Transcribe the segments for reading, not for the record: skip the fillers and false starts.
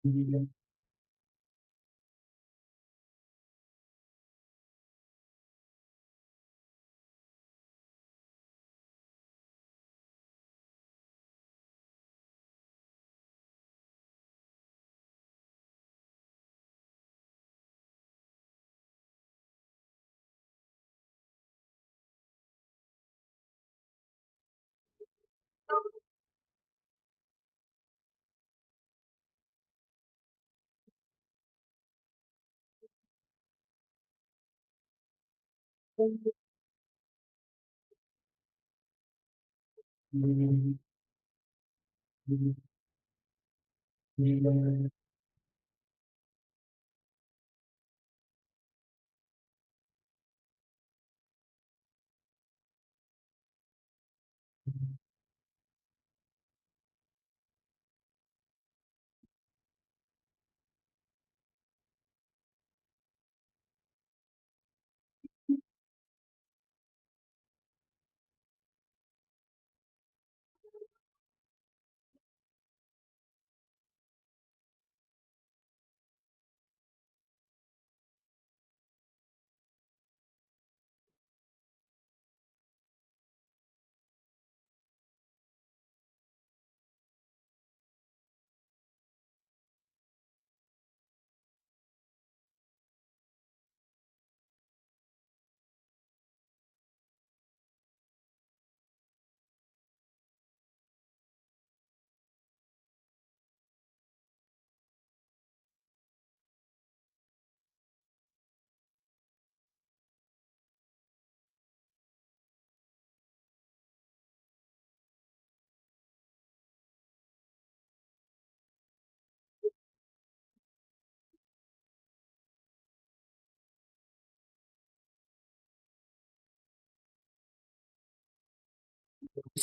Ladies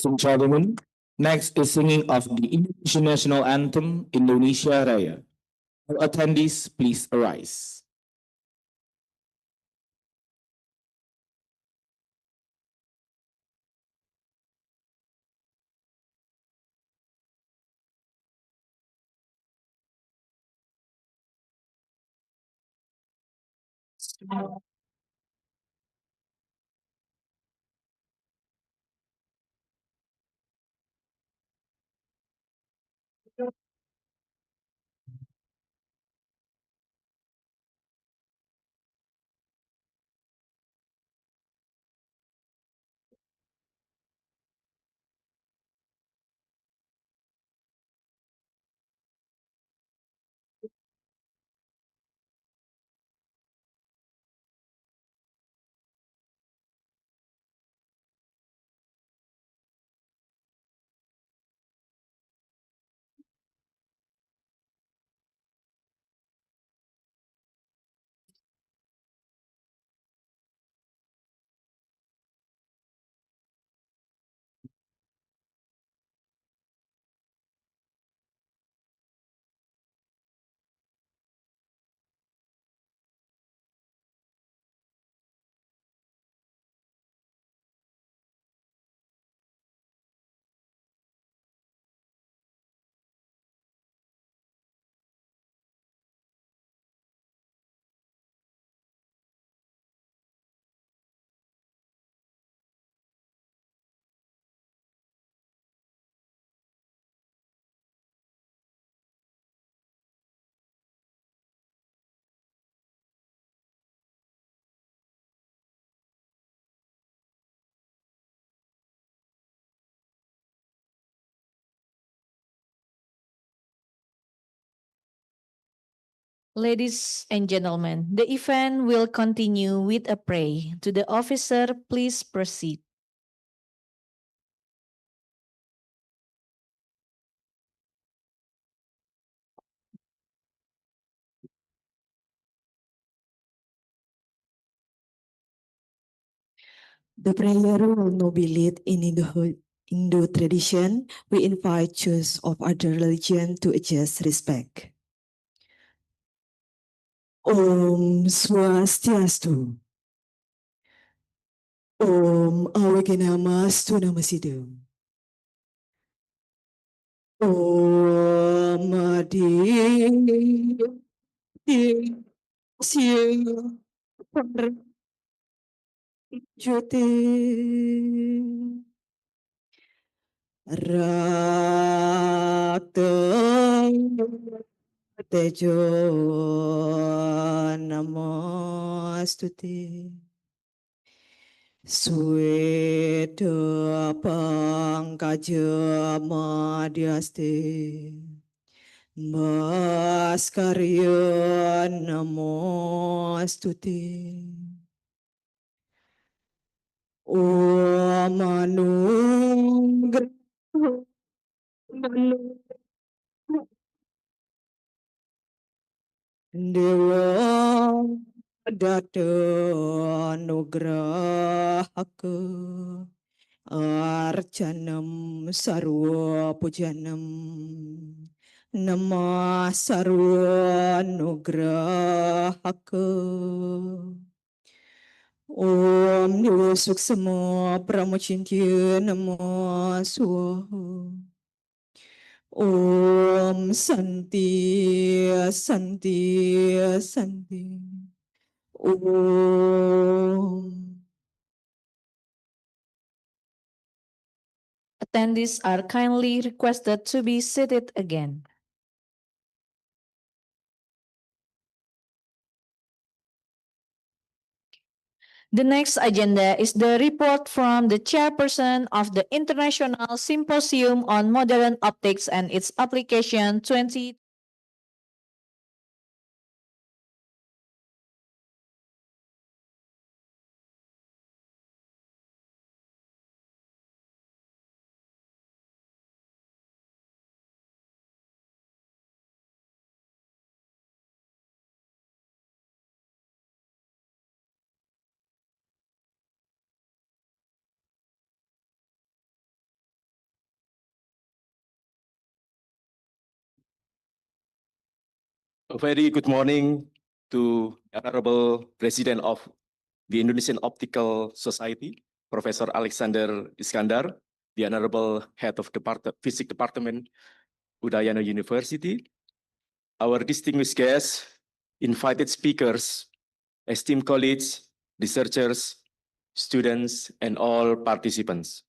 and gentlemen, next is singing of the Indonesian national anthem, Indonesia Raya. All attendees, please arise. Ladies and gentlemen, the event will continue with a prayer. To the officer, please proceed. The prayer will now be led in Indo tradition. We invite Jews of other religion to adjust respect. Om Swastiastu. Om Awakenamastu Namasidu. Om Juti Rateng Tejo Namastuti Sweda Pangkaja Madhyasti Bhaskarya Namastuti Om Anugrah Dewa Data Anugrahaka Arcanam Sarwa Pujanam Nama Sarwa Anugrahaka Om Dewa Suksama Pramucintya Nama Swaha Om Santi Santi Santi Om Attendees are kindly requested to be seated again. The next agenda is the report from the chairperson of the International Symposium on Modern Optics and its Application 20. A very good morning to Honorable President of the Indonesian Optical Society, Professor Alexander Iskandar, the Honorable Head of Physics Department, Udayana University, our distinguished guests, invited speakers, esteemed colleagues, researchers, students, and all participants.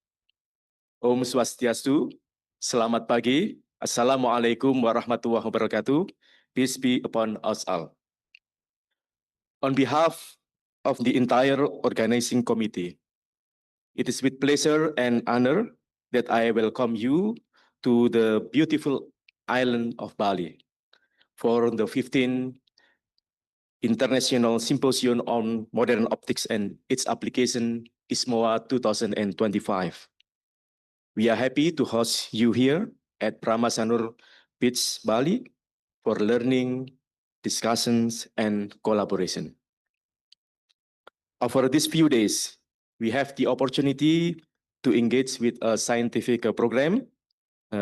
Om Swastiastu, selamat pagi, Assalamualaikum warahmatullahi wabarakatuh. Peace be upon us all. On behalf of the entire organizing committee, it is with pleasure and honor that I welcome you to the beautiful island of Bali for the 15th International Symposium on Modern Optics and its Application, ISMOA 2025. We are happy to host you here at Pramasanur Beach, Bali, for learning, discussions, and collaboration. Over these few days, we have the opportunity to engage with a scientific program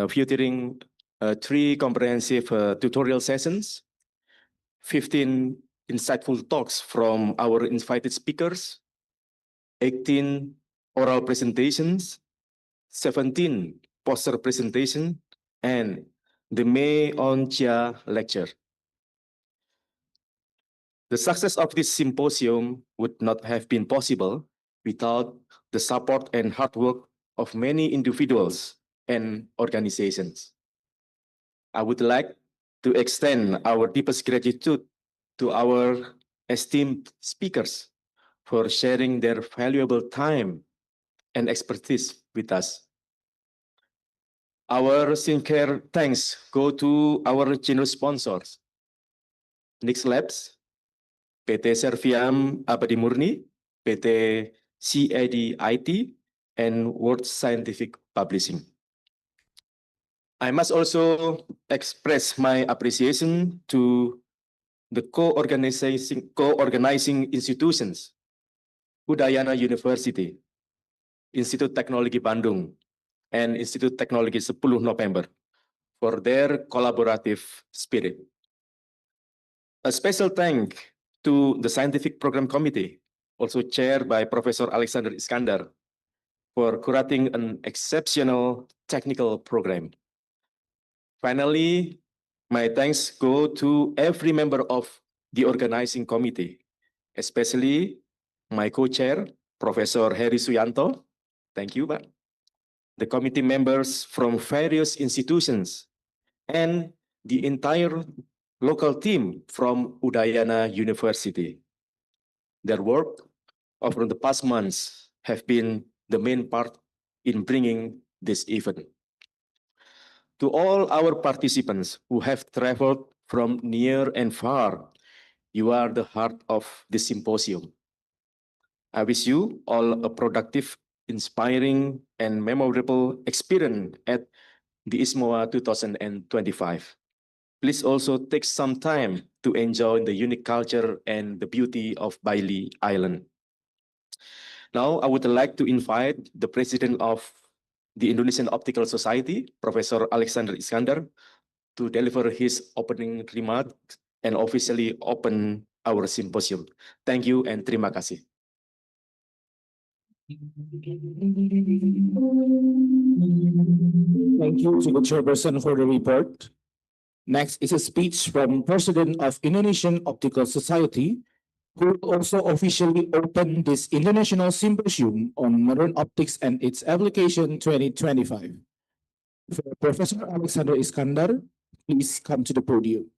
featuring 3 comprehensive tutorial sessions, 15 insightful talks from our invited speakers, 18 oral presentations, 17 poster presentations, and the May On Chia lecture. The success of this symposium would not have been possible without the support and hard work of many individuals and organizations. I would like to extend our deepest gratitude to our esteemed speakers for sharing their valuable time and expertise with us. Our sincere thanks go to our generous sponsors, Nix Labs, PT Serviam Abadi Murni, PT CAD IT, and World Scientific Publishing. I must also express my appreciation to the co-organizing institutions, Udayana University, Institut Teknologi Bandung, and Institut Teknologi 10 November for their collaborative spirit. A special thank to the Scientific Program Committee, also chaired by Professor Alexander Iskandar, for curating an exceptional technical program. Finally, My thanks go to every member of the organizing committee, especially my co-chair, Professor Heri Suyanto. Thank you, Pak. The committee members from various institutions and the entire local team from Udayana University. Their work over the past months have been the main part in bringing this event. To all our participants who have traveled from near and far, you are the heart of the symposium. I wish you all a productive, inspiring, and memorable experience at the ISMOA 2025. Please also take some time to enjoy the unique culture and the beauty of Bali Island. Now, I would like to invite the president of the Indonesian Optical Society, Professor Alexander Iskandar, to deliver his opening remarks and officially open our symposium. Thank you and terima kasih. Thank you to the chairperson for the report. Next is a speech from President of Indonesian Optical Society, who will also officially open this International Symposium on Modern Optics and its Application 2025. Professor Alexander Iskandar, please come to the podium.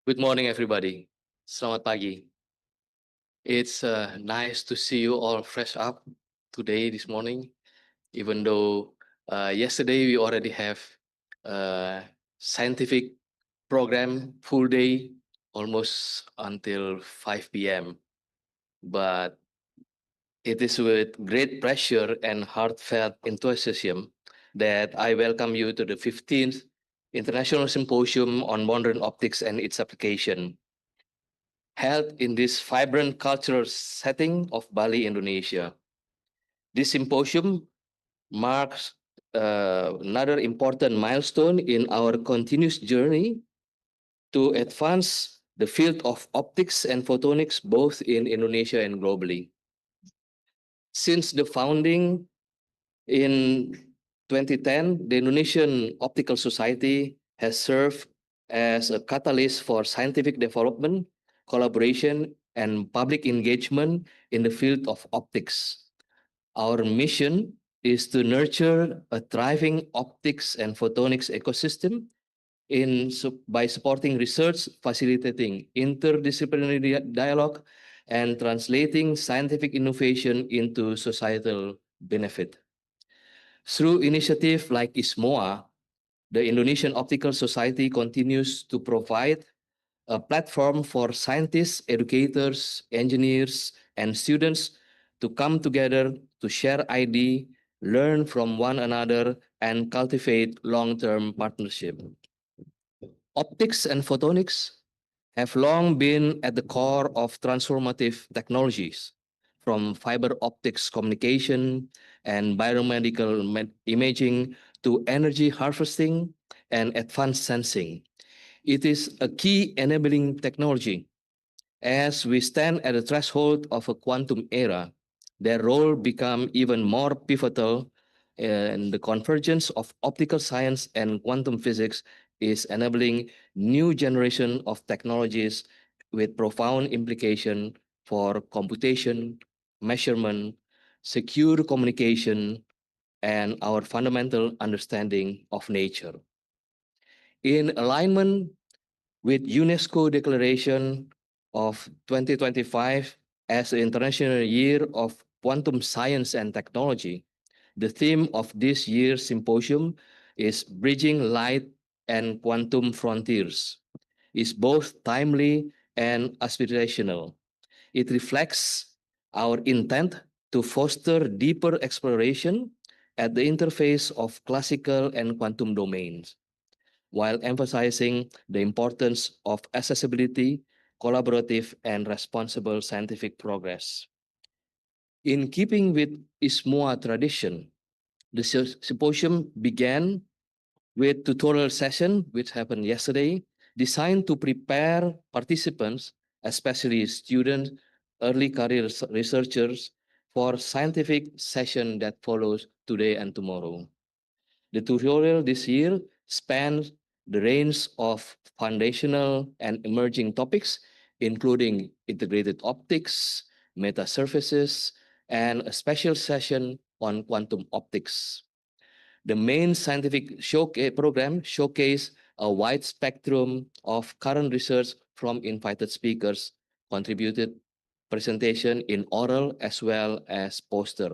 Good morning, everybody. Selamat pagi. It's nice to see you all fresh up today, this morning, even though yesterday we already have a scientific program full day, almost until 5 p.m. But it is with great pressure and heartfelt enthusiasm that I welcome you to the 15th International Symposium on Modern Optics and its Application, held in this vibrant cultural setting of Bali, Indonesia. This symposium marks another important milestone in our continuous journey to advance the field of optics and photonics both in Indonesia and globally. Since the founding in 2010, the Indonesian Optical Society has served as a catalyst for scientific development, collaboration, and public engagement in the field of optics. Our mission is to nurture a thriving optics and photonics ecosystem by supporting research, facilitating interdisciplinary dialogue, and translating scientific innovation into societal benefit. Through initiatives like ISMOA, the Indonesian Optical Society continues to provide a platform for scientists, educators, engineers, and students to come together to share ideas, learn from one another, and cultivate long-term partnership. Optics and photonics have long been at the core of transformative technologies, from fiber optics communication and biomedical imaging to energy harvesting and advanced sensing. It is a key enabling technology. As we stand at the threshold of a quantum era, their role becomes even more pivotal, and the convergence of optical science and quantum physics is enabling new generation of technologies with profound implication for computation, measurement, secure communication, and our fundamental understanding of nature. In alignment with UNESCO Declaration of 2025 as the International Year of Quantum Science and Technology, the theme of this year's symposium is Bridging Light and Quantum Frontiers. It's both timely and aspirational. It reflects our intent to foster deeper exploration at the interface of classical and quantum domains, while emphasizing the importance of accessibility, collaborative, and responsible scientific progress. In keeping with ISMOA tradition, the symposium began with tutorial session, which happened yesterday, designed to prepare participants, especially students, early career researchers, for scientific session that follows today and tomorrow. The tutorial this year spans the range of foundational and emerging topics, including integrated optics, meta surfaces, and a special session on quantum optics. The main scientific program showcased a wide spectrum of current research from invited speakers, contributed presentation in oral as well as poster,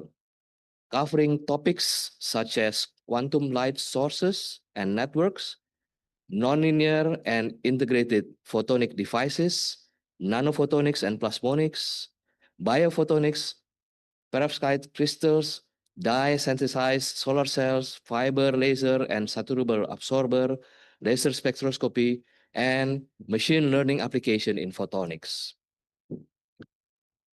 covering topics such as quantum light sources and networks, nonlinear and integrated photonic devices, nanophotonics and plasmonics, biophotonics, perovskite crystals, dye synthesized solar cells, fiber laser and saturable absorber, laser spectroscopy, and machine learning application in photonics.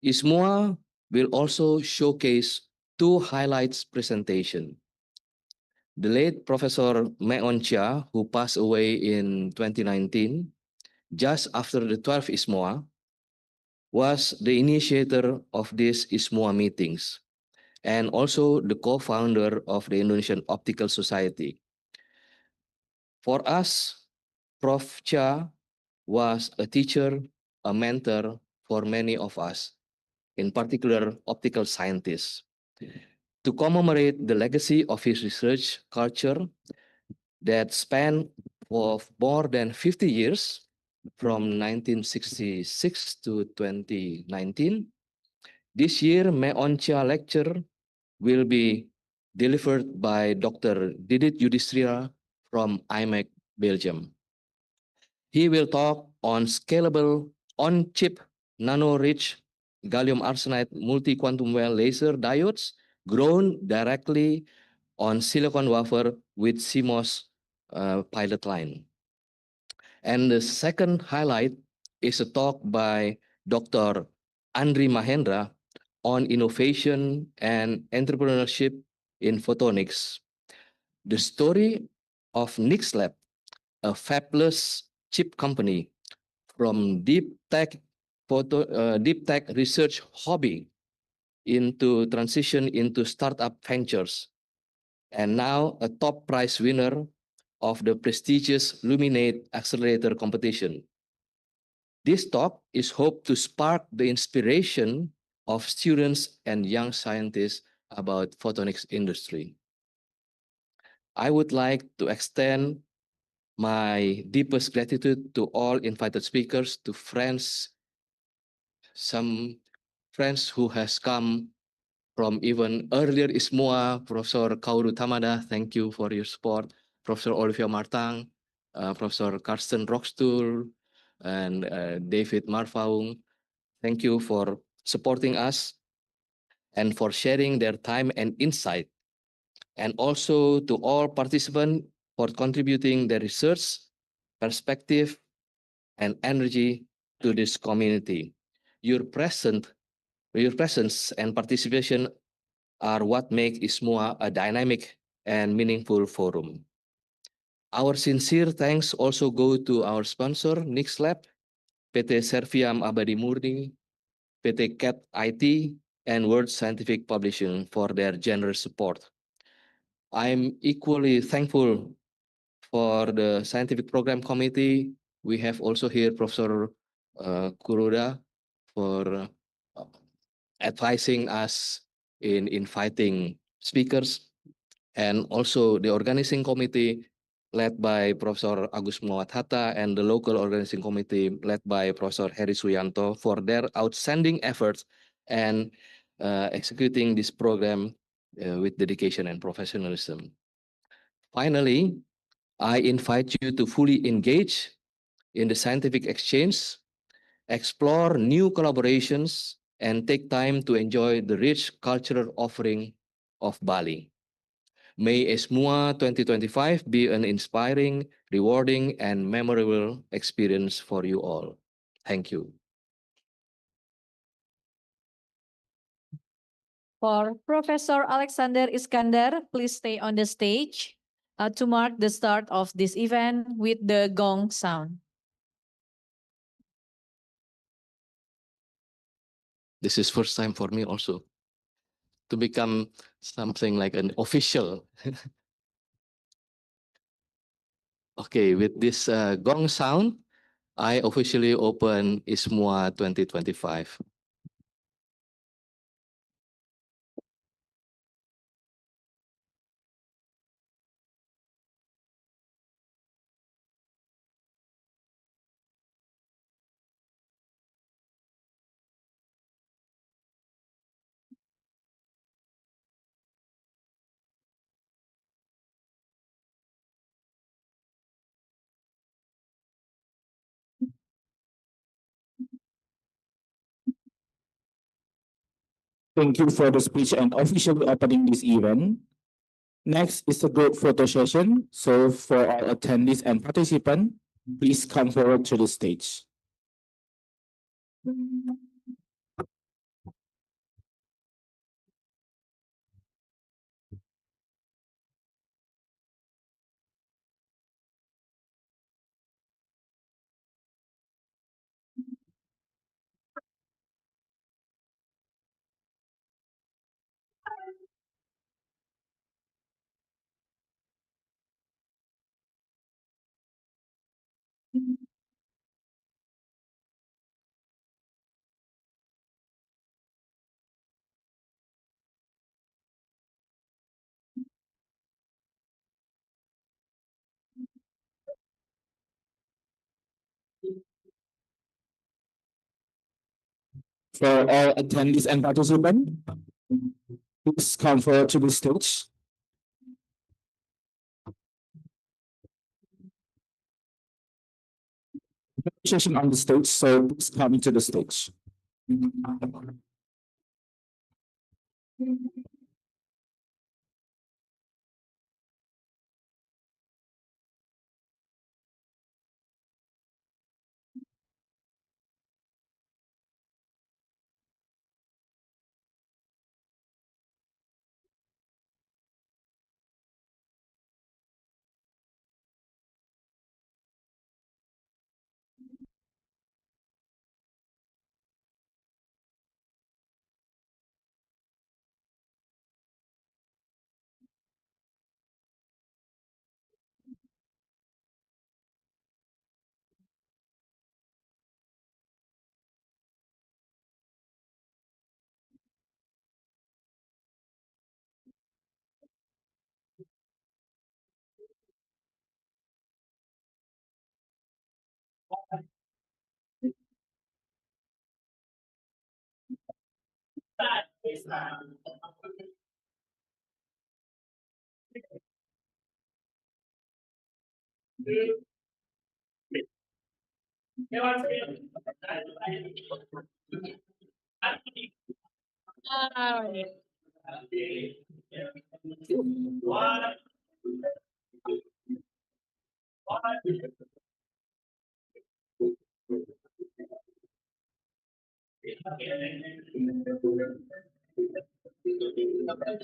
ISMOA will also showcase two highlights presentation. The late Professor Meon Chia, who passed away in 2019, just after the 12th ISMOA, was the initiator of these ISMOA meetings and also the co-founder of the Indonesian Optical Society. For us, Prof. Chia was a teacher, a mentor for many of us, in particular optical scientists. To commemorate the legacy of his research culture that spanned of more than 50 years, from 1966 to 2019, this year, Meon Chia Lecture will be delivered by Dr. Didit Yudhistira from IMEC, Belgium. He will talk on scalable on-chip nano-rich gallium arsenide multi-quantum well laser diodes grown directly on silicon wafer with CMOS pilot line. And the second highlight is a talk by Dr. Andri Mahendra on innovation and entrepreneurship in photonics. The story of NixLab, a fabless chip company from deep tech research hobby into transition into startup ventures, and now a top prize winner of the prestigious Luminate Accelerator competition. This talk is hoped to spark the inspiration of students and young scientists about photonics industry. I would like to extend my deepest gratitude to all invited speakers, to friends, some friends who has come from even earlier ISMOA, Professor Kauru Tamada, thank you for your support, Professor Olivia Martang, Professor Karsten Rockstuhl, and David Marfaung. Thank you for supporting us and for sharing their time and insight. And also to all participants for contributing their research, perspective, and energy to this community. Your presence and participation are what make ISMOA a dynamic and meaningful forum. Our sincere thanks also go to our sponsor, NixLab, PT Serviam Abadi Murni, PT CAT IT, and World Scientific Publishing for their generous support. I'm equally thankful for the Scientific Program Committee. We have also here Professor Kuroda for advising us in inviting speakers, and also the organizing committee led by Professor Agus Muawat-Hatta and the local organizing committee led by Professor Heri Suyanto for their outstanding efforts and executing this program with dedication and professionalism. Finally, I invite you to fully engage in the scientific exchange, explore new collaborations, and take time to enjoy the rich cultural offering of Bali. May ISMOA 2025 be an inspiring, rewarding, and memorable experience for you all. Thank you. For Professor Alexander Iskandar, please stay on the stage. to mark the start of this event with the gong sound. This is first time for me also to become something like an official. Okay, with this gong sound, I officially open ISMOA 2025. Thank you for the speech and officially opening this event. Next is a group photo session. So for all attendees and participants, please come forward to the stage. For all attendees and participants, please come forward to the stage. Session on the stage, so please come into the stage.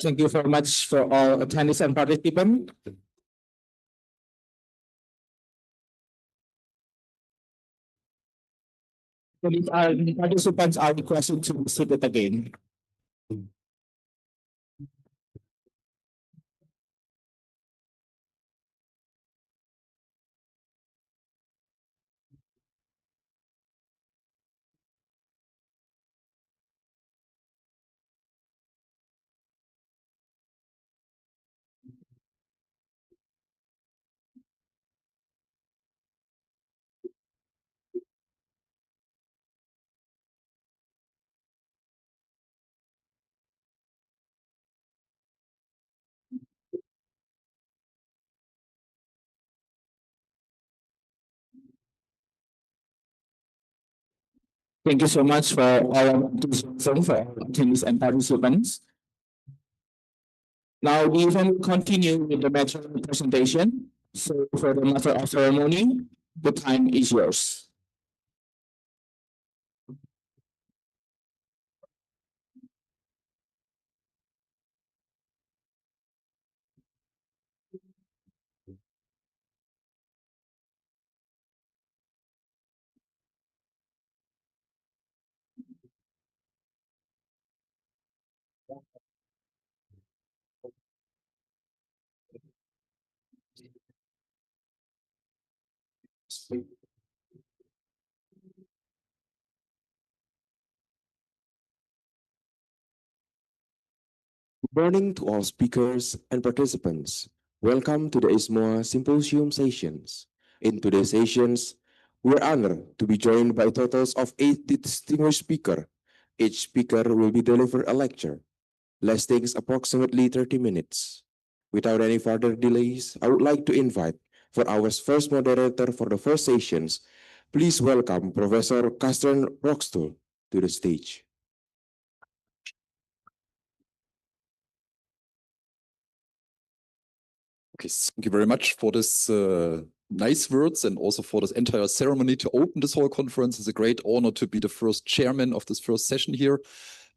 Thank you very much for all attendees and participants. Please, participants are requested to sit it again. Thank you so much for all enthusiasm for attendees and participants. Now we will continue with the matter presentation. So for the matter of ceremony, the time is yours. Good morning to all speakers and participants. Welcome to the ISMOA Symposium sessions. In today's sessions, we are honored to be joined by totals of 8 distinguished speakers. Each speaker will be delivered a lecture, lasting approximately 30 minutes. Without any further delays, I would like to invite for our first moderator for the first sessions. Please welcome Professor Carsten Rockstuhl to the stage. Okay, thank you very much for this nice words and also for this entire ceremony to open this whole conference. It's a great honor to be the first chairman of this first session here.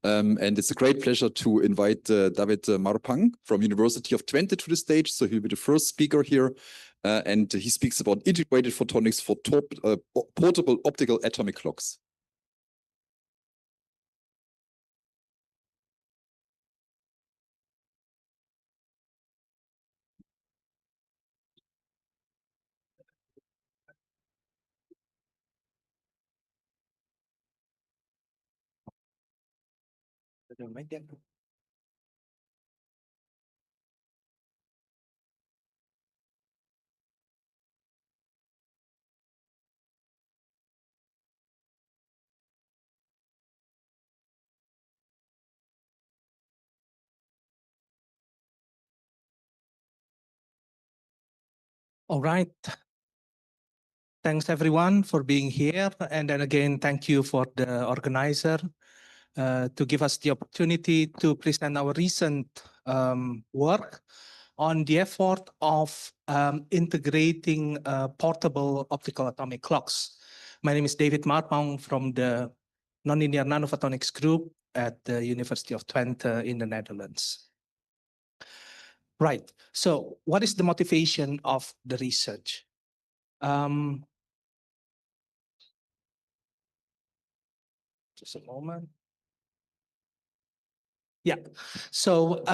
And it's a great pleasure to invite David Marpang from University of Twente to the stage. So he'll be the first speaker here. And he speaks about integrated photonics for portable optical atomic clocks. All right. Thanks everyone for being here. And then again, thank you for the organizer to give us the opportunity to present our recent work on the effort of integrating portable optical atomic clocks. My name is David Marpang from the Nonlinear Nanophotonics Group at the University of Twente in the Netherlands. Right. So what is the motivation of the research? Just a moment. Yeah. So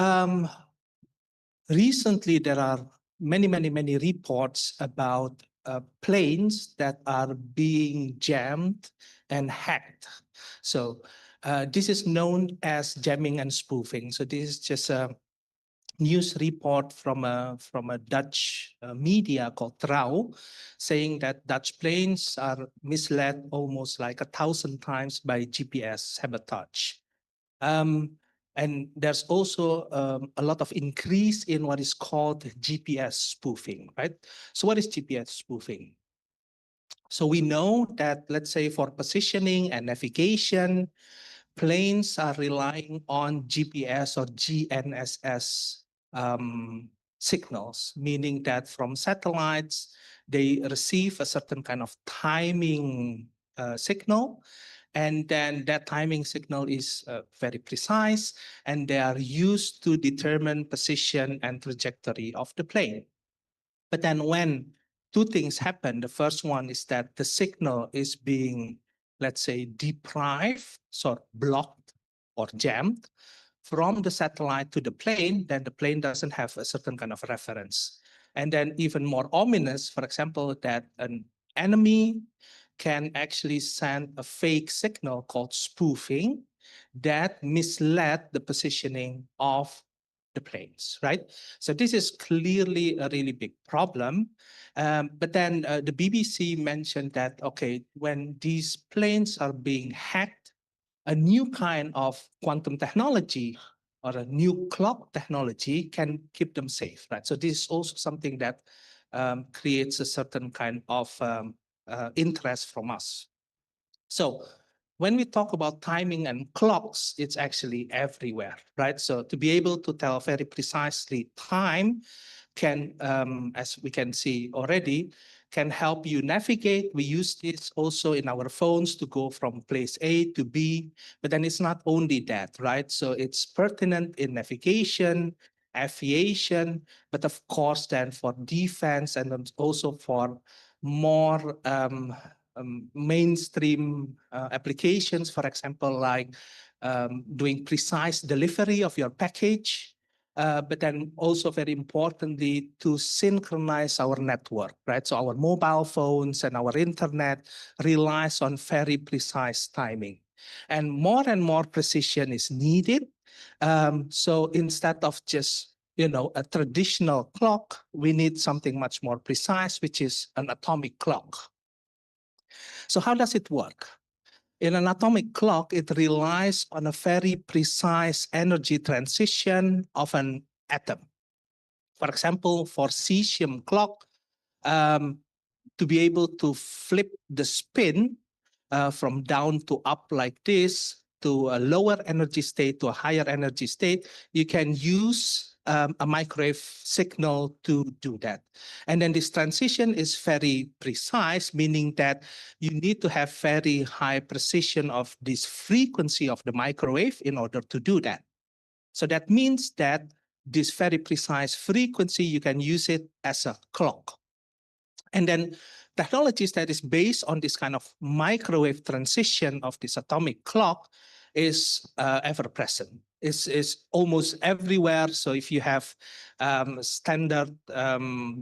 recently there are many reports about planes that are being jammed and hacked. So this is known as jamming and spoofing. So this is just a news report from a Dutch media called Trouw, saying that Dutch planes are misled almost like 1,000 times by GPS sabotage. And there's also a lot of increase in what is called GPS spoofing, right? So what is GPS spoofing? So we know that, let's say, for positioning and navigation, planes are relying on GPS or GNSS signals, meaning that from satellites, they receive a certain kind of timing signal. And then that timing signal is very precise, and they are used to determine position and trajectory of the plane. But then when two things happen, the first one is that the signal is being, let's say, deprived, so blocked or jammed from the satellite to the plane, then the plane doesn't have a certain kind of reference. And then even more ominous, for example, that an enemy can actually send a fake signal called spoofing that misled the positioning of the planes, right? So this is clearly a really big problem. But then the BBC mentioned that, okay, when these planes are being hacked, a new kind of quantum technology or a new clock technology can keep them safe, right? So this is also something that creates a certain kind of interest from us. So when we talk about timing and clocks, it's actually everywhere, right? So to be able to tell very precisely time can, as we can see already, can help you navigate. We use this also in our phones to go from place A to B, but then it's not only that, right? So it's pertinent in navigation, aviation, but of course then for defense and then also for more mainstream applications, for example, like doing precise delivery of your package, but then also very importantly to synchronize our network, right? So our mobile phones and our internet relies on very precise timing. And more precision is needed. So instead of just a traditional clock, we need something much more precise, which is an atomic clock. So how does it work? In an atomic clock, it relies on a very precise energy transition of an atom. For example, for cesium clock, to be able to flip the spin from down to up like this, to a lower energy state to a higher energy state, you can use a microwave signal to do that. And then this transition is very precise, meaning that you need to have very high precision of this frequency of the microwave in order to do that. So that means that this very precise frequency, you can use it as a clock. And then technologies that is based on this kind of microwave transition of this atomic clock is ever present. Is almost everywhere. So if you have standard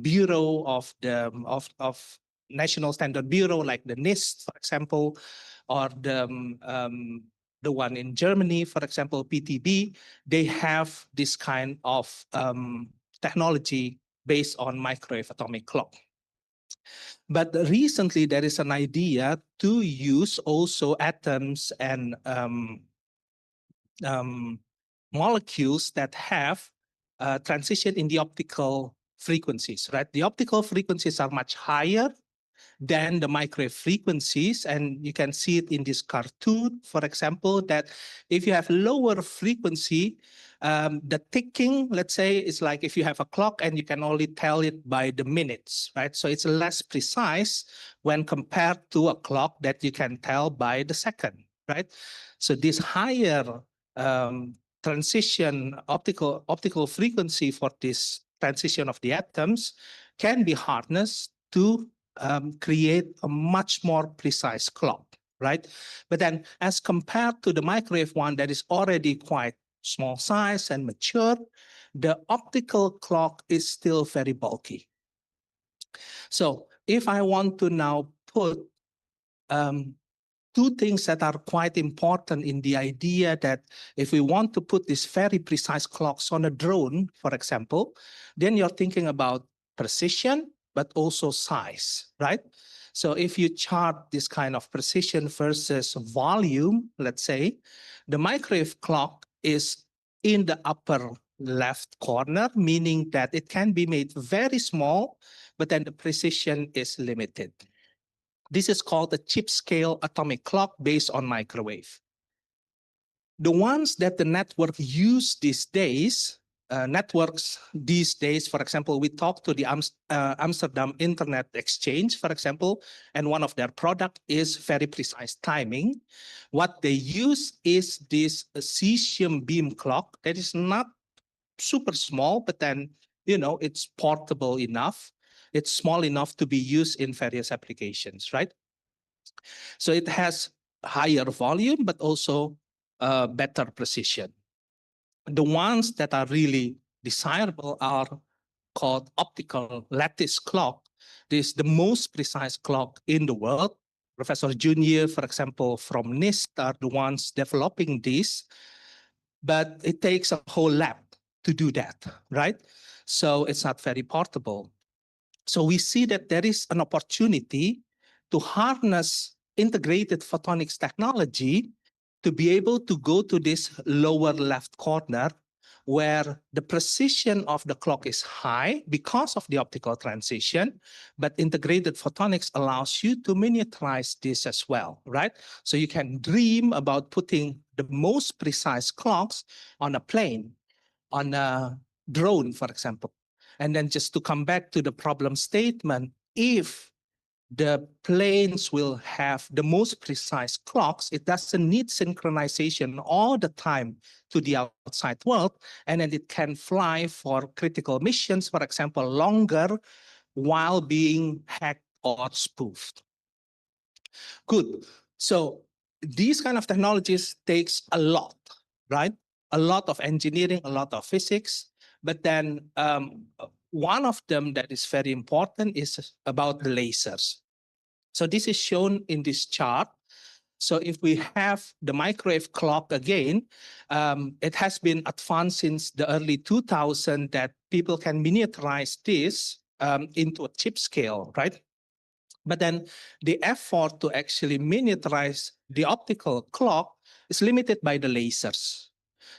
bureau of the National Standard Bureau, like the NIST, for example, or the one in Germany, for example, PTB, they have this kind of technology based on microwave atomic clock. But recently, there is an idea to use also atoms and molecules that have transition in the optical frequencies, right? The optical frequencies are much higher than the microwave frequencies, and you can see it in this cartoon, for example, that if you have lower frequency, the ticking, let's say, is like if you have a clock and you can only tell it by the minutes, right? So it's less precise when compared to a clock that you can tell by the second, right? So this higher transition optical frequency for this transition of the atoms can be harnessed to create a much more precise clock, right? But then as compared to the microwave one that is already quite small size and mature, the optical clock is still very bulky. So if I want to now put two things that are quite important in the idea that if we want to put these very precise clocks on a drone, for example, then you're thinking about precision, but also size, right? So if you chart this kind of precision versus volume, let's say, the microwave clock is in the upper left corner, meaning that it can be made very small, but then the precision is limited. This is called a chip-scale atomic clock based on microwave. The ones that the network use these days, for example, we talk to the Amsterdam Internet Exchange, for example, and one of their product is very precise timing. What they use is this cesium beam clock that is not super small, but then, it's portable enough. It's small enough to be used in various applications, right? So it has higher volume, but also better precision. The ones that are really desirable are called optical lattice clock. This is the most precise clock in the world. Professor Junior, for example, from NIST are the ones developing this, but it takes a whole lab to do that, right? So it's not very portable. So we see that there is an opportunity to harness integrated photonics technology to be able to go to this lower left corner where the precision of the clock is high because of the optical transition, but integrated photonics allows you to miniaturize this as well, right? So you can dream about putting the most precise clocks on a plane, on a drone, for example. And then just to come back to the problem statement, if the planes will have the most precise clocks, it doesn't need synchronization all the time to the outside world, and then it can fly for critical missions, for example, longer while being hacked or spoofed. Good. So these kind of technologies takes a lot, right? A lot of engineering, a lot of physics. But then one of them that is very important is about the lasers. So this is shown in this chart. So if we have the microwave clock again, it has been advanced since the early 2000s that people can miniaturize this into a chip scale, right? But then the effort to actually miniaturize the optical clock is limited by the lasers.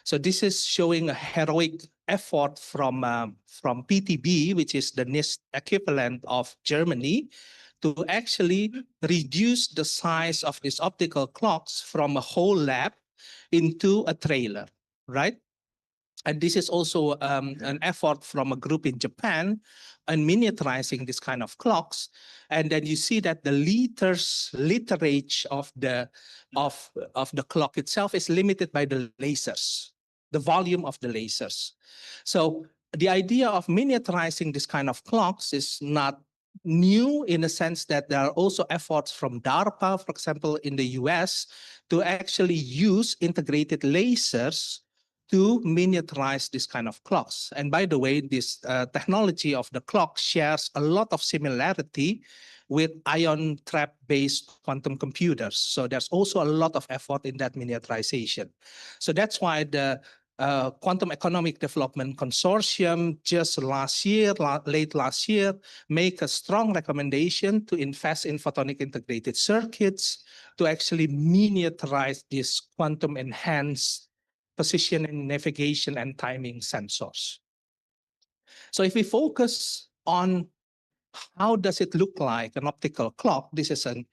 So this is showing a heroic effort from PTB, which is the NIST equivalent of Germany, to actually reduce the size of these optical clocks from a whole lab into a trailer, right? And this is also an effort from a group in Japan in miniaturizing this kind of clocks. And then you see that the literage of the clock itself is limited by the lasers, the volume of the lasers. So the idea of miniaturizing this kind of clocks is not new in the sense that there are also efforts from DARPA, for example, in the US, to actually use integrated lasers to miniaturize this kind of clocks. And by the way, this technology of the clock shares a lot of similarity with ion trap-based quantum computers. So there's also a lot of effort in that miniaturization. So that's why the Quantum Economic Development Consortium just late last year, make a strong recommendation to invest in photonic integrated circuits to actually miniaturize these quantum enhanced positioning, navigation, and timing sensors. So if we focus on how does it look like an optical clock, this is an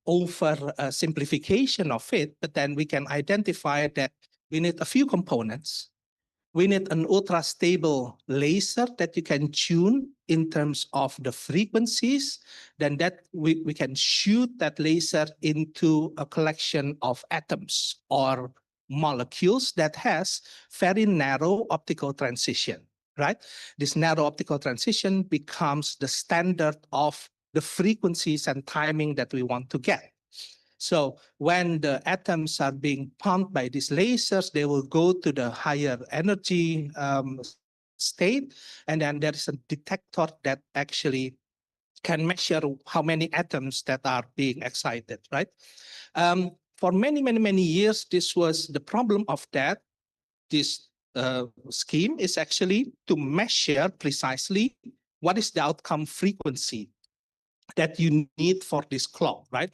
over simplification of it, but then we can identify that we need a few components. We need an ultra-stable laser that you can tune in terms of the frequencies. Then that we can shoot that laser into a collection of atoms or molecules that has very narrow optical transition, right? This narrow optical transition becomes the standard of the frequencies and timing that we want to get. So when the atoms are being pumped by these lasers, they will go to the higher energy state. And then there is a detector that actually can measure how many atoms that are being excited, right? For many years, this was the problem of that. This scheme is actually to measure precisely what is the outcome frequency that you need for this clock, right?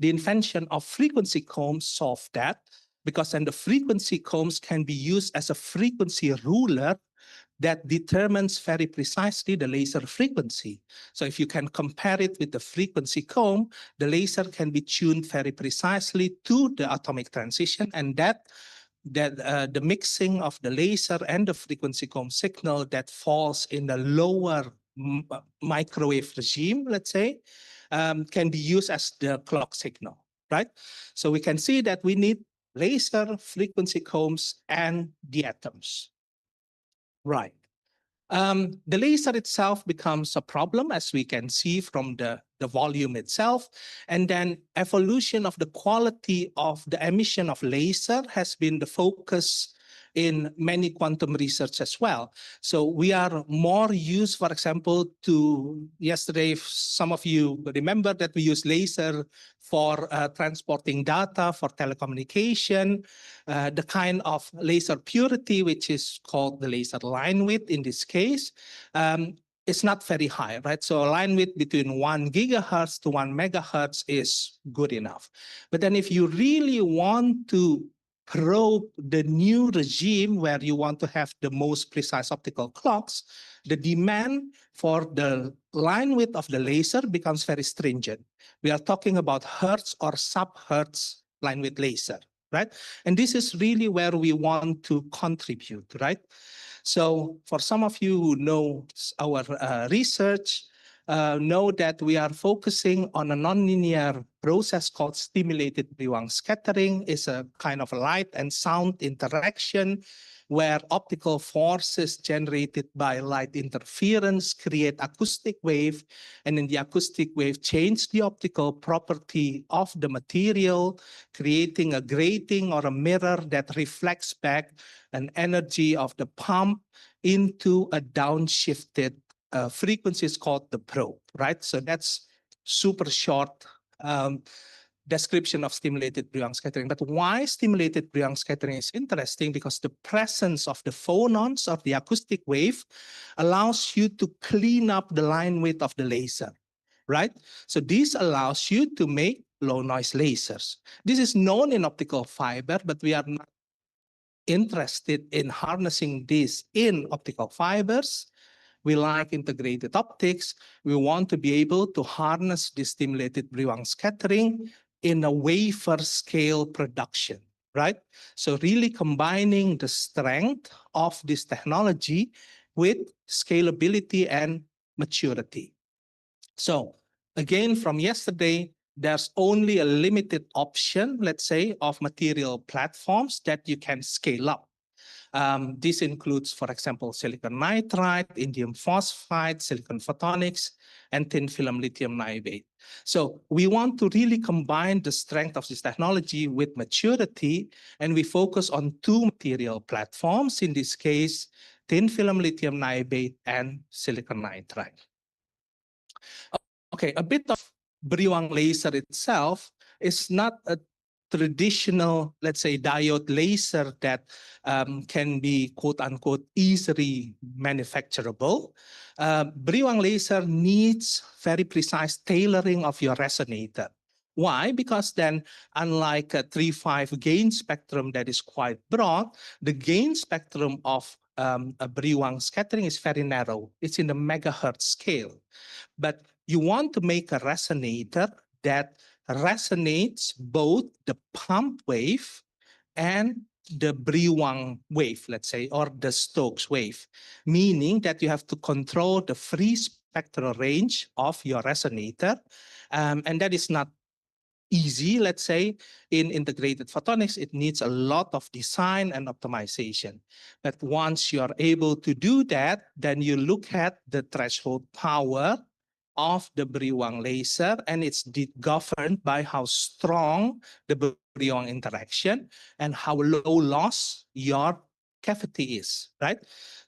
The invention of frequency combs solved that, because then the frequency combs can be used as a frequency ruler that determines very precisely the laser frequency. So if you can compare it with the frequency comb, the laser can be tuned very precisely to the atomic transition, and that the mixing of the laser and the frequency comb signal that falls in the lower microwave regime, let's say, can be used as the clock signal, right? So we can see that we need laser, frequency combs, and the atoms. Right. The laser itself becomes a problem, as we can see from the volume itself. And then evolution of the quality of the emission of laser has been the focus in many quantum research as well. So we are more used, for example, yesterday, some of you remember that we use laser for transporting data, for telecommunication, the kind of laser purity, which is called the laser line width in this case, is not very high, right? So a line width between 1 gigahertz to 1 megahertz is good enough. But then if you really want to probe the new regime where you want to have the most precise optical clocks, the demand for the line width of the laser becomes very stringent. We are talking about hertz or sub-hertz line width laser, right? And this is really where we want to contribute, right? So for some of you who know our research, know that we are focusing on a nonlinear process called stimulated Brewang scattering. It's a kind of light and sound interaction where optical forces generated by light interference create acoustic wave, and then the acoustic wave change the optical property of the material, creating a grating or a mirror that reflects back an energy of the pump into a downshifted frequency is called the probe, right? So that's super short description of stimulated Brownian scattering. But why stimulated Brownian scattering is interesting? Because the presence of the phonons of the acoustic wave allows you to clean up the line width of the laser, right? So this allows you to make low noise lasers. This is known in optical fiber, but we are not interested in harnessing this in optical fibers. We like integrated optics. We want to be able to harness the stimulated Brownian scattering in a wafer scale production, right? So really combining the strength of this technology with scalability and maturity. So again, from yesterday, there's only a limited option, let's say, of material platforms that you can scale up. This includes, for example, silicon nitride, indium phosphide, silicon photonics, and thin film lithium niobate. So we want to really combine the strength of this technology with maturity, and we focus on two material platforms, in this case, thin film lithium niobate and silicon nitride. Okay, a bit of Brownian laser itself is not a traditional, let's say, diode laser that can be quote unquote easily manufacturable. Brownian laser needs very precise tailoring of your resonator. Why? Because then, unlike a 3.5 gain spectrum that is quite broad, the gain spectrum of a Brownian scattering is very narrow. It's in the megahertz scale. But you want to make a resonator that resonates both the pump wave and the Brownian wave, let's say, or the Stokes wave, meaning that you have to control the free spectral range of your resonator. And that is not easy, let's say. In integrated photonics, it needs a lot of design and optimization. But once you're able to do that, then you look at the threshold power of the Brownian laser, and it's governed by how strong the Brownian interaction and how low loss your cavity is, right?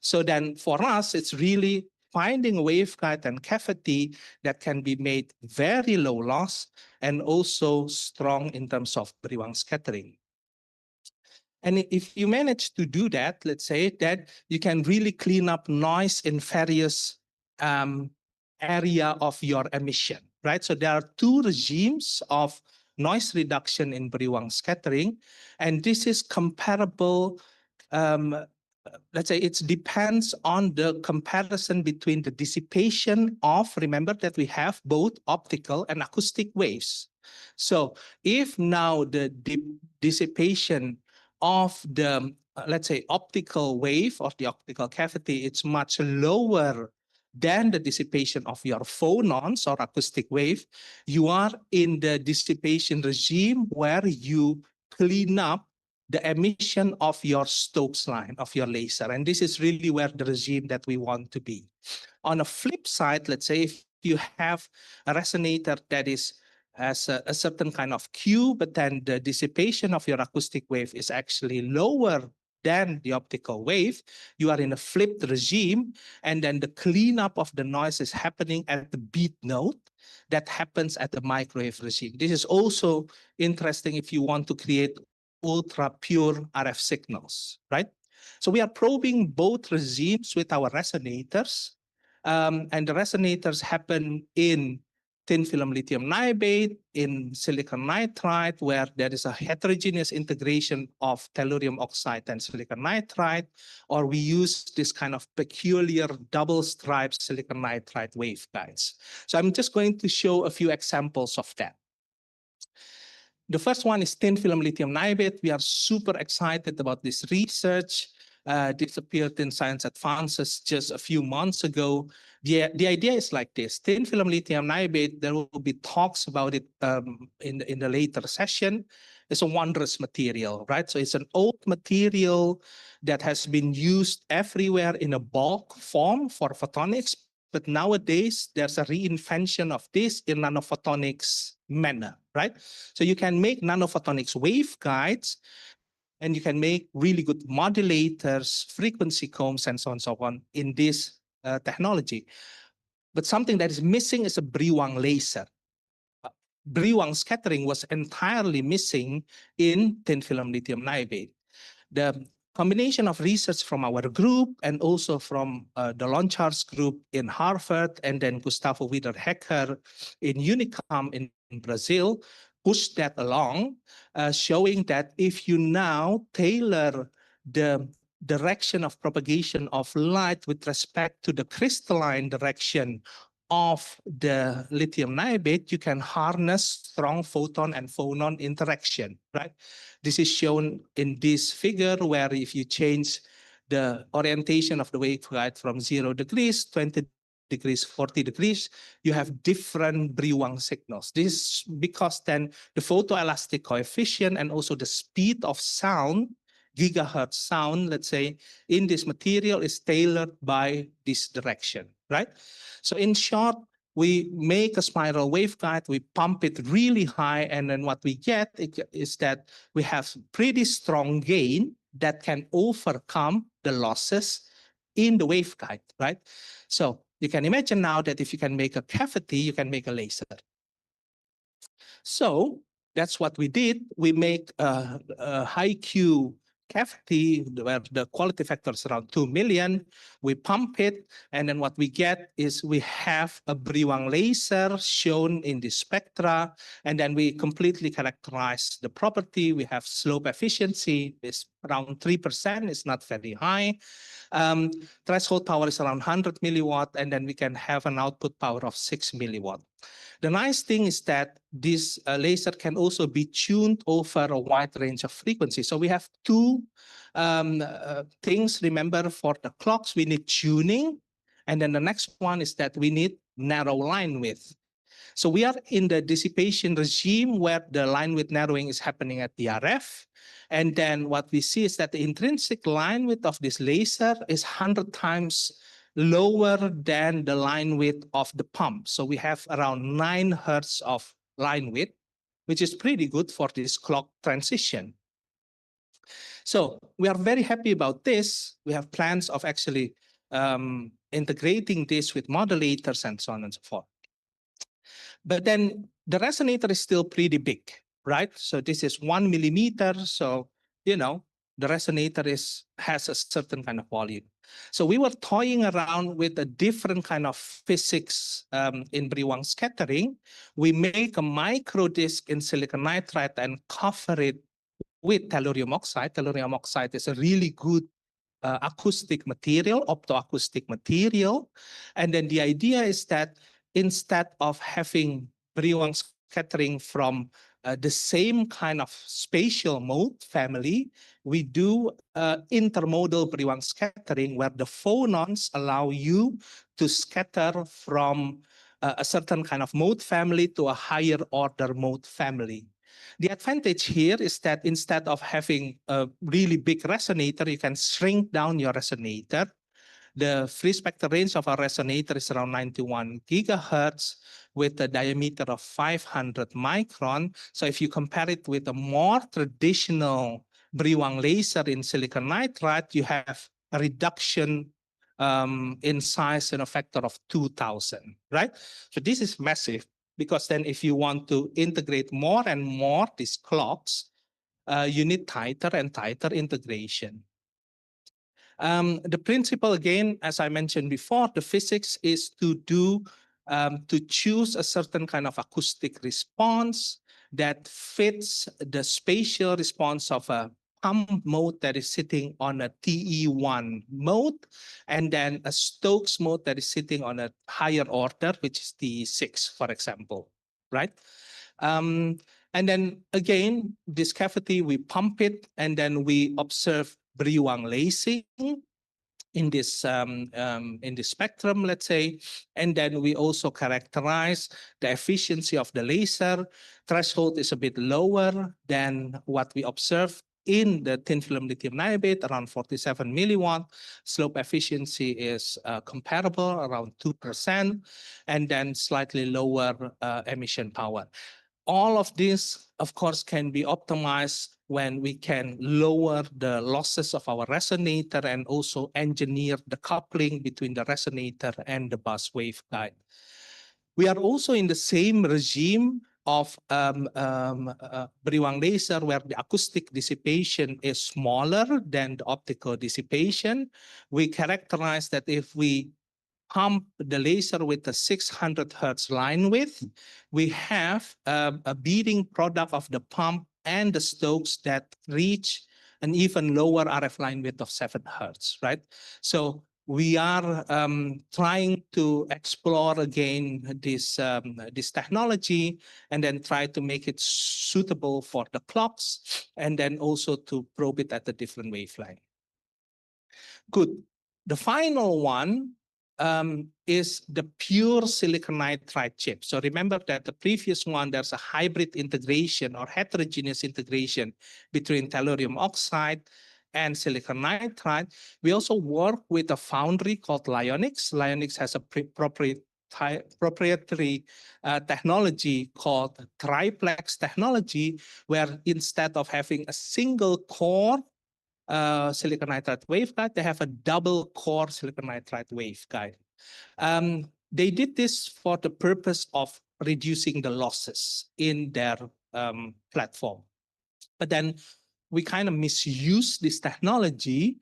So then for us, it's really finding a waveguide and cavity that can be made very low loss and also strong in terms of Brownian scattering. And if you manage to do that, let's say that you can really clean up noise in various area of your emission, right? So there are two regimes of noise reduction in Brownian scattering, and this is comparable. Let's say it depends on the comparison between the dissipation of, remember that we have both optical and acoustic waves. So if now the dissipation of the, let's say, optical wave of the optical cavity, it's much lower than the dissipation of your phonons or acoustic wave, you are in the dissipation regime where you clean up the emission of your Stokes line of your laser. And this is really where the regime that we want to be. On a flip side, let's say if you have a resonator that has a certain kind of Q, but then the dissipation of your acoustic wave is actually lower than the optical wave, you are in a flipped regime, and then the cleanup of the noise is happening at the beat node that happens at the microwave regime. This is also interesting if you want to create ultra pure RF signals, right? So we are probing both regimes with our resonators, and the resonators happen in thin film lithium niobate, in silicon nitride, where there is a heterogeneous integration of tellurium oxide and silicon nitride, or we use this kind of peculiar double-striped silicon nitride waveguides. So I'm just going to show a few examples of that. The first one is thin film lithium niobate. We are super excited about this research. This appeared in Science Advances just a few months ago. The idea is like this: thin film lithium niobate, there will be talks about it in the later session. is a wondrous material, right? So it's an old material that has been used everywhere in a bulk form for photonics, but nowadays there's a reinvention of this in nanophotonics manner, right? So you can make nanophotonics waveguides, and you can make really good modulators, frequency combs, and so on and so on in this technology. But something that is missing is a Brewang laser. Brewang scattering was entirely missing in thin film lithium niobate. The combination of research from our group and also from the Lonchar's group in Harvard, and then Gustavo Wiederhecker in Unicam in Brazil, pushed that along, showing that if you now tailor the direction of propagation of light with respect to the crystalline direction of the lithium niobate, you can harness strong photon and phonon interaction, right? This is shown in this figure where if you change the orientation of the waveguide from 0 degrees, 20 degrees, 40 degrees, you have different Brewang signals. This is because then the photoelastic coefficient and also the speed of sound, gigahertz sound, let's say, in this material is tailored by this direction, right? So in short, we make a spiral waveguide, we pump it really high, and then what we get is that we have pretty strong gain that can overcome the losses in the waveguide, right? So you can imagine now that if you can make a cavity, you can make a laser. So that's what we did. We make a high Q cavity where the quality factor is around 2 million. We pump it, and then what we get is we have a Brewang laser shown in the spectra, and then we completely characterize the property. We have slope efficiency is around 3%. It's not very high. Threshold power is around 100 milliwatt, and then we can have an output power of 6 milliwatt. The nice thing is that this laser can also be tuned over a wide range of frequencies. So we have two things. Remember, for the clocks, we need tuning. And then the next one is that we need narrow line width. So we are in the dissipation regime where the line width narrowing is happening at the RF. And then what we see is that the intrinsic line width of this laser is 100 times lower than the line width of the pump. So we have around 9 hertz of line width, which is pretty good for this clock transition. So we are very happy about this. We have plans of actually integrating this with modulators and so on and so forth. But then the resonator is still pretty big, right? So this is 1 millimeter. So, you know, the resonator has a certain kind of volume. So we were toying around with a different kind of physics in Brewang scattering. We make a micro disc in silicon nitride and cover it with tellurium oxide. Tellurium oxide is a really good acoustic material, optoacoustic material. And then the idea is that instead of having Brewang scattering from the same kind of spatial mode family, we do intermodal Brewang scattering where the phonons allow you to scatter from a certain kind of mode family to a higher order mode family. The advantage here is that instead of having a really big resonator, you can shrink down your resonator. The free spectral range of our resonator is around 91 gigahertz with a diameter of 500 micron. So if you compare it with a more traditional Brewang laser in silicon nitride, you have a reduction in size in a factor of 2,000, right? So this is massive, because then if you want to integrate more and more these clocks, you need tighter and tighter integration. The principle, again, as I mentioned before, the physics is to choose a certain kind of acoustic response that fits the spatial response of a pump mode that is sitting on a TE1 mode, and then a Stokes mode that is sitting on a higher order, which is TE6, for example, right? And then again, this cavity, we pump it, and then we observe Brewang lacing. in this spectrum, let's say, and then we also characterize the efficiency of the laser. Threshold is a bit lower than what we observe in the thin film lithium niobate, around 47 milliwatt. Slope efficiency is comparable, around 2%, and then slightly lower emission power. All of this, of course, can be optimized when we can lower the losses of our resonator and also engineer the coupling between the resonator and the bus waveguide. We are also in the same regime of Beriwang laser, where the acoustic dissipation is smaller than the optical dissipation. We characterize that if we pump the laser with a 600 hertz line width, we have a beading product of the pump and the Stokes that reach an even lower RF line width of 7 hertz, right? So we are trying to explore again this technology and then try to make it suitable for the clocks and then also to probe it at a different wavelength. Good. The final one is the pure silicon nitride chip. So remember that the previous one, there's a hybrid integration or heterogeneous integration between tellurium oxide and silicon nitride. We also work with a foundry called Lyonix. Lyonix has a proprietary technology called triplex technology, where instead of having a single core silicon nitride waveguide, they have a double core silicon nitride waveguide. They did this for the purpose of reducing the losses in their platform. But then we kind of misuse this technology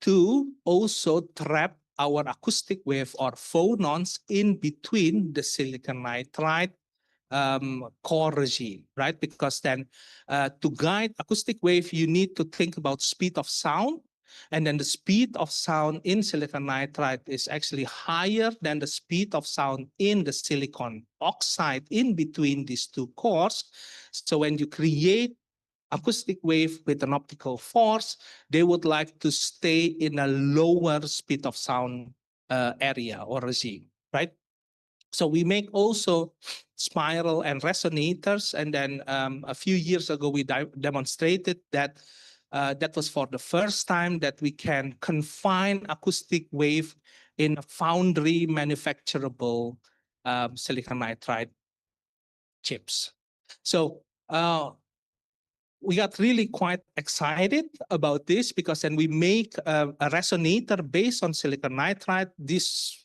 to also trap our acoustic wave or phonons in between the silicon nitride core regime, right? Because then to guide acoustic wave, you need to think about speed of sound. And then the speed of sound in silicon nitride is actually higher than the speed of sound in the silicon oxide in between these two cores. So when you create acoustic wave with an optical force, they would like to stay in a lower speed of sound area or regime, right? So we make also spiral and resonators. And then a few years ago, we demonstrated that that was for the first time that we can confine acoustic wave in a foundry manufacturable silicon nitride chips. So we got really quite excited about this because then we make a resonator based on silicon nitride. This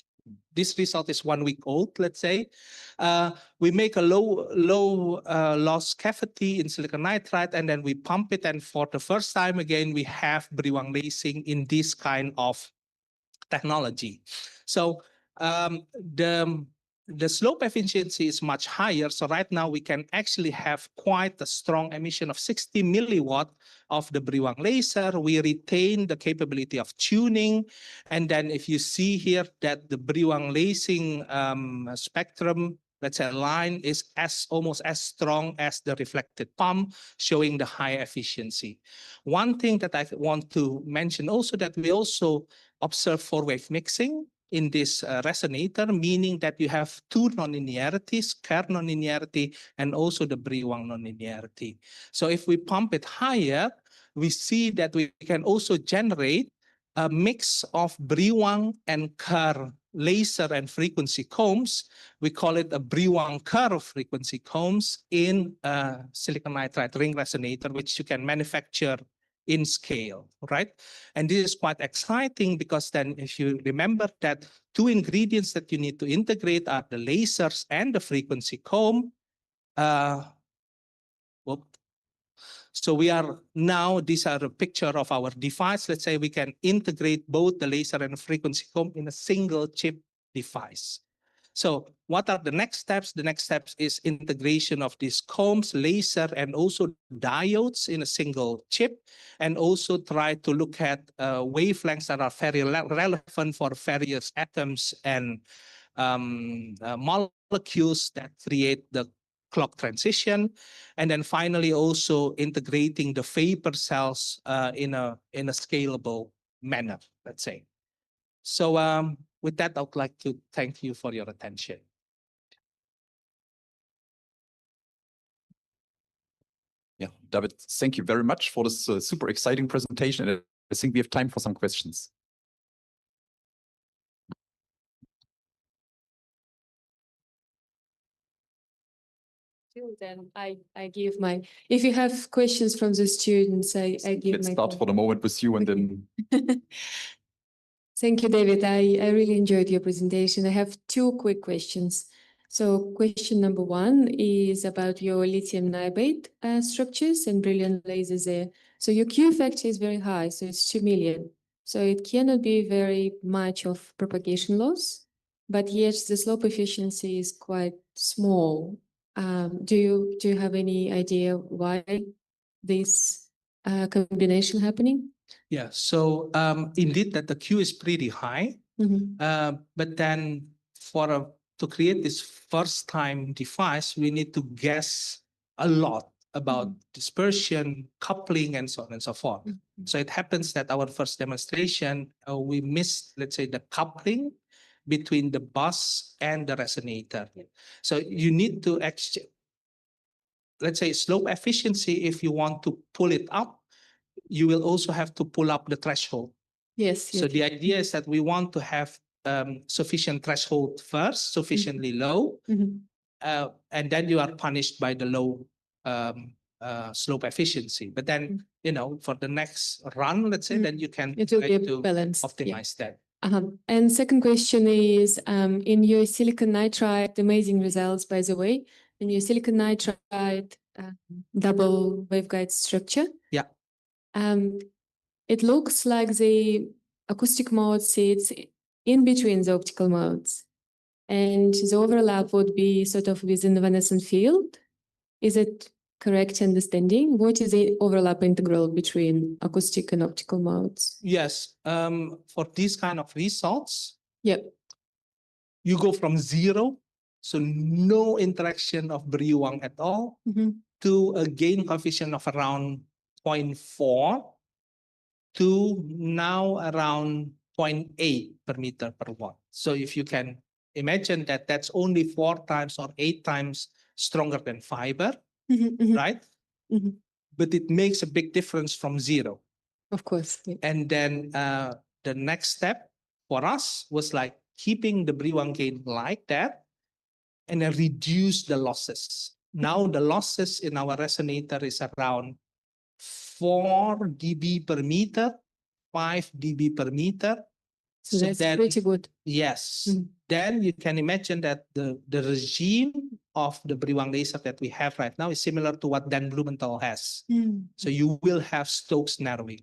result is 1 week old, let's say. We make a low loss cavity in silicon nitride, and then we pump it. And for the first time again, we have Beriwang lacing in this kind of technology. So the slope efficiency is much higher. So right now we can actually have quite a strong emission of 60 milliwatt of the Beriwang laser. We retain the capability of tuning. And then if you see here that the Beriwang lacing spectrum, let's say line, is almost as strong as the reflected pump, showing the high efficiency. One thing that I want to mention also, that we also observe four-wave mixing in this resonator, meaning that you have two nonlinearities, Kerr nonlinearity and also the Beriwang nonlinearity. So if we pump it higher, we see that we can also generate a mix of Beriwang and Kerr laser and frequency combs. We call it a Beriwang Kerr frequency combs in a silicon nitride ring resonator, which you can manufacture in scale, right? And this is quite exciting because then if you remember that two ingredients that you need to integrate are the lasers and the frequency comb. So we are now, these are a picture of our device. Let's say we can integrate both the laser and the frequency comb in a single chip device. So what are the next steps? The next steps is integration of these combs, laser, and also diodes in a single chip, and also try to look at wavelengths that are very relevant for various atoms and molecules that create the clock transition. And then finally also integrating the vapor cells in a scalable manner, let's say. So with that, I would like to thank you for your attention. Yeah, David, thank you very much for this super exciting presentation. And I think we have time for some questions. Then I give my, if you have questions from the students, I give Let's my. start for the moment with you and then. Thank you, David. I really enjoyed your presentation. I have two quick questions. So question number one is about your lithium niobate structures and brilliant lasers there. So your Q factor is very high, so it's 2 million. So it cannot be very much of propagation loss, but yet the slope efficiency is quite small. Do you have any idea why this combination happening? Yeah, so indeed that the Q is pretty high, but then to create this first time device, we need to guess a lot about dispersion, coupling, and so on and so forth. So it happens that our first demonstration, we missed, let's say, the coupling between the bus and the resonator. So you need to let's say slope efficiency, if you want to pull it up, you will also have to pull up the threshold. Yes. So the idea is that we want to have sufficient threshold first, sufficiently low, and then you are punished by the low slope efficiency. But then, for the next run, let's say, then you can try to optimize that. And second question is, in your silicon nitride, amazing results, by the way, in your silicon nitride double waveguide structure. Yeah. It looks like the acoustic mode sits in between the optical modes, and the overlap would be sort of within the evanescent field. Is it correct understanding? What is the overlap integral between acoustic and optical modes? Yes, for these kind of results, Yep. You go from 0, so no interaction of Briwang at all, to a gain coefficient of around 0.4 to now around 0.8 per meter per watt. So if you can imagine that that's only 4 times or 8 times stronger than fiber, right? But it makes a big difference from 0. Of course. Yeah. And then the next step for us was like keeping the Briwang gain like that and then reduce the losses. Now the losses in our resonator is around 4 dB per meter, 5 dB per meter. So that's pretty good. Yes. Then you can imagine that the regime of the Briwang laser that we have right now is similar to what Dan Blumenthal has. So you will have Stokes narrowing.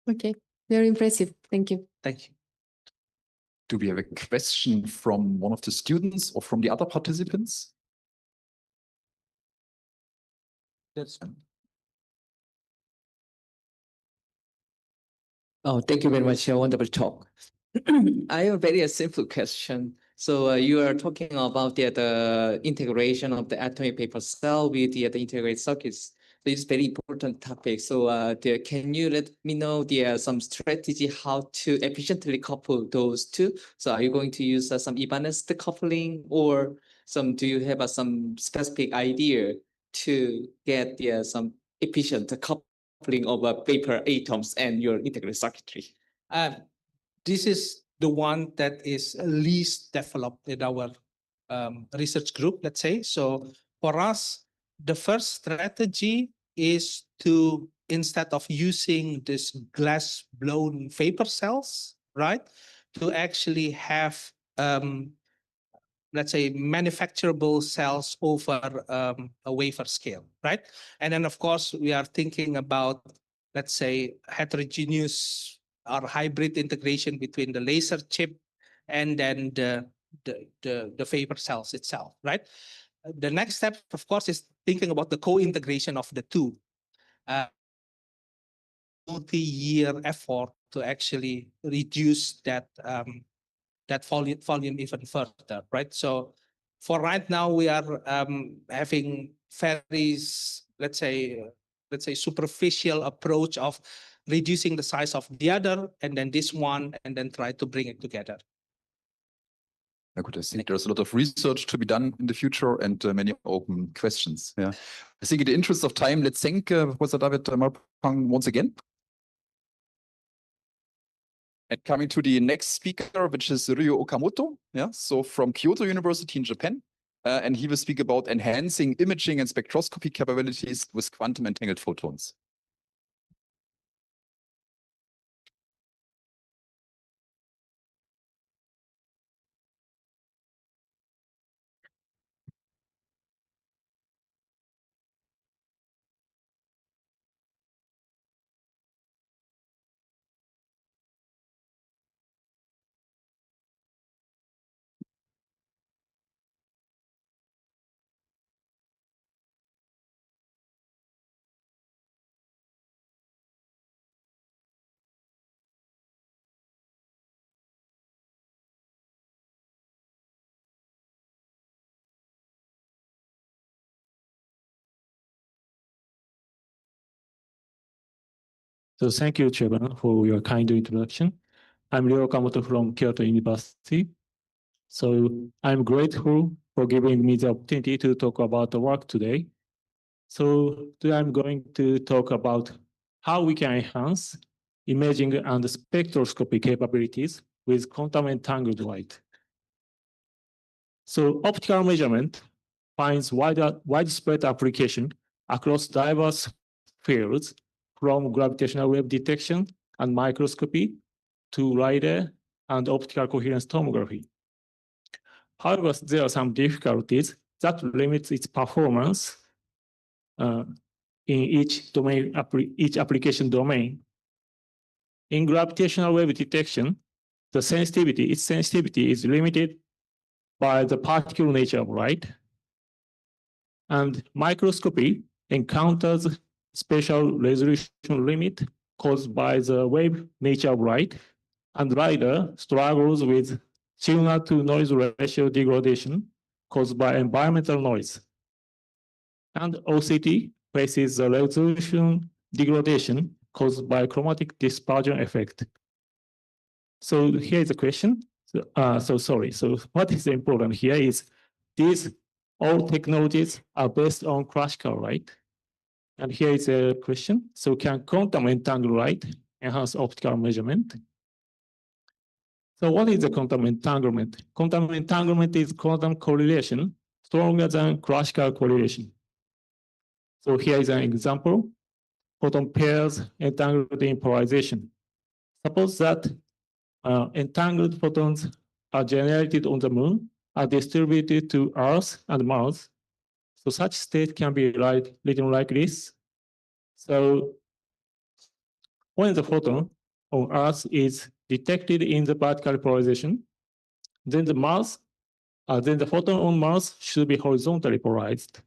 Okay, very impressive. Thank you. Thank you. Do we have a question from one of the students or from the other participants? Oh, thank you very much. A wonderful talk. I have a very simple question. So you are talking about the integration of the atomic paper cell with the integrated circuits. So it's very important topic. So can you let me know some strategy how to efficiently couple those two? So are you going to use some evanescent coupling, or do you have some specific idea to get some efficient coupling of paper atoms and your integrated circuitry? This is the one that is least developed in our research group, let's say. So for us, the first strategy is to, instead of using this glass blown vapor cells, right, to actually have, let's say, manufacturable cells over a wafer scale, right? And then, of course, we are thinking about, let's say, heterogeneous or hybrid integration between the laser chip and then the vapor cells itself, right? The next step, of course, is thinking about the co-integration of the two. Multi-year effort to actually reduce that volume even further, right? So for right now, we are having very, let's say, superficial approach of reducing the size of the other, and then this one, and then try to bring it together. I think there's a lot of research to be done in the future and many open questions. Yeah, I think in the interest of time, let's thank Professor David Marpang once again. And coming to the next speaker, which is Ryo Okamoto, yeah, so from Kyoto University in Japan, and he will speak about enhancing imaging and spectroscopy capabilities with quantum entangled photons. So thank you, Chairman, for your kind introduction. I'm Ryo Okamoto from Kyoto University. So I'm grateful for giving me the opportunity to talk about the work today. So today I'm going to talk about how we can enhance imaging and spectroscopy capabilities with quantum entangled light. So optical measurement finds widespread application across diverse fields, from gravitational wave detection and microscopy to LiDAR and optical coherence tomography. However, there are some difficulties that limit its performance in each domain, each application domain. In gravitational wave detection, its sensitivity is limited by the particle nature of light. And microscopy encounters spatial resolution limit caused by the wave nature of light, and LiDAR struggles with signal to noise ratio degradation caused by environmental noise. And OCT faces the resolution degradation caused by chromatic dispersion effect. So here is a question. So what is important here is these all technologies are based on classical light. And here is a question. So can quantum entangled light enhance optical measurement? So what is the quantum entanglement? Quantum entanglement is quantum correlation stronger than classical correlation. So here is an example. Photon pairs entangled in polarization. Suppose that entangled photons are generated on the moon, are distributed to Earth and Mars. So such state can be written like this. So when the photon on Earth is detected in the vertical polarization, then the photon on Mars should be horizontally polarized.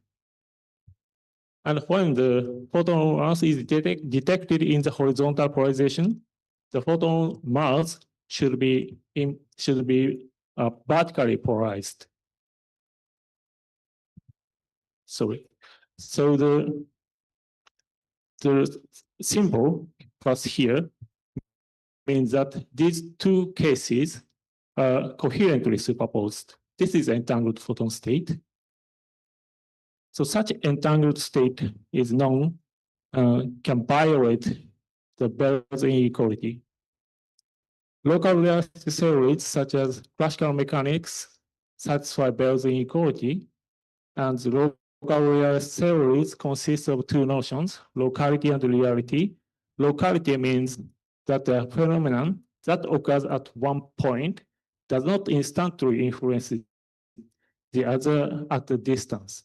And when the photon on Earth is detected in the horizontal polarization, the photon on Mars should be vertically polarized. Sorry. So the symbol plus here means that these two cases are coherently superposed. This is entangled photon state. So such entangled state is known, can violate the Bell's inequality. Local realistic theories such as classical mechanics satisfy Bell's inequality, and the local realist theories consist of two notions, locality and reality. Locality means that the phenomenon that occurs at one point does not instantly influence the other at a distance.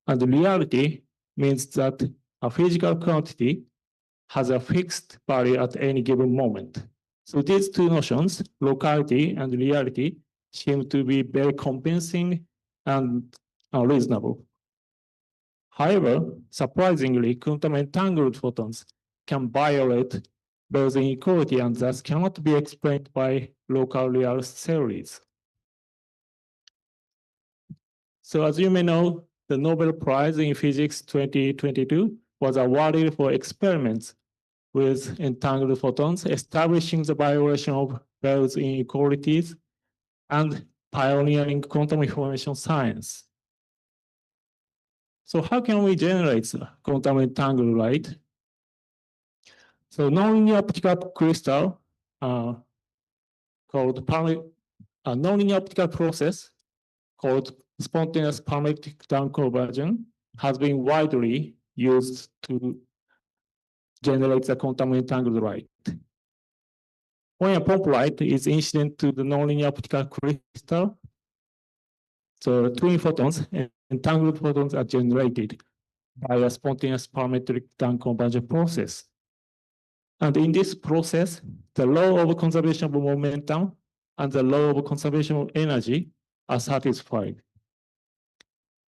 And reality means that a physical quantity has a fixed value at any given moment. So these two notions, locality and reality, seem to be very convincing and reasonable. However, surprisingly, quantum entangled photons can violate Bell's inequality and thus cannot be explained by local realist theories. So as you may know, the Nobel Prize in Physics 2022 was awarded for experiments with entangled photons, establishing the violation of Bell's inequalities, and pioneering quantum information science. So how can we generate quantum entangled light? So nonlinear optical crystal called a nonlinear optical process called spontaneous parametric down conversion has been widely used to generate the quantum entangled light. When a pump light is incident to the nonlinear optical crystal, the twin photons and entangled photons are generated by a spontaneous parametric down conversion process. And in this process, the law of conservation of momentum and the law of conservation of energy are satisfied.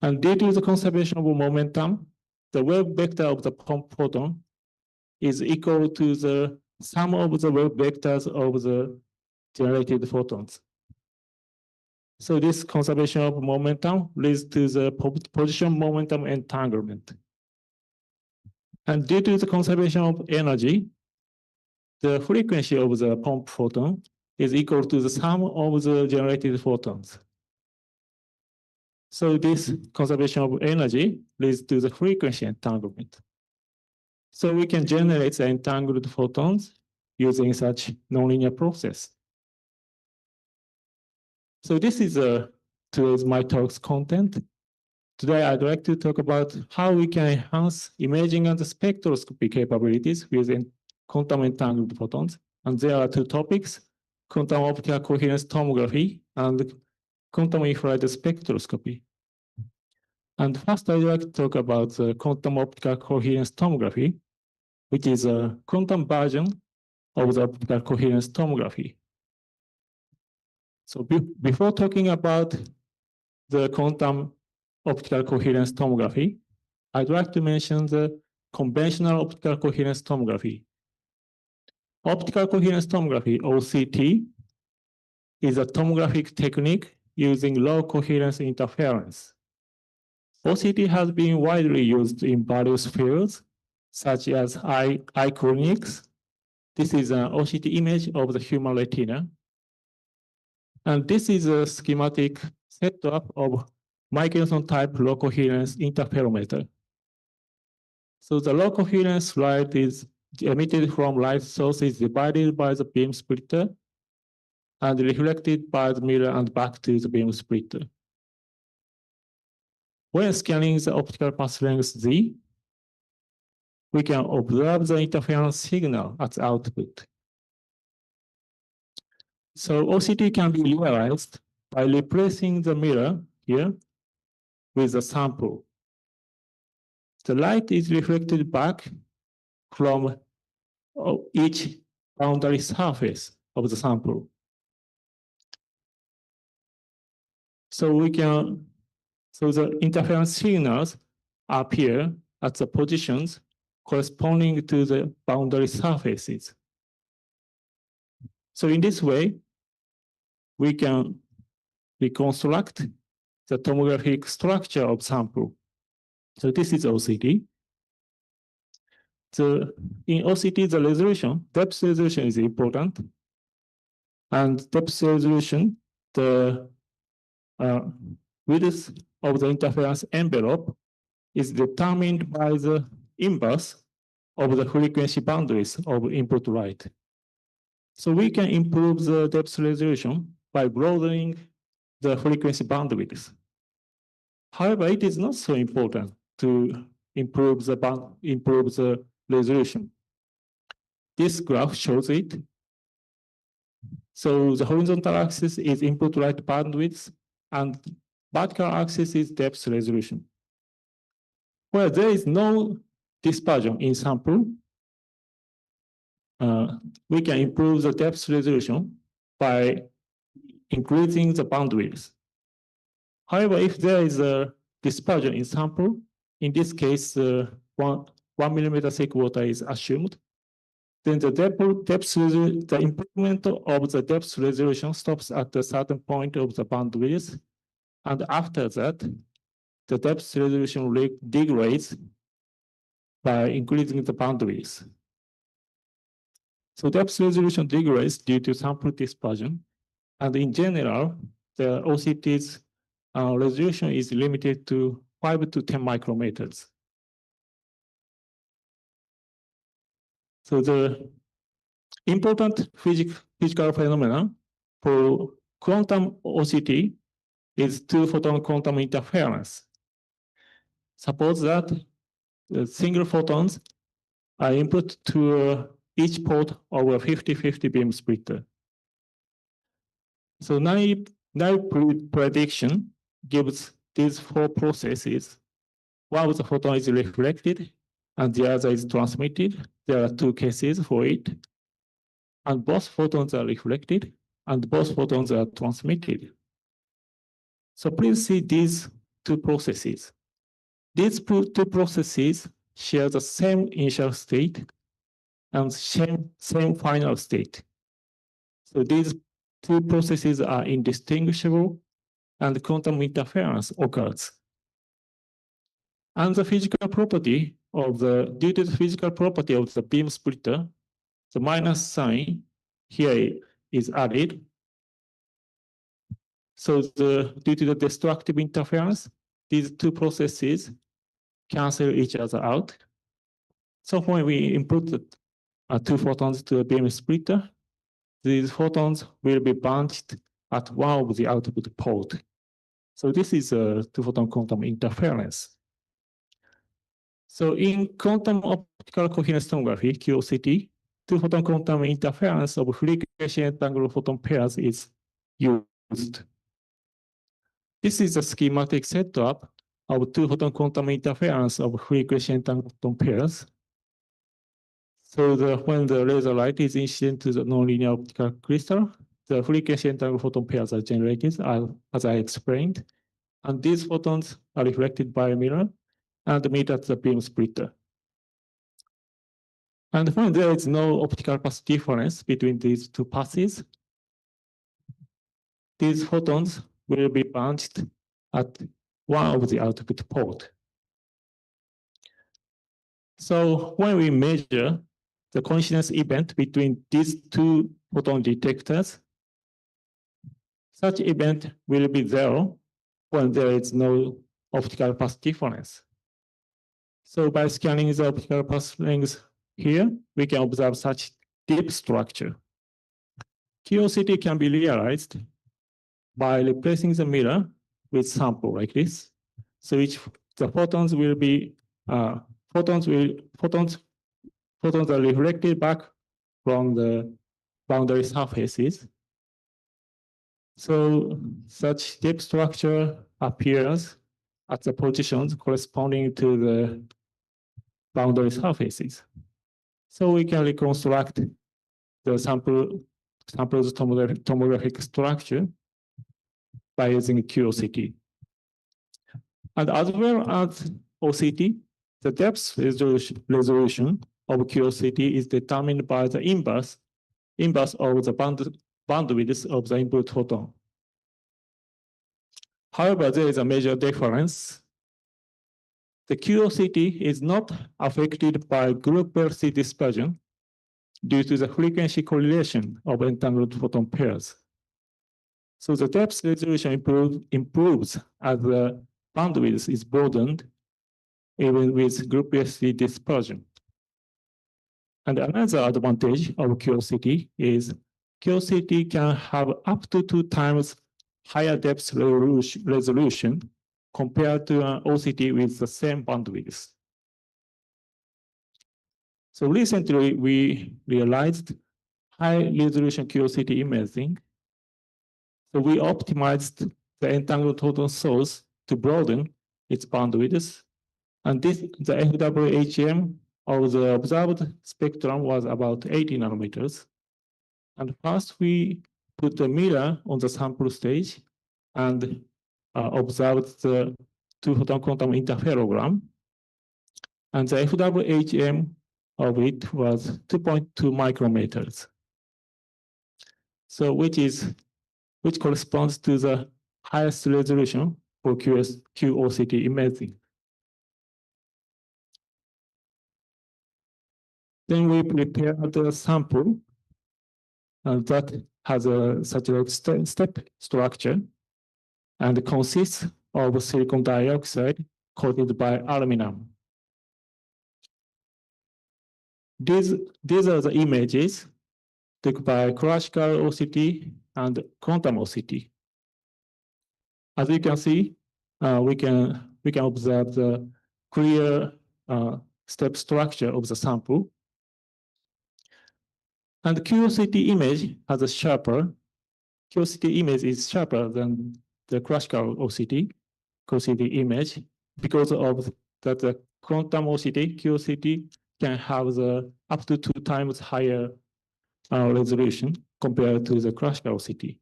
And due to the conservation of momentum, the wave vector of the pump photon is equal to the sum of the wave vectors of the generated photons. So this conservation of momentum leads to the position momentum entanglement. And due to the conservation of energy, the frequency of the pump photon is equal to the sum of the generated photons. So this conservation of energy leads to the frequency entanglement. So we can generate the entangled photons using such nonlinear process. So this is today's my talk's content. Today I'd like to talk about how we can enhance imaging and spectroscopy capabilities using quantum entangled photons. And there are two topics: quantum optical coherence tomography and quantum infrared spectroscopy. And first, I'd like to talk about the quantum optical coherence tomography, which is a quantum version of the optical coherence tomography. So before talking about the quantum optical coherence tomography, I'd like to mention the conventional optical coherence tomography. Optical coherence tomography, OCT, is a tomographic technique using low coherence interference. OCT has been widely used in various fields, such as eye clinics. This is an OCT image of the human retina. And this is a schematic setup of Michelson type low coherence interferometer. So the low coherence light is emitted from light source is divided by the beam splitter and reflected by the mirror and back to the beam splitter. When scanning the optical path length Z, we can observe the interference signal as output. So OCT can be realized by replacing the mirror here with a sample. The light is reflected back from each boundary surface of the sample. So the interference signals appear at the positions corresponding to the boundary surfaces. So in this way, we can reconstruct the tomographic structure of sample. So this is OCT. In OCT, the resolution, depth resolution is important. And depth resolution, the width of the interference envelope is determined by the inverse of the frequency boundaries of input light. So we can improve the depth resolution by broadening the frequency boundaries. However, it is not so important to improve the resolution. This graph shows it. So the horizontal axis is input light bandwidth, and vertical axis is depth resolution. Where there is no dispersion in sample, we can improve the depth resolution by increasing the bandwidth. However, if there is a dispersion in sample, in this case, 1 millimeter thick water is assumed, then the improvement of the depth resolution stops at a certain point of the bandwidth, and after that, the depth resolution degrades by increasing the bandwidth. So depth resolution degrades due to sample dispersion. And in general, the OCT's resolution is limited to 5 to 10 micrometers. So the important physical phenomenon for quantum OCT is two-photon quantum interference. Suppose that the single photons are input to each port of a 50-50 beam splitter. So naive prediction gives these four processes. One of the photon is reflected and the other is transmitted. There are two cases for it. And both photons are reflected and both photons are transmitted. So please see these two processes. These two processes share the same initial state and same final state. So these two processes are indistinguishable and quantum interference occurs. And the physical property of due to the physical property of the beam splitter, the minus sign here is added. So due to the destructive interference, these two processes cancel each other out. So when we input two photons to a beam splitter, these photons will be bunched at one of the output port. So this is a two-photon quantum interference. So in quantum optical coherence tomography, QOCT, two-photon quantum interference of frequency entangled photon pairs is used. This is a schematic setup of two-photon quantum interference of frequency entangled photon pairs. So when the laser light is incident to the nonlinear optical crystal, the frequency entangled photon pairs are generated, as I explained. And these photons are reflected by a mirror and meet at the beam splitter. And when there is no optical path difference between these two passes, these photons will be bunched at one of the output port. So when we measure the coincidence event between these two photon detectors, such event will be zero when there is no optical path difference. So by scanning the optical path length here, we can observe such deep structure. QOCT can be realized by replacing the mirror with sample like this. So the photons will be photons are reflected back from the boundary surfaces. So such deep structure appears at the positions corresponding to the boundary surfaces. So we can reconstruct the sample's tomographic structure by using QOCT. And as well as OCT, the depth resolution of QOCT is determined by the inverse of the bandwidth of the input photon. However, there is a major difference. The QOCT is not affected by group LC dispersion due to the frequency correlation of entangled photon pairs. So the depth resolution improves as the bandwidth is broadened, even with group LC dispersion. And another advantage of QOCT is QOCT can have up to 2 times higher depth resolution compared to an OCT with the same bandwidth. So recently, we realized high-resolution QOCT imaging. So we optimized the entangled photon source to broaden its bandwidth. And the FWHM of the observed spectrum was about 80 nanometers. And first, we put a mirror on the sample stage and observed the two-photon quantum interferogram. And the FWHM of it was 2.2 micrometers. So which corresponds to the highest resolution for QOCT imaging. Then we prepare the sample that has a such a step structure and consists of silicon dioxide coated by aluminum. These are the images taken by classical OCT and quantum OCT. As you can see, we can observe the clear step structure of the sample. And the QCT image has a sharper. QCT image is sharper than the classical OCT image because of that the quantum OCT QCT can have the up to 2 times higher resolution compared to the classical OCT.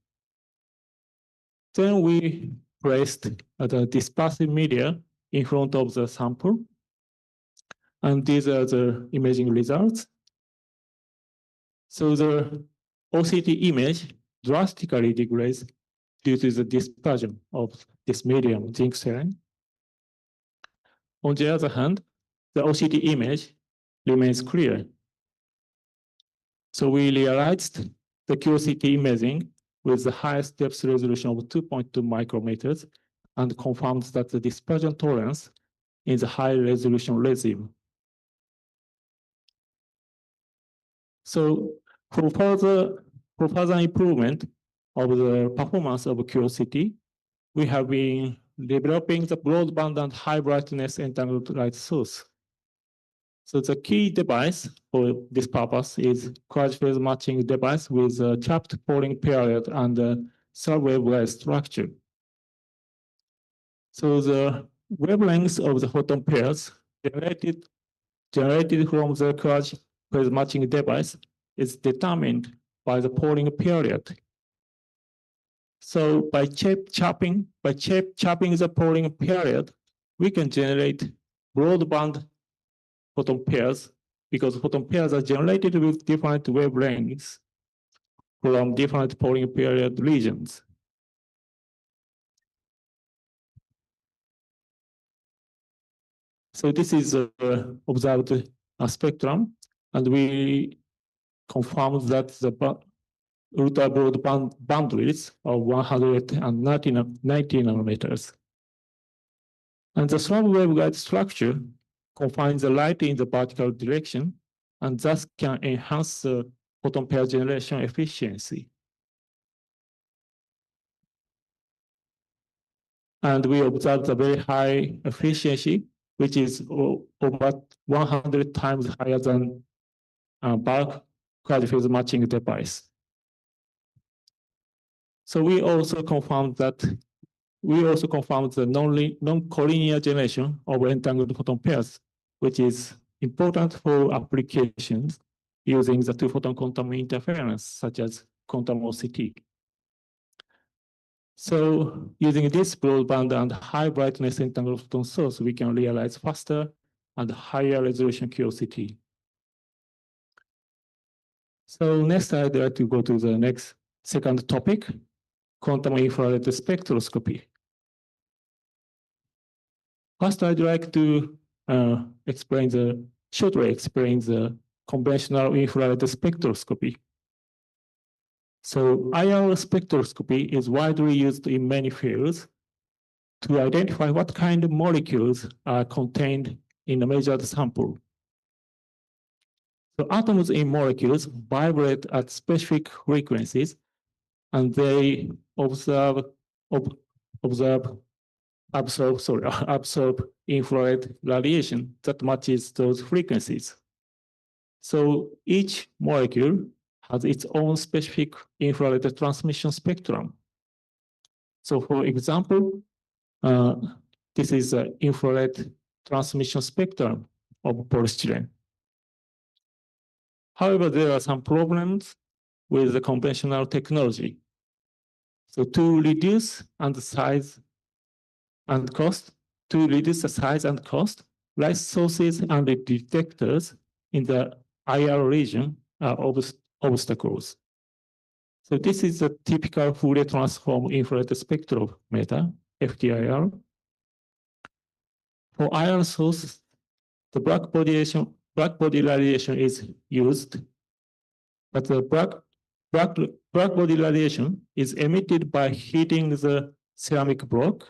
Then we placed the dispersive media in front of the sample. And these are the imaging results. So the OCT image drastically degrades due to the dispersion of this medium, zinc selen. On the other hand, the OCT image remains clear. So we realized the QCT imaging with the highest depth resolution of 2.2 micrometers and confirmed that the dispersion tolerance is a high resolution regime. So for further improvement of the performance of QCT, we have been developing the broadband and high brightness entangled light source. So the key device for this purpose is quasi-phase matching device with a trapped polling period and a sub-waveguide structure. So the wavelengths of the photon pairs generated from the quasi-phase matching device is determined by the polling period. So by chopping the polling period, we can generate broadband photon pairs because photon pairs are generated with different wavelengths from different polling period regions. So this is observed spectrum, and we confirmed that the ultra broadband boundaries of 190 nanometers. And the slab waveguide structure confines the light in the vertical direction and thus can enhance the photon pair generation efficiency. And we observed a very high efficiency, which is over 100 times higher than bulk quasi-phase matching device. So we also confirmed the non-collinear generation of entangled photon pairs, which is important for applications using the two-photon quantum interference, such as quantum OCT. So using this broadband and high brightness entangled photon source, we can realize faster and higher resolution QCT. So next, I'd like to go to the second topic, quantum infrared spectroscopy. First, I'd like to shortly explain the conventional infrared spectroscopy. So IR spectroscopy is widely used in many fields to identify what kind of molecules are contained in a measured sample. So atoms in molecules vibrate at specific frequencies, and they absorb infrared radiation that matches those frequencies. So each molecule has its own specific infrared transmission spectrum. So for example, this is the infrared transmission spectrum of polystyrene. However, there are some problems with the conventional technology. So to reduce the size and cost, light sources and the detectors in the IR region are obstacles. So this is a typical Fourier transform infrared spectrometer, FTIR. For IR source, the black body radiation is used, but the black body radiation is emitted by heating the ceramic block.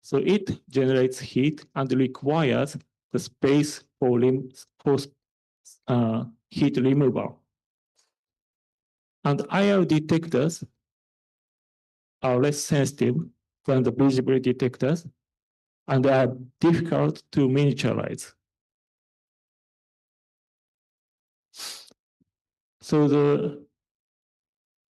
So it generates heat and requires the space for heat removal. And IR detectors are less sensitive than the visible detectors and are difficult to miniaturize. So the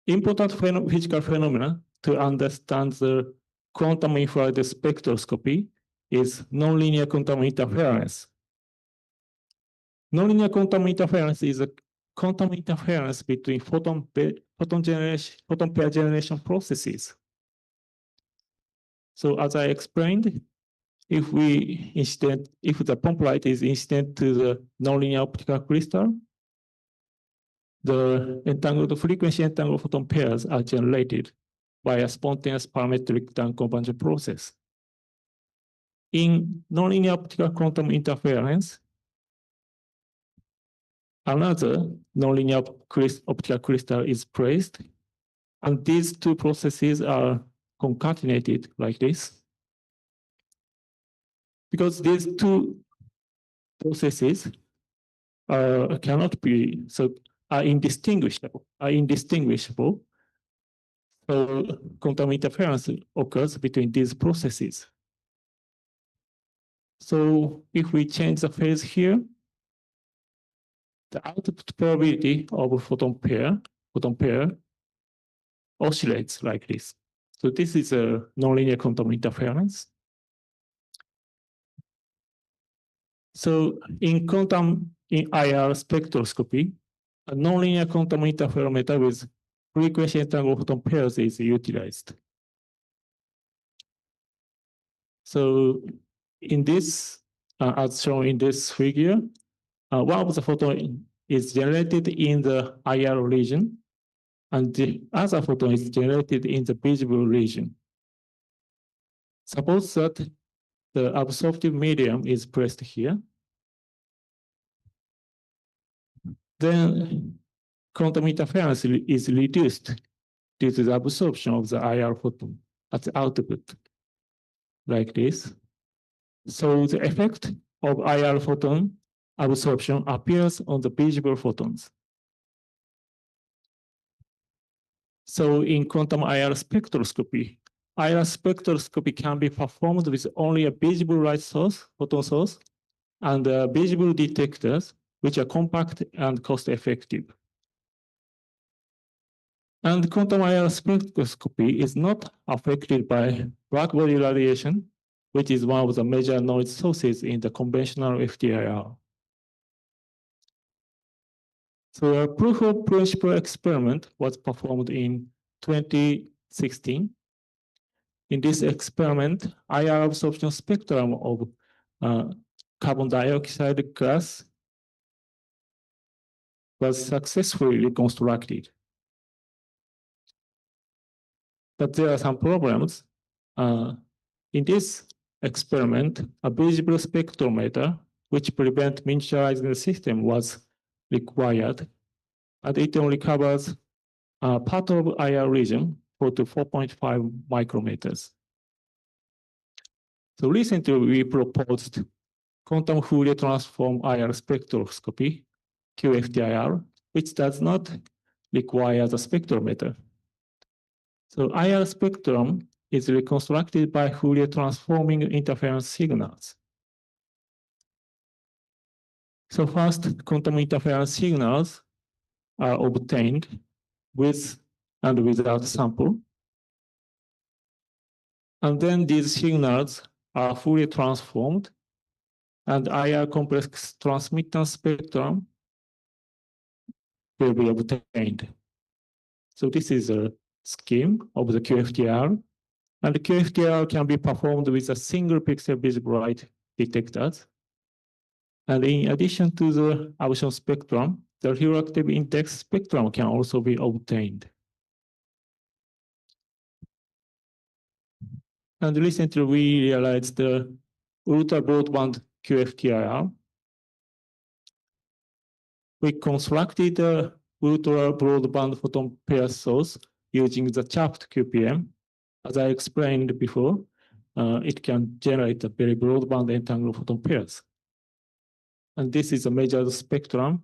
important physical phenomena to understand the quantum infrared spectroscopy is nonlinear quantum interference. Nonlinear quantum interference is a quantum interference between photon pair generation processes. So as I explained, if the pump light is incident to the nonlinear optical crystal, the frequency entangled photon pairs are generated by a spontaneous parametric down conversion process. In nonlinear optical quantum interference, another nonlinear optical crystal is placed, and these two processes are concatenated like this. Because these two processes are indistinguishable. So quantum interference occurs between these processes. So if we change the phase here, the output probability of a photon pair oscillates like this. So this is a nonlinear quantum interference. So in IR spectroscopy, a nonlinear quantum interferometer with frequency entangled photon pairs is utilized. So in this, as shown in this figure, one of the photon is generated in the IR region, and the other photon is generated in the visible region. Suppose that the absorptive medium is placed here. Then quantum interference is reduced due to the absorption of the IR photon at the output, like this. So the effect of IR photon absorption appears on the visible photons. So in quantum IR spectroscopy can be performed with only a visible light source, photon source, and visible detectors, which are compact and cost-effective. And quantum IR spectroscopy is not affected by black body radiation, which is one of the major noise sources in the conventional FTIR. So a proof of principle experiment was performed in 2016. In this experiment, IR absorption spectrum of carbon dioxide gas was successfully reconstructed. But there are some problems. In this experiment, a visible spectrometer, which prevents miniaturizing the system, was required, and it only covers part of IR region, 4 to 4.5 micrometers. So recently, we proposed quantum Fourier transform IR spectroscopy, QFTIR, which does not require the spectrometer. So IR spectrum is reconstructed by Fourier transforming interference signals. So first, quantum interference signals are obtained with and without sample. And then these signals are Fourier transformed, and IR complex transmittance spectrum will be obtained. So this is a scheme of the QFTR. And the QFTR can be performed with a single pixel visible light detectors. And in addition to the absorption spectrum, the radioactive index spectrum can also be obtained. And recently we realized the ultra broadband QFTIR. We constructed ultra broadband photon pair source using the chopped QPM. As I explained before, it can generate a very broadband entangled photon pairs. And this is a measured spectrum.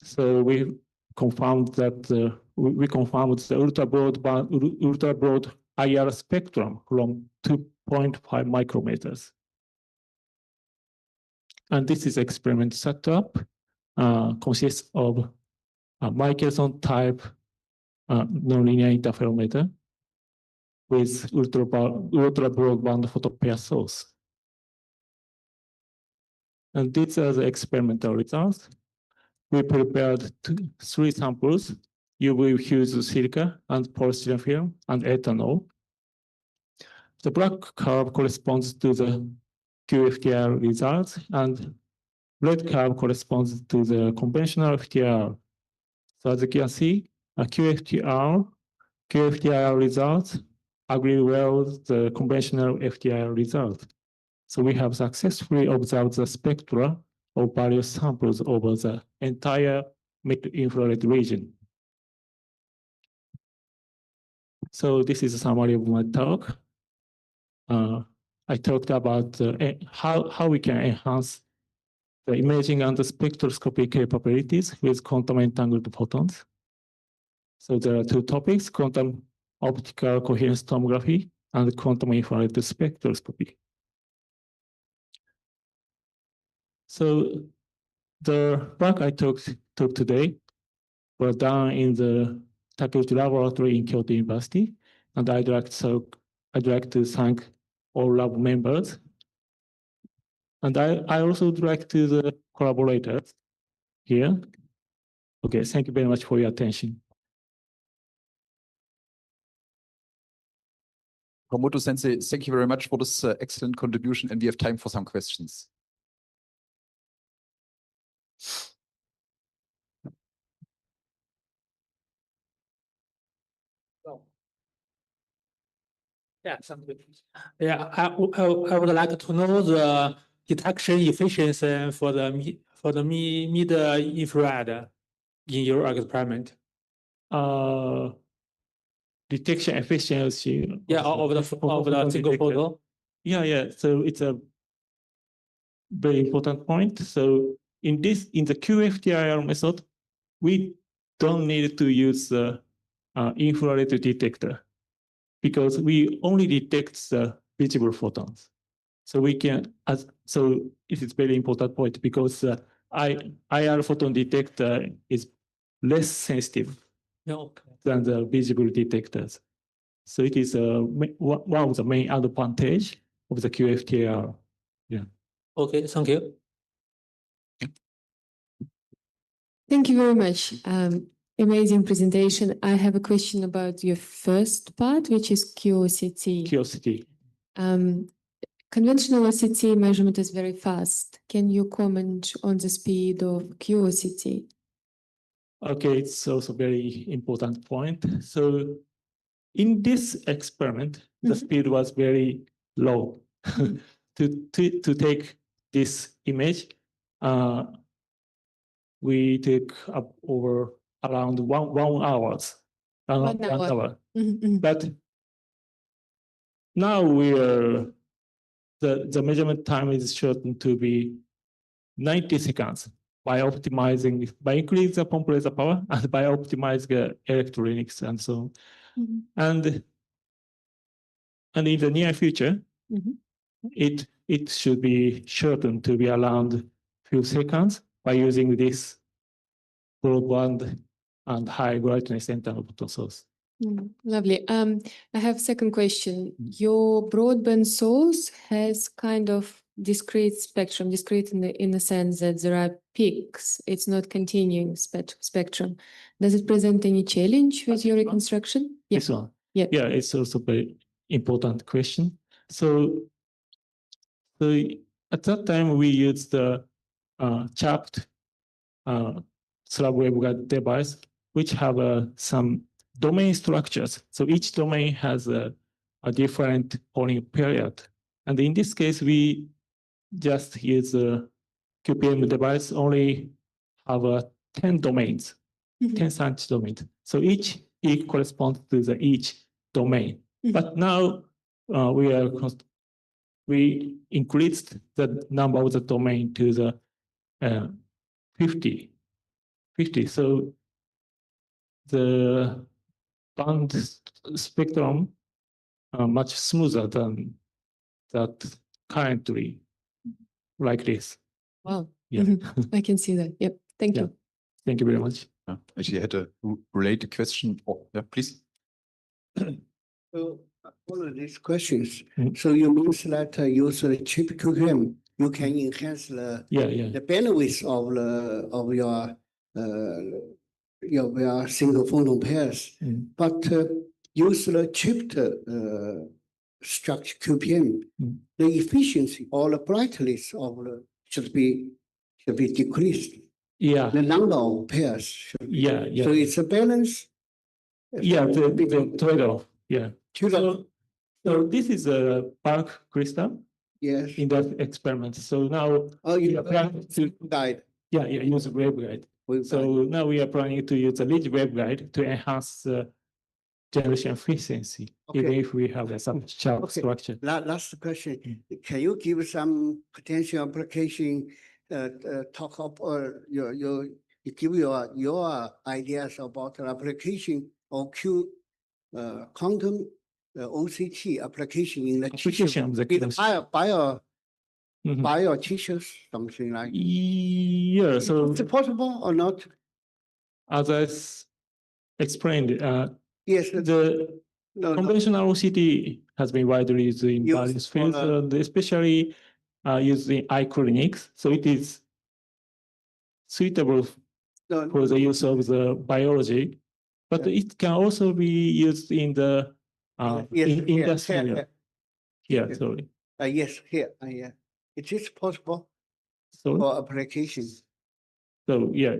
So we confirmed that we confirmed the ultra broad IR spectrum from 2.5 micrometers. And this is experiment setup, consists of a Michelson type nonlinear interferometer with ultra broadband photon pair source. And these are the experimental results. We prepared 3 samples, UV fused silica and polystyrene film and ethanol. The black curve corresponds to the QFTR results, and red curve corresponds to the conventional FTR. So as you can see, QFTR results agree well with the conventional FTR result. So we have successfully observed the spectra of various samples over the entire mid-infrared region. So this is a summary of my talk. I talked about how we can enhance the imaging and the spectroscopy capabilities with quantum entangled photons. So there are 2 topics: quantum optical coherence tomography and quantum infrared spectroscopy. So the work I talked today were done in the Takeuchi laboratory in Kyoto University, and I'd like to thank all lab members. And I also would like to the collaborators here. Okay, thank you very much for your attention. Komoto-sensei, thank you very much for this excellent contribution, and we have time for some questions. Yeah, something. Yeah, I would like to know the detection efficiency for the mid infrared in your experiment. Detection efficiency. Yeah, of the single photo. Yeah. So it's a very important point. So in the QFTIR method, we don't need to use the infrared detector, because we only detect the visible photons. So we can, so it is very important point, because IR photon detector is less sensitive than the visible detectors. So it is one of the main advantage of the QFTR. Yeah. Okay, thank you. Thank you very much. Amazing presentation. I have a question about your first part, which is QOCT. QOCT. Conventional OCT measurement is very fast. Can you comment on the speed of QOCT? Okay, it's also very important point. So in this experiment, the speed was very low. To take this image, we took up over around one hours. One hour. But now the measurement time is shortened to be 90 seconds by increasing the pump laser power and by optimizing electronics and so on. And in the near future, it should be shortened to be around few seconds by using this broadband and high brightness entangled photon source. Lovely. I have second question. Your broadband source has kind of discrete spectrum, discrete in the sense that there are peaks. It's not continuing spectrum. Does it present any challenge with your reconstruction? This one? Yeah, it's also a very important question. So at that time, we used the chopped slab waveguide device, which have some domain structures. So each domain has a different polling period. And in this case, we just use a QPM device, only have 10 domains. 10 cent domain. So each E corresponds to the each domain. But now we increased the number of the domain to the 50. So the band spectrum much smoother than that currently like this. Wow. Yeah. I can see that. Yep. Thank Yeah. you. Thank you very much. Actually, I had a related question. Oh, yeah, please. So one of these questions. Mm. So you means that use the chip QQM, you can enhance the the bandwidth of your single photon pairs, but use the chipped structure QPM, the efficiency or the brightness of the should be decreased. Yeah. The number of pairs should be. Yeah. So it's a balance. Yeah, the trade-off. Yeah. So this is a bulk crystal. Yes. In that experiment. So now you are planning to guide. Yeah, use a waveguide. So now we are planning to use a ridge waveguide to enhance the generation efficiency, even if we have some sharp structure. Last question. Can you give some potential application talk up or you give your ideas about the application of quantum OCT application in the bio tissues, something like. Yeah, so is it possible or not? As I explained, yes, the conventional OCT has been widely used in various fields, and especially used in eye clinics. So it is suitable for the use of the biology, but it can also be used in the industrial. Yeah, sorry. Yes, here. Yeah. It is possible for applications. So yeah.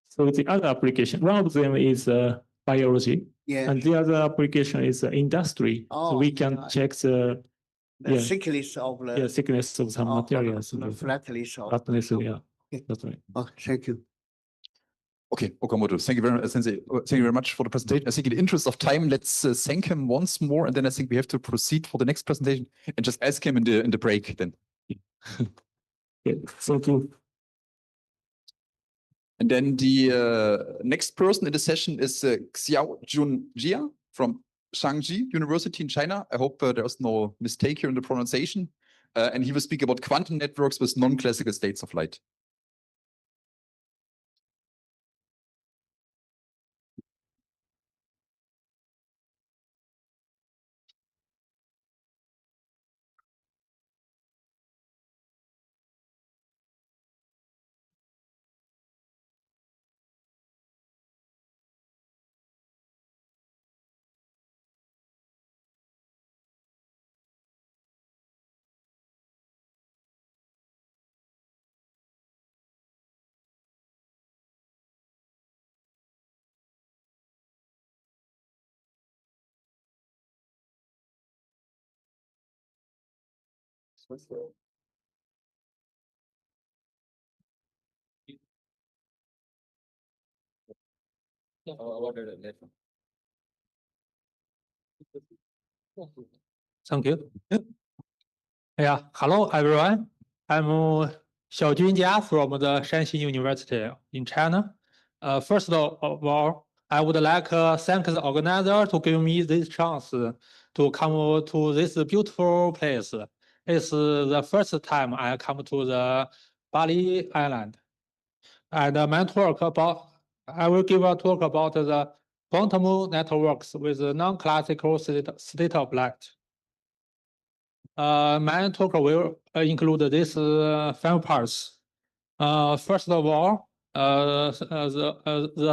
So the other application, one of them is biology, and the other application is industry. So we can check the thickness of the thickness of some materials. The flatness of. Flatness, yeah. That's right. Oh, thank you. Okay, Okamoto, thank you very much, Sensei. Thank you very much for the presentation. I think in the interest of time, let's thank him once more, and then I think we have to proceed for the next presentation and just ask him in the break then. Yeah, thank you. And then the next person in the session is Xiao Jun Jia from Shangji University in China. I hope there's no mistake here in the pronunciation. And he will speak about quantum networks with non-classical states of light. Thank you. Yeah, hello everyone. I'm Xiaojun Jia from the Shanxi University in China. First of all, I would like to thank the organizer to give me this chance to come to this beautiful place. It's the first time I come to the Bali Island. And I will give a talk about the quantum networks with non-classical state of light. My talk will include these 5 parts. First of all,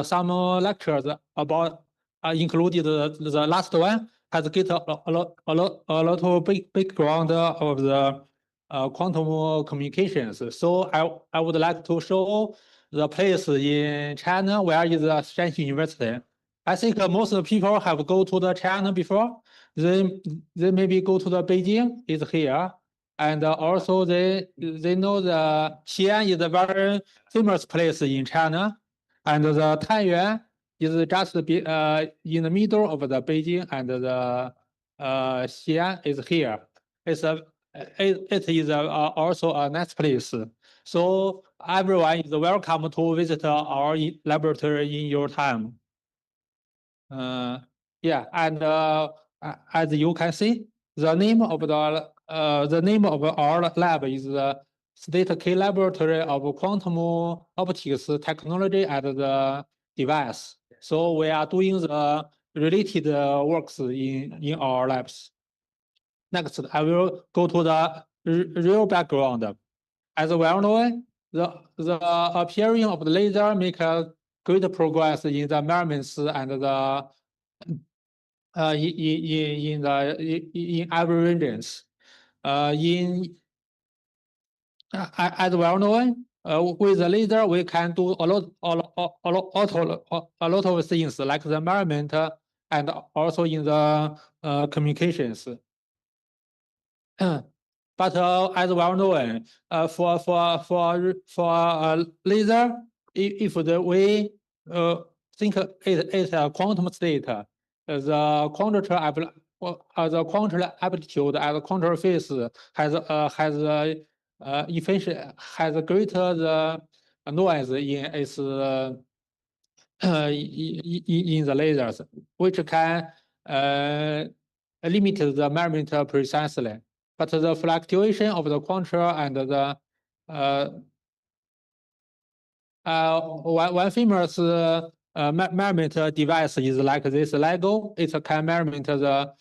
some lectures about included the last one has get a little background of the quantum communications. So I would like to show the place in China where is the Shanxi University. I think most people have go to the China before. They maybe go to the Beijing is here, and also they know the Xi'an is a very famous place in China. And the Taiyuan is just in the middle of the Beijing, and the Xi'an is here. It is also a nice place. So everyone is welcome to visit our laboratory in your time. Yeah, and as you can see, the name of our lab is the State K Laboratory of Quantum Optics Technology and the Device. So we are doing the related works in our labs. Next, I will go to the real background. As well known, the appearing of the laser make a great progress in the measurements and the in every regions. As well known, with the laser we can do a lot of things like the measurement and also in the communications. But as well known, for laser, if we think it is a quantum state, the quantum amplitude and the quantum phase has greater the noise in its in the lasers, which can limit the measurement precisely. But the fluctuation of the quantum and the one famous measurement device is like this Lego. It can measurement the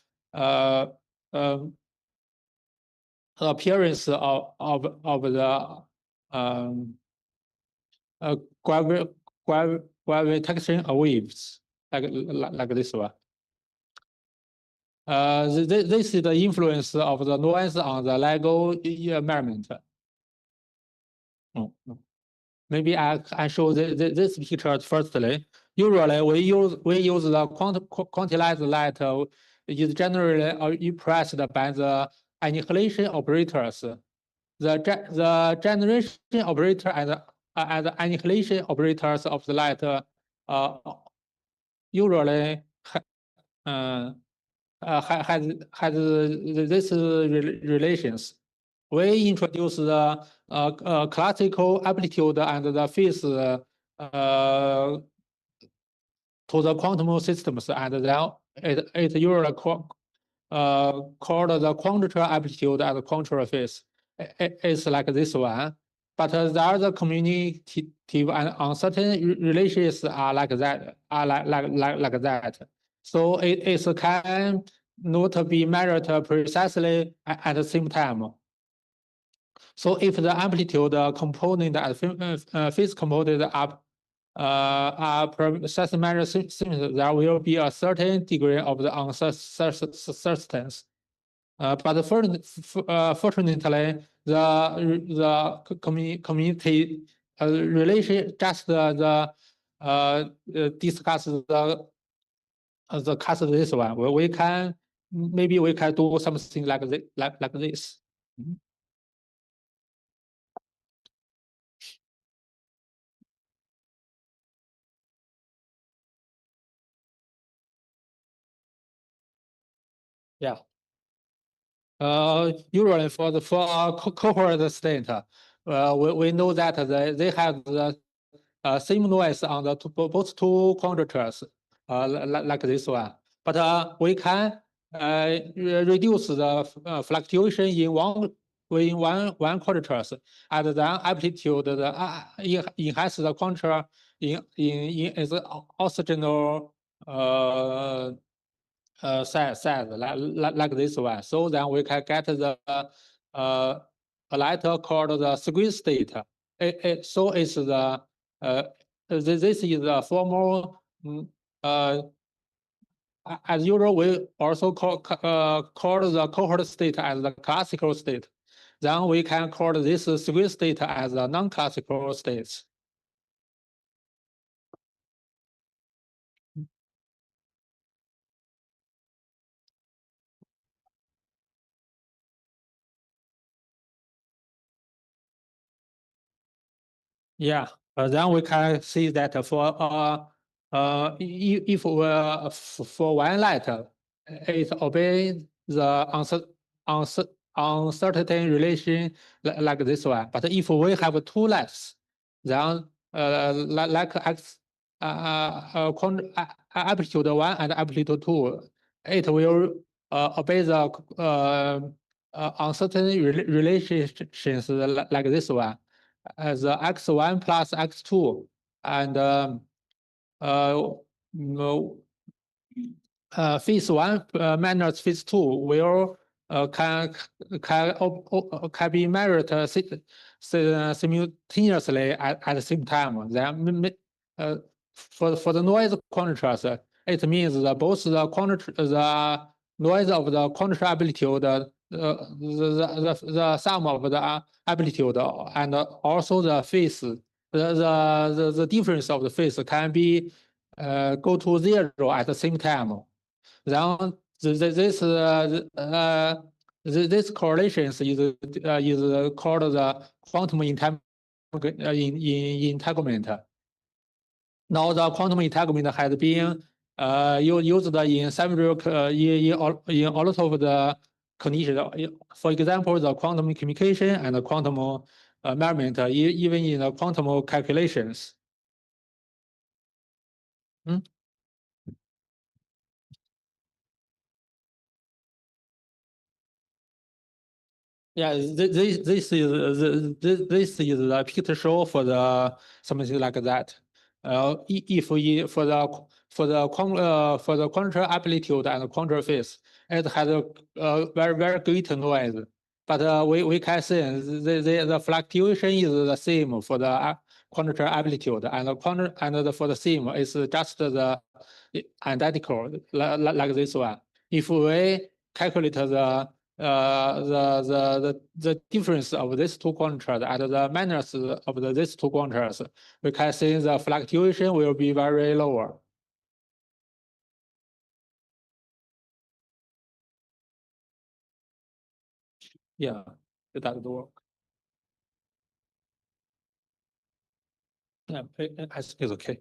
appearance of the gravitation waves, like this one. This is the influence of the noise on the Lego measurement. Maybe I show this picture firstly. Usually we use the quantized light is generally impressed by the annihilation operators. The generation operator and the annihilation operators of the light usually has this relations. We introduce the classical amplitude and the phase to the quantum systems, and then it usually called the quantum amplitude and quantum phase. It's like this one, but the other commutative and uncertain relations are like that, like that. So it can not be measured precisely at the same time. So if the amplitude component and phase component are precisely measured, there will be a certain degree of the uncertainty. But fortunately, the community relation just discuss the case this one. Where we can maybe we can do something like this, like this. Yeah. Usually for cohort state, we know that they have the same noise on the both two conductors, like this one. But we can reduce the fluctuation in one conductors, and then amplitude enhance the contour in its oxygenal size like this one. So then we can get the a light called the squeeze state. So it's the this is the formal as usual. We also call the cohort state as the classical state. Then we can call this squeeze state as the non-classical states. Yeah, then we can see that for if for one light, it obeys the uncertain relation like this one. But if we have two lights, then like x amplitude 1 and amplitude 2, it will obey the uncertain relations like this one, as x1 plus x2, and phase 1 minus phase 2 will can be measured simultaneously at the same time. Then for the noise contrast, it means that both the noise of the contrast amplitude, the sum of the amplitude, and also the phase, the difference of the phase can be go to 0 at the same time. Then this correlation is called the quantum entanglement. Now the quantum entanglement has been used in several in a lot of the conditions. For example, the quantum communication and the quantum measurement, even in the quantum calculations. Yeah, this is the picture show for the something like that. If we for the contrast amplitude and contrast phase, it has a very great noise. But we can see the fluctuation is the same for the contrast amplitude, and for the same is just the identical like this one. If we calculate the difference of these two contrasts and the minus of these two contrasts, we can see the fluctuation will be very lower. Yeah, it does work. Yeah, I think it's okay.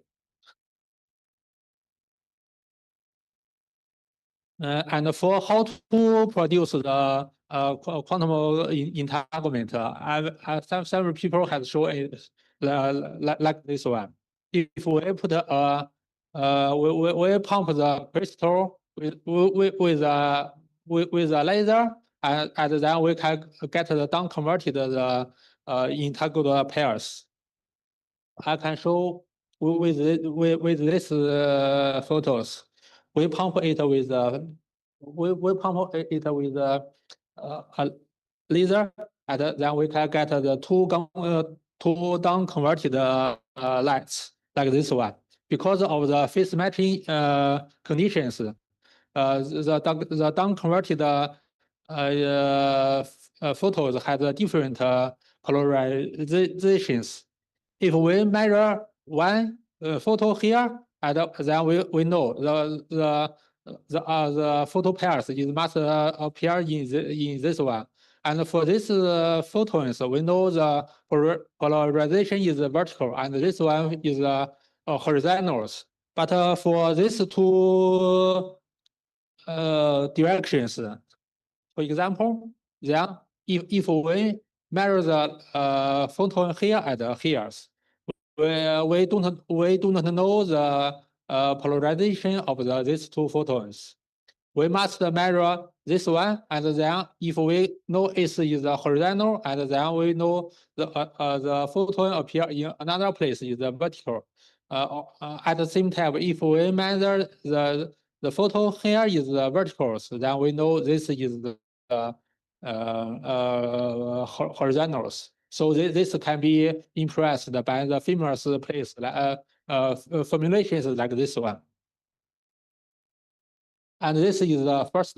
And for how to produce the quantum entanglement, several people have shown it like this one. If we put we pump the crystal with a laser, and then we can get the down converted entangled pairs. I can show with this photos. We pump it with a laser, and then we can get the two down converted lights like this one. Because of the phase matching conditions, the down converted photos have different polarizations. If we measure one photo here, and then we know the photo pairs must appear in this one. And for this photons, we know the polarization is vertical, and this one is horizontal. But for these two directions, for example, then if we measure the photon here and here, we do not know the polarization of these two photons. We must measure this one, and then if we know it is horizontal, and then we know the photon appear in another place is vertical. At the same time, if we measure the photon here is vertical, then we know this is the horizontals. So this can be impressed by the famous place formulations like this one. And this is the first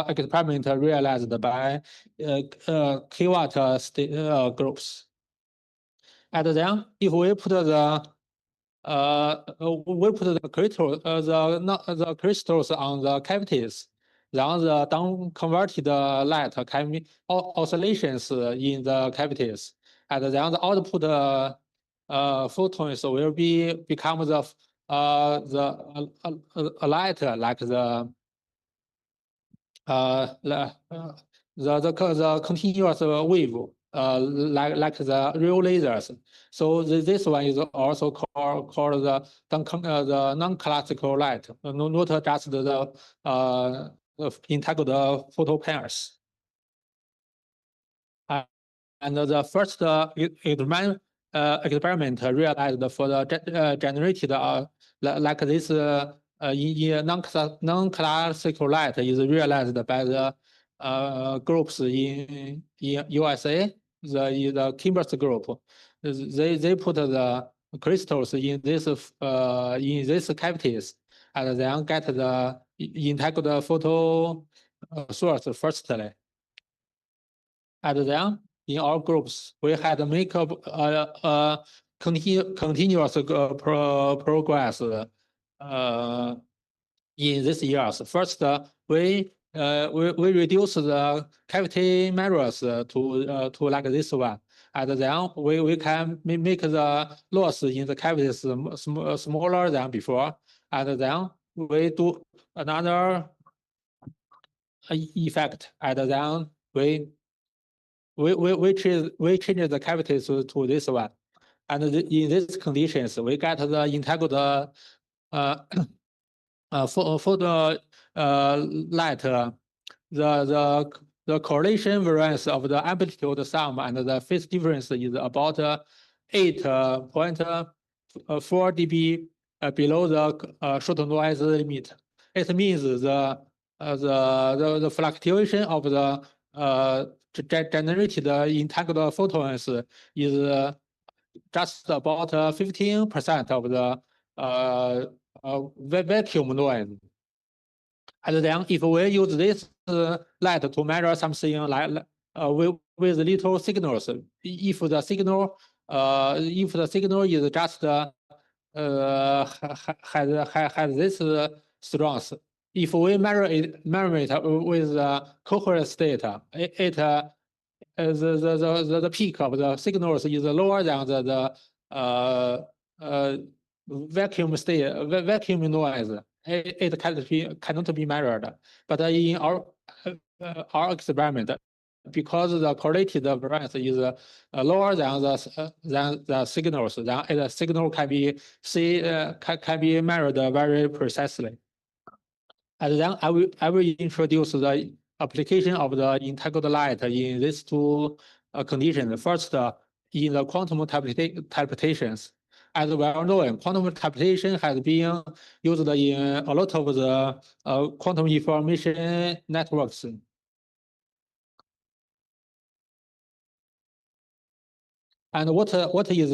experiment realized by kilowatt groups. And then if we put the crystals on the cavities, then the down converted light can be oscillations in the cavities, and then the output photons will become the light like the continuous wave like the real lasers. So this one is also called the non-classical light, not just the entangled photon pairs. And the first experiment realized for the generated like this in non-classical light is realized by the groups in USA, the Kimbers group. They put the crystals in this cavities and then get the entangled photo source firstly. And then in our groups, we had make up continuous progress in these years. First, we reduce the cavity measures to like this one, and then we can make the loss in the cavities smaller than before, and then we do another effect, and then we change the cavities to this one, and in these conditions we get the entangled photo light. The correlation variance of the amplitude sum and the phase difference is about 8.4 dB below the short noise limit. It means the fluctuation of the generated entangled photons is just about 15% of the vacuum noise. And then if we use this light to measure something like with little signals, if the signal is just has this strength, if we measure it with coherent state, the peak of the signals is lower than the vacuum noise. It cannot be measured. But in our experiment, because the correlated variance is lower than the signals, then the signal can be measured very precisely. And then I will introduce the application of the entangled light in these two conditions. First, in the quantum interpretations. As well known, quantum interpretation has been used in a lot of the quantum information networks. And what is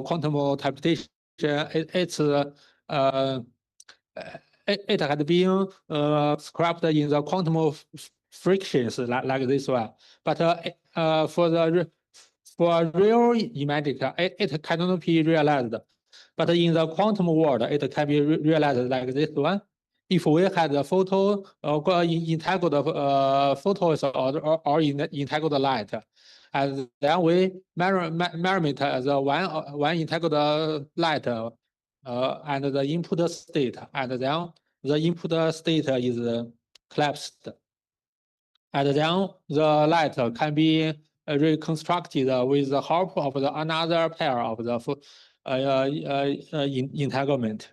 quantum interpretation? It had been described in the quantum frictions like this one, but for real imaging, it cannot be realized. But in the quantum world, it can be realized like this one. If we had a photo entangled photos or entangled light, and then we measure the one entangled light and the input state, and then the input state is collapsed. And then the light can be reconstructed with the help of another pair of the entanglement.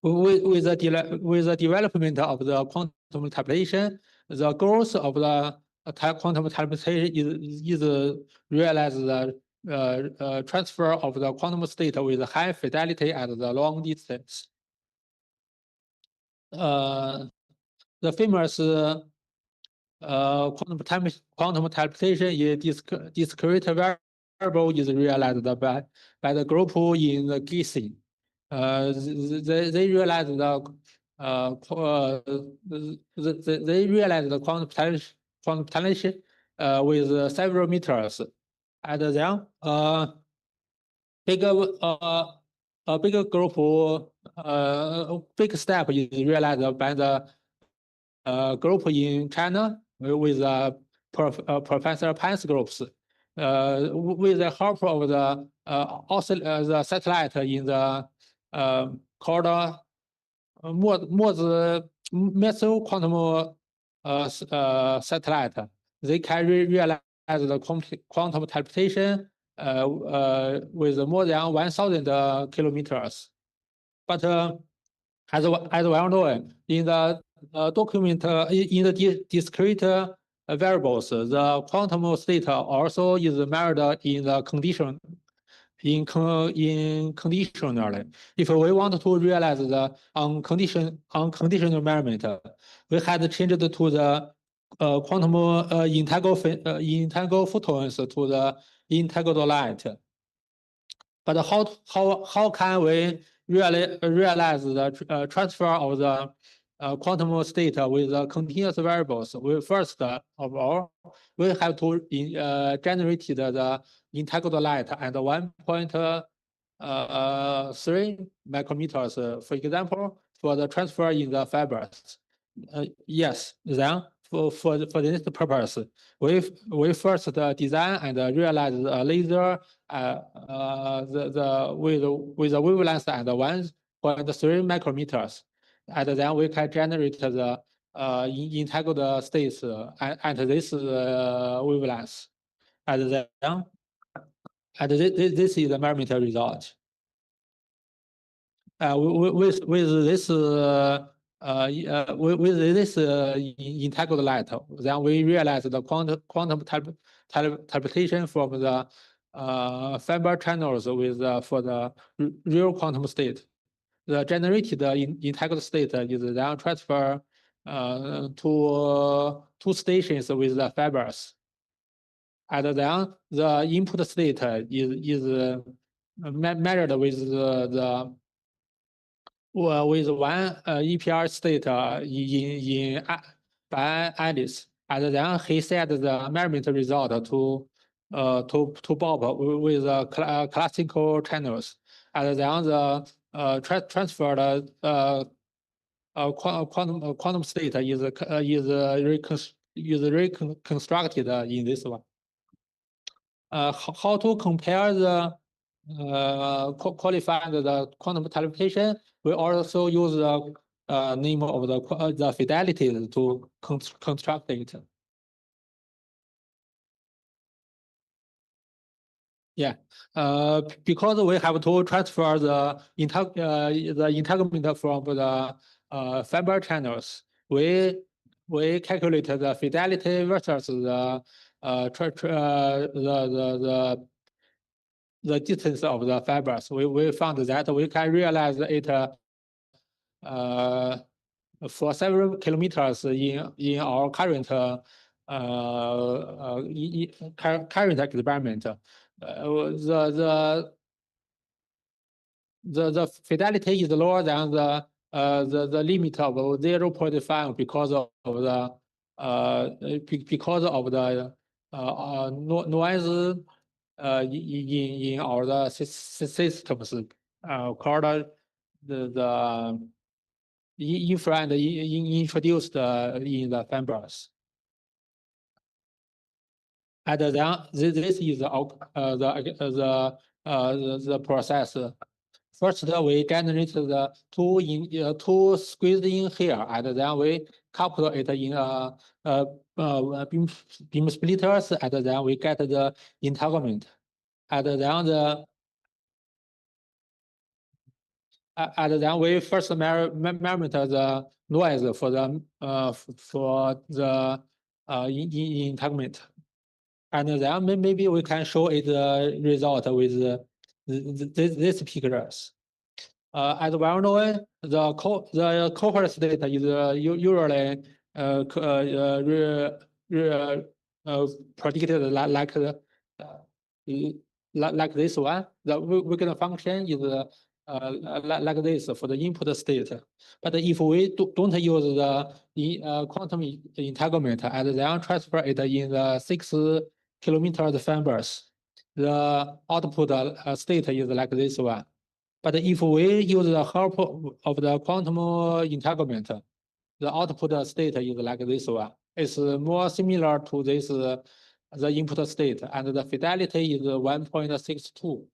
With the development of the quantum interpolation, the goals of the quantum interpolation is realize the transfer of the quantum state with high fidelity at the long distance. The famous quantum interpretation is discrete variable is realized by the group in the GDLN. They realized the quantum interpretation with several meters, and then a bigger group, big step is realized by the group in China with Professor Pan's groups. with the help of the the satellite in the called massive quantum satellite, they can realize the quantum teleportation with more than 1,000 kilometers. But as well known, in the document in the discrete variables, the quantum state also is measured in the condition in conditionally. If we want to realize the unconditional measurement, we had to change it to the quantum integral photons to the integral light. But how can we really realize the transfer of the quantum state with the continuous variables? We first of all, we have to generate the integral light at 1.3 micrometers, for example, for the transfer in the fibers. Yes, then for this purpose, we first design and realize a laser with a wavelength at 1.3 micrometers, and then we can generate the integral states at this wavelength, and then this is the measurement result. With this integral light, then we realize the quantum teleportation from the fiber channels with for the real quantum state. The generated integral state is then transferred to two stations with the fibers, and then the input state is measured with with one EPR state in by Alice, and then he sent the measurement result to Bob with classical channels, and then the transferred quantum state is reconstructed in this one. How to compare the qualify the quantum teleportation? We also use the name of the fidelity to construct it. Yeah, because we have to transfer the integrament from the fiber channels, we calculate the fidelity versus the distance of the fibers. We found that we can realize it for several kilometers in our current current experiment. The fidelity is lower than the limit of 0.5 because of the noise in our systems called the infra and introduced in the fibers. And then this is the process. First, we generate the two squeezed in here, and then we couple it in beam splitters, and then we get the integrament. And then we first measure the noise for the integrament. And then maybe we can show it the result with these pictures. As well known, the cohort state is usually predicted like this one. The regular function is like this for the input state. But if we don't use the quantum integrament and then transfer it in the 6 kilometer fibers, the output state is like this one. But if we use the help of the quantum integrament, the output state is like this one. It's more similar to this the input state, and the fidelity is 1.62.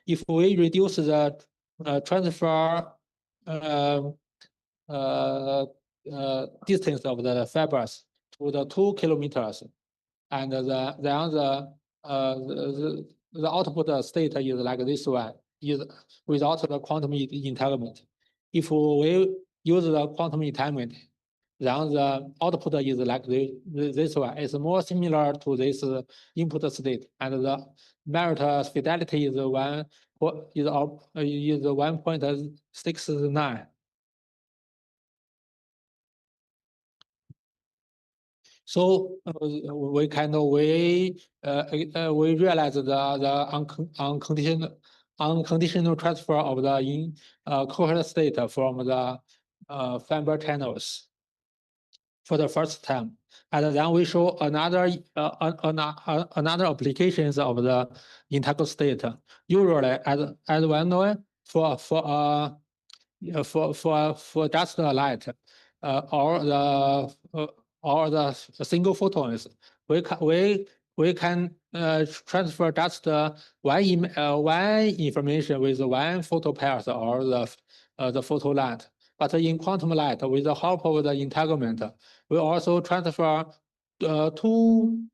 If we reduce the transfer distance of the fibers to the 2 kilometers, and the output state is like this one, is without the quantum entanglement. If we use the quantum entanglement, then the output is like this one. It's more similar to this input state, and the merit fidelity is 1.69. So we realize the unconditional transfer of the coherent state from the fiber channels for the first time, and then we show another applications of the integral state. Usually, as we know, for just the light or the single photons, we can transfer just one information with one photo pairs or the photo light. But in quantum light, with the help of the entanglement, we also transfer two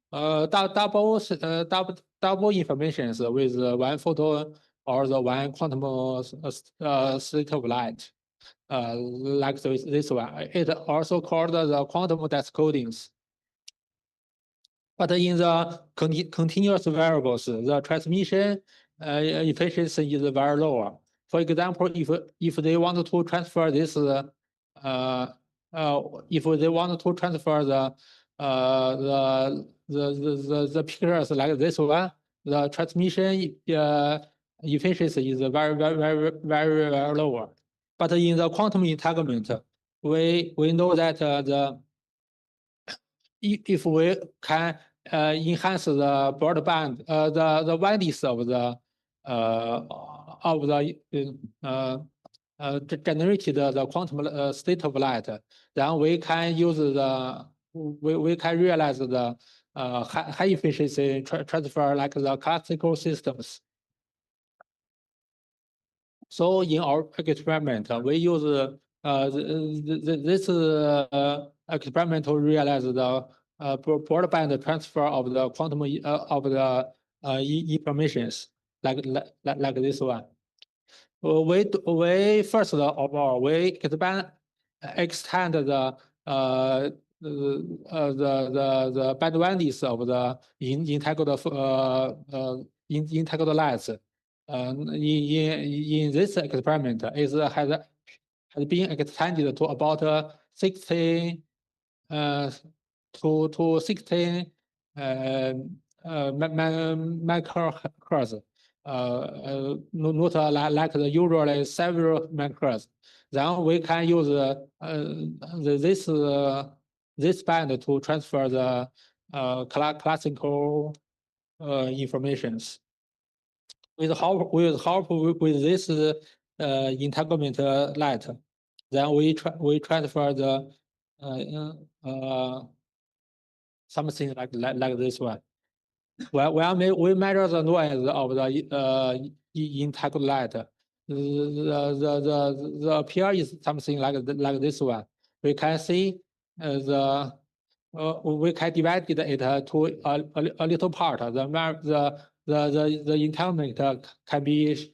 double informations with one photo or the one quantum state of light. Like this one. It also called the quantum decodings. But in the continuous variables, the transmission efficiency is very low. For example, if they want to transfer this, if they want to transfer the pictures like this one, the transmission efficiency is very lower. But in the quantum entanglement, we know that if we can enhance the broadband, the width of the generated the quantum state of light, then we can use we can realize the high efficiency transfer like the classical systems. So in our experiment, we use this experiment to realize the broadband transfer of the quantum of the informations like this one. We first of all we extend the bandwidth of the integrated lights. In this experiment, it has been extended to about 60 to 60 megahertz. Not like the usually several megahertz. Then we can use this band to transfer the classical informations. With help with this entanglement light, then we transfer the something like this one. Well, we measure the noise of the entangled light. The appear is something like this one. We can see we can divide it to a little part. The entanglement can be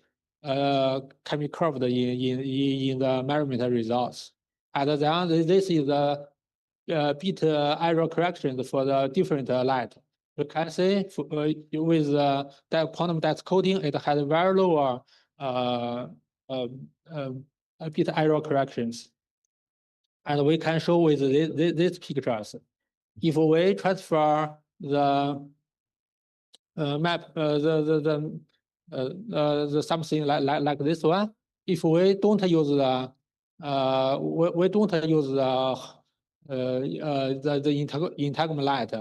curved in the measurement results. And then this is the bit error correction for the different light. You can see with the quantum decoding, it has very lower bit error corrections. And we can show with these pictures. If we transfer the map, the something like this one, if we don't use the entanglement light,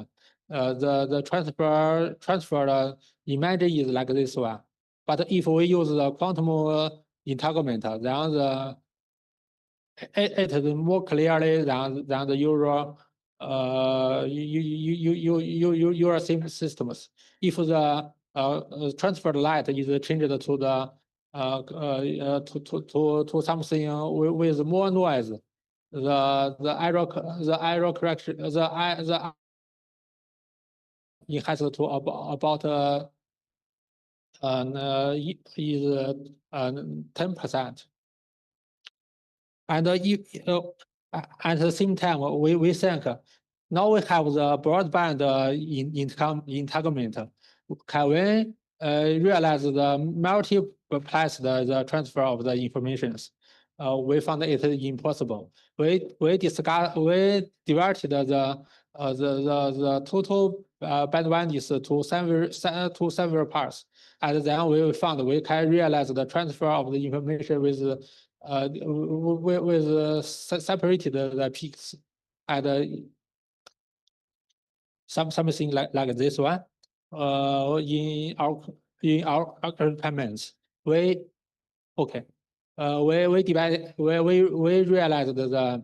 the transfer image is like this one. But if we use the quantum entanglement, then it is more clearly than the usual your same systems. If the transferred light is changed to the to something with more noise, the error correction the enhanced to about is 10%. And at the same time, we think now we have the broadband entanglement. Can we realize the multiplex the transfer of the informations? We found it impossible. We divided the total bandwidth to several parts, and then we found we can realize the transfer of the information with separated the peaks, and something like this one. In our experiments, we realized the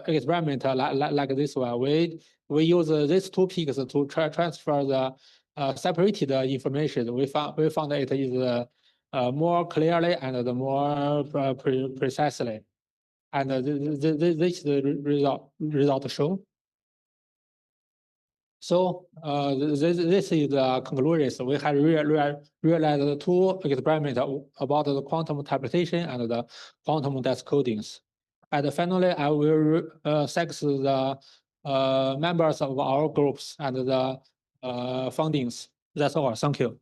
experiment like this one. We use these two peaks to transfer the separated information. We found it is more clearly and more precisely, and this is the result shown. So this is the conclusions. We have realized two experiments about the quantum interpretation and the quantum decodings. And finally, I will thank the members of our groups and the fundings. That's all. Thank you.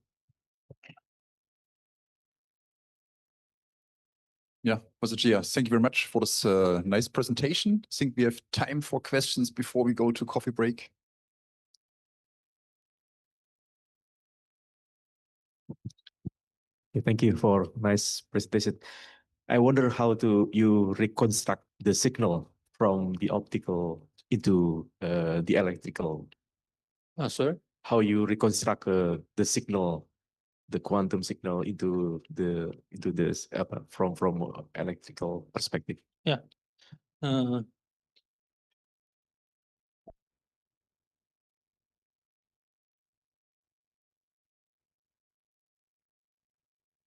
Yeah, Professor Gia, thank you very much for this nice presentation. I think we have time for questions before we go to coffee break. Thank you for nice presentation. I wonder how you reconstruct the signal from the optical into the electrical. Sorry? How you reconstruct the signal, the quantum signal into this from electrical perspective. Yeah.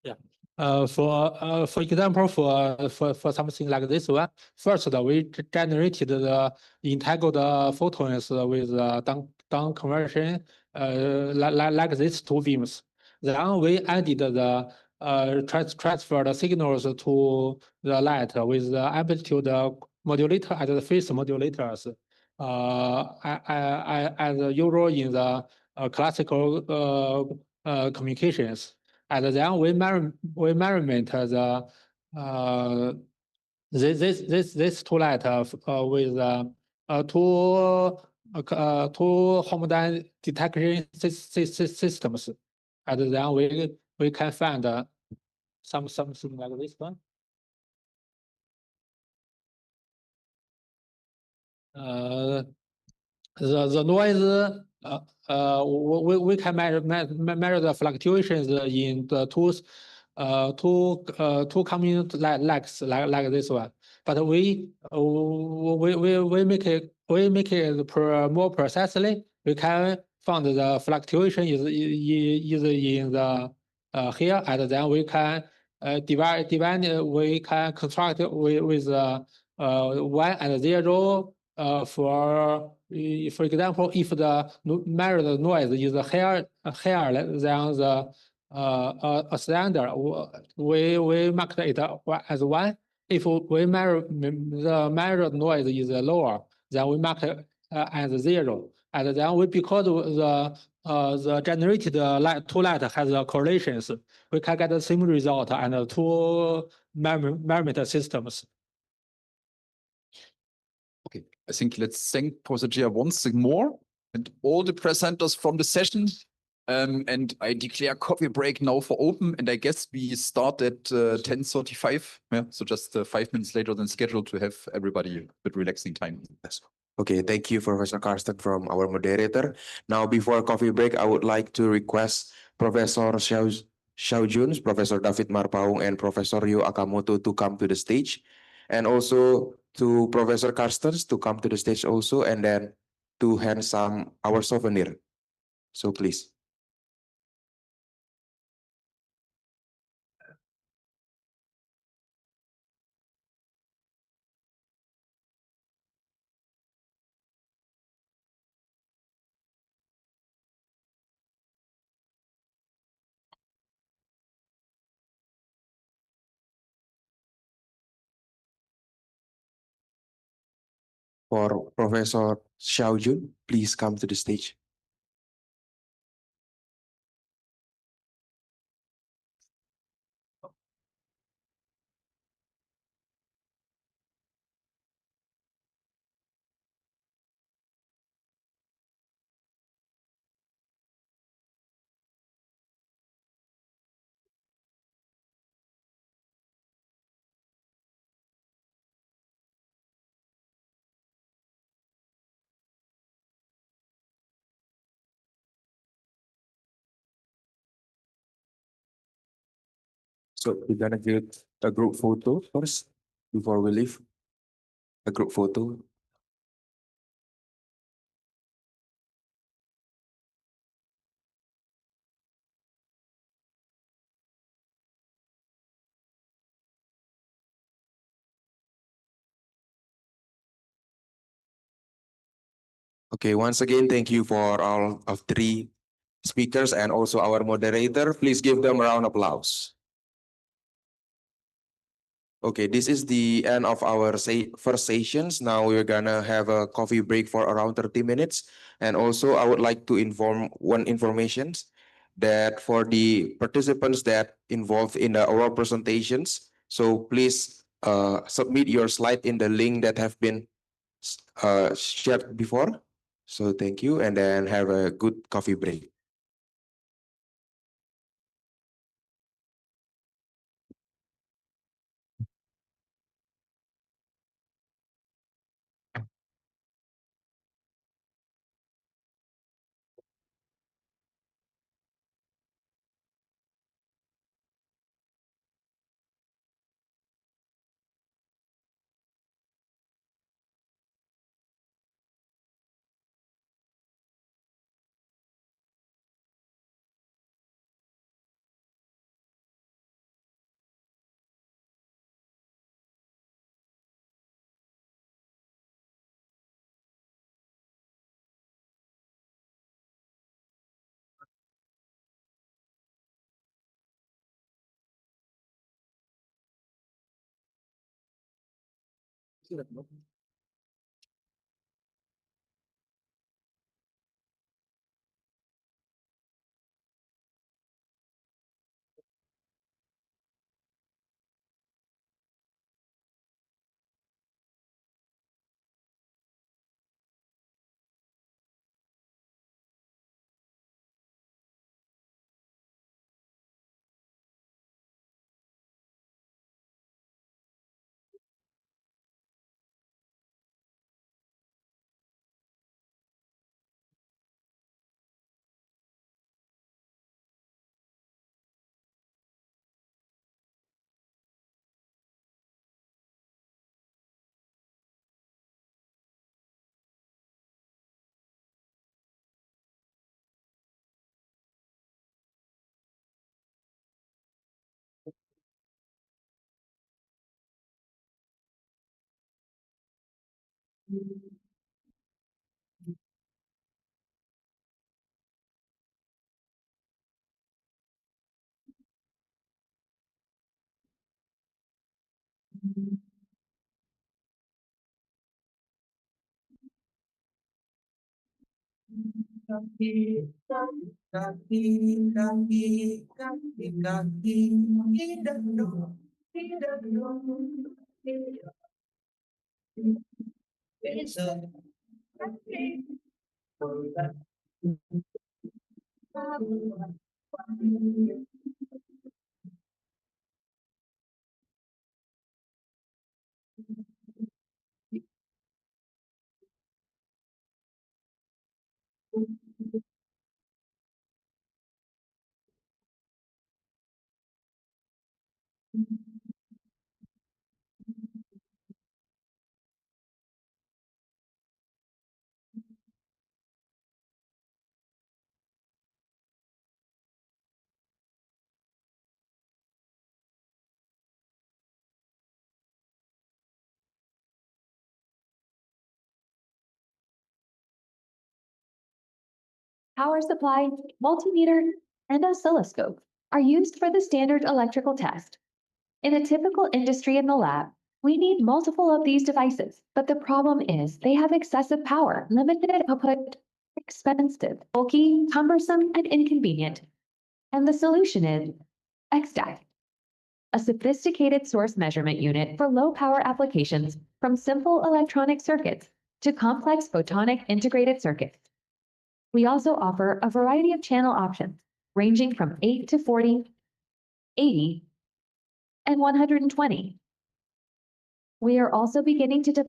Yeah. For example, for something like this one, first we generated the entangled photons with down conversion like these two beams. Then we added the transferred signals to the light with the amplitude modulator and the phase modulators, as usual in the classical communications. And then we measurement this two light with two homodynamic detection systems, and then we can find something like this one. The noise, we can measure the fluctuations in the two coming lags like this one, but we make it more precisely. We can find the fluctuation is in the here, and then we can divide. We can construct with 1 and 0. For example, if the measured noise is higher than the standard, we mark it as 1. If we the measured noise is lower, then we mark it as 0. And then because the generated two light has correlations, we can get the same result and two measurement systems. Okay, I think let's thank Professor Gia once more and all the presenters from the session. And I declare coffee break now for open. And I guess we start at 10:35. Yeah, so just 5 minutes later than scheduled to have everybody with relaxing time. Yes. Okay, thank you, Professor Karsten, from our moderator. Now, before coffee break, I would like to request Professor Xiao Juns, Professor David Marpaung, and Professor Ryo Akamoto to come to the stage. And also to Professor Carstens to come to the stage also, and then to hand some our souvenir. So please. For Professor Xiao Jun, please come to the stage. So we're gonna get a group photo first before we leave. A group photo. Okay, once again, thank you for all of three speakers and also our moderator. Please give them a round of applause. Okay, this is the end of our first sessions. Now we're gonna have a coffee break for around 30 minutes. And also I would like to inform one information that for the participants that involved in the oral presentations, so please submit your slide in the link that have been shared before. So thank you, and then have a good coffee break. power supply, multimeter, and oscilloscope are used for the standard electrical test. In a typical industry in the lab, we need multiple of these devices, but the problem is they have excessive power, limited output, expensive, bulky, cumbersome, and inconvenient. And the solution is XDAC, a sophisticated source measurement unit for low-power applications from simple electronic circuits to complex photonic integrated circuits. We also offer a variety of channel options, ranging from 8 to 40, 80, and 120. We are also beginning to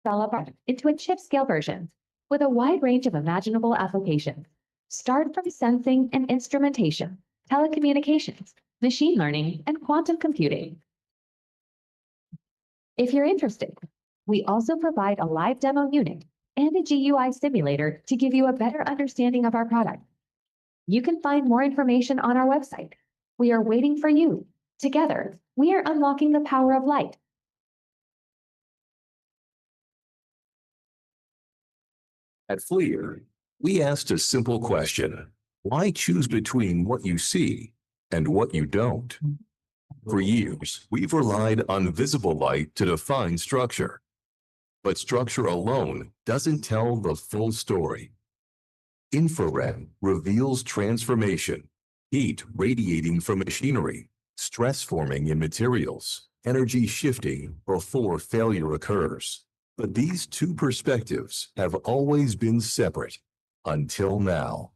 develop into a chip-scale version with a wide range of imaginable applications. Start from sensing and instrumentation, telecommunications, machine learning, and quantum computing. If you're interested, we also provide a live demo unit and a GUI simulator to give you a better understanding of our product. You can find more information on our website. We are waiting for you. Together, we are unlocking the power of light. At FLIR, we asked a simple question: why choose between what you see and what you don't? For years, we've relied on visible light to define structure. But structure alone doesn't tell the full story. Infrared reveals transformation, heat radiating from machinery, stress forming in materials, energy shifting before failure occurs. But these two perspectives have always been separate until now.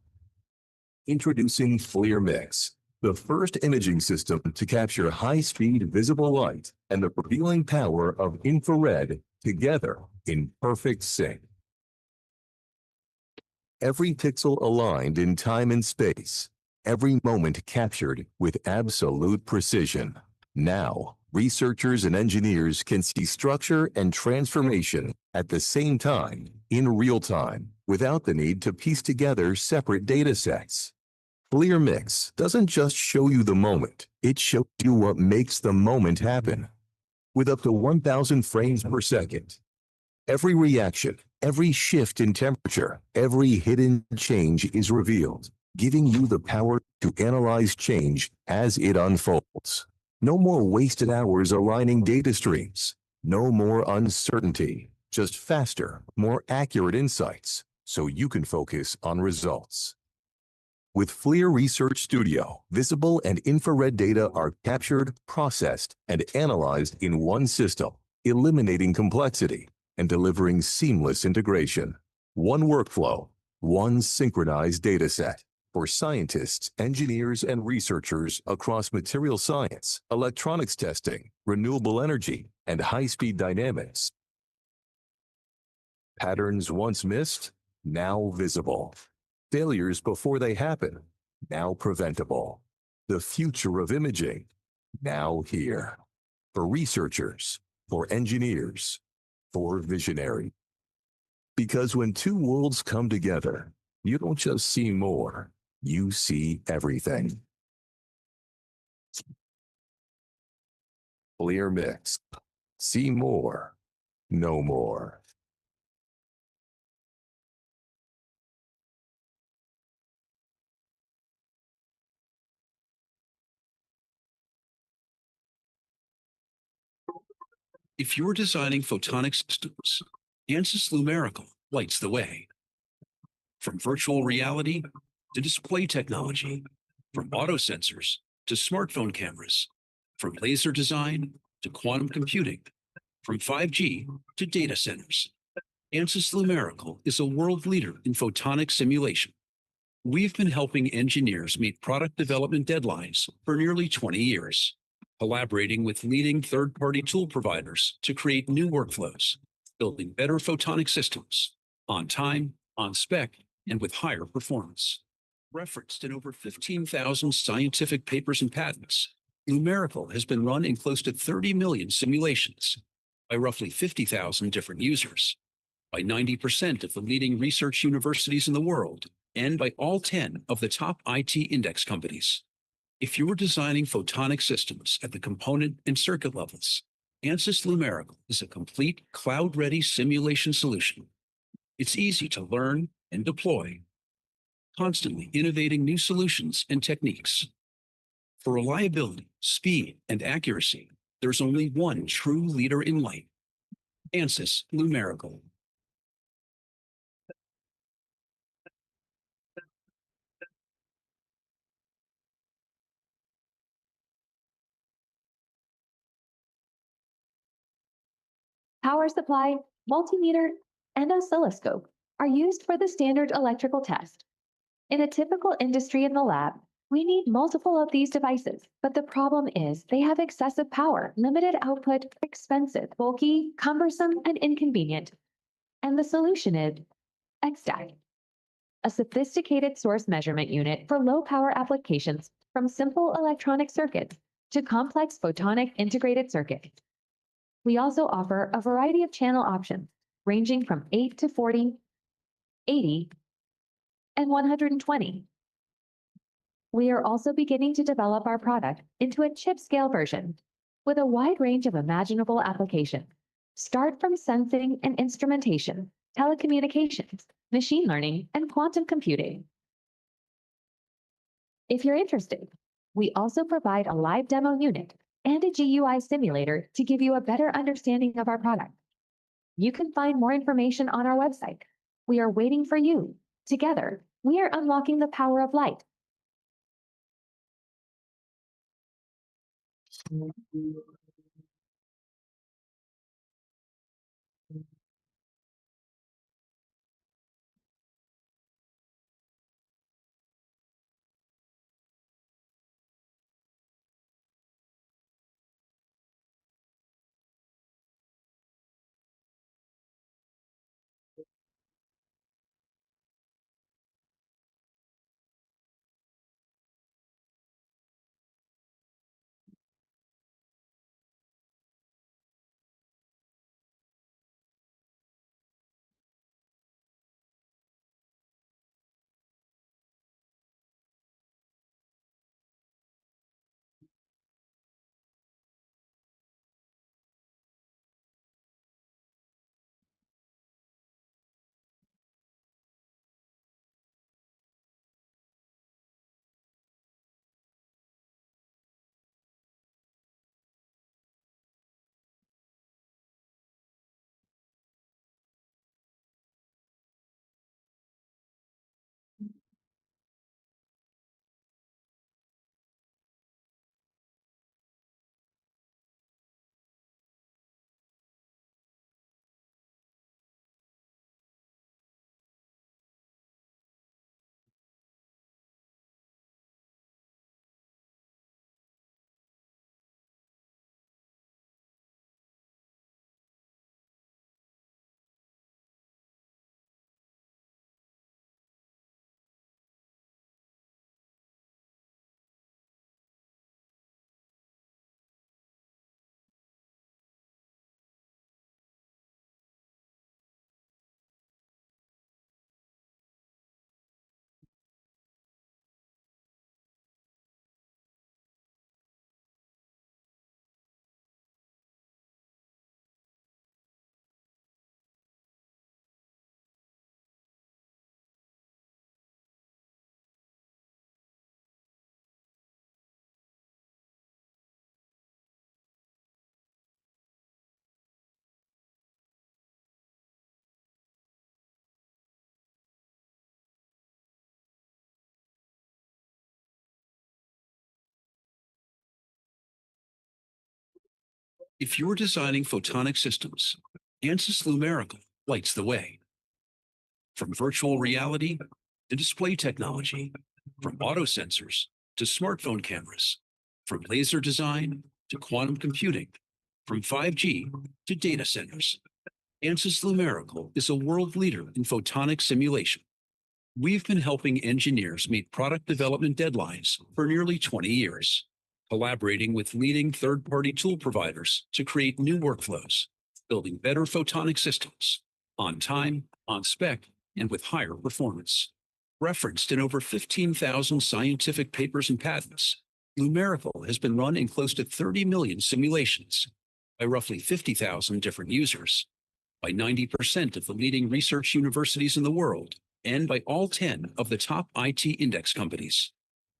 Introducing FLIR Mix, the first imaging system to capture high-speed visible light and the revealing power of infrared together in perfect sync. Every pixel aligned in time and space, every moment captured with absolute precision. Now, researchers and engineers can see structure and transformation at the same time, in real time, without the need to piece together separate data sets. FLIR Mix doesn't just show you the moment, it shows you what makes the moment happen. With up to 1,000 frames per second, every reaction, every shift in temperature, every hidden change is revealed, giving you the power to analyze change as it unfolds. No more wasted hours aligning data streams. No more uncertainty. Just faster, more accurate insights, so you can focus on results. With FLIR Research Studio, visible and infrared data are captured, processed, and analyzed in one system, eliminating complexity and delivering seamless integration. One workflow, one synchronized dataset for scientists, engineers, and researchers across material science, electronics testing, renewable energy, and high-speed dynamics. Patterns once missed, now visible. Failures before they happen, now preventable. The future of imaging, now here. For researchers, for engineers, for visionary. Because when two worlds come together, you don't just see more, you see everything. FLIR Mix. See more, no more. If you're designing photonic systems, ANSYS Lumerical lights the way. From virtual reality to display technology, from auto sensors to smartphone cameras, from laser design to quantum computing, from 5G to data centers, ANSYS Lumerical is a world leader in photonic simulation. We've been helping engineers meet product development deadlines for nearly 20 years. Collaborating with leading third-party tool providers to create new workflows, building better photonic systems on time, on spec, and with higher performance. Referenced in over 15,000 scientific papers and patents, Lumerical has been run in close to 30 million simulations by roughly 50,000 different users, by 90% of the leading research universities in the world, and by all 10 of the top IT index companies. If you're designing photonic systems at the component and circuit levels, ANSYS Lumerical is a complete cloud-ready simulation solution. It's easy to learn and deploy. constantly innovating new solutions and techniques. For reliability, speed, and accuracy, there's only one true leader in light, ANSYS Lumerical. Power supply, multimeter, and oscilloscope are used for the standard electrical test. In a typical industry in the lab, we need multiple of these devices, but the problem is they have excessive power, limited output, expensive, bulky, cumbersome, and inconvenient. And the solution is XStack, a sophisticated source measurement unit for low-power applications from simple electronic circuits to complex photonic integrated circuits. We also offer a variety of channel options, ranging from 8 to 40, 80, and 120. We are also beginning to develop our product into a chip-scale version with a wide range of imaginable applications. Start from sensing and instrumentation, telecommunications, machine learning, and quantum computing. If you're interested, we also provide a live demo unit and a GUI simulator to give you a better understanding of our product. You can find more information on our website. We are waiting for you. Together, we are unlocking the power of light. If you're designing photonic systems, ANSYS Lumerical lights the way. From virtual reality to display technology, from auto sensors to smartphone cameras, from laser design to quantum computing, from 5G to data centers, ANSYS Lumerical is a world leader in photonic simulation. We've been helping engineers meet product development deadlines for nearly 20 years, collaborating with leading third-party tool providers to create new workflows, building better photonic systems on time, on spec, and with higher performance. Referenced in over 15,000 scientific papers and patents, Lumerical has been run in close to 30 million simulations by roughly 50,000 different users, by 90% of the leading research universities in the world, and by all 10 of the top IT index companies.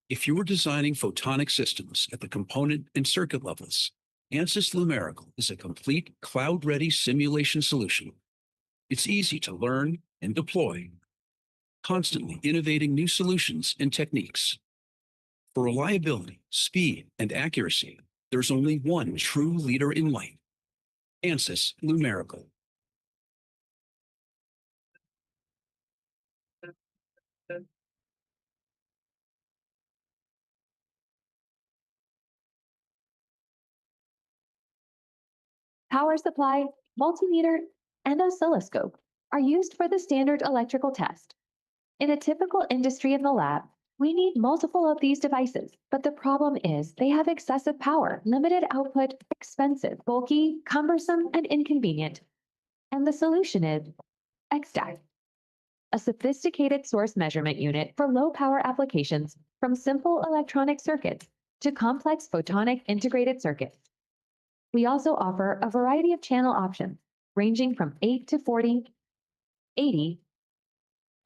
If you are designing photonic systems at the component and circuit levels, ANSYS Lumerical is a complete cloud-ready simulation solution. It's easy to learn and deploy, constantly innovating new solutions and techniques. For reliability, speed, and accuracy, there's only one true leader in light, ANSYS Lumerical. Power supply, multimeter, and oscilloscope are used for the standard electrical test. In a typical industry in the lab, we need multiple of these devices, but the problem is they have excessive power, limited output, expensive, bulky, cumbersome, and inconvenient. And the solution is XDAC, a sophisticated source measurement unit for low-power applications from simple electronic circuits to complex photonic integrated circuits. We also offer a variety of channel options, ranging from 8 to 40, 80,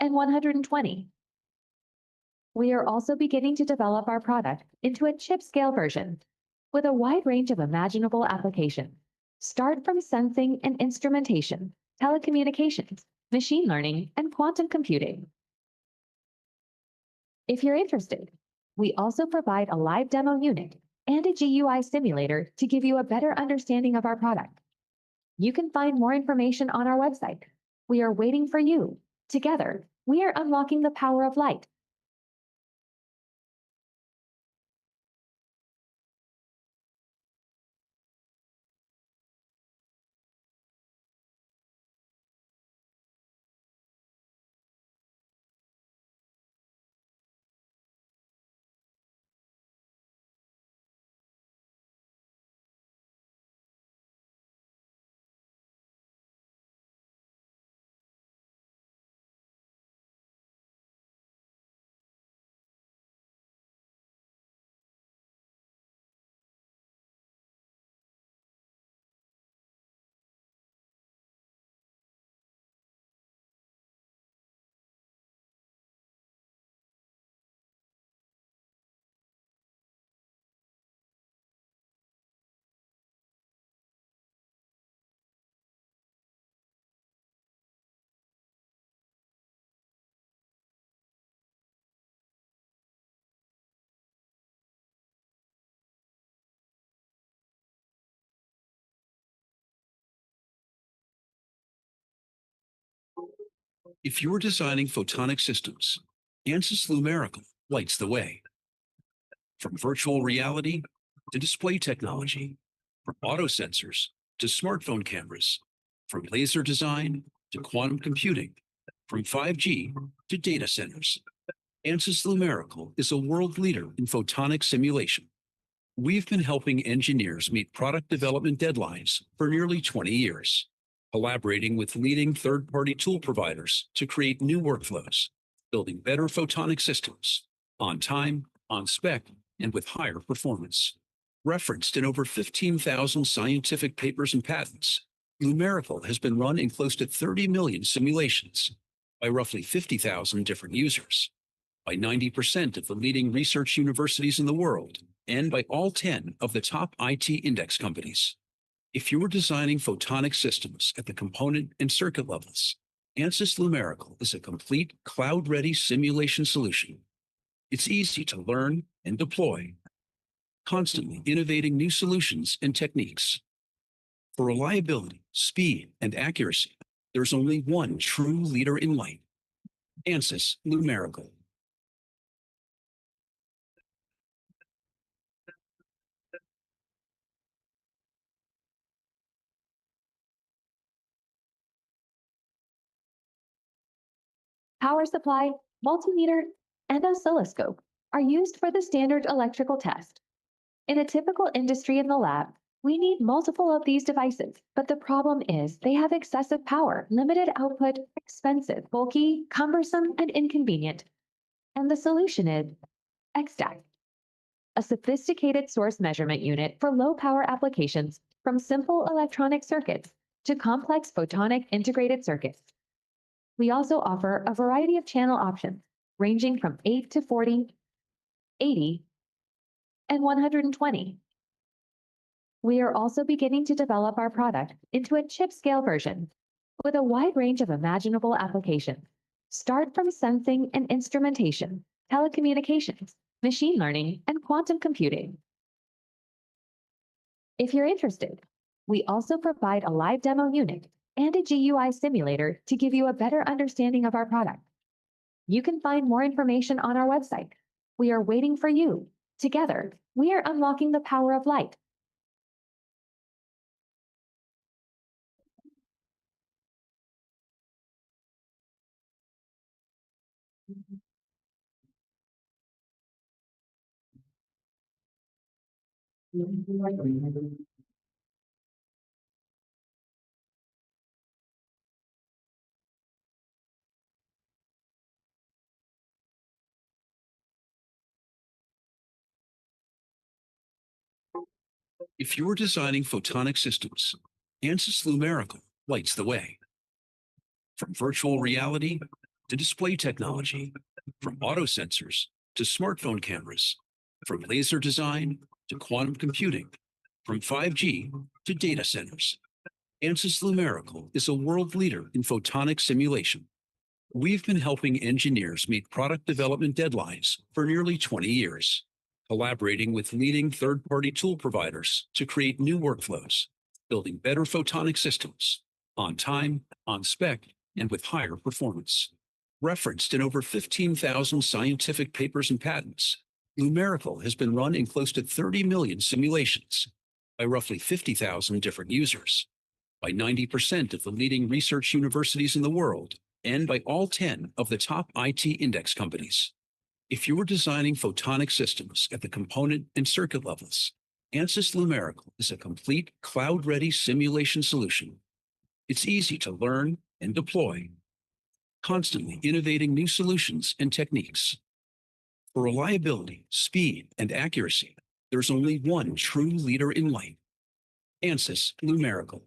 and 120. We are also beginning to develop our product into a chip-scale version with a wide range of imaginable applications. Start from sensing and instrumentation, telecommunications, machine learning, and quantum computing. If you're interested, we also provide a live demo unit and a GUI simulator to give you a better understanding of our product. You can find more information on our website. We are waiting for you. Together, we are unlocking the power of light. If you're designing photonic systems, ANSYS Lumerical lights the way. From virtual reality to display technology, from auto sensors to smartphone cameras, from laser design to quantum computing, from 5G to data centers, ANSYS Lumerical is a world leader in photonic simulation. We've been helping engineers meet product development deadlines for nearly 20 years, collaborating with leading third-party tool providers to create new workflows, building better photonic systems on time, on spec, and with higher performance. Referenced in over 15,000 scientific papers and patents, Lumerical has been run in close to 30 million simulations by roughly 50,000 different users, by 90% of the leading research universities in the world, and by all 10 of the top IT index companies. If you are designing photonic systems at the component and circuit levels, ANSYS Lumerical is a complete cloud-ready simulation solution. It's easy to learn and deploy, constantly innovating new solutions and techniques. For reliability, speed, and accuracy, there's only one true leader in light, ANSYS Lumerical. Power supply, multimeter, and oscilloscope are used for the standard electrical test. In a typical industry in the lab, we need multiple of these devices, but the problem is they have excessive power, limited output, expensive, bulky, cumbersome, and inconvenient. And the solution is XDAC, a sophisticated source measurement unit for low-power applications from simple electronic circuits to complex photonic integrated circuits. We also offer a variety of channel options, ranging from 8 to 40, 80, and 120. We are also beginning to develop our product into a chip-scale version with a wide range of imaginable applications. Start from sensing and instrumentation, telecommunications, machine learning, and quantum computing. If you're interested, we also provide a live demo unit and a GUI simulator to give you a better understanding of our product. You can find more information on our website. We are waiting for you. Together, we are unlocking the power of light. If you're designing photonic systems, ANSYS Lumerical lights the way. From virtual reality to display technology, from auto sensors to smartphone cameras, from laser design to quantum computing, from 5G to data centers, ANSYS Lumerical is a world leader in photonic simulation. We've been helping engineers meet product development deadlines for nearly 20 years, collaborating with leading third-party tool providers to create new workflows, building better photonic systems on time, on spec, and with higher performance. Referenced in over 15,000 scientific papers and patents, Lumerical has been run in close to 30 million simulations by roughly 50,000 different users, by 90% of the leading research universities in the world, and by all 10 of the top IT index companies. If you're designing photonic systems at the component and circuit levels, ANSYS Lumerical is a complete cloud-ready simulation solution. It's easy to learn and deploy, constantly innovating new solutions and techniques. For reliability, speed, and accuracy, there's only one true leader in light, ANSYS Lumerical.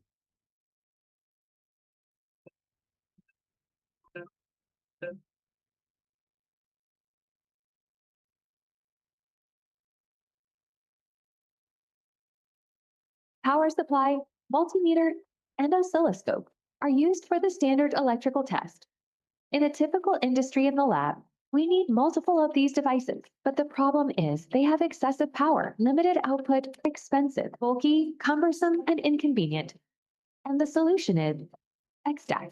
Power supply, multimeter, and oscilloscope are used for the standard electrical test. In a typical industry in the lab, we need multiple of these devices, but the problem is they have excessive power, limited output, expensive, bulky, cumbersome, and inconvenient. And the solution is XDAC,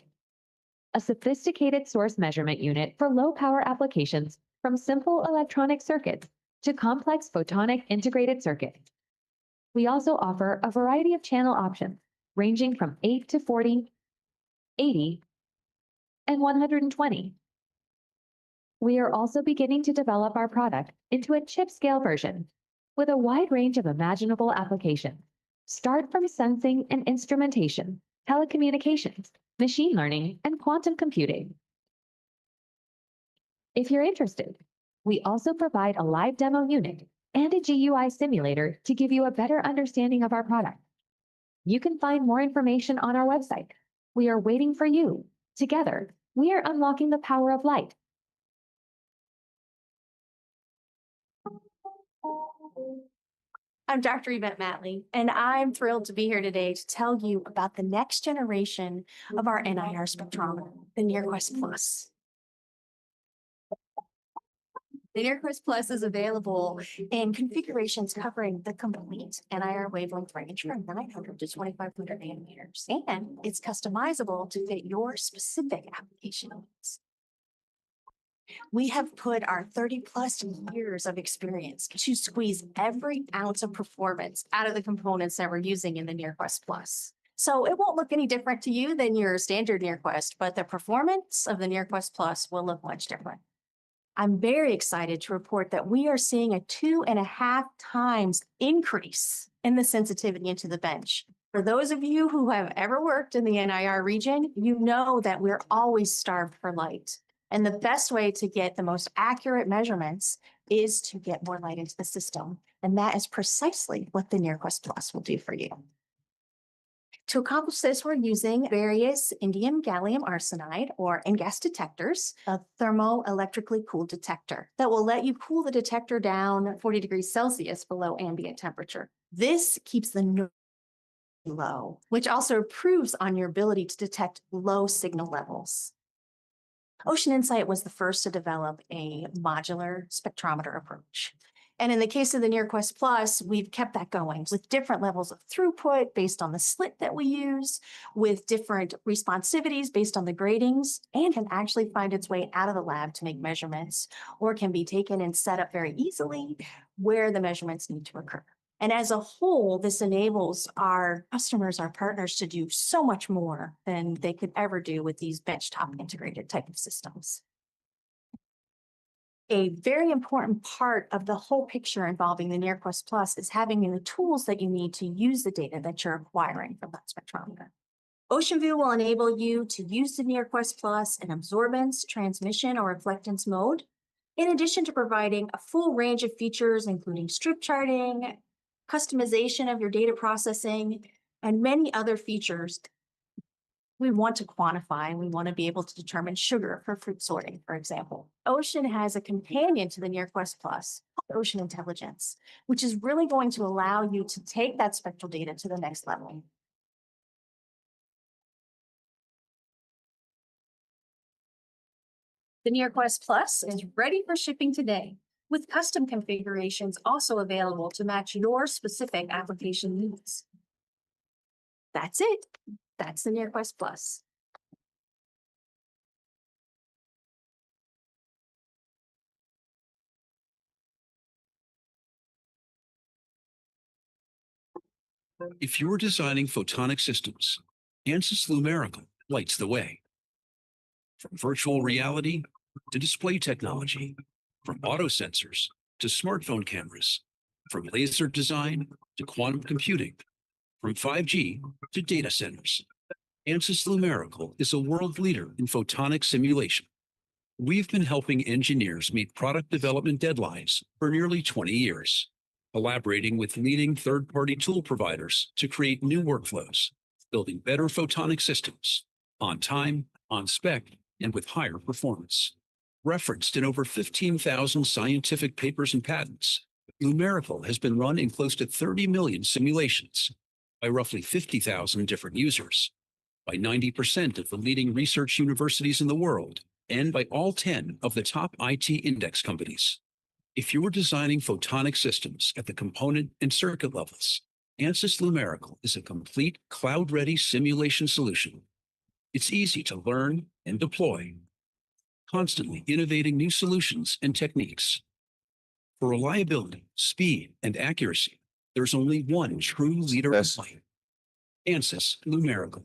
a sophisticated source measurement unit for low power applications from simple electronic circuits to complex photonic integrated circuits. We also offer a variety of channel options, ranging from 8 to 40, 80, and 120. We are also beginning to develop our product into a chip-scale version with a wide range of imaginable applications. Start from sensing and instrumentation, telecommunications, machine learning, and quantum computing. If you're interested, we also provide a live demo unit and a GUI simulator to give you a better understanding of our product. You can find more information on our website. We are waiting for you. Together, we are unlocking the power of light. I'm Dr. Yvette Matley, and I'm thrilled to be here today to tell you about the next generation of our NIR spectrometer, the NearQuest Plus. The NearQuest Plus is available in configurations covering the complete NIR wavelength range from 900 to 2500 nanometers, and it's customizable to fit your specific application needs. We have put our 30+ years of experience to squeeze every ounce of performance out of the components that we're using in the NearQuest Plus. So it won't look any different to you than your standard NearQuest, but the performance of the NearQuest Plus will look much different. I'm very excited to report that we are seeing a 2.5 times increase in the sensitivity into the bench. For those of you who have ever worked in the NIR region, you know that we're always starved for light. And the best way to get the most accurate measurements is to get more light into the system. And that is precisely what the NearQuest Plus will do for you. To accomplish this, we're using various indium gallium arsenide or InGas detectors, a thermoelectrically cooled detector that will let you cool the detector down 40 degrees Celsius below ambient temperature. This keeps the noise low, which also improves on your ability to detect low signal levels. Ocean Insight was the first to develop a modular spectrometer approach. And in the case of the NearQuest Plus, we've kept that going with different levels of throughput based on the slit that we use, with different responsivities based on the gratings, and can actually find its way out of the lab to make measurements, or can be taken and set up very easily where the measurements need to occur. And as a whole, this enables our customers, our partners, to do so much more than they could ever do with these benchtop integrated type of systems. A very important part of the whole picture involving the NearQuest Plus is having the tools that you need to use the data that you're acquiring from that spectrometer. OceanView will enable you to use the NearQuest Plus in absorbance, transmission, or reflectance mode, in addition to providing a full range of features, including strip charting, customization of your data processing, and many other features. We want to quantify, we want to be able to determine sugar for fruit sorting, for example. Ocean has a companion to the NearQuest Plus, Ocean Intelligence, which is really going to allow you to take that spectral data to the next level. The NearQuest Plus is ready for shipping today, with custom configurations also available to match your specific application needs. That's it. That's the NearQuest Plus. If you're designing photonic systems, ANSYS Lumerical lights the way. From virtual reality to display technology, from auto sensors to smartphone cameras, from laser design to quantum computing, from 5G to data centers, ANSYS Lumerical is a world leader in photonic simulation. We've been helping engineers meet product development deadlines for nearly 20 years, collaborating with leading third-party tool providers to create new workflows, building better photonic systems on time, on spec, and with higher performance. Referenced in over 15,000 scientific papers and patents, Lumerical has been run in close to 30 million simulations by roughly 50,000 different users, by 90% of the leading research universities in the world, and by all 10 of the top IT index companies. If you're designing photonic systems at the component and circuit levels, ANSYS Lumerical is a complete cloud-ready simulation solution. It's easy to learn and deploy, constantly innovating new solutions and techniques. For reliability, speed, and accuracy, there's only one true leader in light, ANSYS Lumerical.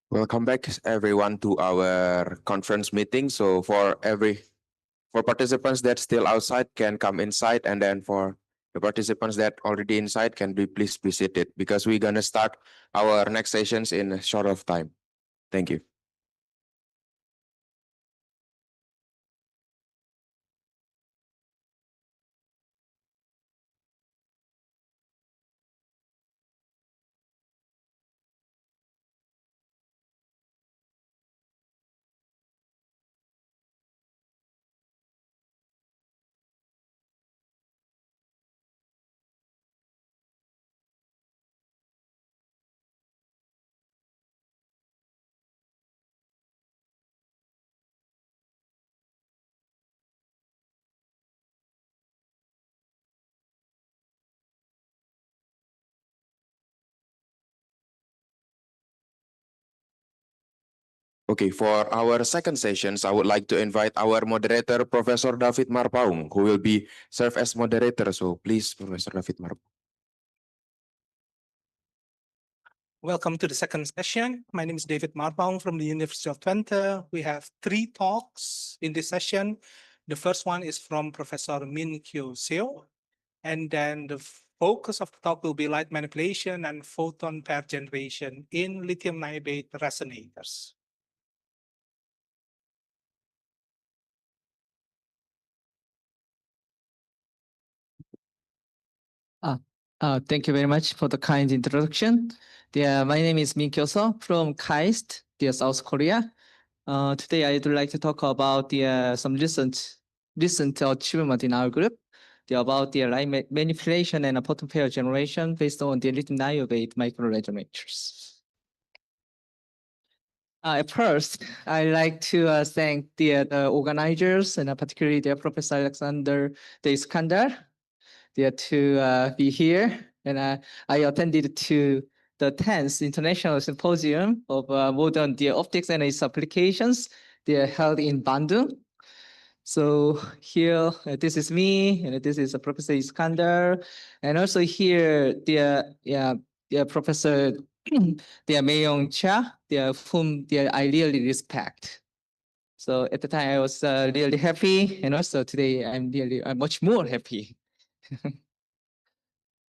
Welcome back, everyone, to our conference meeting. So for participants that still outside can come inside, and then for the participants that already inside can please be seated, because we're gonna start our next sessions in a short of time. Thank you. Okay, for our second sessions, I would like to invite our moderator, Professor David Marpaung, who will be serve as moderator. So please, Professor David Marpaung. Welcome to the second session. My name is David Marpaung from the University of Twente. We have 3 talks in this session. The first one is from Professor Min Kyo Seo. And then the focus of the talk will be light manipulation and photon pair generation in lithium niobate resonators. Thank you very much for the kind introduction. My name is Min Kyo-seo from KAIST, South Korea. Today I'd like to talk about some recent achievement in our group. About the light manipulation and photon pair generation based on the lithium niobate microresonators. At first, I'd like to thank the organizers and particularly Professor Alexander Iskandar to be here. And I attended to the 10th International Symposium of Modern Optics and its Applications. They are held in Bandung. So here, this is me, and this is Professor Iskandar, and also here, the Professor Mayong Cha, whom I really respect. So at the time, I was really happy, and also today, I'm much more happy.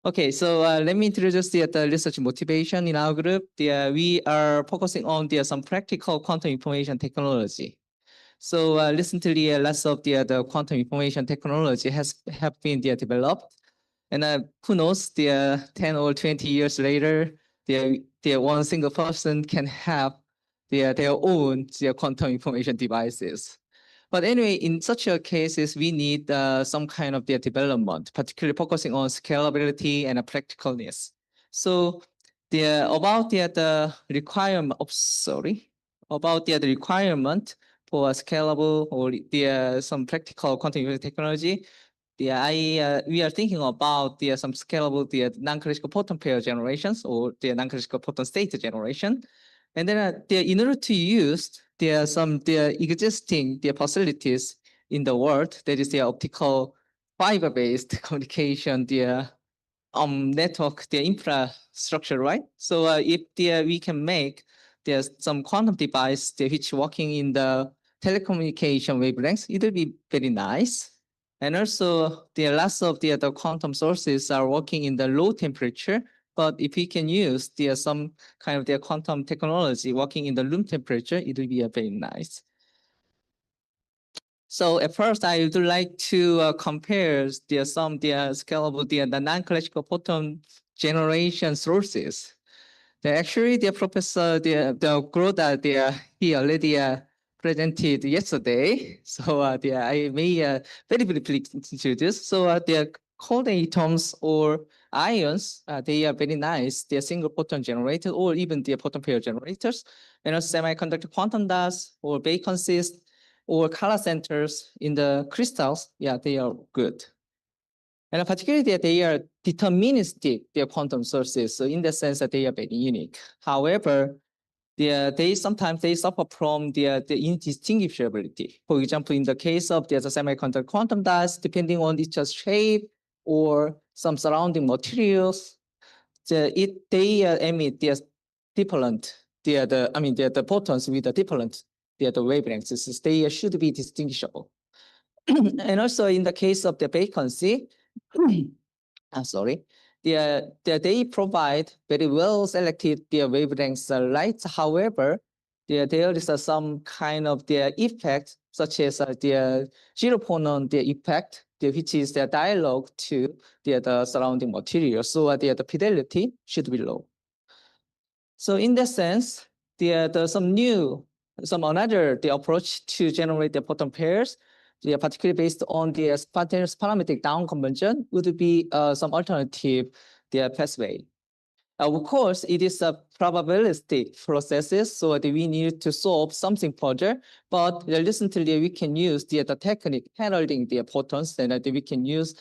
Okay, so let me introduce the research motivation in our group. We are focusing on some practical quantum information technology. So recently, lots of the quantum information technology have been developed, and who knows, 10 or 20 years later, one single person can have their own quantum information devices. But anyway, in such a cases, we need some kind of development, particularly focusing on scalability and practicalness. So about the requirement for a scalable or some practical quantum technology, we are thinking about some scalable non-classical photon pair generations or the non-classical photon state generation. And then in order to use some existing facilities in the world, that is the optical fiber-based communication, network, the infrastructure, right? So if we can make some quantum device which working in the telecommunication wavelengths, it will be very nice. And also, lots of the quantum sources are working in the low temperature. But if we can use some kind of quantum technology working in the room temperature, it will be very nice. So at first, I would like to compare some scalable the non-classical photon generation sources. Actually, the professor the Groda he already presented yesterday. So I may very briefly introduce. So the cold atoms or ions, they are very nice. They are single photon generators or even the photon pair generators. And also semiconductor quantum dots or vacancies or color centers in the crystals, they are good. And particularly they are deterministic, their quantum sources. So in the sense that they are very unique. However, they sometimes suffer from the indistinguishability. For example, in the case of the semiconductor quantum dots, depending on its shape or some surrounding materials, they emit the different the photons with the different the wavelengths. They should be distinguishable. And also in the case of the vacancy, they provide very well selected wavelengths light. However, there is some kind of effect, such as the zero phonon effect, which is the dialogue to the surrounding material. So the fidelity should be low. So in that sense, there's some another approach to generate the photon pairs, particularly based on the spontaneous parametric down convention, would be some alternative pathway. Of course, it is a probabilistic processes, so that we need to solve something further. But recently, we can use the technique heralding the photons, and we can use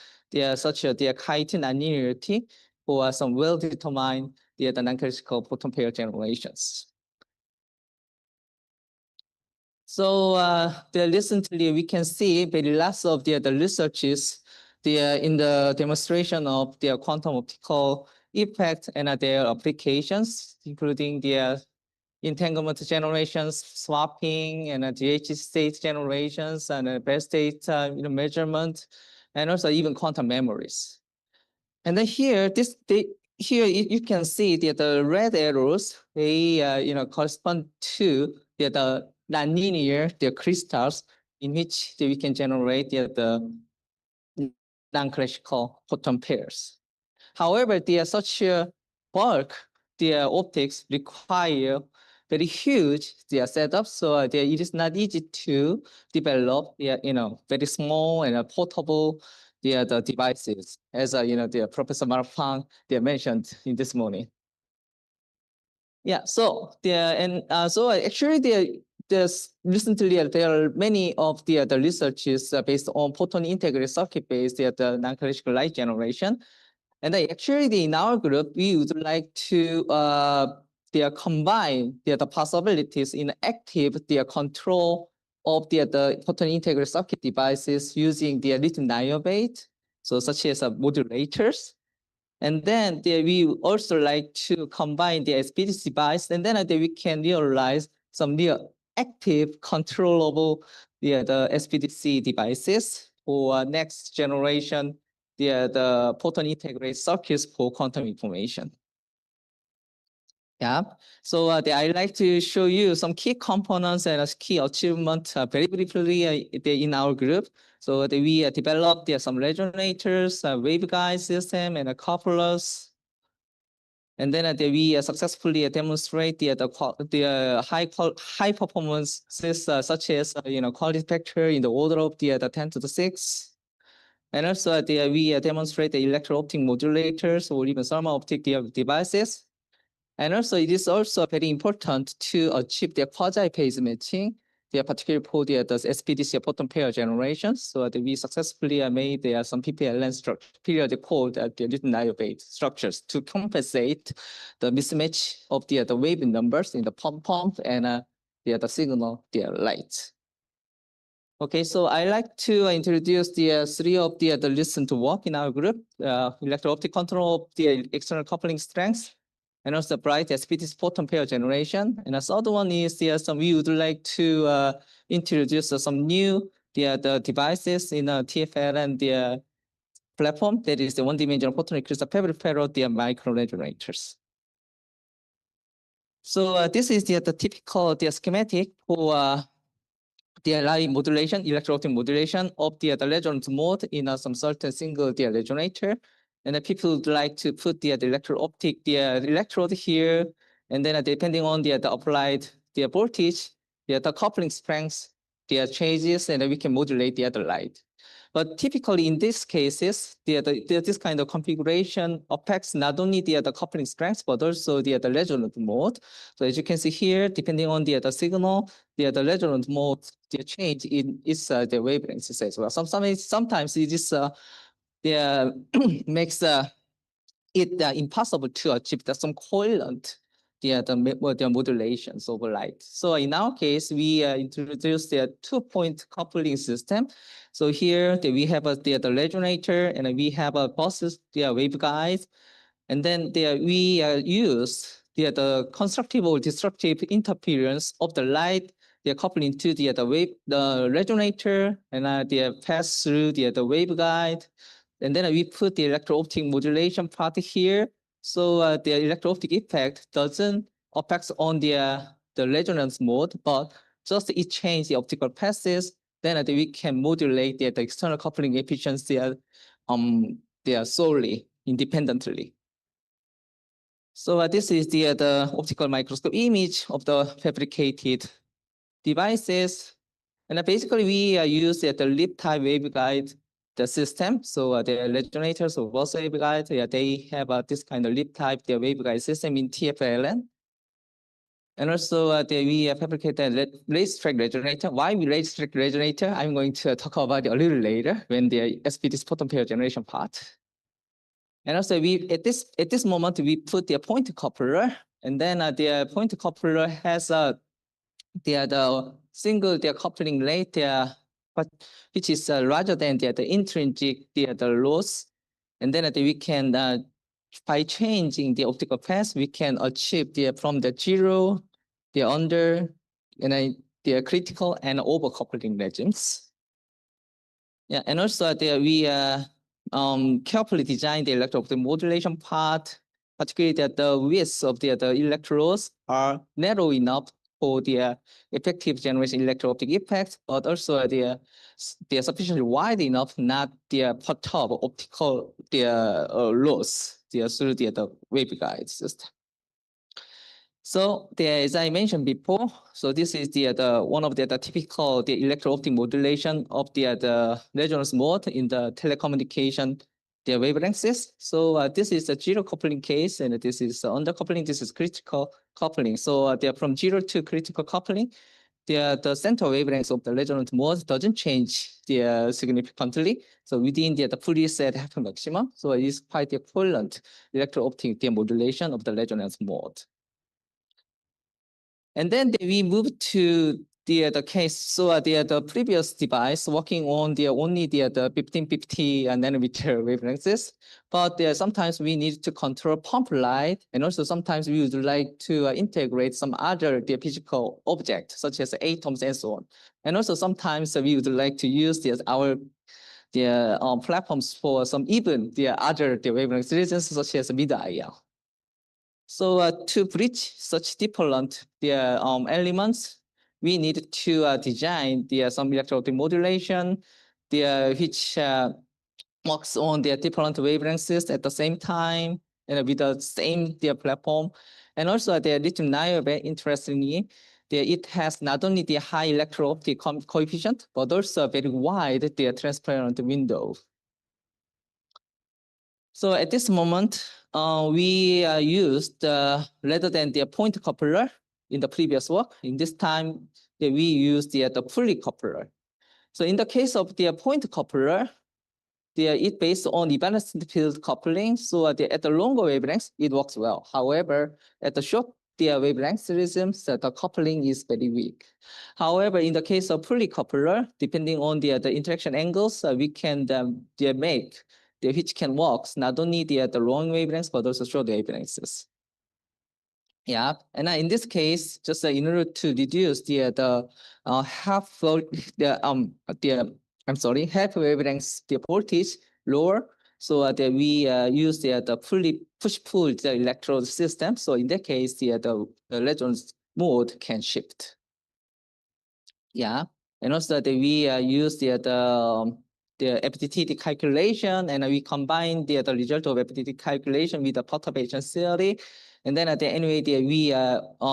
such a Kite nonlinearity for some well-determined the non-classical photon pair generations. So recently we can see very lots of the researches in the demonstration of the quantum optical effect and their applications, including the entanglement generations, swapping, and GH state generations, and best state measurement, and also even quantum memories. And then here, here you can see that the red arrows, they correspond to the nonlinear crystals in which we can generate the non-classical photon pairs. However, such bulk optics require very huge setup, so it is not easy to develop very small and portable the devices, as the Professor Marfang mentioned in this morning. Yeah, so actually recently there are many of the researches based on photon integrated circuit based non-classical light generation. And actually in our group, we would like to combine the possibilities in active control of the photon integrated circuit devices using the lithium niobate, so such as modulators. And then we also like to combine the SPDC device, and then we can realize some real active controllable the SPDC devices for next generation the photon integrated circuits for quantum information. Yeah, so I'd like to show you some key components and key achievements very briefly in our group. So we developed some resonators, waveguide system, and couplers. And then we successfully demonstrate the high performances such as quality factor in the order of the 10 to the 6. And also we demonstrate the electro-optic modulators or even thermal optic devices. And also it is also very important to achieve the quasi-phase matching, particularly for the SPDC photon pair generation. So we successfully made some PPLN structure, periodic code the lithium niobate structures to compensate the mismatch of the wave numbers in the pump and the signal light. Okay, so I like to introduce the three of the recent work in our group: electro-optic control of the external coupling strengths, and also bright SPDC photon pair generation. And the third one is we would like to introduce some new the devices in TFL and the platform that is the one-dimensional photon crystal peripheral the micro resonators. So this is the typical schematic for the light modulation, electro-optic modulation of the resonance mode in some certain single resonator. And then people would like to put the electro-optic electrode here, and then depending on the applied voltage, the coupling strength changes, and then we can modulate the light. But typically in these cases, this kind of configuration affects not only the coupling strength, but also the resonant mode. So as you can see here, depending on the signal, the resonant mode, the change in is the wavelength as well. Sometimes it is makes it impossible to achieve some coherent the modulations of light. So in our case, we introduced the 2-point coupling system. So here we have the resonator, and we have a process waveguide, and then we use the constructive or destructive interference of the light. They're coupling to the resonator, and they pass through the waveguide. And then we put the electro-optic modulation part here. So the electro-optic effect doesn't affect on the resonance mode, but just it change the optical passes. Then we can modulate the external coupling efficiency solely, independently. So this is the optical microscope image of the fabricated devices. And basically we use the lip type waveguide system. So the resonators or Bose waveguide, they have this kind of lip type waveguide system in TFLN. And also we fabricate a racetrack resonator. Why we racetrack resonator? I'm going to talk about it a little later when the SPDC photon pair generation part. And also we at this moment we put the point coupler, and then the point coupler has the single coupling rate but which is larger than the intrinsic the loss, and then we can by changing the optical path we can achieve from the zero, the under, and the critical and over coupling regimes. Yeah, and also we carefully designed the electro-optic modulation part, particularly that the width of the electrodes are narrow enough for the effective generation electro-optic effects, but also they are sufficiently wide enough not the perturb optical loss. through the waveguide system. So as I mentioned before, so this is the one of the typical electro-optic modulation of the resonance mode in the telecommunication wavelengths. So this is a zero coupling case, and this is undercoupling. This is critical coupling. So they are from zero to critical coupling. The center wavelengths of the resonance mode doesn't change significantly. So within the fully set half maximum, so it is quite equivalent electro-optic demodulation of the resonance mode. And then we move to the case. So the previous device working on only the 1550 nanometer wavelengths, but sometimes we need to control pump light, and also sometimes we would like to integrate some other physical object such as atoms and so on. And also sometimes we would like to use our platforms for some even other wavelength regions such as mid-IR. So to bridge such different elements, we need to design some electro-optic modulation, which works on different wavelengths at the same time and with the same platform. And also the lithium niobate, interestingly, it has not only the high electro-optic coefficient, but also very wide transparent window. So at this moment, we used rather than the point coupler in the previous work. In this time, we used the pulley coupler. So in the case of the point coupler, it based on the balanced field coupling. So at the longer wavelengths, it works well. However, at the short wavelength rhythms, the coupling is very weak. However, in the case of pulley coupler, depending on the interaction angles, we can make which can work not only the long wavelengths but also short wavelengths. Yeah, and in this case, just in order to reduce half wavelengths voltage lower, so we use the fully push-pull electrode system. So in that case, the resonance mode can shift. Yeah, and also we use the FDTD calculation, and we combine the result of FDTD calculation with the perturbation theory. And then anyway, we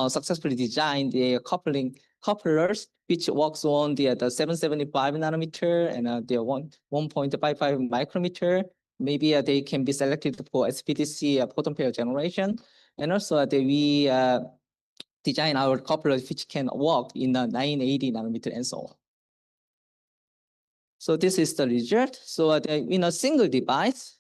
successfully designed the couplers, which works on the 775 nanometer and the 1.55 micrometer. Maybe they can be selected for SPDC photon pair generation. And also we design our couplers which can work in the 980 nanometer and so on. So this is the result. So in a single device,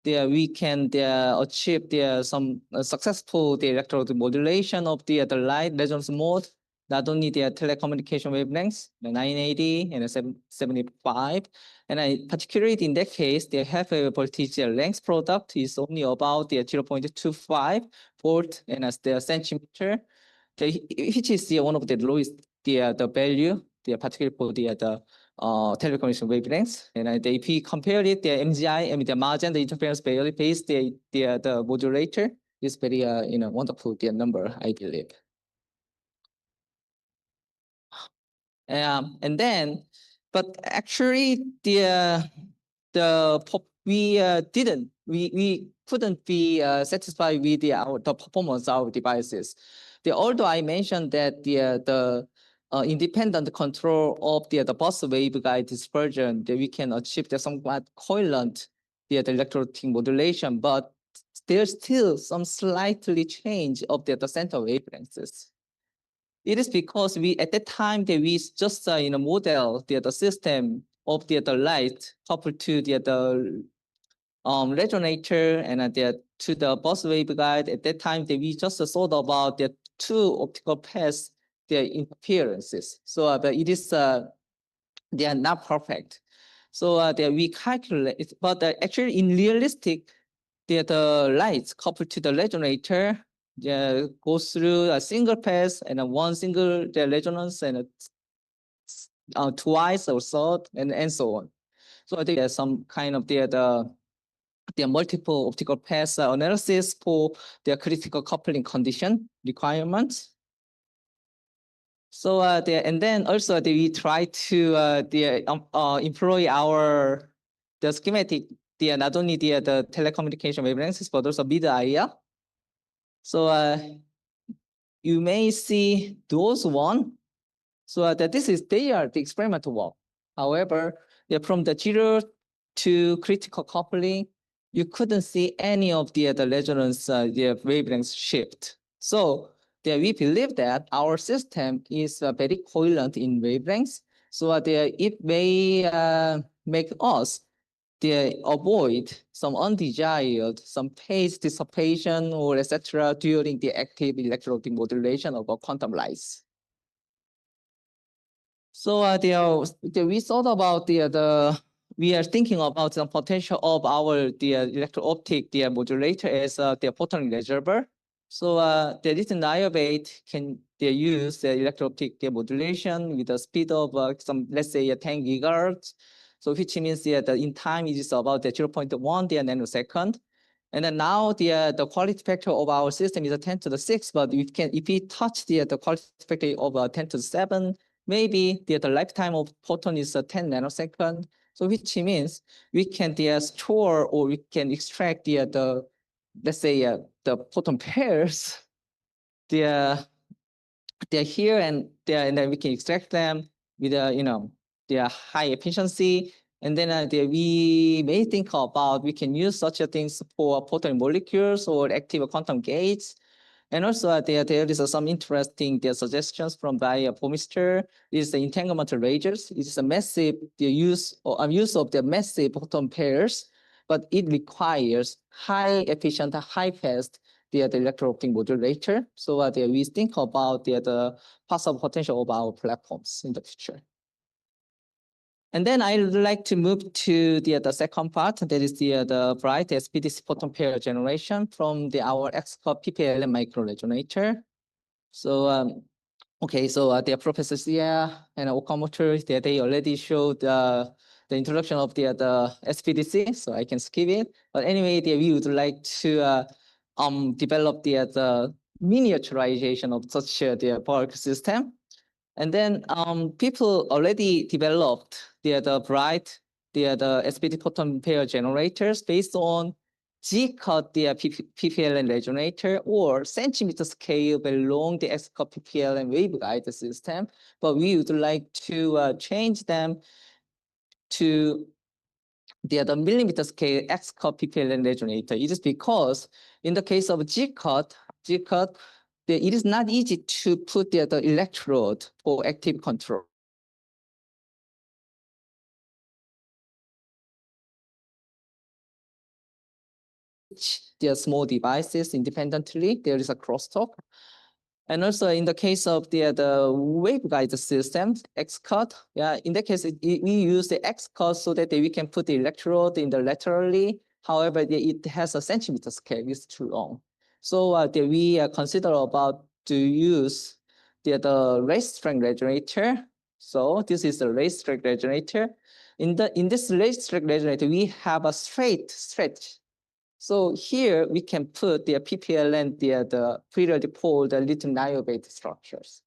we can achieve some successful electrode modulation of the light resonance mode, not only the telecommunication wavelengths, the 980 and the 775. And particularly in that case, the half wave voltage length product is only about the 0.25 volt and as the centimeter, which is one of the lowest the value, particularly for the telecommunication wavelengths. And if we compare it, the MGI and the margin, the interference based the modulator is very wonderful number, I believe. And then, but actually we couldn't be satisfied with the performance of devices. Although I mentioned that the independent control of the bus waveguide dispersion, that we can achieve the somewhat coherent the electro-optic modulation, but there's still some slightly change of the center wavelengths. It is because we at that time that we just model the system of the light coupled to the resonator and to the bus waveguide. At that time that we just thought about the two optical paths, their interferences. So it is they are not perfect. So we calculate, but actually in realistic, the lights coupled to the resonator goes through a single path and one single resonance and twice or so and so on. So I think there's some kind of the multiple optical path analysis for their critical coupling condition requirements. So and then also we try to employ the schematic not only the telecommunication wavelengths, but also mid-IR. So you may see those one. So that they are the experimental work. However, from the 0 to critical coupling, you couldn't see any of the resonance the wavelengths shift. So we believe that our system is very coherent in wavelengths. So it may make us avoid some undesired, some phase dissipation or etc. during the active electro-optic modulation of quantum lights. So we thought about we are thinking about the potential of our electro-optic modulator as the photon reservoir. So the lithium niobate can use the electro-optic modulation with a speed of some, let's say 10 gigahertz. So which means that in time it is about 0.1 nanosecond. And then now the quality factor of our system is 10 to the 6, but if we touch the quality factor of 10 to the 7, maybe the lifetime of photon is 10 nanosecond. So which means we can store or we can extract the let's say the photon pairs. They're here and then we can extract them with their high efficiency. And then we may think about we can use such a things for photon molecules or active quantum gates. And also there is some interesting suggestions from by Pomister. Is the entanglement lasers. It is a massive use of the massive photon pairs, but it requires high efficient, high fast the electro-optic modulator. So we think about the possible potential of our platforms in the future. And then I would like to move to the second part, that is the bright SPDC photon pair generation from our XCOP PPLN microresonator. So okay, so the Professor Xia and Okamoto, they already showed the introduction of the SPDC, so I can skip it. But anyway, we would like to develop the miniaturization of such the bulk system. And then people already developed the bright the SPD photon pair generators based on G-cut the PPLN resonator or centimeter scale along the X-cut PPLN waveguide system. But we would like to change them to the millimeter scale X-cut PPLN resonator. It is because in the case of G-cut, it is not easy to put the electrode for active control. There are small devices independently. There is a crosstalk. And also in the case of the waveguide system, X-cut, in that case, we use the X-cut so that we can put the electrode in the laterally. However, it has a centimeter scale, it's too long. So we consider about to use the race strength resonator. So this is the race strength resonator. In this race strength resonator, we have a straight stretch. So here we can put the PPLN, the periodic pole, the lithium niobate structures.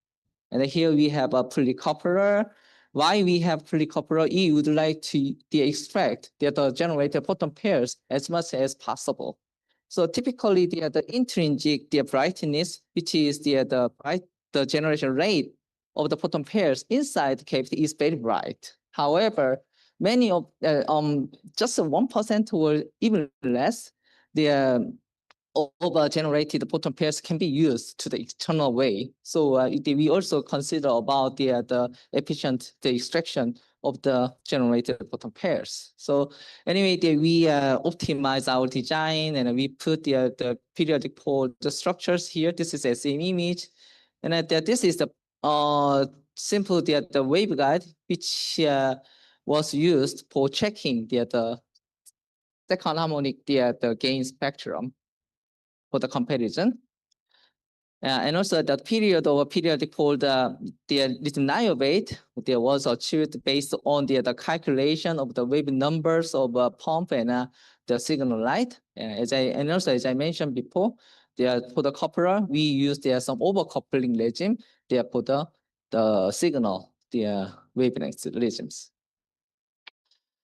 And here we have a polycoupler. Why we have polycoupler? We would like to extract the generated photon pairs as much as possible. So typically the intrinsic brightness, which is the generation rate of the photon pairs inside the cavity is very bright. However, many of just 1% or even less, the over-generated photon pairs can be used to the external way. So we also consider about the efficient extraction of the generated photon pairs. So anyway, we optimize our design and we put the periodic pole structures here. This is the same image, and this is the simple the waveguide which was used for checking the second harmonic the gain spectrum for the comparison. And also the period of a periodic pole, the lithium niobate, there was achieved based on the calculation of the wave numbers of pump and the signal light. And also as I mentioned before, for the coupler, we use some overcoupling regime there for the signal, the wavelength regimes.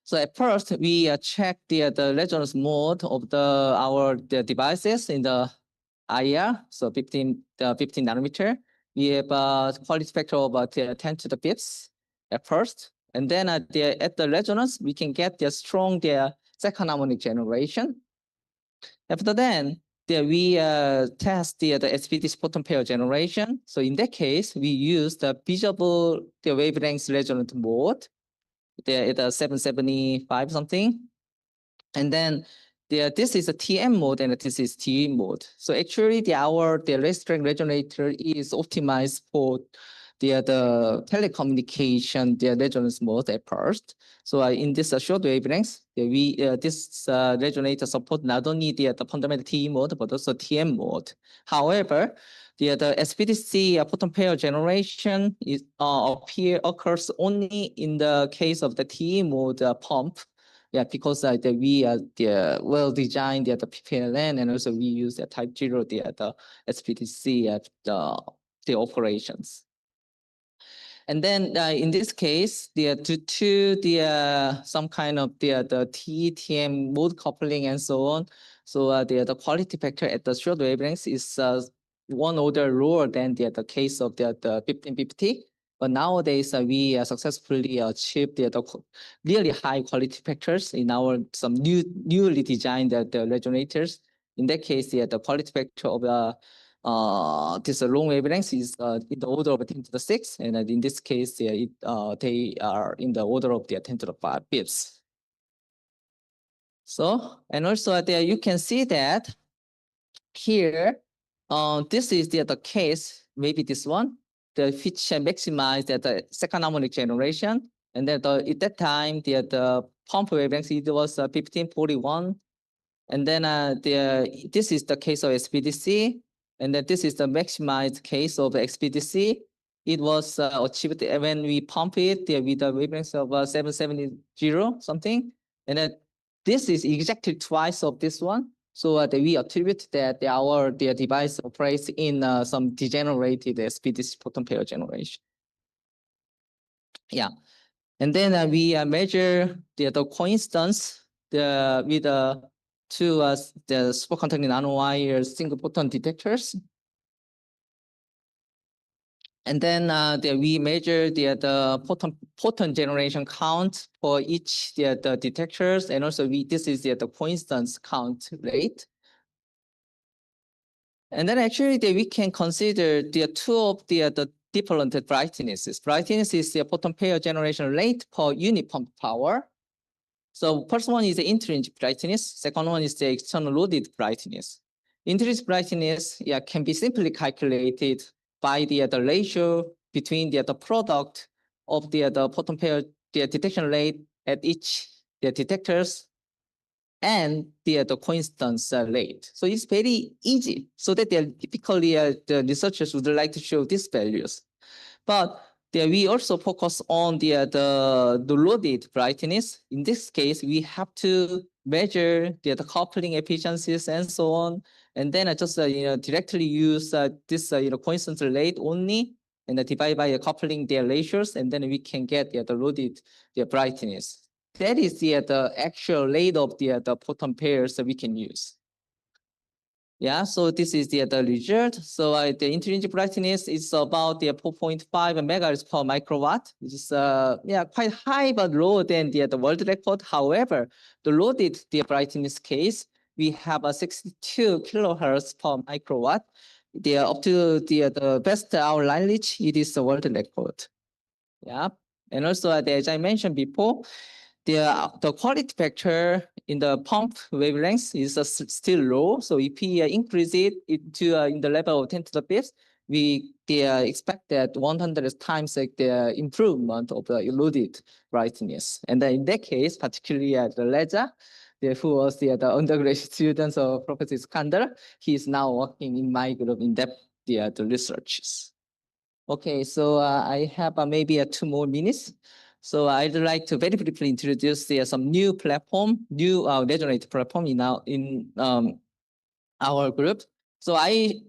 So at first, we check the resonance mode of the devices in the IR, so 15 nanometer. We have a quality factor of 10 to the fifth at first. And then at the resonance, we can get the strong second harmonic generation. After then, we test the SPDC photon pair generation. So in that case, we use the visible wavelength resonant mode. It's a 775 something. And then this is a TM mode and this is TE mode. So actually the rest-strength resonator is optimized for the telecommunication, the resonance mode at first. So in this short wavelengths, this resonator support not only the fundamental TE mode, but also TM mode. However, the SPDC photon pair generation occurs only in the case of the TE mode pump. Yeah, because we well designed the PPLN, and also we use the type 0 the SPDC at the operations. And then in this case, due to some kind of the TETM mode coupling and so on, so the quality factor at the short wavelengths is one order lower than the case of the 1550. But nowadays, we successfully achieved the really high quality factors in our newly designed the resonators. In that case, the quality factor of this long wavelength is in the order of 10 to the 6, and in this case, they are in the order of the 10 to the 5 pips. So, and also there you can see that here, this is the case, maybe this one, the which maximize the second harmonic generation. And then at that time, the pump wavelength, it was 1541. And then this is the case of SPDC. And then this is the maximized case of XPDC. It was achieved when we pump it with a wavelength of 770 something. And then this is exactly twice of this one. So we attribute that our device operates in some degenerated SPDC photon pair generation. Yeah, and then we measure the coincidence with two the superconducting nanowire single photon detectors. And then we measure the photon generation count for each the detectors, and also this is the coincidence count rate. And then actually we can consider the two of the different brightnesses. Brightness is the photon pair generation rate per unit pump power. So first one is the intrinsic brightness. Second one is the external loaded brightness. Intrinsic brightness can be simply calculated by the ratio between the product of the photon pair detection rate at each detectors and the coincidence rate. So it's very easy. So that typically the researchers would like to show these values. But we also focus on the loaded brightness. In this case, we have to measure the coupling efficiencies and so on. And then I just directly use this coincidence rate only, and divide by coupling their ratios, and then we can get the loaded brightness. That is the actual rate of the photon pairs that we can use. Yeah, so this is the result. So the intrinsic brightness is about the 4.5 megahertz per microwatt, which is quite high but lower than the world record. However, the loaded brightness case, we have a 62 kilohertz per microwatt. Up to the best hour lineage, it is the world record. Yeah, and also as I mentioned before, the quality factor in the pump wavelengths is still low. So if we increase it to in the level of 10 to the fifth, we expect that 100 times the improvement of the loaded brightness. And then in that case, particularly at the Leza, who was the undergraduate student of Professor Iskander, he is now working in my group in depth the researches. Okay, so I have maybe 2 more minutes. So I'd like to very briefly introduce some new platform, new resonator platform in our group. So we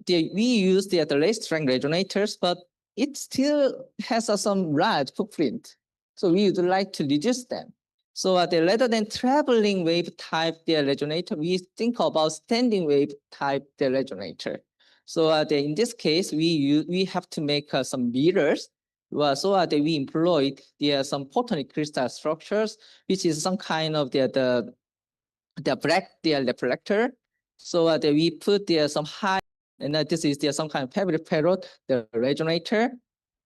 use the less strength resonators, but it still has some large footprint. So we would like to reduce them. So rather than traveling wave type the resonator, we think about standing wave type the resonator. So in this case, we have to make some mirrors. So we employed some photonic crystal structures, which is some kind of the black reflector. So we put some high, and this is some kind of fabric parrot, the resonator.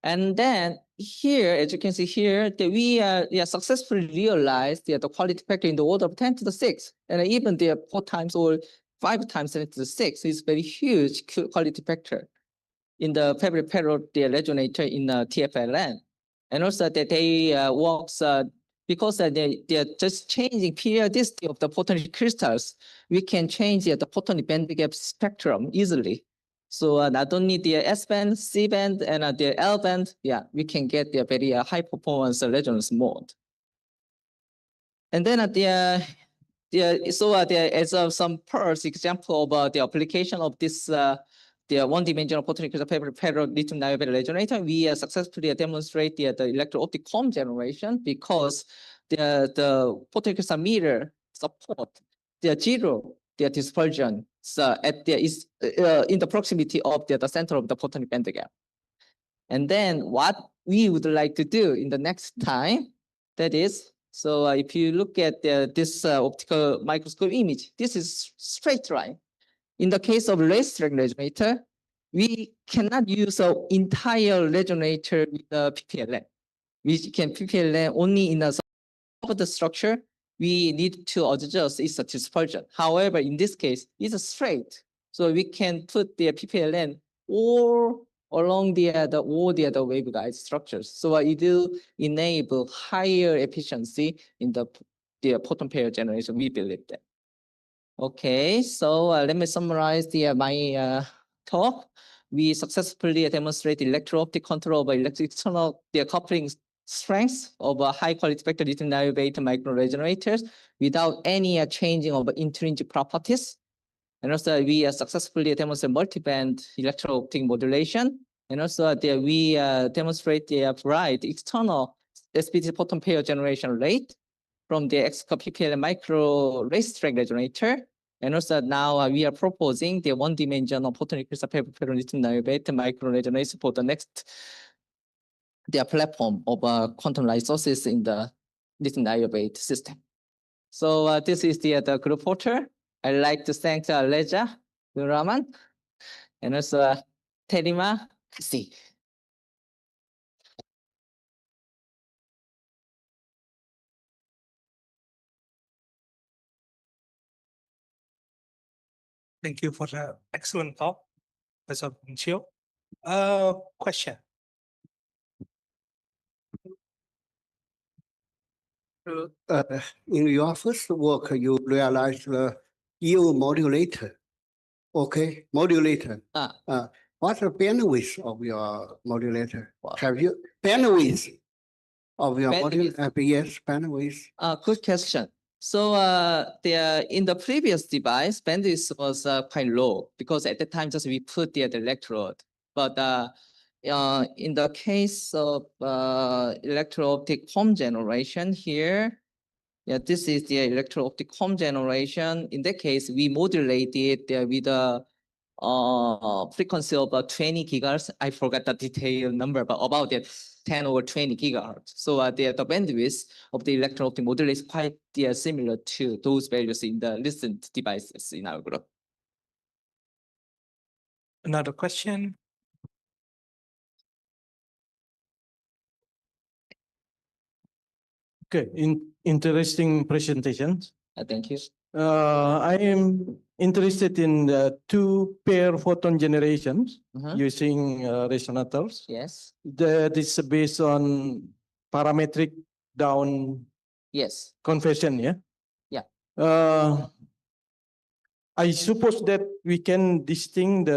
And then here, as you can see here, we successfully realized the quality factor in the order of 10 to the 6, and even 4 times or 5 times 10 to the 6 is very huge quality factor in the fabric parrot, the resonator in TFLN. And also that they works because they're just changing periodicity of the photonic crystals. We can change the photonic band gap spectrum easily. So not only the S band, C band, and the L band, we can get the very high performance resonance mode. And then as some first example about the application of this the one-dimensional photonic crystal fabric parrot lithium niobate resonator, we successfully demonstrate the electro-optic comb generation because the photonic crystal mirror support the zero dispersion at is in the proximity of the center of the photonic band gap. And then what we would like to do in the next time, that is, so if you look at this optical microscope image, this is straight line. In the case of racetrack resonator, we cannot use an entire resonator with the PPLN. We can PPLN only in a of the structure. We need to adjust its dispersion. However, in this case, it's straight, so we can put the PPLN all along the waveguide structures. So it will enable higher efficiency in the photon pair generation. We believe that. Okay, so let me summarize my talk. We successfully demonstrated electro-optic control of external coupling strengths of high quality vector lithium niobate micro resonator without any changing of intrinsic properties. And also we successfully demonstrate multi-band electro-optic modulation. And also we demonstrate the bright external SPT photon pair generation rate from the XPPL micro racetrack resonator. And also now we are proposing the one-dimensional photonic crystal pair lithium niobate micro resonator for the next platform of quantum light sources in the lithium niobate system. So this is the group photo. I'd like to thank Leja, Raman, and also Terima kasih. Thank you for the excellent talk, Professor Pincio. Question. In your first work, you realized the yield modulator. Okay, modulator. What's the bandwidth of your modulator? Have you bandwidth of your modulator? Yes, bandwidth. Good question. So in the previous device, bandwidth was quite low because at the time just we put the electrode. But in the case of electro-optic comb generation here, this is the electro-optic comb generation. In that case, we modulated with a frequency of about 20 gigahertz. I forgot the detailed number, but about that 10 or 20 gigahertz. So the bandwidth of the electro-optic modulation is quite similar to those values in the recent devices in our group. Another question. Okay, interesting presentations. Thank you. I am interested in the 2-pair photon generations using resonators. Yes. That is based on parametric down conversion, yeah? Yeah. I suppose that we can distinguish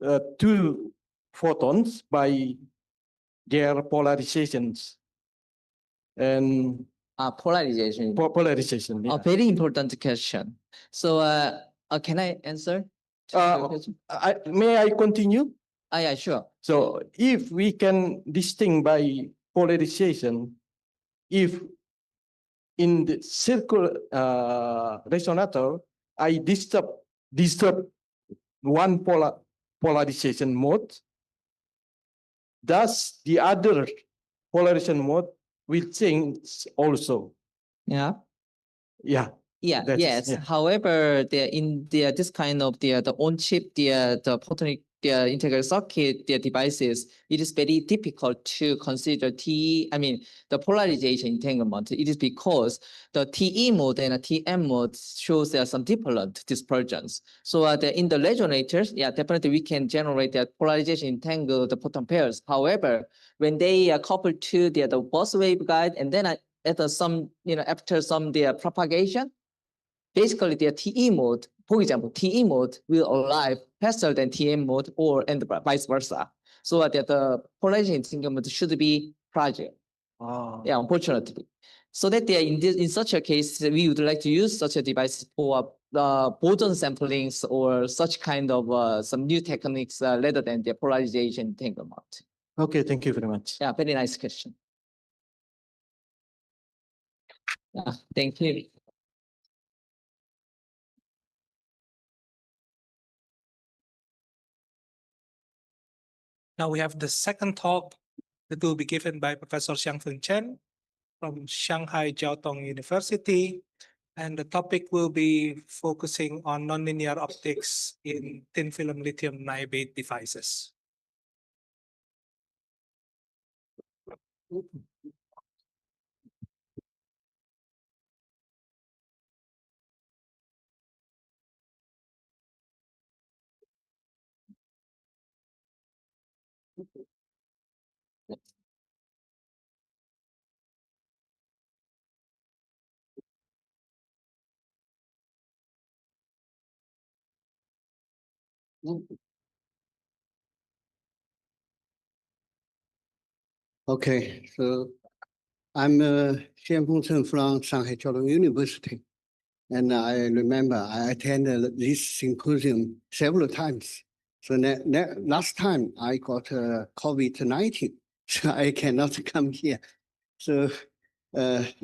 the 2 photons by their polarizations. And polarization. Polarization. Yeah. A very important question. So can I answer? May I continue? Yeah, sure. So if we can distinguish by polarization, if in the circular resonator, I disturb one polarization mode, thus the other polarization mode will change also. Yeah. Yeah. Yeah, That is- yes. yeah. However, this kind of the on-chip, the photonic integral circuit, devices, it is very difficult to consider the polarization entanglement. It is because the TE mode and the TM mode shows there are some different dispersions. So in the resonators, yeah, definitely we can generate that polarization entangle the photon pairs. However, when they couple to the Bose waveguide and then after some propagation, basically the TE mode, for example, TE mode will arrive faster than TM mode and vice versa. So that the polarization entanglement should be fragile. Yeah, unfortunately. So that in such a case, we would like to use such a device for boson samplings or such kind of some new techniques rather than the polarization entanglement. Okay, thank you very much. Yeah, very nice question. Yeah, thank you. Now we have the second talk that will be given by Professor Xiangfeng Chen from Shanghai Jiao Tong University. And the topic will be focusing on nonlinear optics in thin film lithium niobate devices. Okay, so I'm Xianfeng Chen from Shanghai Jiao Tong University. And I remember I attended this symposium several times. So last time I got COVID-19, so I cannot come here. So when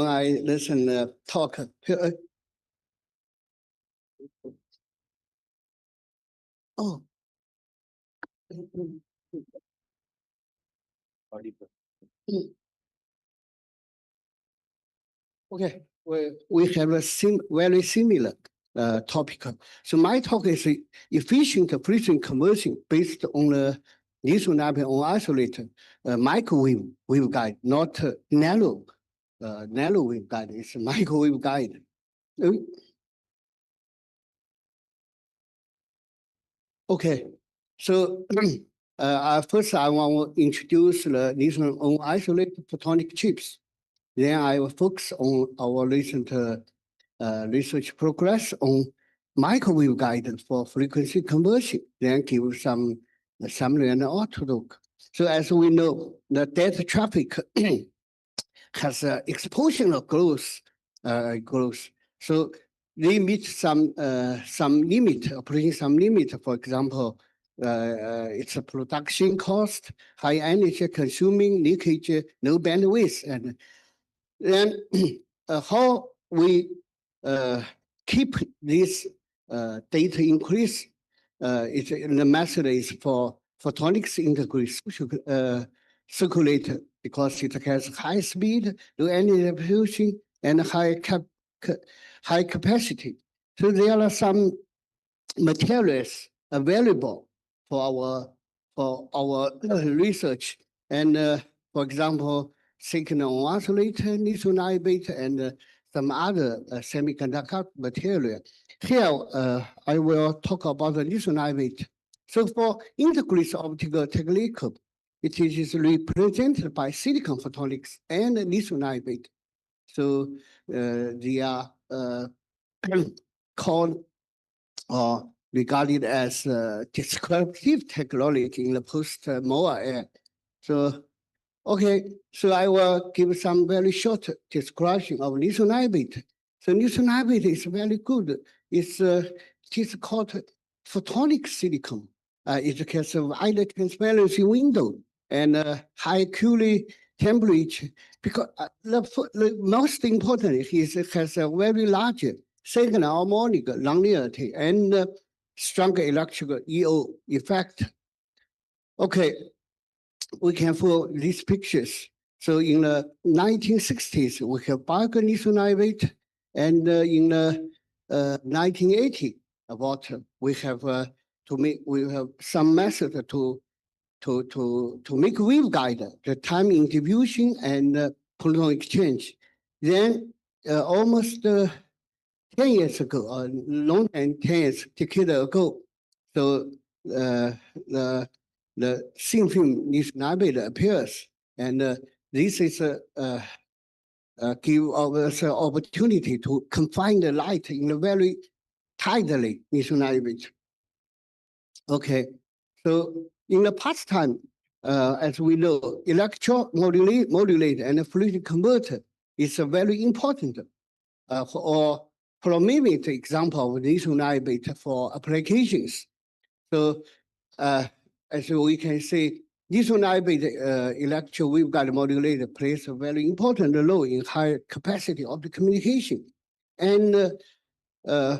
I listen talk, oh. Okay, we have a very similar topic. So my talk is efficient precision conversion based on the lithium niobate on isolated microwave waveguide, not narrow waveguide. It's a microwave guide. Okay, so first I want to introduce the lithium on isolated photonic chips. Then I will focus on our recent research progress on microwave guidance for frequency conversion, then give some summary and outlook. So as we know, the data traffic has exponential growth. So they meet some limit, approaching some limit. For example, it's a production cost, high energy consuming, leakage, low bandwidth, and then how we keep this data increase the method is for photonics integrated circulator because it has high speed, low energy diffusion, and high capacity. So there are some materials available for our research, and for example, silicon oscillator, lithium niobate, and some other semiconductor material. Here, I will talk about the lithium niobate. So for integrated optical technique, it is represented by silicon photonics and lithium niobate. So they are called or regarded as descriptive technology in the post-MOA era. So, okay, so I will give some very short description of lithium niobate. So lithium niobate is very good. It is called photonic silicon. It has a wide transparency window and high Q temperature, because the most important is it has a very large second harmonic nonlinearity and strong electrical EO effect. Okay, we can for these pictures. So in the 1960s, we have bulk lithium niobate, and in the 1980, about we have some method to make waveguide, the time distribution and proton exchange. Then almost 10 years ago, or long time, 10 years, decade ago, so the thin film lithium niobate appears, and this is give us an opportunity to confine the light in a very tightly lithium niobate. Okay, so in the past time, as we know, electromodulate and fluid converter is a very important or prominent example of lithium niobate for applications. So as we can see, lithium niobate electro waveguide modulator plays a very important role in high capacity optical communication. And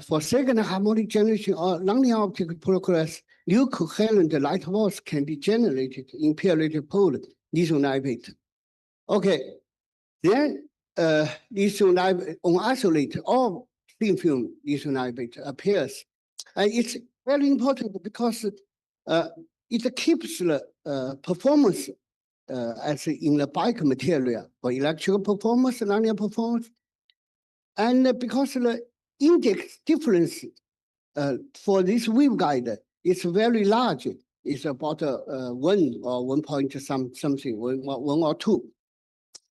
for second harmonic generation or nonlinear optical progress, new coherent light walls can be generated in periodic pole lithium niobate. Okay, then lithium niobate on isolate or thin film lithium niobate appears. And it's very important because it keeps the performance as in the bike material for electrical performance, nonlinear performance. And because the index difference for this waveguide is very large, it's about 1 or 1 point something, 1 or 2.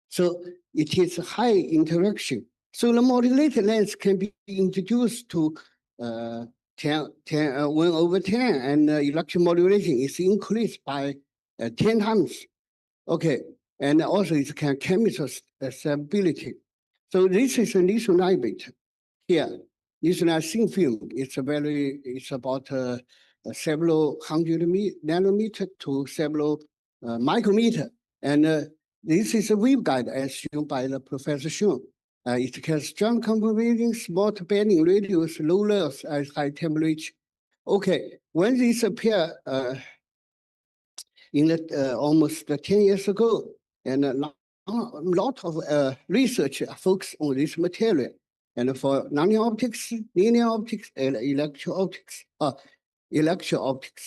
So it is high interaction. So the modulated lens can be introduced to 1/10, and electron modulation is increased by 10 times. Okay, and also it can chemical stability. So this is a lithium niobate here. Lithium niobate thin film. It's about several hundred nanometer to several micrometer, and this is a waveguide as shown by the Professor Sean. It has strong converging, small bending radius, low loss at high temperature. Okay, when this appeared in the, almost 10 years ago, and a lot of research focused on this material. And for nonlinear optics, linear optics, and electro-optics,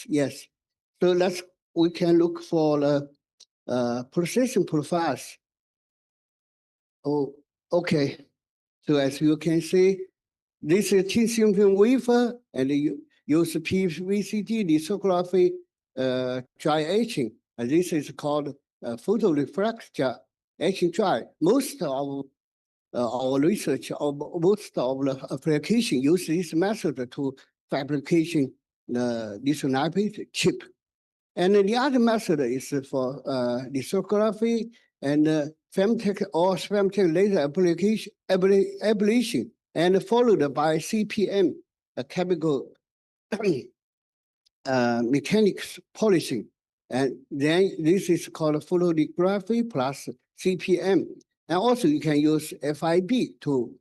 yes. So we can look for the precision profiles. Oh, okay. So as you can see, this is thin film wafer, and you use PVCD lithography dry etching. And this is called photoreflector etching dry. Most of our research, or most of the application use this method to fabrication the lithium niobate chip. And the other method is for lithography and femtech or femtech laser application ablation, and followed by CPM, a chemical mechanics polishing. And then this is called photolithography plus CPM. And also you can use FIB to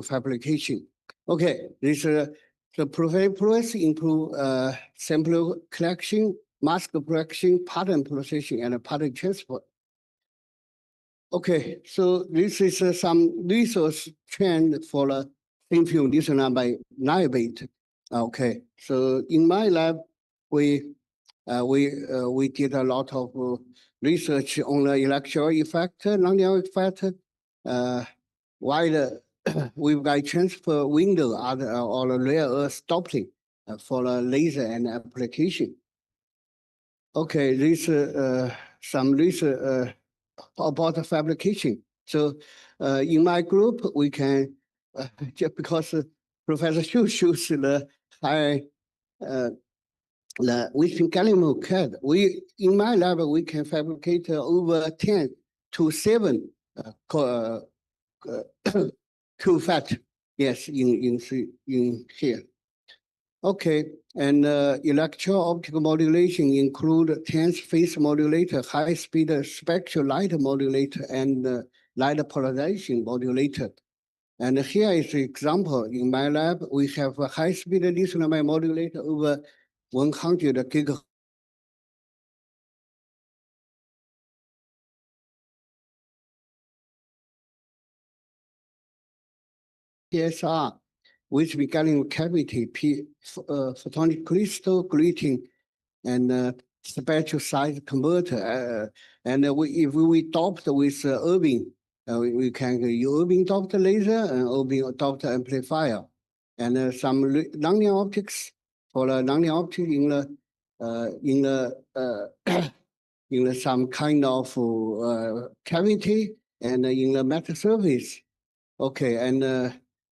fabrication. Okay, this the process improve sample collection, mask production, pattern processing, and pattern transport. Okay, so this is some resource trend for the thin film lithium niobate. Okay, so in my lab, we did a lot of research on the electrical effect, nonlinear effect, why the waveguide transfer window or the rare earth doubling for the laser and application. Okay, this some research about the fabrication. So in my group, we can just because Professor Xu shows the high we can gallium CAD. In my lab we can fabricate over 10 to 7 CuFAT. Yes, in here. Okay, and electro-optical modulation include tense phase modulator, high-speed spectral light modulator, and light polarization modulator. And here is the example. In my lab, we have a high-speed lithium ion modulator over 100 gigahertz. PSR, which regarding cavity, photonic crystal grating, and spectral size converter. If we adopt with Irving, we can use Irving adopt laser and Irving adopt amplifier, and some nonlinear optics for the nonlinear optics in the some kind of cavity and in the metal surface. Okay, and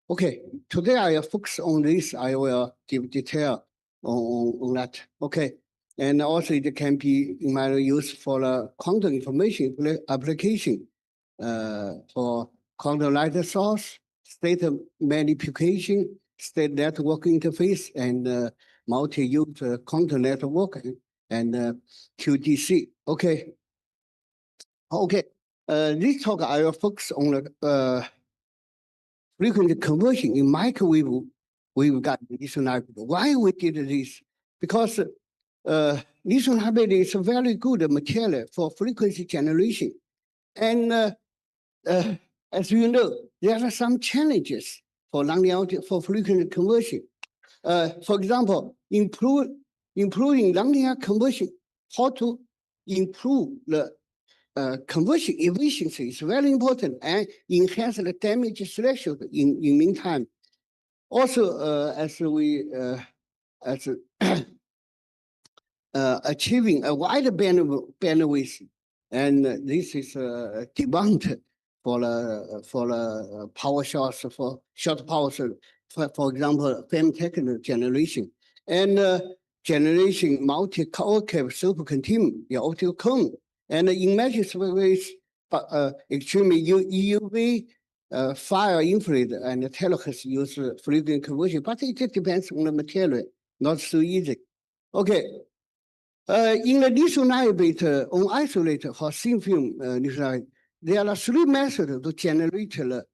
okay, today I focus on this. I will give detail on that. Okay, and also it can be in my use for the quantum information application for quantum light source, state manipulation, state network interface, and multi-use quantum network and QDC. Okay. Okay. This talk I will focus on the frequency conversion in microwave waveguide lithium niobate. Why we did this? Because lithium niobate is a very good material for frequency generation. And as you know, there are some challenges for nonlinear for frequency conversion. For example, improving nonlinear conversion, how to improve the conversion efficiency is very important and enhance the damage threshold in meantime. Also, as achieving a wide bandwidth, and this is demand for the power shorts for short power, for example, femtechnical generation, and generation multi-core cap supercontinuum, the optical cone. And in magic ways, extremely EUV, fire infrared, and telehertz use frequency conversion, but it depends on the material, not so easy. Okay. In the lithium niobate on isolator or thin film lithium niobate, there are three methods to generate the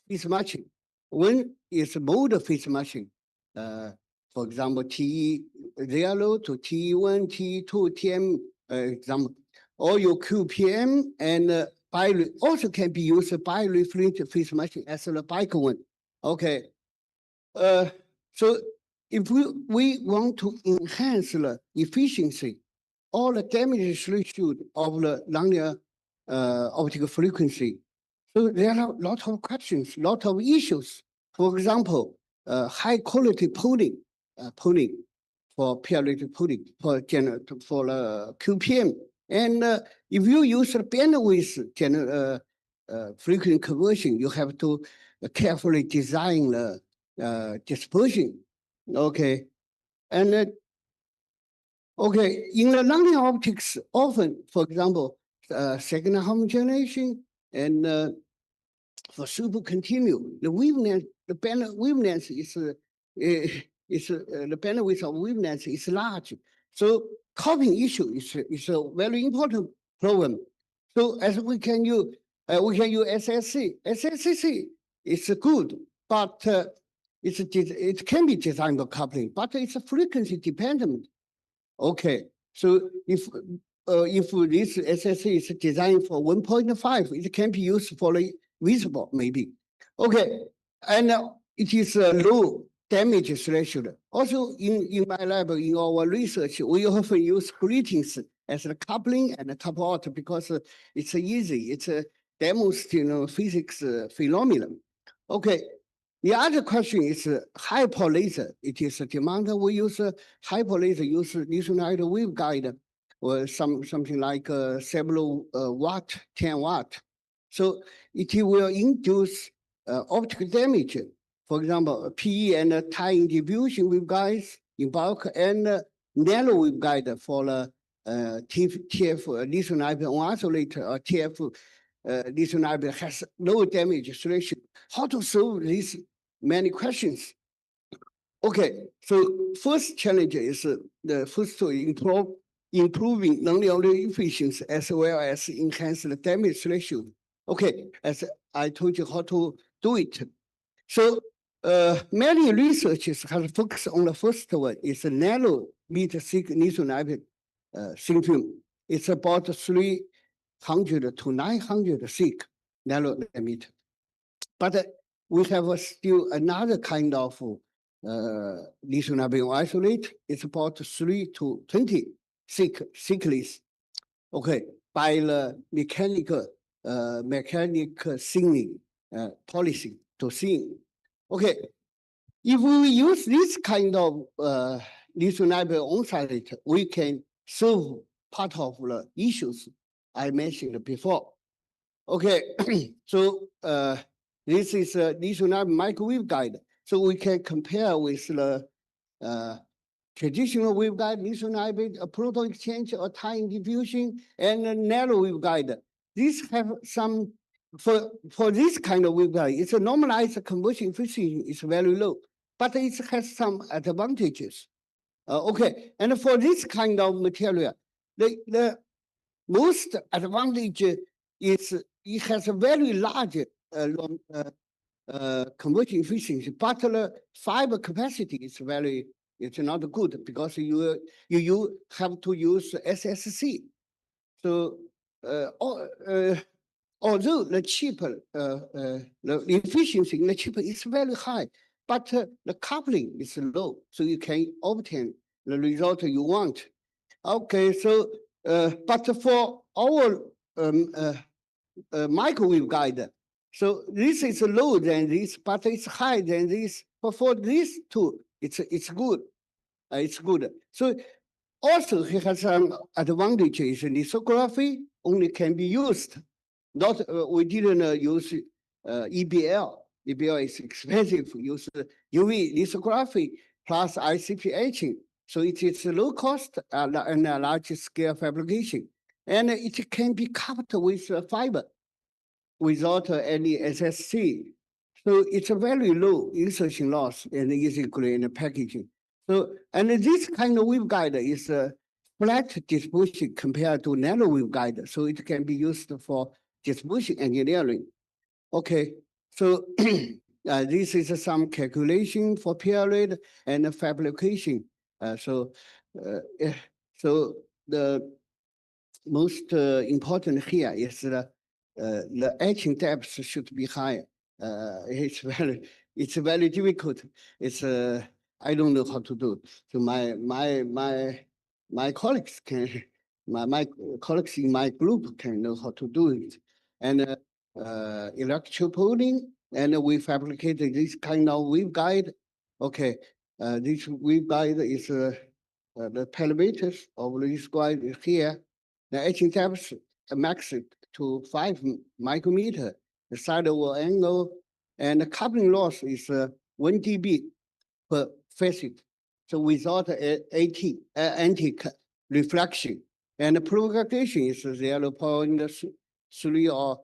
phase matching. One is mode phase matching. For example, TE0 to TE1, TE2, TM example. Or your QPM and also can be used birefringent phase matching as the bike one. Okay. So if we want to enhance the efficiency or the damage threshold of the nonlinear optical frequency, so there are a lot of questions, a lot of issues. For example, high quality polling for periodic polling for the QPM. And if you use the bandwidth frequency conversion, you have to carefully design the dispersion. Okay, and okay, in the nonlinear optics, often, for example, second homogenization and for supercontinuum, the wavelength, the band wavelength is the bandwidth of wavelength is large. So copying issue is a very important problem. So as we can use SSC. SSC is good, but it can be designed for coupling, but it's a frequency dependent. Okay, so if this SSC is designed for 1.5, it can be used for the visible maybe. Okay, and it is a low damage threshold. Also, in my lab, in our research, we often use gratings as a coupling and a couple out because it's easy. It's a demonstrating physics phenomenon. Okay. The other question is hyper laser. It is a demand we use hyper laser, use lithium niobate waveguide or something like several watt, 10 watt. So it will induce optical damage. For example, PE and time diffusion waveguides in bulk and narrow waveguide for the TF lithium niobate on isolator or TF lithium niobate has low damage threshold. How to solve these many questions? Okay, so first challenge is the first to improving non-linear efficiency as well as enhance the damage ratio. Okay, as I told you how to do it. So many researchers have focused on the first one. It's a nanometer thick lithium niobate thin film. It's about 300 to 900 thick nanometer. But we have still another kind of lithium niobate isolate. It's about 3 to 20 thickness. Okay, by the mechanical thinning policy to thin. Okay, if we use this kind of lithium niobate on-site, we can solve part of the issues I mentioned before. Okay, so this is a lithium niobate microwave guide. So we can compare with the traditional waveguide, lithium niobate, a proton exchange, or time diffusion, and a narrow waveguide. These have some, for this kind of waveguide, it's a normalized conversion efficiency is very low, but it has some advantages. Okay, and for this kind of material, the most advantage is it has a very large conversion efficiency, but the fiber capacity is very, it's not good because you have to use SSC. So although the chip, the efficiency in the chip is very high, but the coupling is low, so you can obtain the result you want. Okay, so but for our microwave guide, so this is low than this, but it's high than this. But for these two, it's good. It's good. So also it has some advantages. Lithography only can be used. Not we didn't use EBL. EBL is expensive. Use UV lithography plus ICP etching. So it is low cost and a large scale fabrication, and it can be coupled with fiber without any SSC. So it's a very low insertion loss and easy grain packaging. So, and this kind of waveguide is flat distribution compared to nano waveguide. So it can be used for distribution engineering. Okay, so this is some calculation for period and fabrication. So the most important here is the etching depth should be high. It's very difficult. It's I don't know how to do. So my colleagues can, my colleagues in my group can know how to do it. And electropolling, and we fabricated this kind of waveguide. Okay, this waveguide is the parameters of this guide is here. The etching depth max to 5 micrometer. The sidewall angle and the coupling loss is 1 dB per facet. So without anti-reflection. And the propagation is 0.3 or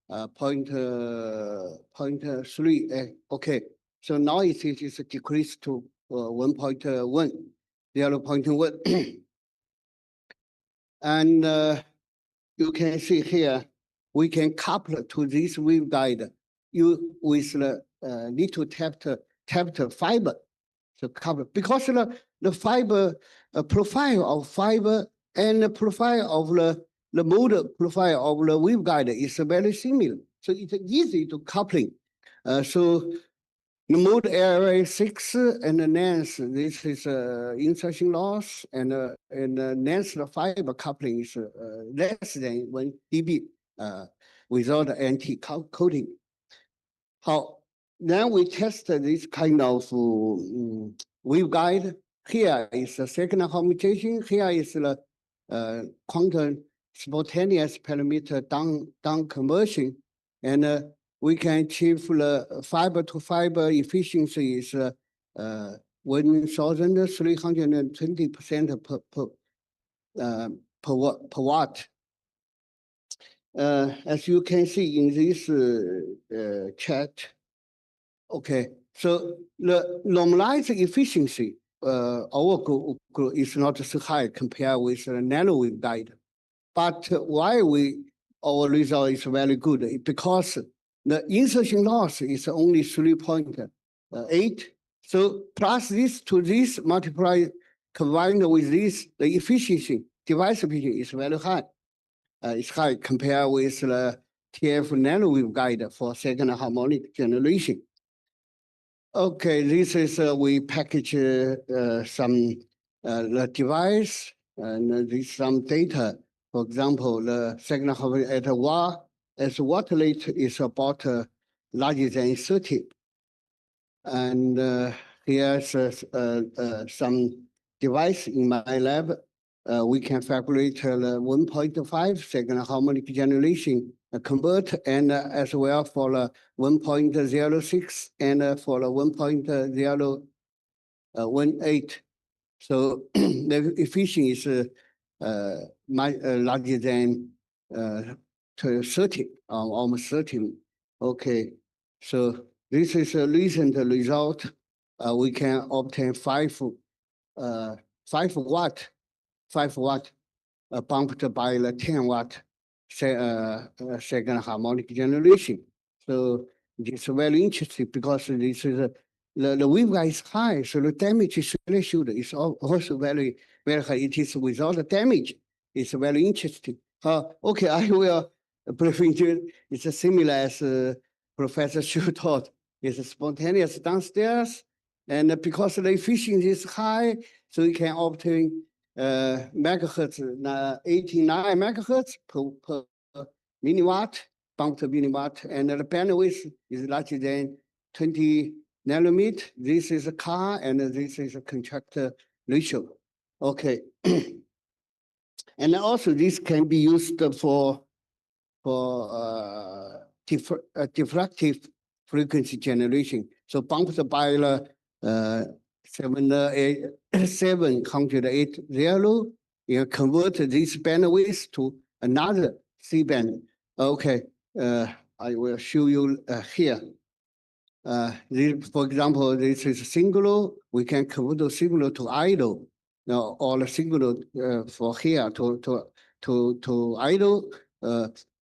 0.3. Okay, so now it is decreased to 1.1, 0.1. And you can see here, we can couple to this waveguide with the little tapped fiber. So couple, because the fiber profile of fiber and the profile of the mode profile of the waveguide is very similar. So it's easy to coupling. So the mode area 6 and the length, this is insertion loss, and the length of fiber coupling is less than 1 dB without anti-coating. How then we test this kind of waveguide. Here is the second commutation. Here is the quantum spontaneous parameter down conversion, and we can achieve the fiber to fiber efficiency is 1,320% per watt. As you can see in this chart, okay, So the normalized efficiency, our group is not so high compared with the nanowave guide. But why our result is very good? Because the insertion loss is only 3.8. So plus this to this multiply combined with this, the efficiency, device efficiency is very high. It's high compared with the TF nanowave guide for second harmonic generation. Okay, this is we package some the device and this some data. For example, the second harmonic at watt rate is about larger than 30. And here's some device in my lab. We can fabricate the 1.5 second harmonic generation convert, and as well for the 1.06 and for the 1.018. So the efficiency is larger than 30, almost 30. Okay, so this is a recent result. We can obtain 5 watt bumped by the 10 watt second harmonic generation. So it's very interesting because this is the waveguide is high, so the damage threshold is also very, very high. It is without the damage. It's very interesting. Okay, I will briefing you. It's similar as Professor Xu taught. It's spontaneous downstairs, and because the efficiency is high, so you can obtain megahertz, 89 megahertz per milliwatt, bumped milliwatt, and the bandwidth is larger than 20 nanometer. This is a car, and this is a contractor ratio. Okay. And also this can be used for diffractive frequency generation. So bumped by the 780, you convert this bandwidth to another C band. Okay, I will show you here. This, for example, this is single. We can convert the signal to idle. Now, or the signal for here to idle.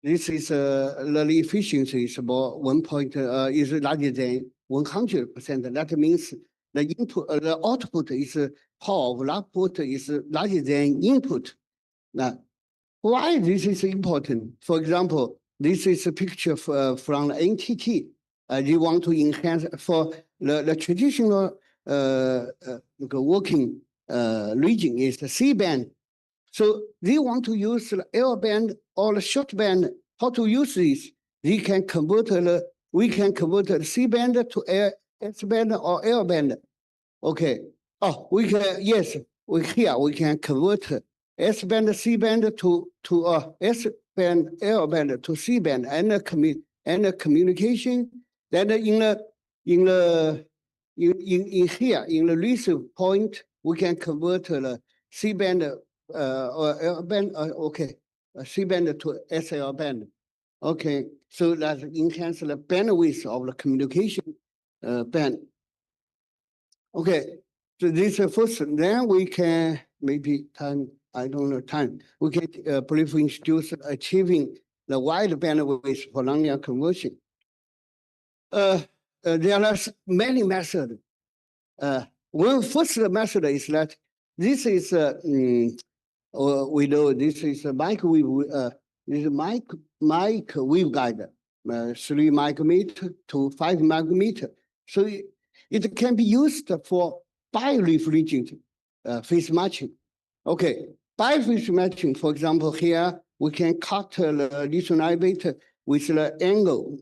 This is the efficiency is about is larger than 100%. That means the input, the output is power of output is larger than input. Now, why this is important? For example, this is a picture from the NTT. You want to enhance for the traditional working region is the C band. So they want to use the L band or the short band. How to use this? We can convert the C band to S band or L band. Okay. Oh, we can, yes, we can convert S band, C band to S band, L band to C band and the communication. Then in here in the receive point, we can convert the C band or L band. Okay, C band to SL band. Okay, so that enhance the bandwidth of the communication band. Okay, so this is first. Then we can maybe time. I don't know time. We can briefly introduce achieving the wide bandwidth for nonlinear conversion. There are many methods. One first method is that this is we know this is a microwave. This is microwave guide, 3 micrometer to 5 micrometer. So it can be used for birefringent phase matching. Okay, birefringent matching. For example, here we can cut the lithium niobate with the angle.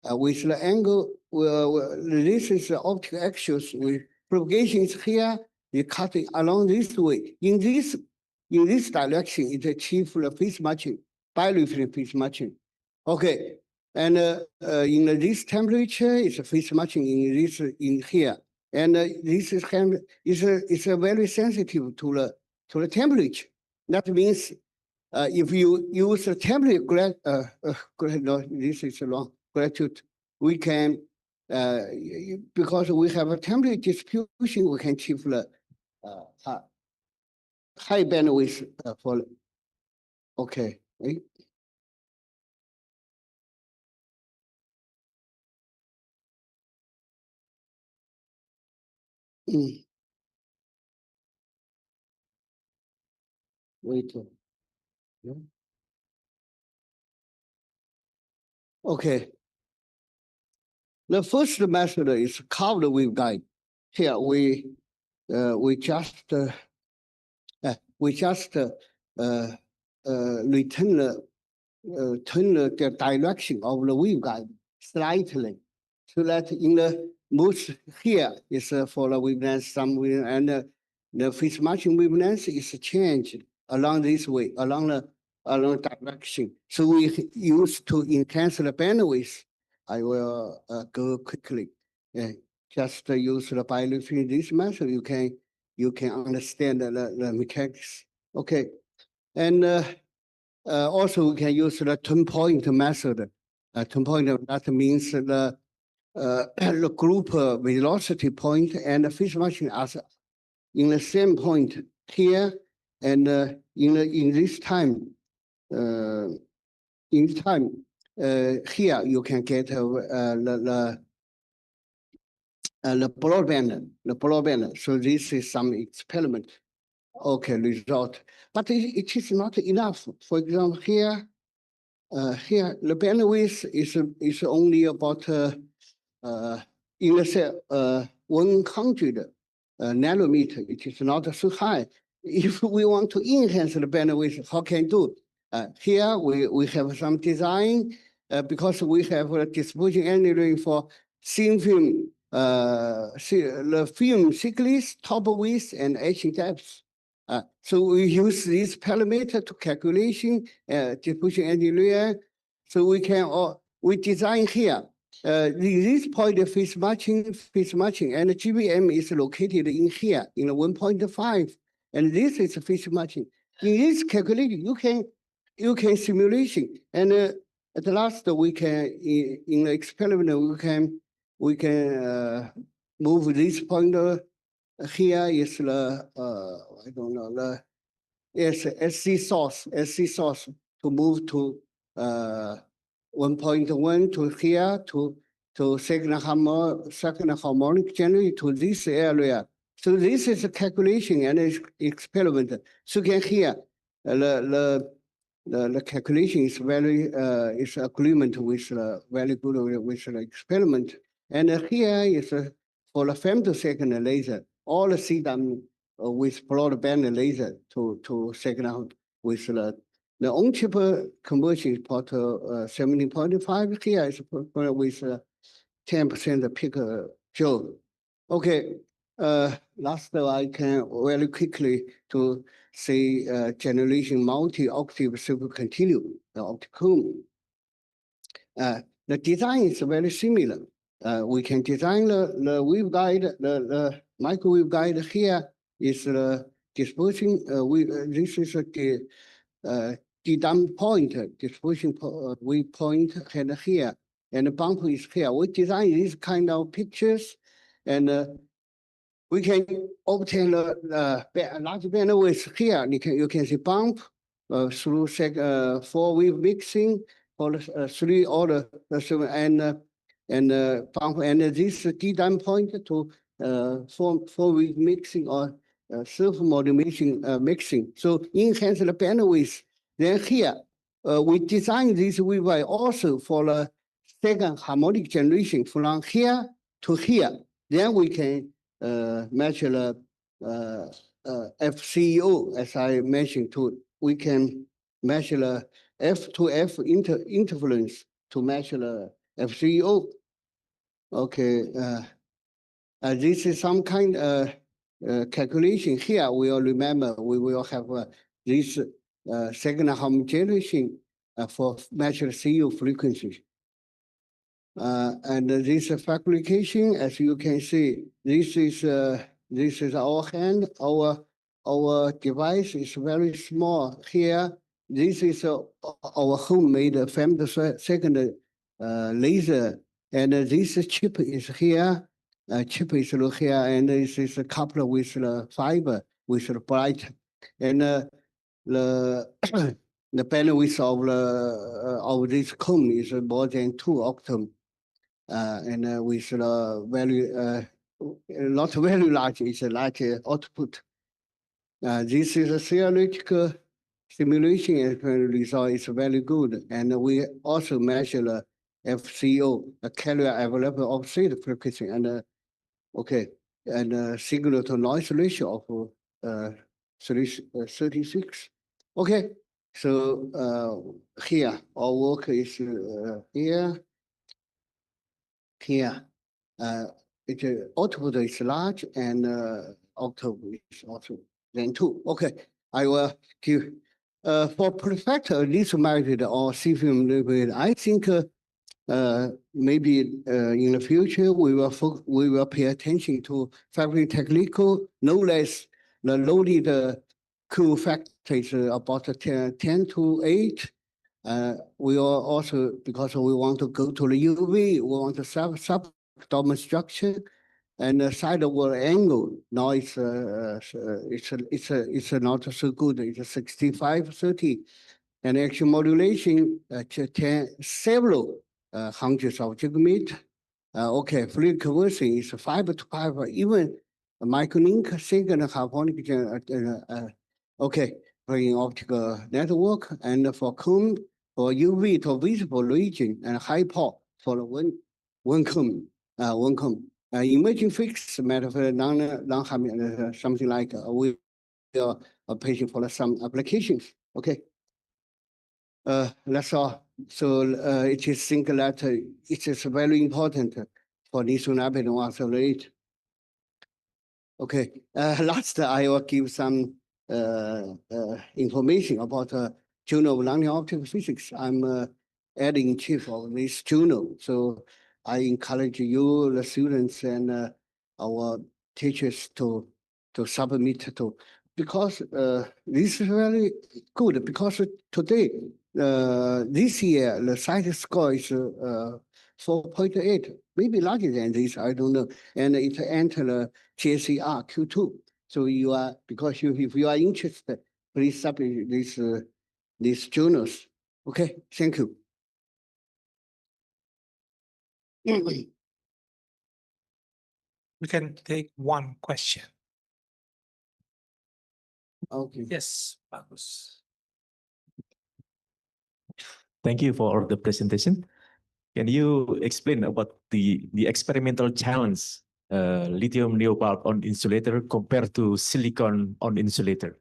With the angle, this is the optical axis with propagation is here. You cut it along this way. In this direction, it achieves the phase matching, birefringent phase matching. Okay, and in this temperature, it's a phase matching in here, and this is very sensitive to the temperature. That means if you use a temperature no, this is wrong. Gratitude, we can because we have a temperature distribution, we can achieve the high bandwidth for. Okay. Right? Wait. Yeah. Okay. The first method is curved waveguide. Here we just return turn the direction of the waveguide slightly, so that in the most here is for the wavelength some way, and the phase matching wavelength is changed along this way, along direction. So we use to enhance the bandwidth. I will go quickly. Just use the bilateral this method. You can understand the mechanics. Okay, and also we can use the turn point method. Turn point, that means the group velocity point and the phase matching as in the same point here, and in this time, here you can get the broadband. So this is some experiment. Okay, result, but it is not enough. For example, here the bandwidth is only about in the cell 100 nanometer. It is not so high. If we want to enhance the bandwidth, how can do? Here we have some design because we have a distribution engineering for thin film, the film thickness, top width, and etching depth. So we use this parameter to calculation distribution engineering. So we can we design here. This point of phase matching, and the GBM is located in here in 1.5, and this is phase matching. In this calculation, you can simulation, and at last we can in the experiment we can move this pointer. Here is the I don't know, the SC source to move to 1.1 to here to second harmonic generate to this area. So this is a calculation and experiment. So you can hear the calculation is very is agreement with very good with the experiment. And here is for the femtosecond laser, all the see them with broadband laser to second with the on-chip conversion is about 17.5. Here is with 10% peak joule. Okay, last I can very quickly to say generation multi-octave super continue the opticom. The design is very similar. We can design the waveguide, the microwave guide here is the dispersion. This is the dump point, dispersion wave point and here, and the bump is here. We design these kind of pictures, and we can obtain a large bandwidth here. You can see bump through 4-wave mixing for 3 order and bump, and this D-dump point to 4-wave mixing or self-modulation mixing. So enhance the bandwidth. Then here we design this waveguide also for the second harmonic generation from here to here. Then we can measure the FCEO, as I mentioned too. We can measure the F to F interference to measure the FCEO. Okay, this is some kind of calculation here. We will remember we will have this second harmonic generation for measure CU frequency. And this fabrication, as you can see, this is our hand. Our device is very small here. This is our homemade femtosecond laser And this chip is here, chip is look here, and this is coupled with the fiber with the bright, and the the bandwidth of this cone is more than 2 octave, and with the value not very large, it's a large output. This is a theoretical simulation and result is very good, and we also measure the FCO, the carrier envelope offset frequency, and okay, and signal to noise ratio of 36. Okay, so here our work is here. Its output is large, and output is also then 2. Okay, I will give for perfect least merit or CFM level. I think maybe in the future we will pay attention to fabric technical, no less the loaded cool factor is about 10 to 8. We are also, because we want to go to the UV, we want to subdomain structure, and the sidewall angle now it's not so good. It's 65-30, and actual modulation several hundreds of gigameter. Okay, fluid conversion is 5 to 5, even microlink second harmonic. Okay, for in optical network, and for cone, for UV to visible region, and high power for one cone. Emerging fixed matter for something like we are patient for some applications. Okay. That's all. So it is think that it is very important for this to happen to accelerate. Okay. Last, I will give some information about Journal of Nonlinear Optical Physics. I'm editing chief of this journal, so I encourage you, the students, and our teachers to submit to, because this is very good, because today this year the science score is 4.8, maybe larger than this, I don't know, and it entered JCR Q2. So you are, because if you are interested, please submit these journals. Okay, thank you. We can take one question. Okay. Yes, Bagus. Thank you for the presentation. Can you explain about the experimental challenge lithium neopulp on insulator compared to silicon on insulator?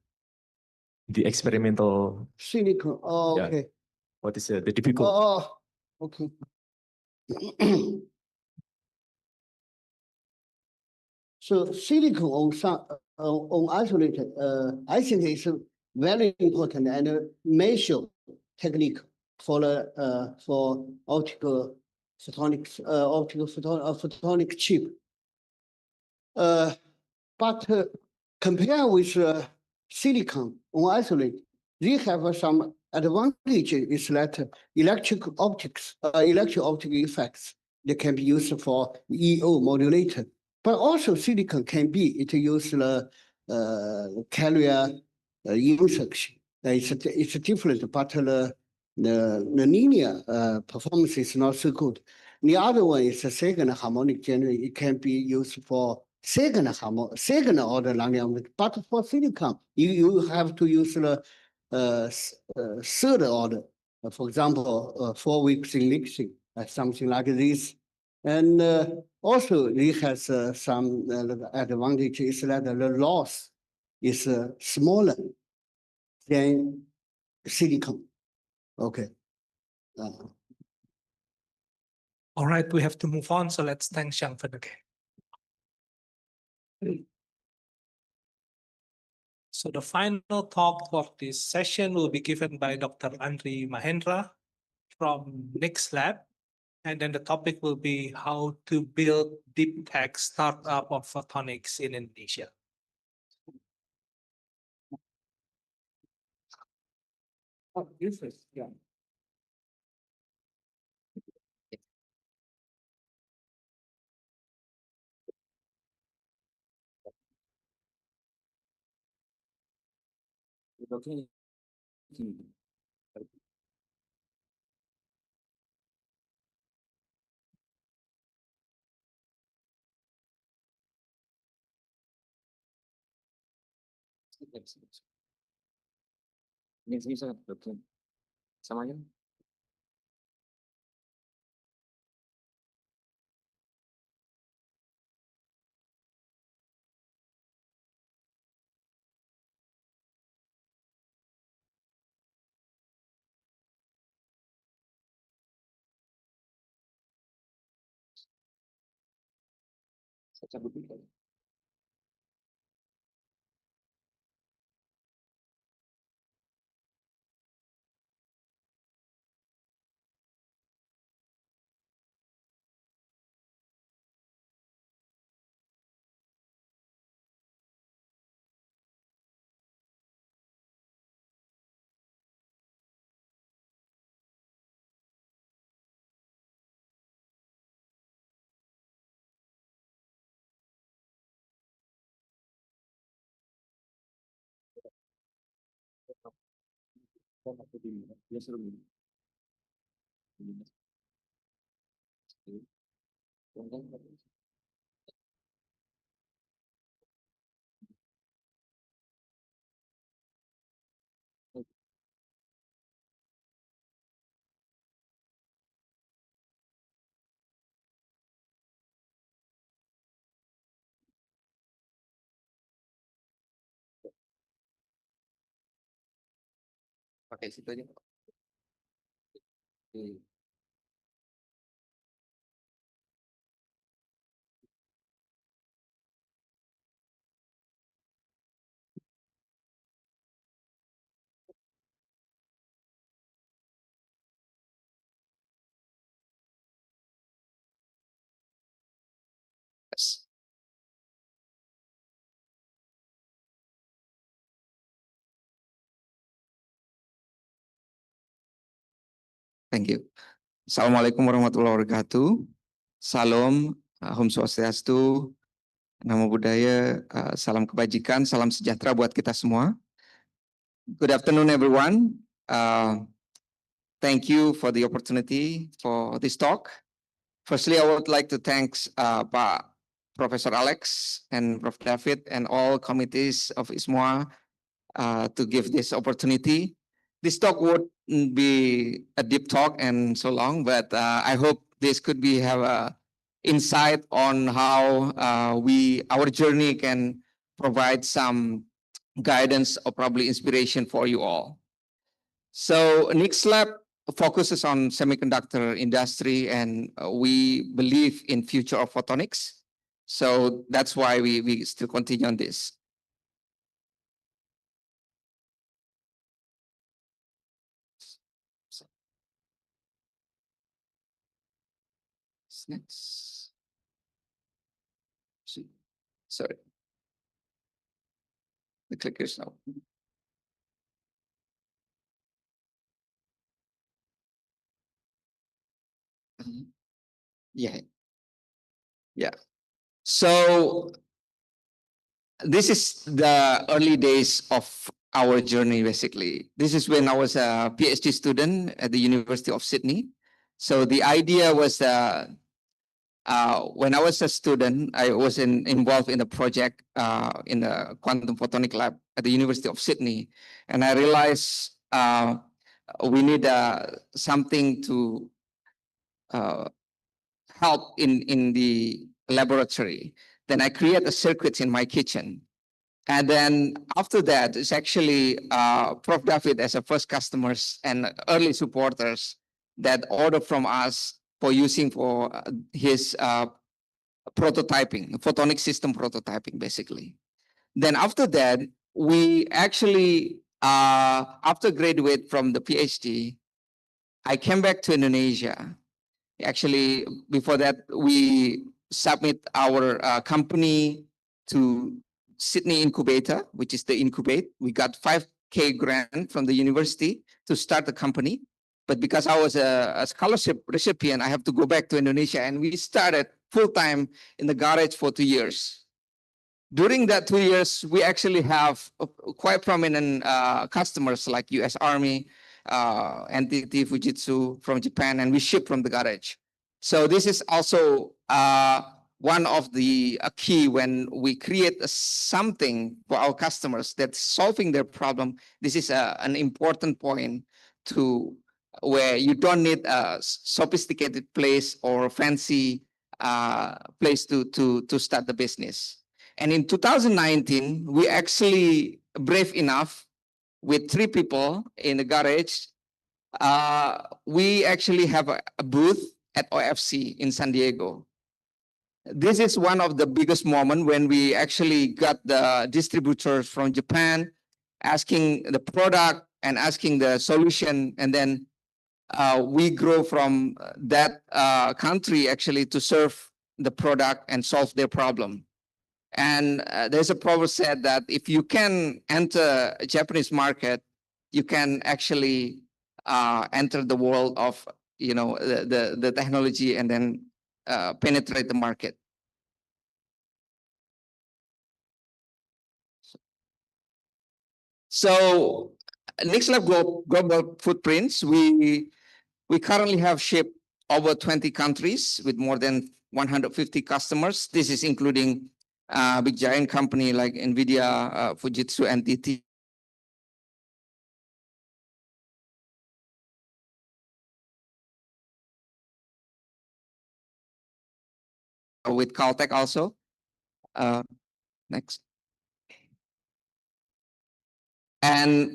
The experimental silicon. Oh, yeah. Okay. What is the difficult? Oh, okay. So silicon on some on isolated, I think it's very important and measure technique for the for optical photonics, photonic chip. But compare with silicon on isolate, they have some advantage. Is that electric optics, electro optic effects that can be used for EO modulator. But also silicon can be it use the carrier insertion. It's different, but the linear performance is not so good. The other one is the second harmonic generator. It can be used for second order nonlinear, but for silicon, you have to use the third order. For example, 4 weeks in mixing, something like this. And also, it has some advantage is that the loss is smaller than silicon. Okay. All right, we have to move on, so let's thank Xiangfen again. So the final talk of this session will be given by Dr. Andri Mahendra from Next Lab. And then the topic will be how to build deep tech startup of photonics in Indonesia. Oh, useless, yeah. Samanya. Saya cabut dulu kali. Pakai situ aja. Yes. Thank you. Assalamualaikum warahmatullahi wabarakatuh. Salam, Om Swastiastu, Namo Buddhaya, salam kebajikan, salam sejahtera buat kita semua. Good afternoon, everyone. Thank you for the opportunity for this talk. Firstly, I would like to thank Pak Professor Alex and Prof. David and all committees of ISMOA to give this opportunity. This talk would be a deep talk and so long, but I hope this could be have a insight on how our journey can provide some guidance or probably inspiration for you all. So Next Lab focuses on semiconductor industry, and we believe in future of photonics. So that's why we still continue on this. Next. Sorry. The clickers now. Yeah. Yeah. So this is the early days of our journey, basically. This is when I was a PhD student at the University of Sydney. So the idea was when I was a student, I was involved in a project in the quantum photonic lab at the University of Sydney. And I realized we need something to help in the laboratory. Then I create a circuit in my kitchen. And then after that, it's actually Prof. David as a first customers and early supporters that order from us for using for his prototyping, photonic system prototyping, basically. Then after that, we actually, after graduate from the PhD, I came back to Indonesia. Actually, before that, we submit our company to Sydney Incubator, which is the incubate. We got 5K grant from the university to start the company. But because I was a scholarship recipient, I have to go back to Indonesia, and we started full-time in the garage for 2 years. during that 2 years, we actually have quite prominent customers like U.S. Army, NTT, Fujitsu from Japan, and we ship from the garage. So this is also one of the key when we create something for our customers that's solving their problem. This is an important point to where you don't need a sophisticated place or fancy place to start the business. And in 2019, we actually brave enough with 3 people in the garage. We actually have a booth at OFC in San Diego. This is one of the biggest moments when we actually got the distributors from Japan asking the product and asking the solution, and then we grow from that country actually to serve the product and solve their problem. And there's a proverb said that if you can enter a Japanese market, you can actually enter the world of the technology and then penetrate the market. So next level global footprints, we currently have shipped over 20 countries with more than 150 customers. This is including big giant company like NVIDIA, Fujitsu, NTT. With Caltech also. Next. And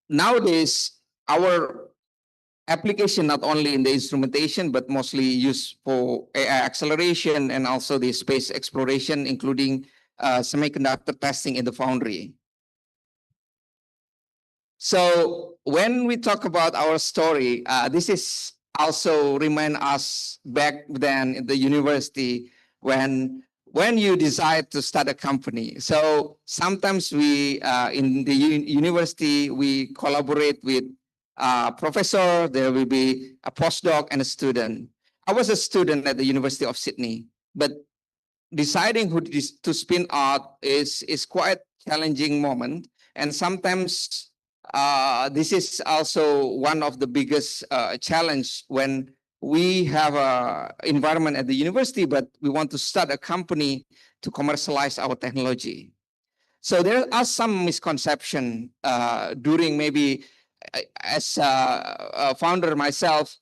nowadays, our application not only in the instrumentation, but mostly used for AI acceleration and also the space exploration, including semiconductor testing in the foundry. So when we talk about our story, this is also remind us back then in the university when you decide to start a company. So sometimes we in the university we collaborate with a professor. There will be a postdoc and a student. I was a student at the University of Sydney, but deciding who to spin out is quite challenging moment, and sometimes this is also one of the biggest challenge when we have a environment at the university, but we want to start a company to commercialize our technology. So there are some misconceptions during maybe as a founder myself,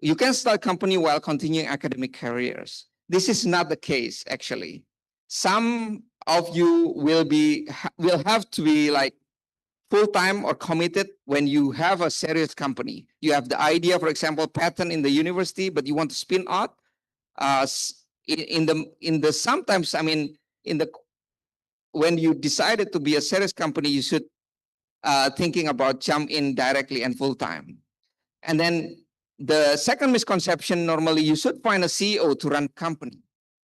you can start a company while continuing academic careers. This is not the case, actually. Some of you will have to be like full-time or committed when you have a serious company. You have the idea, for example, patent in the university, but you want to spin out. Sometimes, I mean, when you decided to be a serious company, you should thinking about jump in directly and full-time. And then the second misconception, normally you should find a CEO to run company,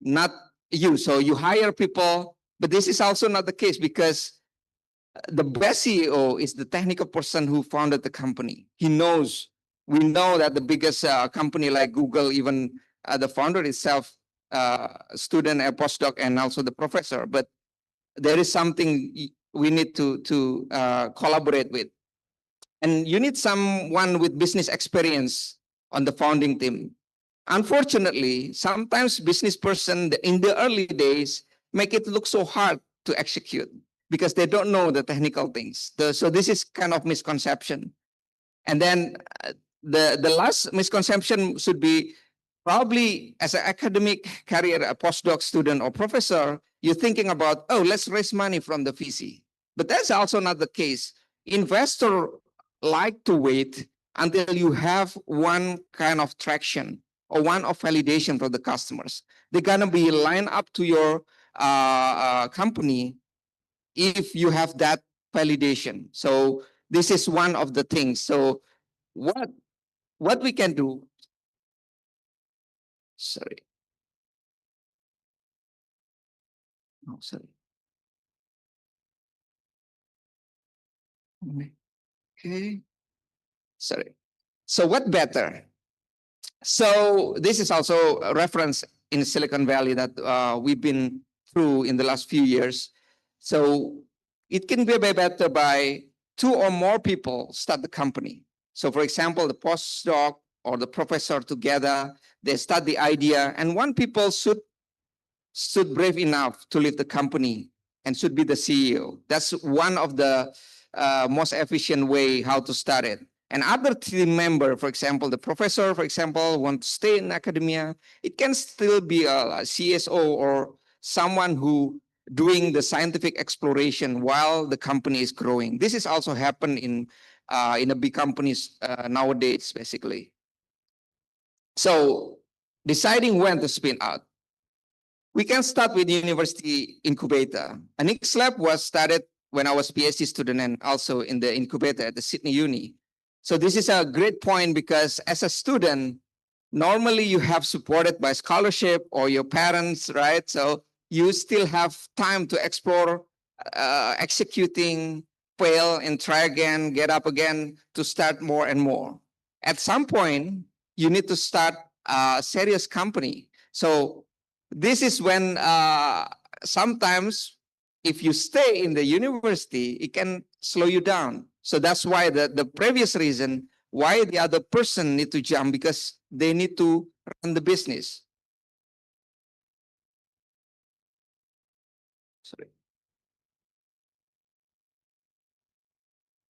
not you. So you hire people, but this is also not the case because the best CEO is the technical person who founded the company. We know that the biggest company like Google, even the founder itself, student, a postdoc, and also the professor. But there is something we need to collaborate with. And you need someone with business experience on the founding team. Unfortunately, sometimes business person in the early days make it look so hard to execute because they don't know the technical things. So this is kind of misconception. And then the last misconception should be probably as an academic career, a postdoc student or professor, you're thinking about, oh, let's raise money from the VC. But that's also not the case. Investor like to wait until you have one kind of traction or one of validation for the customers. They're gonna be lined up to your company if you have that validation. So this is one of the things. So what we can do, sorry. Oh, sorry. Okay. Sorry. So what better? So this is also a reference in Silicon Valley that we've been through in the last few years. So it can be better by 2 or more people start the company. So for example, the postdoc or the professor together, they start the idea, and one people should brave enough to leave the company and should be the CEO. That's one of the most efficient way how to start it. And other team member, for example, the professor, for example, want to stay in academia, it can still be a CSO or someone who doing the scientific exploration while the company is growing. This is also happen in the big companies nowadays, basically. So deciding when to spin out. We can start with university incubator. An Lab was started when I was PhD student and also in the incubator at the Sydney Uni. So this is a great point because as a student, normally you have supported by scholarship or your parents, right? So you still have time to explore, executing, fail and try again, get up again to start more and more. At some point, you need to start a serious company. So this is when sometimes if you stay in the university, it can slow you down. So that's why the previous reason why the other person need to jump, because they need to run the business. Sorry.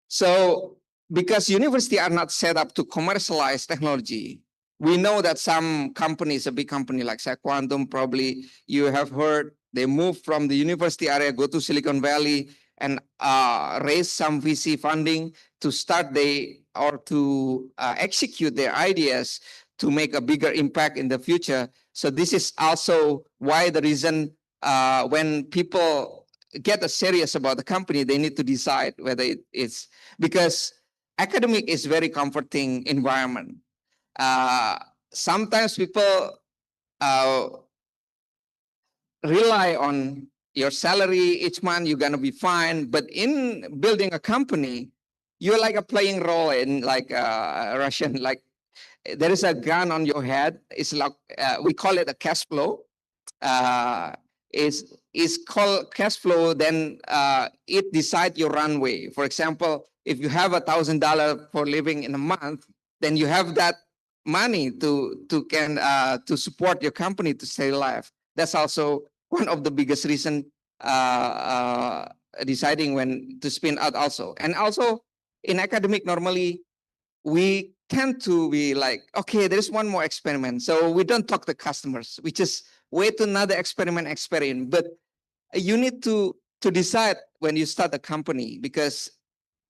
So because university are not set up to commercialize technology, we know that some companies, a big company like Quantum, probably you have heard, they move from the university area, go to Silicon Valley and raise some VC funding to start or to execute their ideas to make a bigger impact in the future. So this is also why the reason when people get serious about the company, they need to decide whether it's because academic is very comforting environment. Sometimes people rely on your salary each month, you're gonna be fine. But in building a company, you're like a playing role in like Russian, like there is a gun on your head. It's like we call it a cash flow. Is called cash flow. Then it decides your runway. For example, if you have $1,000 for living in a month, then you have that money to support your company to stay alive. That's also one of the biggest reason deciding when to spin out also. And also in academic, normally we tend to be like, okay, there's one more experiment. So we don't talk to customers. We just wait to another experiment. But you need to decide when you start a company, because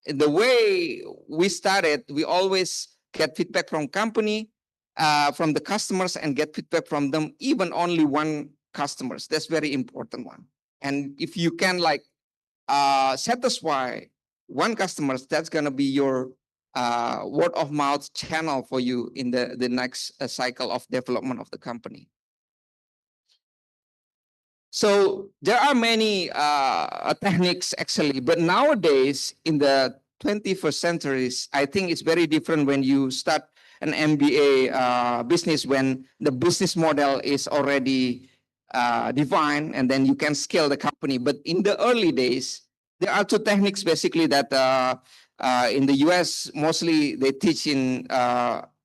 the way we started, we always get feedback from company, from the customers, and get feedback from them, even only one customers. That's very important one. And if you can like satisfy one customer, that's gonna be your word of mouth channel for you in the next cycle of development of the company. So there are many techniques actually, but nowadays in the 21st centuries, I think it's very different when you start an MBA business, when the business model is already defined and then you can scale the company. But in the early days, there are 2 techniques basically that in the US, mostly they teach in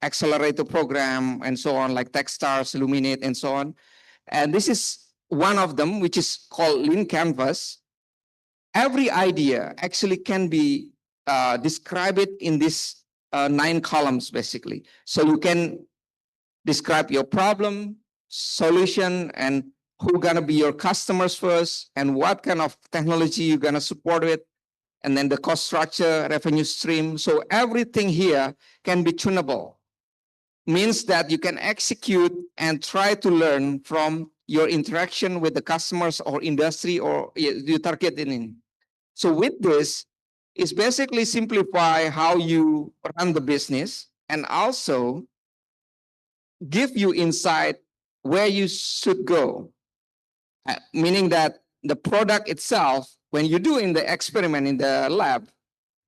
accelerator program and so on, like Techstars, Illuminate, and so on. And this is one of them, which is called Lean Canvas. Every idea actually can be described in this 9 columns, basically. So you can describe your problem, solution, and who gonna be your customers first, and what kind of technology you're gonna support with, and then the cost structure, revenue stream. So everything here can be tunable. Means that you can execute and try to learn from your interaction with the customers or industry or you target in. So with this, it's basically simplify how you run the business and also give you insight where you should go. Meaning that the product itself, when you do in the experiment in the lab,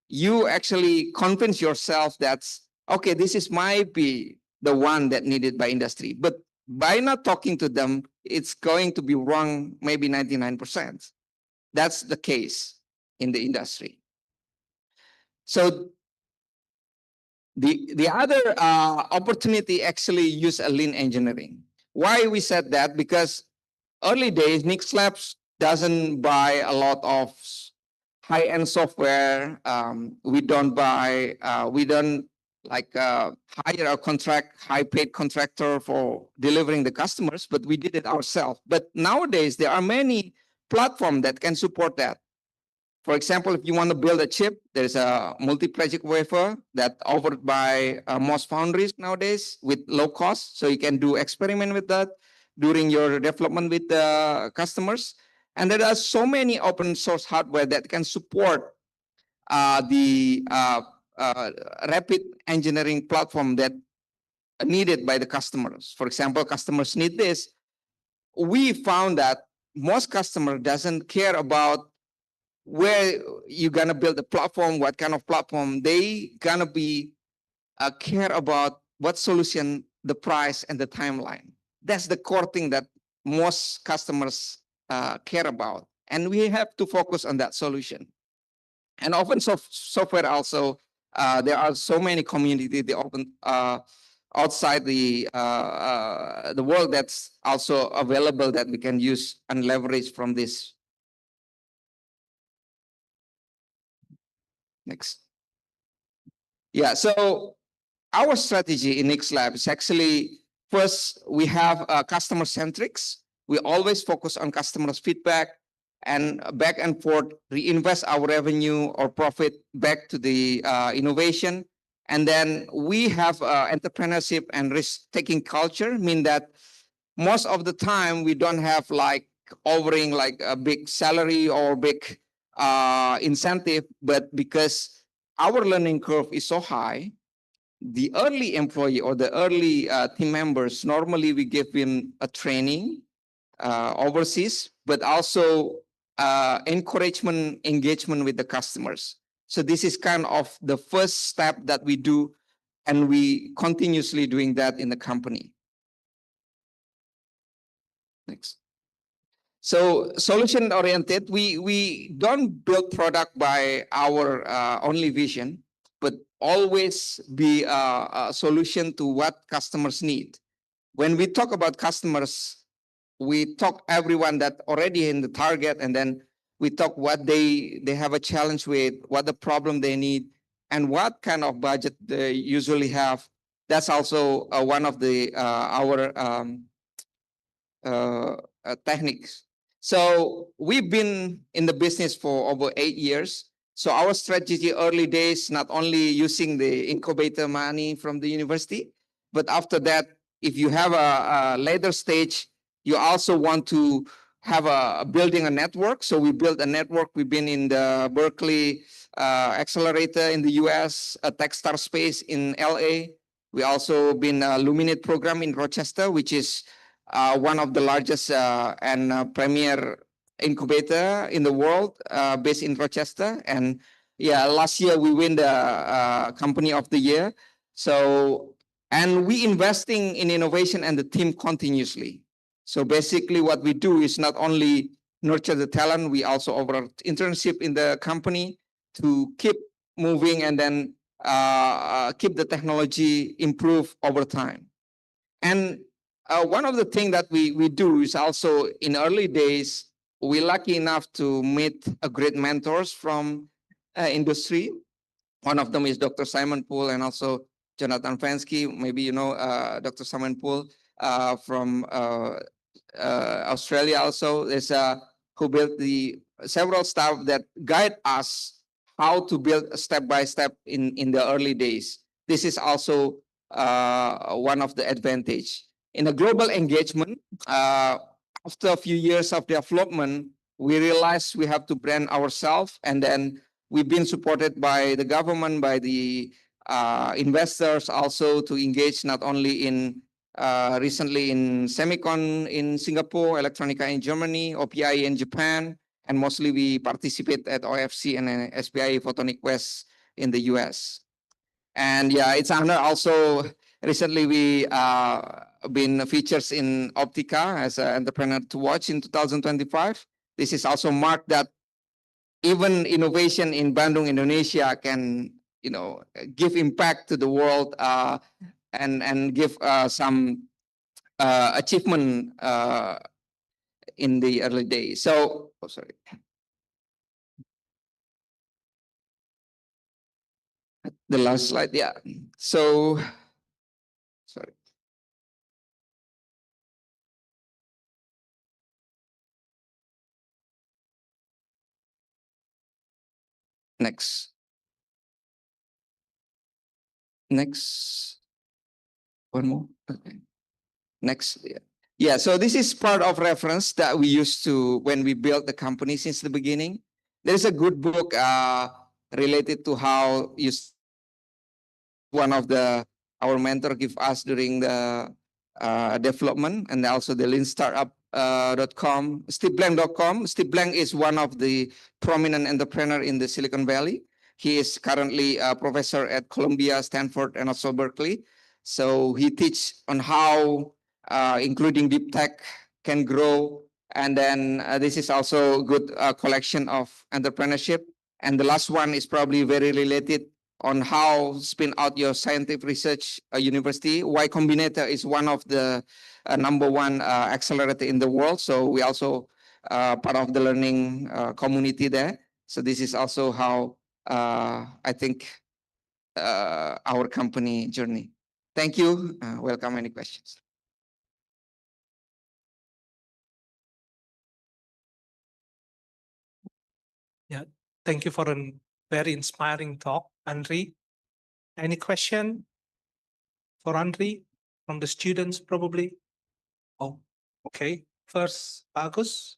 you actually convince yourself that, okay, this is might be the one that needed by industry. But by not talking to them, it's going to be wrong maybe 99%. That's the case in the industry. So the other opportunity actually use a lean engineering. Why we said that? Because early days, Nix Labs doesn't buy a lot of high-end software. We don't buy, we don't hire a high-paid contractor for delivering the customers, but we did it ourselves. But nowadays, there are many platforms that can support that. For example, if you want to build a chip, there's a multi-project wafer that offered by most foundries nowadays with low cost. So you can do experiment with that during your development with the customers. And there are so many open source hardware that can support the rapid engineering platform that needed by the customers. For example, customers need this. We found that most customer doesn't care about where you're gonna build a platform, what kind of platform. They gonna be care about what solution, the price, and the timeline. That's the core thing that most customers care about. And we have to focus on that solution. And open software also, there are so many communities the open outside the world that's also available that we can use and leverage from this. Next. Yeah, so our strategy in Nix Lab is actually, first, we have customer centrics. We always focus on customers' feedback and back and forth, reinvest our revenue or profit back to the innovation. And then we have entrepreneurship and risk-taking culture, mean that most of the time we don't have offering a big salary or big incentive, but because our learning curve is so high, the early employee or the early team members, normally we give them a training overseas, but also encouragement, engagement with the customers. So this is kind of the first step that we do, and we continuously doing that in the company. Next. So solution oriented, we don't build product by our only vision, but always be a solution to what customers need. When we talk about customers, we talk everyone that already in the target, and then we talk what they have a challenge with, what the problem they need, and what kind of budget they usually have. That's also one of the our techniques. So we've been in the business for over 8 years. So our strategy early days, not only using the incubator money from the university, but after that, if you have a later stage, you also want to have building a network. So we built a network. We've been in the Berkeley accelerator in the US, a Techstar space in LA. We also been a Luminate program in Rochester, which is one of the largest and premier incubator in the world, based in Rochester. And yeah, last year we win the company of the year. So, and we investing in innovation and the team continuously. So basically what we do is not only nurture the talent, we also offer internship in the company to keep moving and then keep the technology improve over time. And one of the things that we do is also in early days, we're lucky enough to meet great mentors from industry. One of them is Dr. Simon Poole and also Jonathan Fensky. Maybe you know Dr. Simon Poole from Australia also. There's who built the several staff that guide us how to build step by step in the early days. This is also one of the advantage. In a global engagement, after a few years of development, we realized we have to brand ourselves, and then we've been supported by the government, by the investors also to engage not only in recently in Semicon in Singapore, Electronica in Germany, OPI in Japan, and mostly we participate at OFC and SPI Photonic West in the US. And yeah, it's an honor also. Recently we been featured in Optica as an entrepreneur to watch in 2025. This is also marked that even innovation in Bandung, Indonesia can, give impact to the world and give some achievement in the early days. So, sorry. The last slide, yeah. So, sorry. Next. Next. One more. Okay. Next. Yeah. Yeah. So this is part of reference that we used to when we built the company since the beginning. There is a good book related to how you. One of our mentor give us during the development, and also the lean startup.com, steveblank.com. Steve Blank is one of the prominent entrepreneur in the Silicon Valley. He is currently a professor at Columbia, Stanford, and also Berkeley. So he teaches on how including deep tech can grow. And then this is also a good collection of entrepreneurship. And the last one is probably very related on how spin out your scientific research university. Y Combinator is one of the #1 accelerator in the world. So we also part of the learning community there. So this is also how I think our company journey. Thank you. Welcome any questions. Yeah, thank you for a very inspiring talk, Andri. Any question for Andri from the students probably? Oh, okay. First, Agus.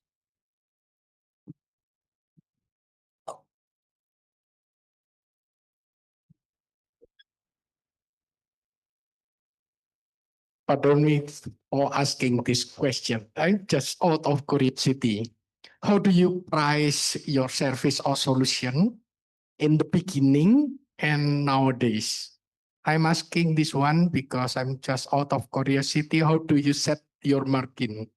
Pardon me for asking this question. I'm just out of curiosity. How do you price your service or solution in the beginning and nowadays? I'm asking this one because I'm just out of curiosity. How do you set your margin?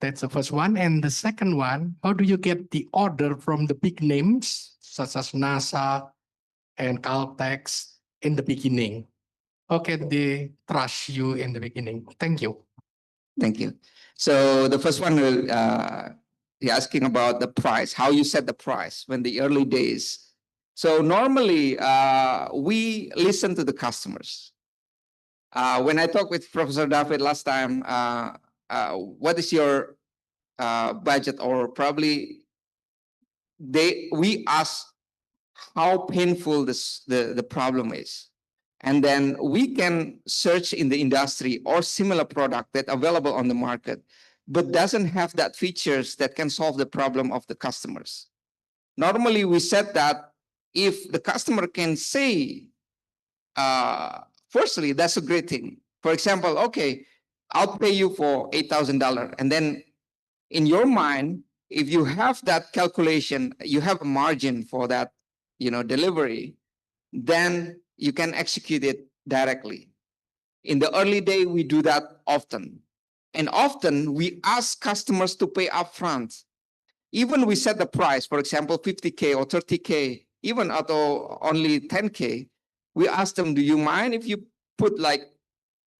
That's the first one. And the second one, how do you get the order from the big names such as NASA and Caltex in the beginning? How can they trust you in the beginning? Thank you. Thank you. So the first one, you're asking about the price, how you set the price when the early days. So normally we listen to the customers. When I talked with Professor David last time, what is your budget? Or probably we ask how painful the problem is. And then we can search in the industry or similar product that available on the market, but doesn't have that features that can solve the problem of the customers. Normally, we said that if the customer can say, firstly, that's a great thing. For example, okay, I'll pay you for $8,000. And then in your mind, if you have that calculation, you have a margin for that, delivery, then you can execute it directly. In the early day, we do that often. And often we ask customers to pay upfront. Even we set the price, for example, 50K or 30K, even atau only 10K, we ask them, do you mind if you put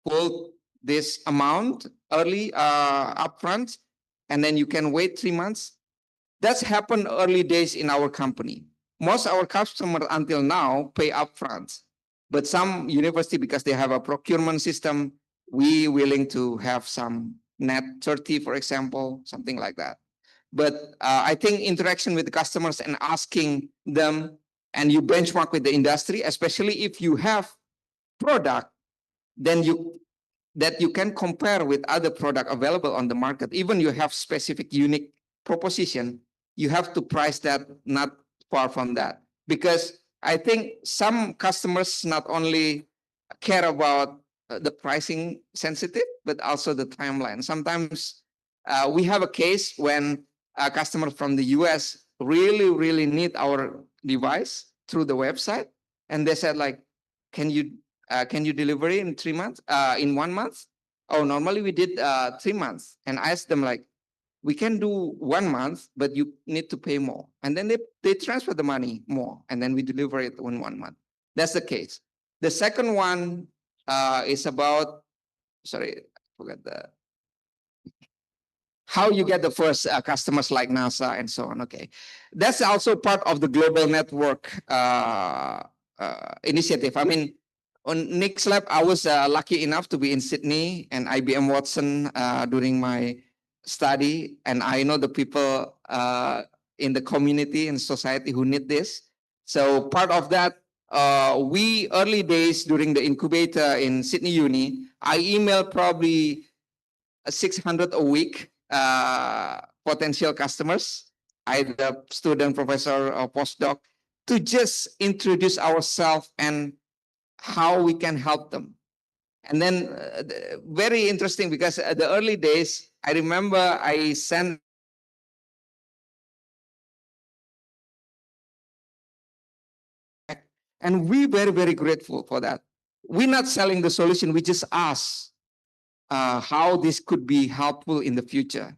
full this amount early upfront, and then you can wait 3 months? That's happened early days in our company. Most of our customers until now pay upfront, but some university, because they have a procurement system, we willing to have some net 30, for example, something like that. But I think interaction with the customers and asking them, and you benchmark with the industry, especially if you have product, then you can compare with other product available on the market. Even you have specific unique proposition, you have to price that not far from that. Because I think some customers not only care about the pricing sensitive, but also the timeline. Sometimes we have a case when a customer from the US really need our device through the website. And they said can you deliver it in 3 months, in 1 month? oh, normally we did 3 months. And I asked them like, we can do 1 month, but you need to pay more. And then they transfer the money more, and then we deliver it in 1 month. That's the case. The second one is about, sorry, I forgot how you get the first customers like NASA and so on. Okay, that's also part of the global network initiative. I mean, on Nick's lab, I was lucky enough to be in Sydney and IBM Watson during my study, and I know the people in the community and society who need this. So part of that, we early days during the incubator in Sydney Uni, I emailed probably 600 a week potential customers, either student, professor, or postdoc, to just introduce ourselves and how we can help them. And then very interesting, because at the early days, I remember I sent and we very, very grateful for that. We're not selling the solution, we just ask how this could be helpful in the future.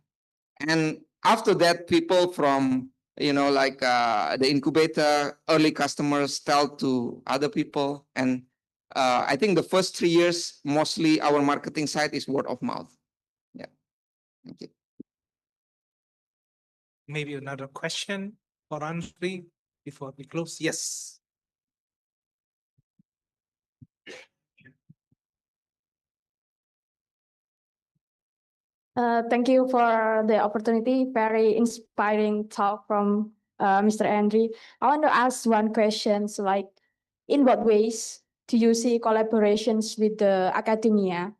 And after that, people from, like the incubator, early customers tell to other people. And I think the first 3 years, mostly our marketing side is word of mouth. Yeah. Thank you. Maybe another question for Andre before we close. Yes. Thank you for the opportunity. Very inspiring talk from Mr. Andre. I want to ask one question. So, like, in what ways do you see collaborations with the academia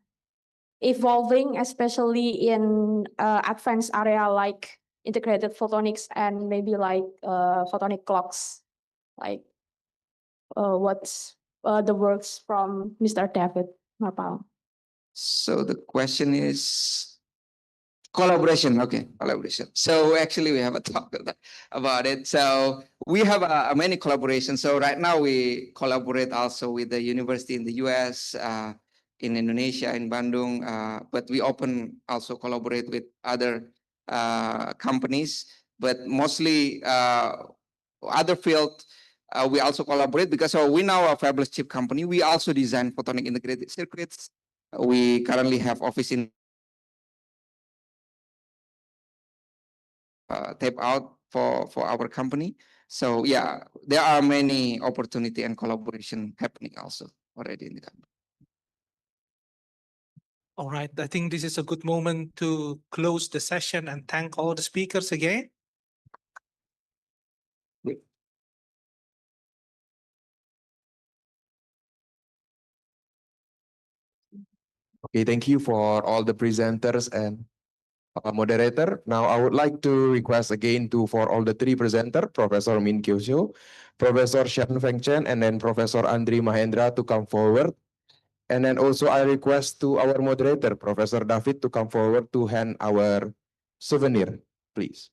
evolving, especially in advanced area like integrated photonics and maybe like photonic clocks? Like, what's the works from Mr. David Marpal? So the question is collaboration. Okay, collaboration. So actually we have a talk about it. So we have many collaborations. So right now we collaborate also with the university in the US, in Indonesia, in Bandung, but we often also collaborate with other companies, but mostly other field. We also collaborate because we now a fabless chip company. We also design photonic integrated circuits. We currently have office in tape out for our company. So yeah, there are many opportunity and collaboration happening also already in the company. All right, I think this is a good moment to close the session and thank all the speakers again. Okay, thank you for all the presenters and moderator. Now I would like to request again for all the 3 presenter, Professor Min Kyo Seo, Professor Shan Feng Chen, and then Professor Andri Mahendra to come forward. And then also I request to our moderator, Professor David, to come forward to hand our souvenir, please.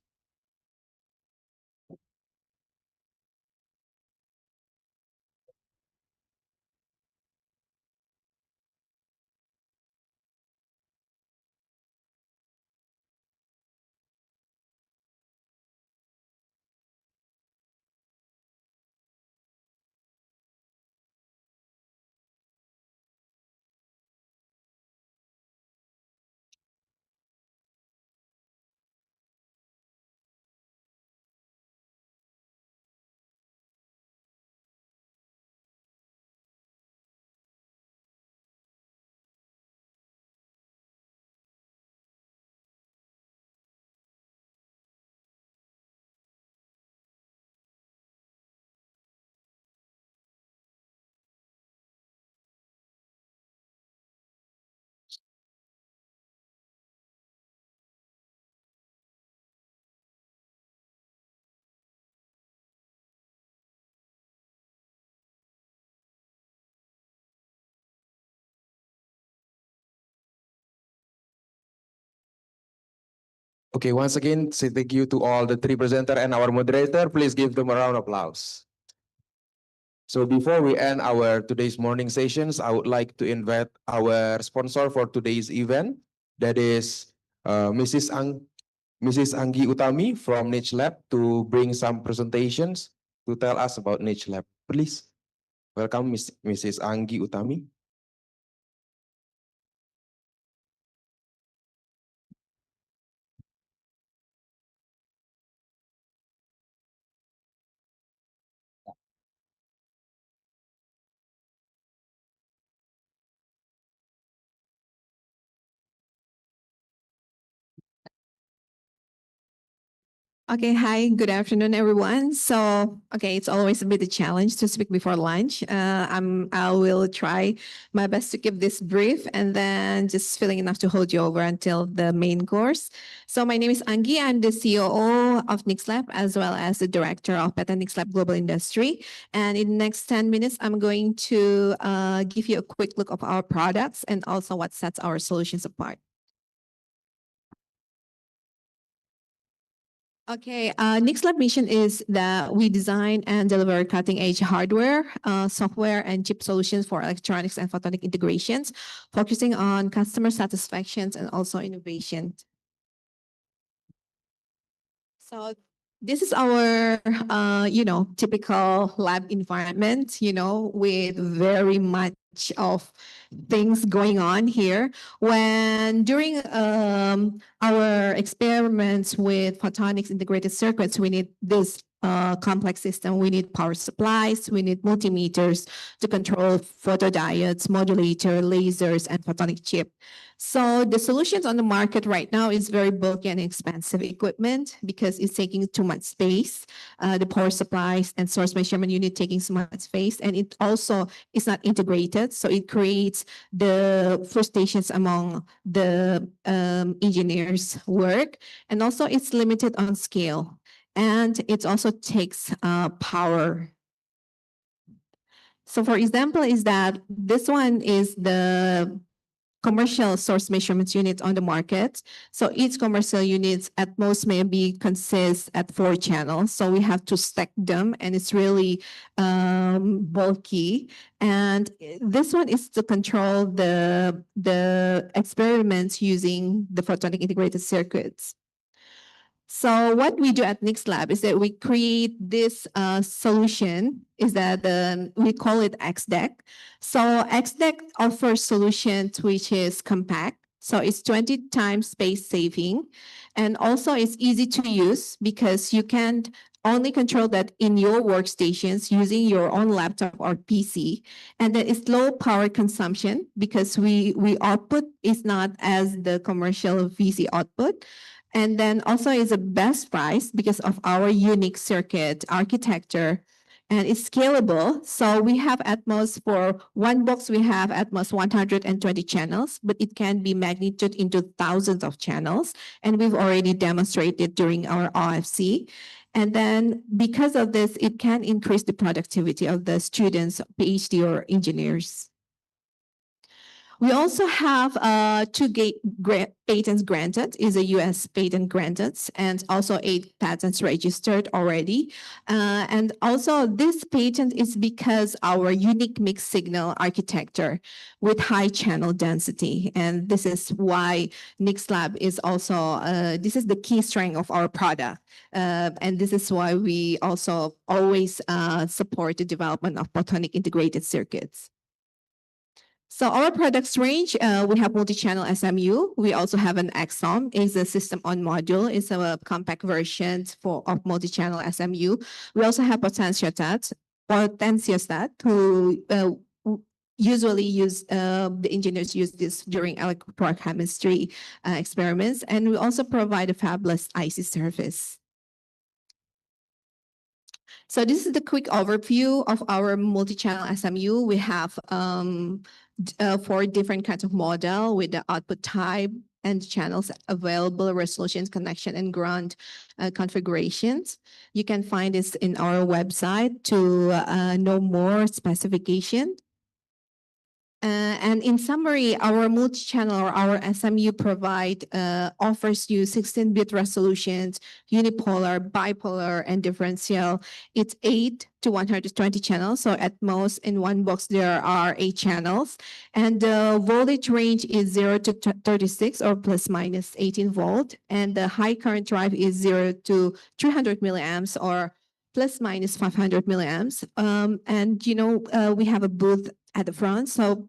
Okay, once again, say thank you to all the 3 presenter and our moderator. Please give them a round of applause. So before we end our today's morning sessions, I would like to invite our sponsor for today's event, that is Mrs. Anggi Utami from Niche Lab, to bring some presentations to tell us about Niche Lab. Please welcome Mrs. Anggi Utami. Okay, hi, good afternoon, everyone. So, okay, it's always a bit a challenge to speak before lunch. I will try my best to keep this brief and then just feeling enough to hold you over until the main course. So my name is Anggi. I'm the COO of Nix Lab, as well as the Director of Beta Nix Lab Global Industry. And in the next 10 minutes, I'm going to give you a quick look of our products and also what sets our solutions apart. Okay, Nix Lab mission is that we design and deliver cutting-edge hardware, software, and chip solutions for electronics and photonic integrations, focusing on customer satisfaction and also innovation. So this is our, typical lab environment, with very much of things going on here. When during our experiments with photonics integrated circuits, we need this complex system. We need power supplies, we need multimeters to control photodiodes, modulator, lasers, and photonic chip. So the solutions on the market right now is very bulky and expensive equipment because it's taking too much space. The power supplies and source measurement unit taking so much space, and it also is not integrated. So it creates the frustrations among the engineers' work, and also it's limited on scale. And it also takes power. So for example, is that this one is the commercial source measurements unit on the market. So each commercial unit at most maybe consists at 4 channels. So we have to stack them, and it's really bulky. And this one is to control the experiments using the photonic integrated circuits. So what we do at Nix Lab is that we create this solution, is that we call it XDEC. So XDEC offers solutions which is compact. So it's 20 times space saving. And also it's easy to use because you can only control that in your workstations using your own laptop or PC. And then it's low power consumption because we output is not as the commercial VC output. And then also is a best price because of our unique circuit architecture, and it's scalable. So we have at most, for one box, we have at most 120 channels, but it can be magnitude into thousands of channels. And we've already demonstrated during our OFC. And then because of this, it can increase the productivity of the students, PhD or engineers. We also have 2 patents granted, is a US patent granted, and also 8 patents registered already. And also this patent is because our unique mixed signal architecture with high channel density. And this is why Nix Lab is also, this is the key strength of our product. And this is why we also always support the development of photonic integrated circuits. So our products range, we have multi-channel SMU. We also have an XOM, is a system on module. It's a compact version of multi-channel SMU. We also have potentiostat, who usually use, the engineers use this during electrochemistry experiments. And we also provide a fabless IC service. So this is the quick overview of our multi-channel SMU. We have 4 different kinds of model with the output type and channels available, resolutions, connection, and ground configurations. You can find this in our website to know more specification. And in summary, our multi-channel or our SMU offers you 16-bit resolutions, unipolar, bipolar, and differential. It's 8 to 120 channels. So at most in one box, there are 8 channels. And the voltage range is 0 to 36 or plus minus 18 volt. And the high current drive is 0 to 300 milliamps or plus minus 500 milliamps. And, we have a booth at the front. So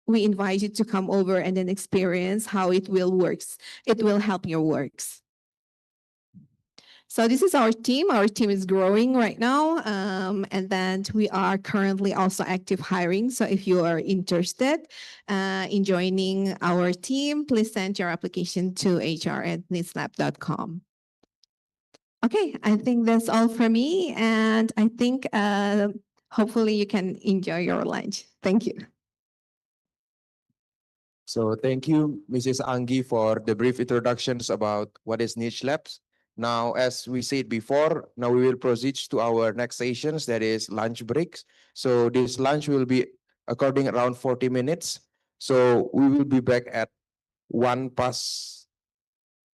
we invite you to come over and then experience how it will works. It will help your works. So this is our team. Our team is growing right now. And then we are currently also active hiring. So if you are interested in joining our team, please send your application to hr@nitslab.com. Okay, I think that's all for me. And I think hopefully you can enjoy your lunch. Thank you. So thank you, Mrs. Anggi, for the brief introductions about what is niche labs. Now, as we said before, now we will proceed to our next sessions, that is lunch breaks. So this lunch will be according around 40 minutes. So we will be back at 1 past,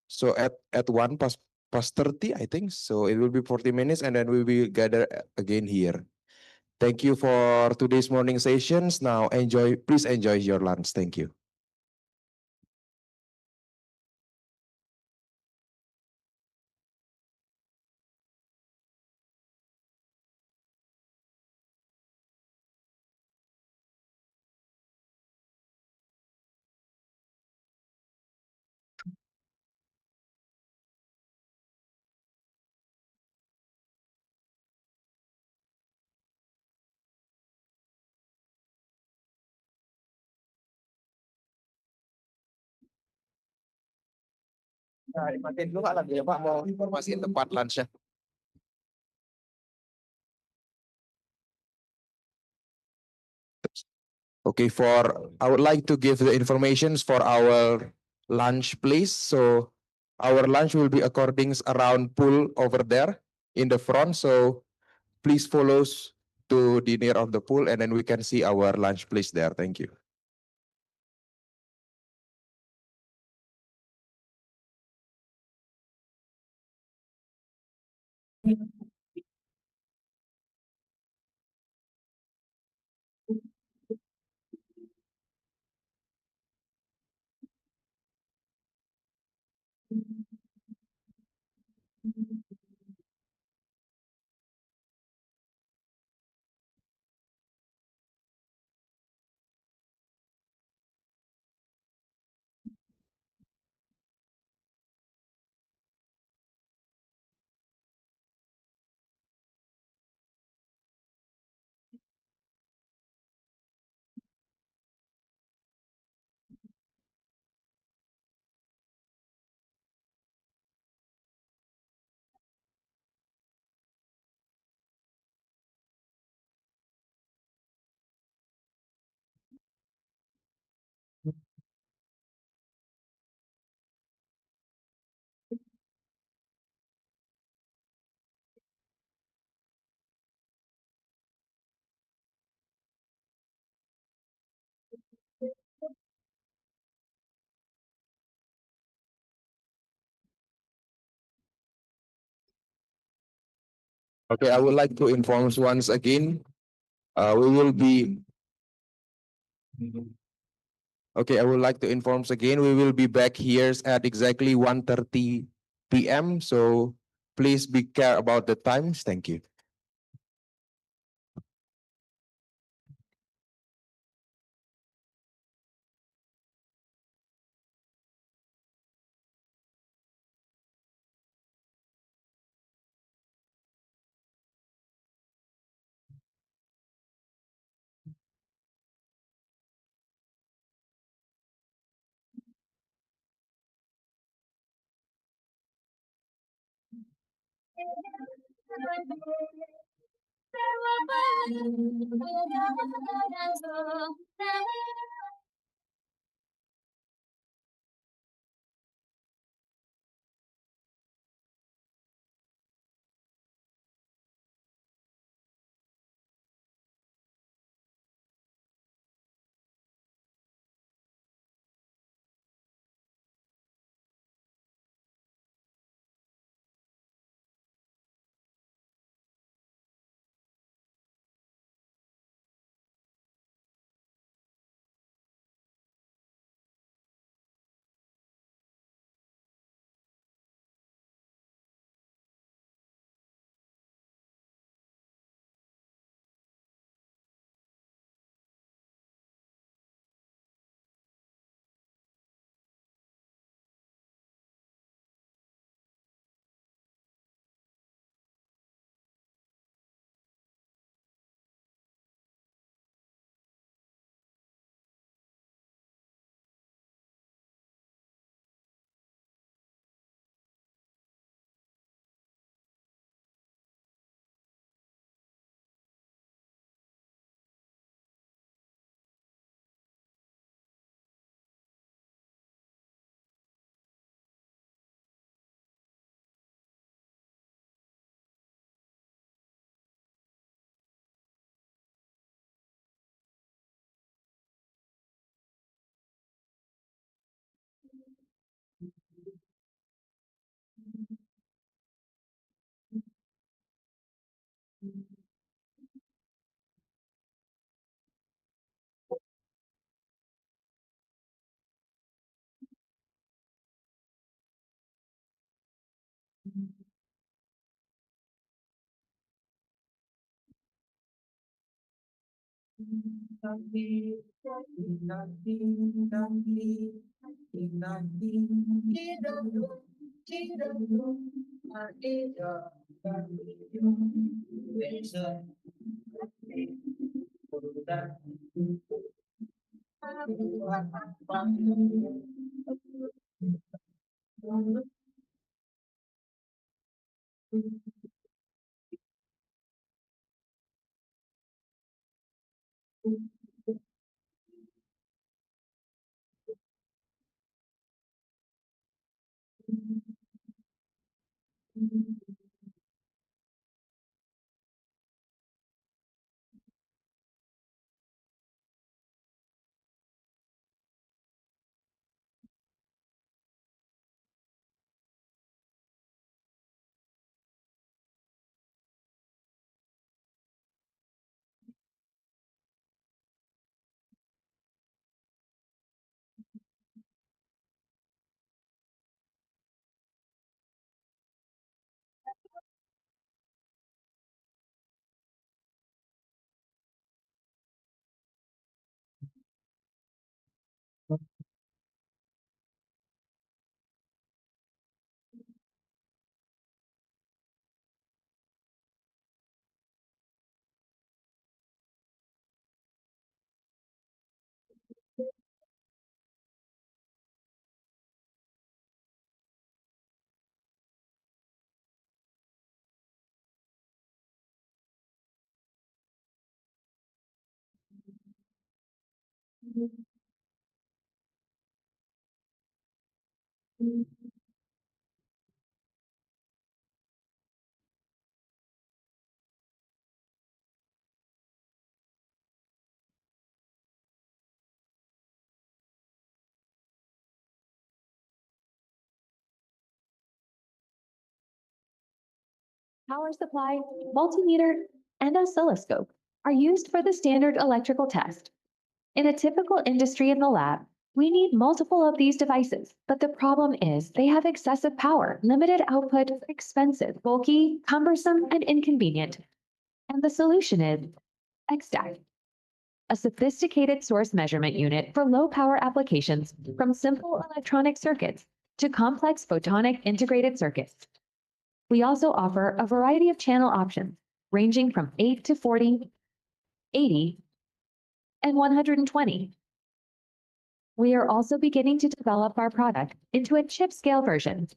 so at 1 past 30, I think. So it will be 40 minutes and then we will gather again here. Thank you for today's morning sessions. Now please enjoy your lunch. Thank you. Nah, matiin dulu Pak lagi ya Pak, mau informasiin tempat lunch-nya. Okay, I would like to give the informations for our lunch place. So our lunch will be according around pool over there in the front. So please follow to the near of the pool and then we can see our lunch place there. Thank you. Okay, I would like to inform once again, we will be. Okay, I would like to inform again, we will be back here at exactly 1:30 p.m. So please be care about the times. Thank you. Power supply, multimeter, and oscilloscope are used for the standard electrical test. In a typical industry in the lab, we need multiple of these devices, but the problem is they have excessive power, limited output, expensive, bulky, cumbersome, and inconvenient. And the solution is XDAC, a sophisticated source measurement unit for low power applications from simple electronic circuits to complex photonic integrated circuits. We also offer a variety of channel options ranging from 8 to 40, 80, and 120. We are also beginning to develop our product into a chip scale version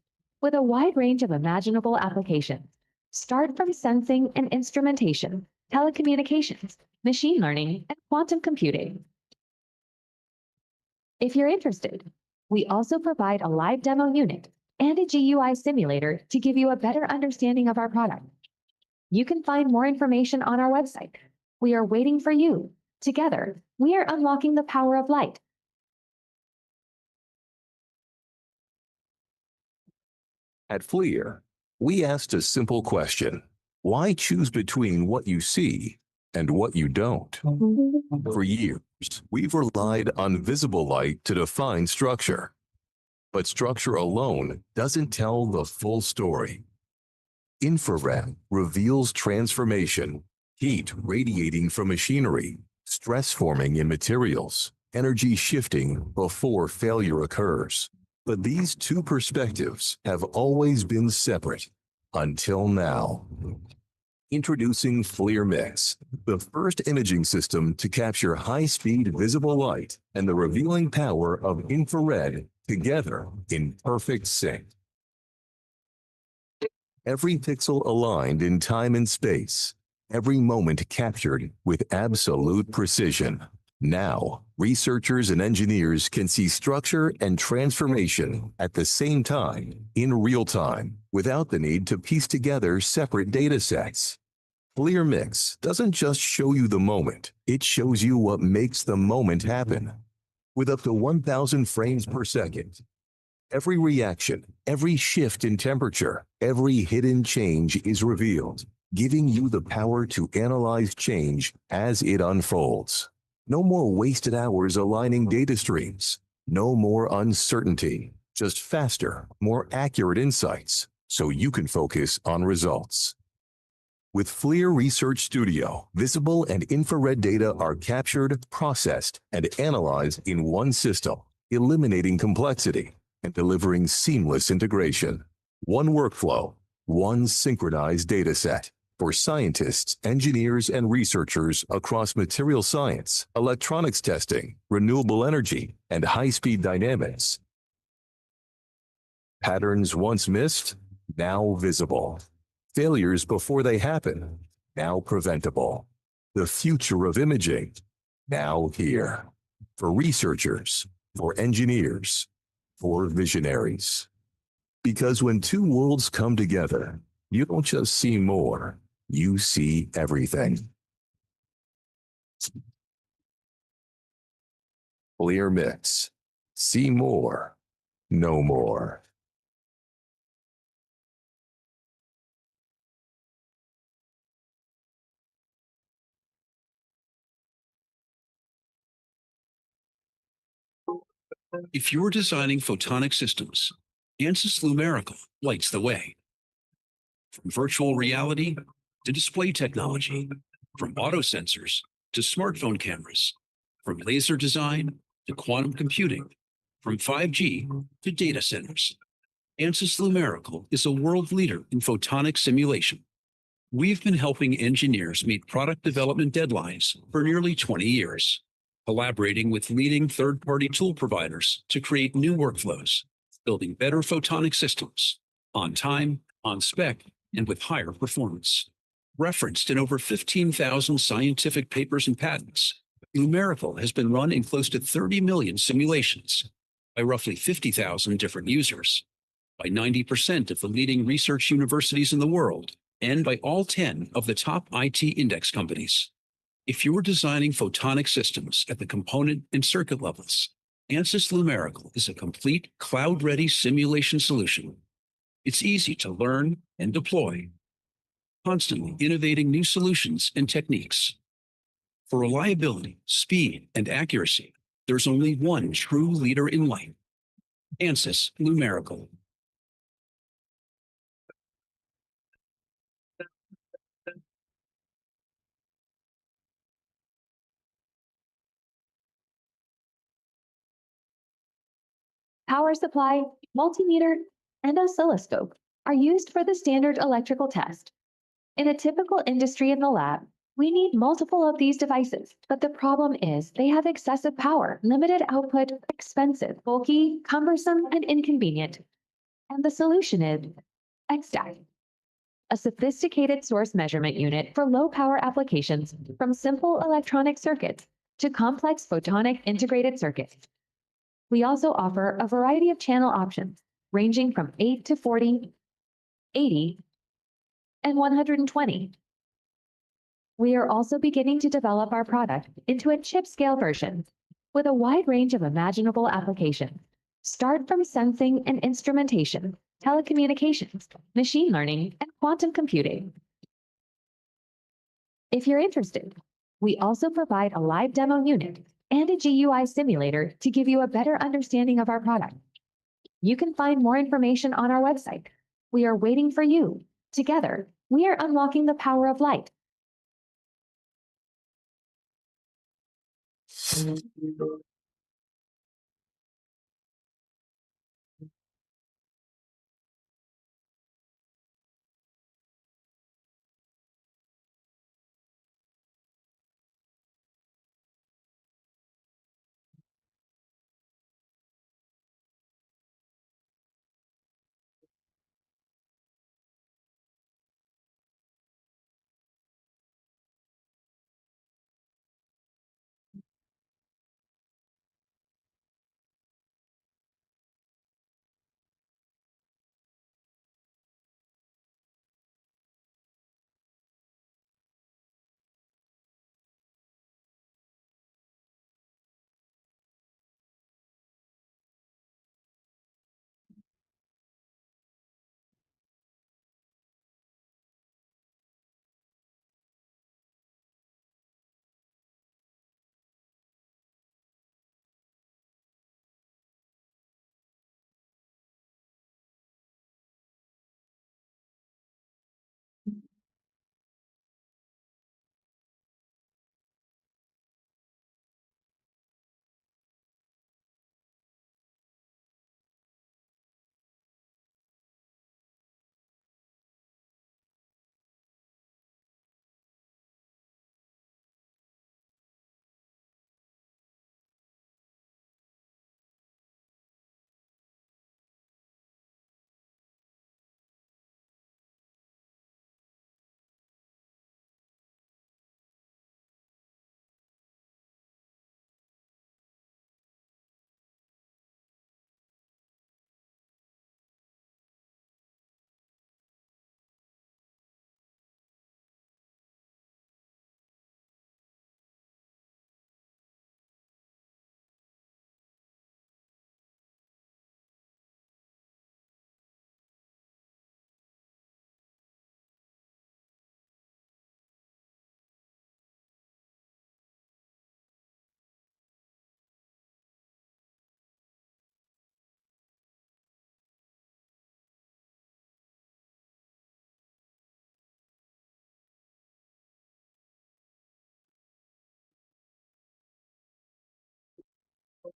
with a wide range of imaginable applications. Start from sensing and instrumentation, telecommunications, machine learning, and quantum computing. If you're interested, we also provide a live demo unit and a GUI simulator to give you a better understanding of our product. You can find more information on our website. We are waiting for you. Together, we are unlocking the power of light. At FLIR, we asked a simple question. Why choose between what you see and what you don't? For years, we've relied on visible light to define structure. But structure alone doesn't tell the full story. Infrared reveals transformation, heat radiating from machinery, stress forming in materials, energy shifting before failure occurs. But these two perspectives have always been separate until now. Introducing FLIR Mix, the first imaging system to capture high-speed visible light and the revealing power of infrared together in perfect sync. Every pixel aligned in time and space, every moment captured with absolute precision. Now, researchers and engineers can see structure and transformation at the same time, in real time, without the need to piece together separate data sets. FLIR Mix doesn't just show you the moment, it shows you what makes the moment happen. With up to 1,000 frames per second, every reaction, every shift in temperature, every hidden change is revealed, giving you the power to analyze change as it unfolds. No more wasted hours aligning data streams. No more uncertainty. Just faster, more accurate insights. so you can focus on results. With FLIR Research Studio, visible and infrared data are captured, processed, and analyzed in one system, eliminating complexity and delivering seamless integration. One workflow, one synchronized data set for scientists, engineers, and researchers across material science, electronics testing, renewable energy, and high-speed dynamics. Patterns once missed, now visible. Failures before they happen, now preventable. The future of imaging, now here. For researchers, for engineers, for visionaries. Because when two worlds come together, you don't just see more, you see everything. Clear mix. See more, no more. If you're designing photonic systems, ANSYS Lumerical lights the way. From virtual reality to display technology, from auto sensors to smartphone cameras, from laser design to quantum computing, from 5G to data centers, ANSYS Lumerical is a world leader in photonic simulation. We've been helping engineers meet product development deadlines for nearly 20 years, collaborating with leading third-party tool providers to create new workflows, building better photonic systems on time, on spec, and with higher performance. Referenced in over 15,000 scientific papers and patents, Lumerical has been run in close to 30 million simulations by roughly 50,000 different users, by 90% of the leading research universities in the world, and by all 10 of the top IT index companies. If you're designing photonic systems at the component and circuit levels, ANSYS Lumerical is a complete cloud-ready simulation solution. It's easy to learn and deploy, constantly innovating new solutions and techniques. For reliability, speed, and accuracy, there's only one true leader in light, ANSYS Lumerical. Power supply, multimeter, and oscilloscope are used for the standard electrical test. In a typical industry in the lab, we need multiple of these devices, but the problem is they have excessive power, limited output, expensive, bulky, cumbersome, and inconvenient. And the solution is XDAC, a sophisticated source measurement unit for low-power applications from simple electronic circuits to complex photonic integrated circuits. We also offer a variety of channel options, ranging from 8 to 40, 80, and 120. We are also beginning to develop our product into a chip-scale version with a wide range of imaginable applications. Start from sensing and instrumentation, telecommunications, machine learning, and quantum computing. If you're interested, we also provide a live demo unit and a GUI simulator to give you a better understanding of our product. You can find more information on our website. We are waiting for you. Together, we are unlocking the power of light.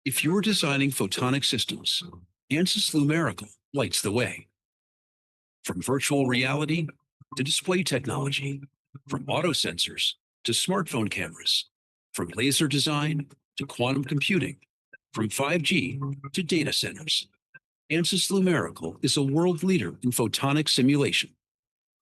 If you're designing photonic systems, ANSYS Lumerical lights the way. From virtual reality to display technology, from auto sensors to smartphone cameras, from laser design to quantum computing, from 5G to data centers, ANSYS Lumerical is a world leader in photonic simulation.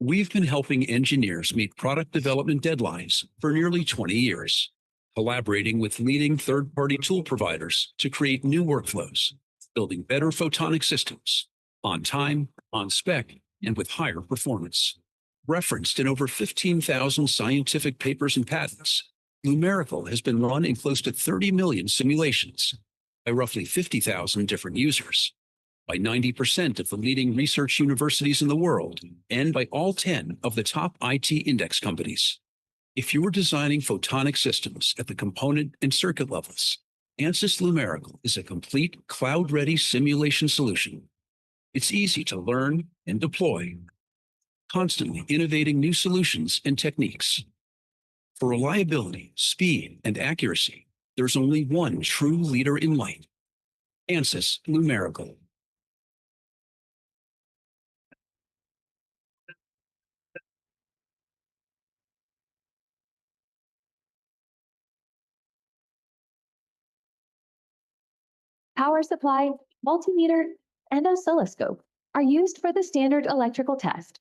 We've been helping engineers meet product development deadlines for nearly 20 years, collaborating with leading third-party tool providers to create new workflows, building better photonic systems on time, on spec, and with higher performance. Referenced in over 15,000 scientific papers and patents, Lumerical has been run in close to 30 million simulations by roughly 50,000 different users, by 90% of the leading research universities in the world, and by all 10 of the top IT index companies. If you are designing photonic systems at the component and circuit levels, ANSYS Lumerical is a complete cloud-ready simulation solution. It's easy to learn and deploy, constantly innovating new solutions and techniques. For reliability, speed, and accuracy, there's only one true leader in light, ANSYS Lumerical. Power supply, multimeter, and oscilloscope are used for the standard electrical test.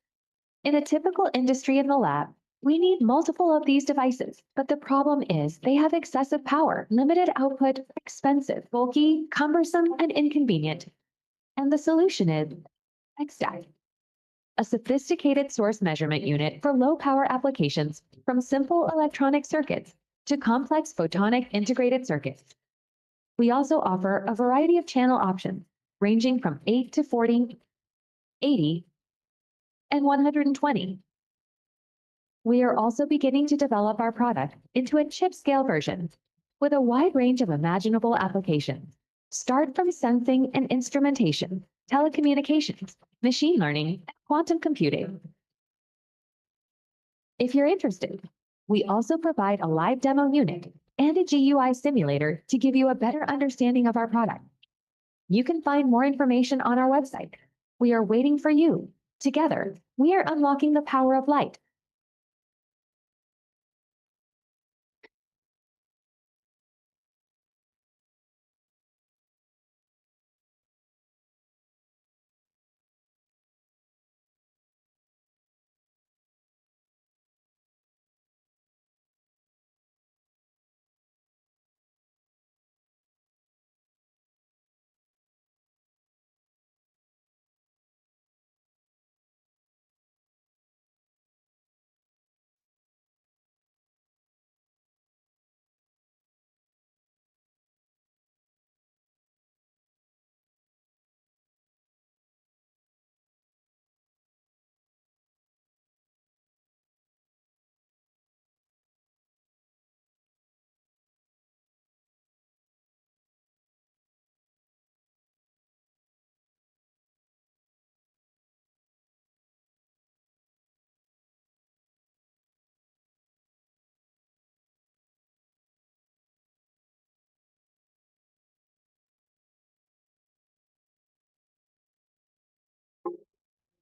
In a typical industry in the lab, we need multiple of these devices, but the problem is they have excessive power, limited output, expensive, bulky, cumbersome, and inconvenient. And the solution is XStack, a sophisticated source measurement unit for low-power applications from simple electronic circuits to complex photonic integrated circuits. We also offer a variety of channel options, ranging from 8 to 40, 80, and 120. We are also beginning to develop our product into a chip-scale version with a wide range of imaginable applications. Start from sensing and instrumentation, telecommunications, machine learning, and quantum computing. If you're interested, we also provide a live demo unit and a GUI simulator to give you a better understanding of our product. You can find more information on our website. We are waiting for you. Together, we are unlocking the power of light.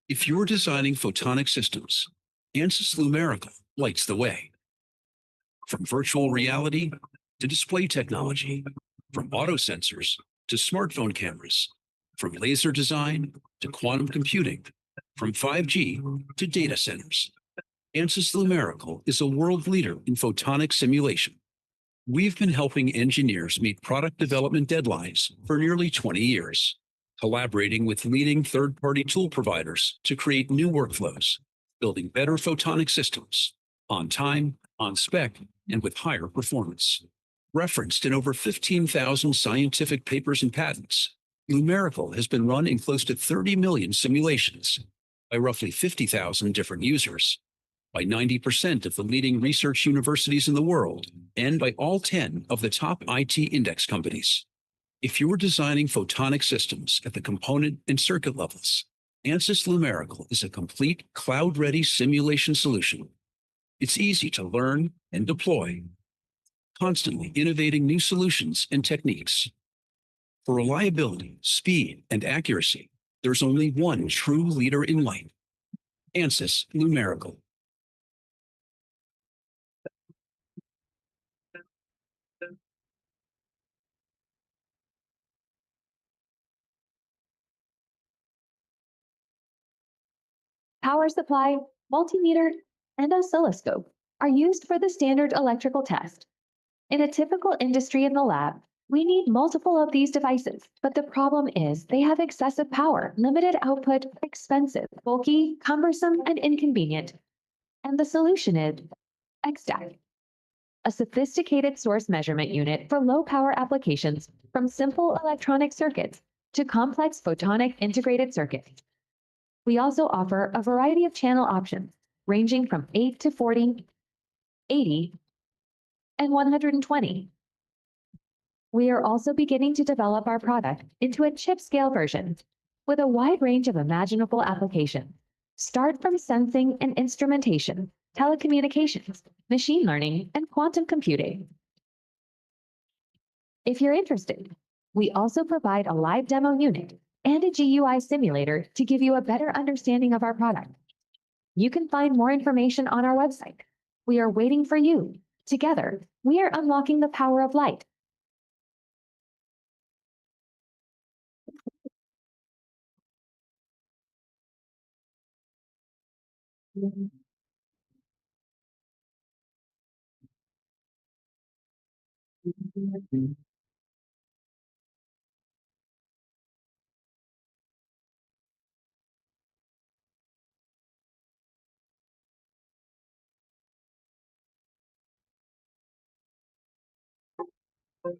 If you're designing photonic systems, ANSYS Lumerical lights the way. From virtual reality to display technology, from auto sensors to smartphone cameras, from laser design to quantum computing, from 5G to data centers, ANSYS Lumerical is a world leader in photonic simulation. We've been helping engineers meet product development deadlines for nearly 20 years, collaborating with leading third-party tool providers to create new workflows, building better photonic systems on time, on spec, and with higher performance. Referenced in over 15,000 scientific papers and patents, Lumerical has been run in close to 30 million simulations by roughly 50,000 different users, by 90% of the leading research universities in the world, and by all 10 of the top IT index companies. If you are designing photonic systems at the component and circuit levels, ANSYS Lumerical is a complete cloud-ready simulation solution. It's easy to learn and deploy, constantly innovating new solutions and techniques. For reliability, speed, and accuracy, there's only one true leader in light. ANSYS Numerical. Power supply, multimeter, and oscilloscope are used for the standard electrical test. In a typical industry in the lab, we need multiple of these devices, but the problem is they have excessive power, limited output, expensive, bulky, cumbersome, and inconvenient. And the solution is XDAC, a sophisticated source measurement unit for low-power applications from simple electronic circuits to complex photonic integrated circuits. We also offer a variety of channel options, ranging from 8 to 40, 80, and 120. We are also beginning to develop our product into a chip-scale version with a wide range of imaginable applications. Start from sensing and instrumentation, telecommunications, machine learning, and quantum computing. If you're interested, we also provide a live demo unit and a GUI simulator to give you a better understanding of our product. You can find more information on our website. We are waiting for you. Together, we are unlocking the power of light.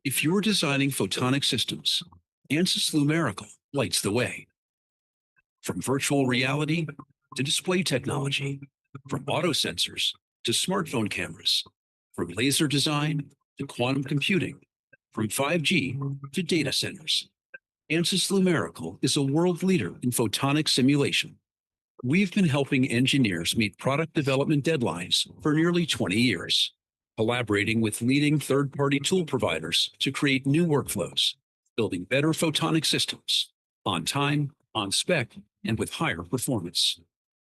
If you're designing photonic systems, ANSYS Numerical lights the way. From virtual reality to display technology, from auto sensors to smartphone cameras, from laser design to quantum computing, from 5G to data centers, ANSYS Numerical is a world leader in photonic simulation. We've been helping engineers meet product development deadlines for nearly 20 years, collaborating with leading third-party tool providers to create new workflows, building better photonic systems on time, on spec, and with higher performance.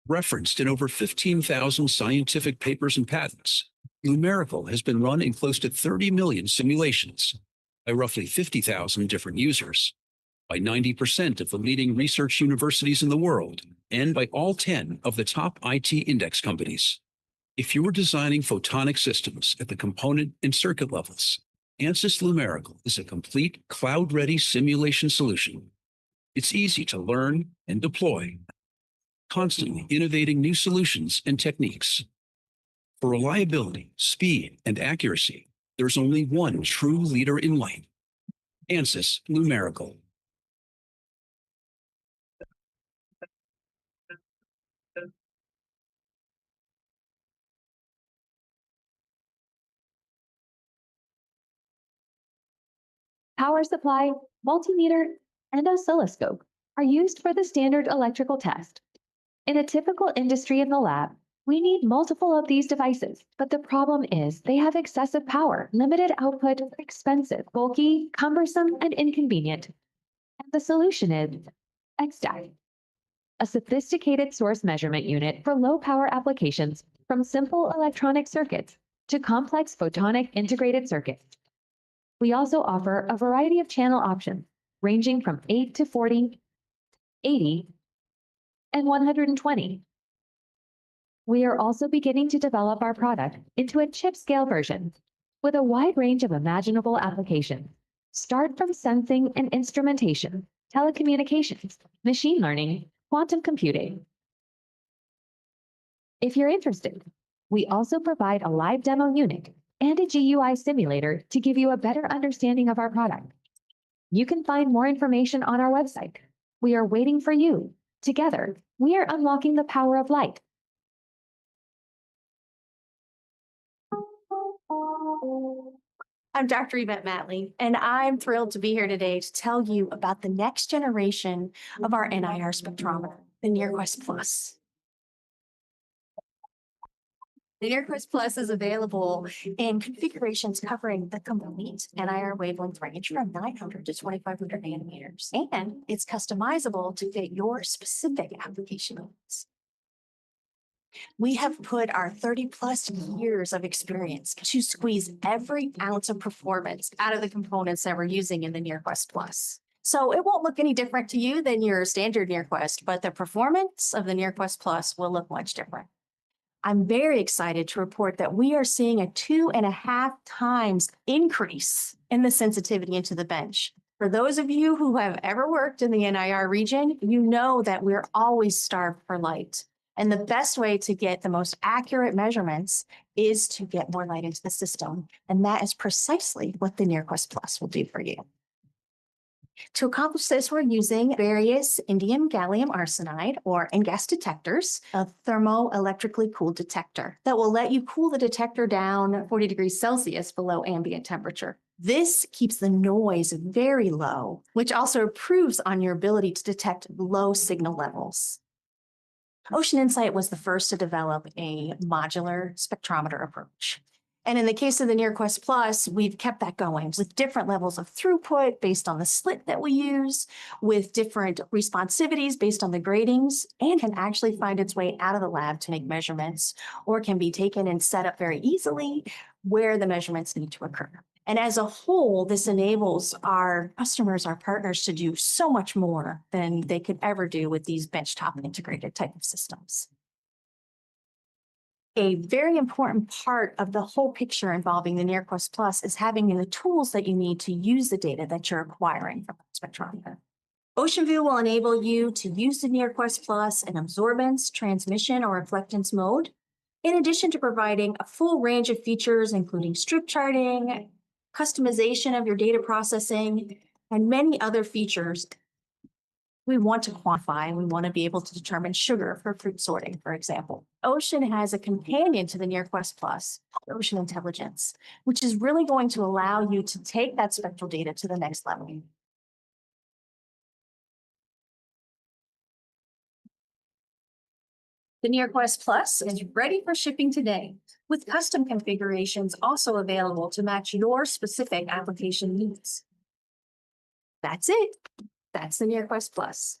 Referenced in over 15,000 scientific papers and patents, Numerical has been run in close to 30 million simulations by roughly 50,000 different users, by 90% of the leading research universities in the world, and by all 10 of the top IT index companies. If you're designing photonic systems at the component and circuit levels, ANSYS Numerical is a complete cloud-ready simulation solution. It's easy to learn and deploy, constantly innovating new solutions and techniques. For reliability, speed, and accuracy, there's only one true leader in light, ANSYS Numerical. Power supply, multimeter, and oscilloscope are used for the standard electrical test. In a typical industry in the lab, we need multiple of these devices, but the problem is they have excessive power, limited output, expensive, bulky, cumbersome, and inconvenient. And the solution is XDAC, a sophisticated source measurement unit for low-power applications from simple electronic circuits to complex photonic integrated circuits. We also offer a variety of channel options, ranging from 8 to 40, 80, and 120. We are also beginning to develop our product into a chip-scale version with a wide range of imaginable applications. Start from sensing and instrumentation, telecommunications, machine learning, quantum computing. If you're interested, we also provide a live demo unit and a GUI simulator to give you a better understanding of our product. You can find more information on our website. We are waiting for you. Together, we are unlocking the power of light. I'm Dr. Yvette Matley, and I'm thrilled to be here today to tell you about the next generation of our NIR spectrometer, the NearQuest Plus. The NearQuest Plus is available in configurations covering the complete NIR wavelength range from 900 to 2500 nanometers, and it's customizable to fit your specific application needs. We have put our 30+ years of experience to squeeze every ounce of performance out of the components that we're using in the NearQuest Plus. So it won't look any different to you than your standard NearQuest, but the performance of the NearQuest Plus will look much different. I'm very excited to report that we are seeing a 2.5 times increase in the sensitivity into the bench. For those of you who have ever worked in the NIR region, you know that we're always starved for light. And the best way to get the most accurate measurements is to get more light into the system. And that is precisely what the NearQuest Plus will do for you. To accomplish this, we're using various indium gallium arsenide or InGaAs detectors, a thermoelectrically cooled detector that will let you cool the detector down 40 degrees Celsius below ambient temperature. This keeps the noise very low, which also improves on your ability to detect low signal levels. Ocean Insight was the first to develop a modular spectrometer approach. And in the case of the NearQuest Plus, we've kept that going with different levels of throughput based on the slit that we use, with different responsivities based on the gratings, and can actually find its way out of the lab to make measurements, or can be taken and set up very easily where the measurements need to occur. And as a whole, this enables our customers, our partners, to do so much more than they could ever do with these benchtop integrated type of systems. A very important part of the whole picture involving the NearQuest Plus is having the tools that you need to use the data that you're acquiring from the spectrometer. OceanView will enable you to use the NearQuest Plus in absorbance, transmission, or reflectance mode, in addition to providing a full range of features, including strip charting, customization of your data processing, and many other features. We want to quantify, we want to be able to determine sugar for fruit sorting, for example. Ocean has a companion to the NearQuest Plus, Ocean Intelligence, which is really going to allow you to take that spectral data to the next level. The NearQuest Plus is ready for shipping today, with custom configurations also available to match your specific application needs. That's it. That's the NearQuest Plus.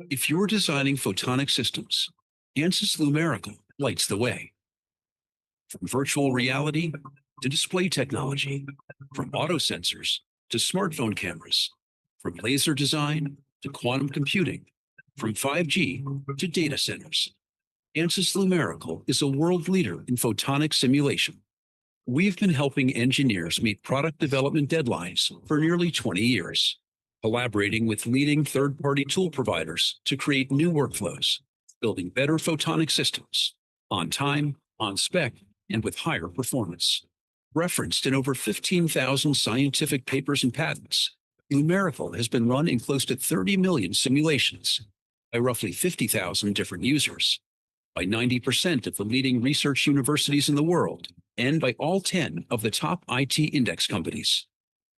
If you're designing photonic systems, ANSYS Lumerical lights the way. From virtual reality to display technology, from auto sensors to smartphone cameras, from laser design to quantum computing, from 5G to data centers, ANSYS Lumerical is a world leader in photonic simulation. We've been helping engineers meet product development deadlines for nearly 20 years, collaborating with leading third-party tool providers to create new workflows, building better photonic systems on time, on spec, and with higher performance. Referenced in over 15,000 scientific papers and patents, Lumerical has been run in close to 30 million simulations by roughly 50,000 different users, by 90% of the leading research universities in the world, and by all 10 of the top IT index companies.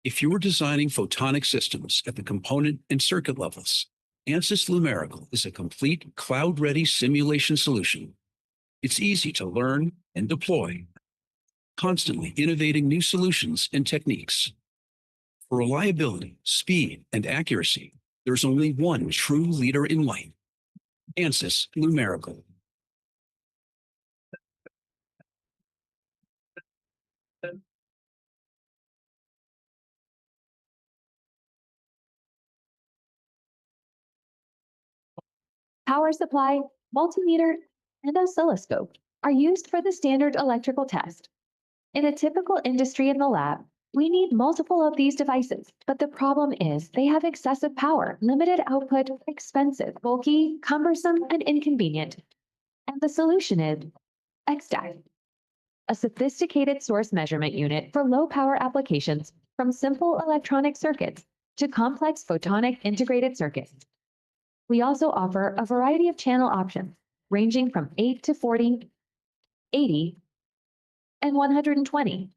If you're designing photonic systems at the component and circuit levels, ANSYS Lumerical is a complete cloud-ready simulation solution. It's easy to learn and deploy, constantly innovating new solutions and techniques. For reliability, speed, and accuracy, there's only one true leader in light, ANSYS Lumerical. Power supply, multimeter, and oscilloscope are used for the standard electrical test. In a typical industry in the lab, we need multiple of these devices, but the problem is they have excessive power, limited output, expensive, bulky, cumbersome, and inconvenient. And the solution is XDAC, a sophisticated source measurement unit for low power applications, from simple electronic circuits to complex photonic integrated circuits. We also offer a variety of channel options, ranging from 8 to 40, 80, and 120.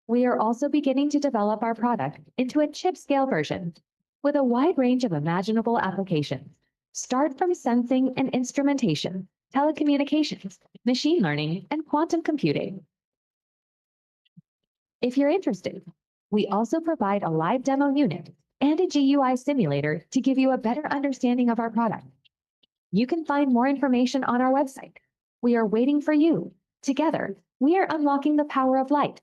We are also beginning to develop our product into a chip-scale version with a wide range of imaginable applications. Start from sensing and instrumentation, telecommunications, machine learning, and quantum computing. If you're interested, we also provide a live demo unit and a GUI simulator to give you a better understanding of our product. You can find more information on our website. We are waiting for you. Together, we are unlocking the power of light.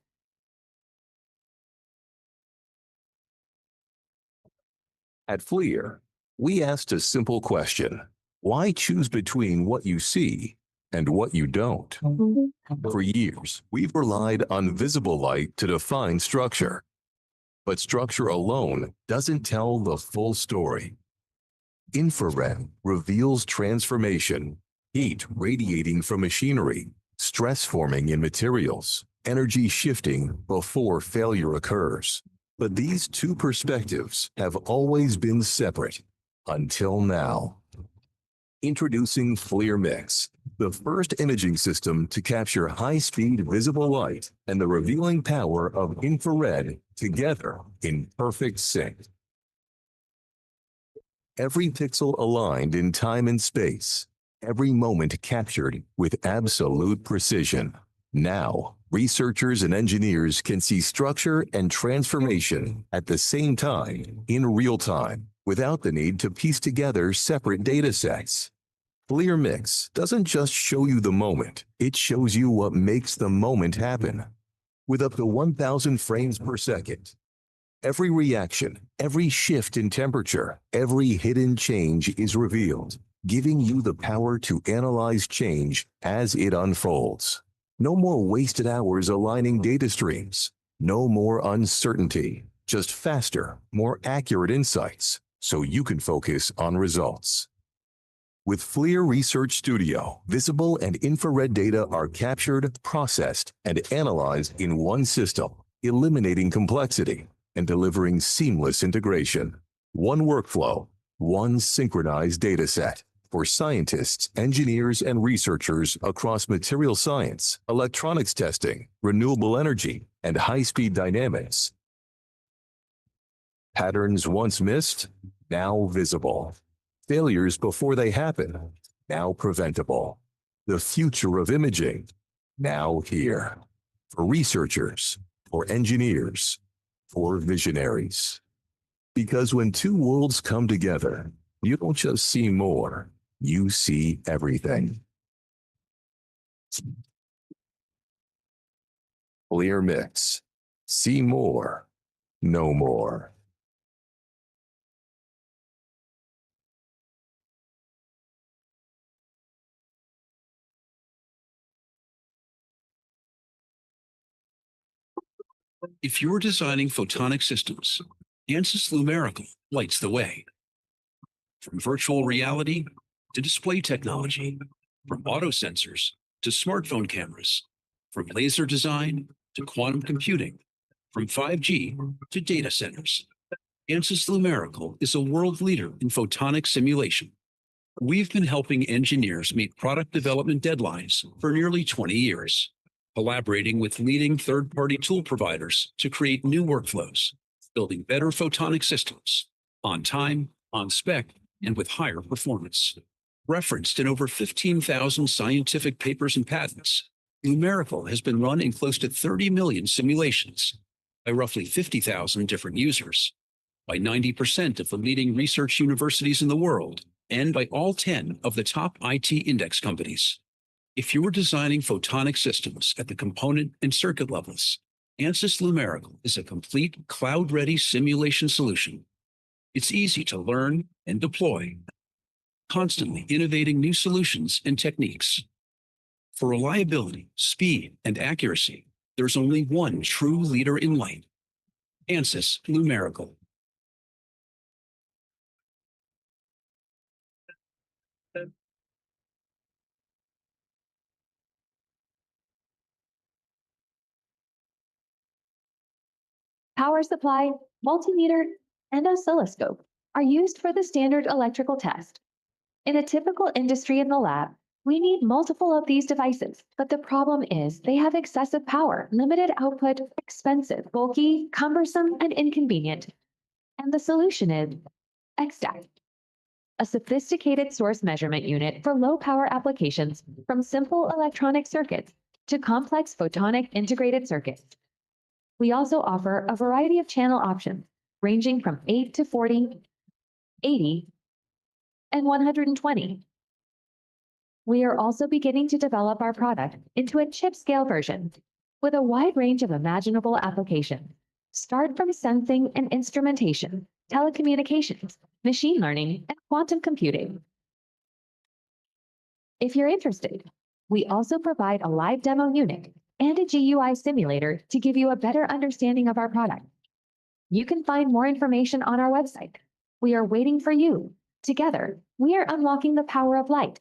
At FLIR, we asked a simple question. Why choose between what you see and what you don't? For years, we've relied on visible light to define structure. But structure alone doesn't tell the full story. Infrared reveals transformation, heat radiating from machinery, stress forming in materials, energy shifting before failure occurs. But these two perspectives have always been separate until now. Introducing FLIR Mix, the first imaging system to capture high-speed visible light and the revealing power of infrared together in perfect sync. Every pixel aligned in time and space, every moment captured with absolute precision. Now, researchers and engineers can see structure and transformation at the same time, in real time, without the need to piece together separate data sets. FLIR Mix doesn't just show you the moment, it shows you what makes the moment happen. With up to 1,000 frames per second, every reaction, every shift in temperature, every hidden change is revealed, giving you the power to analyze change as it unfolds. No more wasted hours aligning data streams. No more uncertainty. Just faster, more accurate insights, so you can focus on results. With FLIR Research Studio, visible and infrared data are captured, processed, and analyzed in one system, eliminating complexity and delivering seamless integration. One workflow, one synchronized data set for scientists, engineers, and researchers across material science, electronics testing, renewable energy, and high-speed dynamics. Patterns once missed, now visible. Failures before they happen, now preventable. The future of imaging, now here. For researchers, for engineers, for visionaries. Because when two worlds come together, you don't just see more, you see everything. FLIR Mix. See more, no more. If you're designing photonic systems, ANSYS Lumerical lights the way. From virtual reality to display technology, from auto sensors to smartphone cameras, from laser design to quantum computing, from 5G to data centers, ANSYS Lumerical is a world leader in photonic simulation. We've been helping engineers meet product development deadlines for nearly 20 years. Collaborating with leading third-party tool providers to create new workflows, building better photonic systems, on time, on spec, and with higher performance. Referenced in over 15,000 scientific papers and patents, Lumerical has been run in close to 30 million simulations by roughly 50,000 different users, by 90% of the leading research universities in the world, and by all 10 of the top IT index companies. If you're designing photonic systems at the component and circuit levels, ANSYS Lumerical is a complete cloud-ready simulation solution. It's easy to learn and deploy, constantly innovating new solutions and techniques. For reliability, speed, and accuracy, there's only one true leader in light, ANSYS Lumerical. Power supply, multimeter, and oscilloscope are used for the standard electrical test. In a typical industry in the lab, We need multiple of these devices, but the problem is they have excessive power, limited output, expensive, bulky, cumbersome, and inconvenient. And the solution is XDAC, a sophisticated source measurement unit for low-power applications from simple electronic circuits to complex photonic integrated circuits. We also offer a variety of channel options, ranging from 8 to 40, 80, and 120. We are also beginning to develop our product into a chip-scale version with a wide range of imaginable applications. Start from sensing and instrumentation, telecommunications, machine learning, and quantum computing. If you're interested, we also provide a live demo unit and a GUI simulator to give you a better understanding of our product. You can find more information on our website. We are waiting for you. Together, we are unlocking the power of light.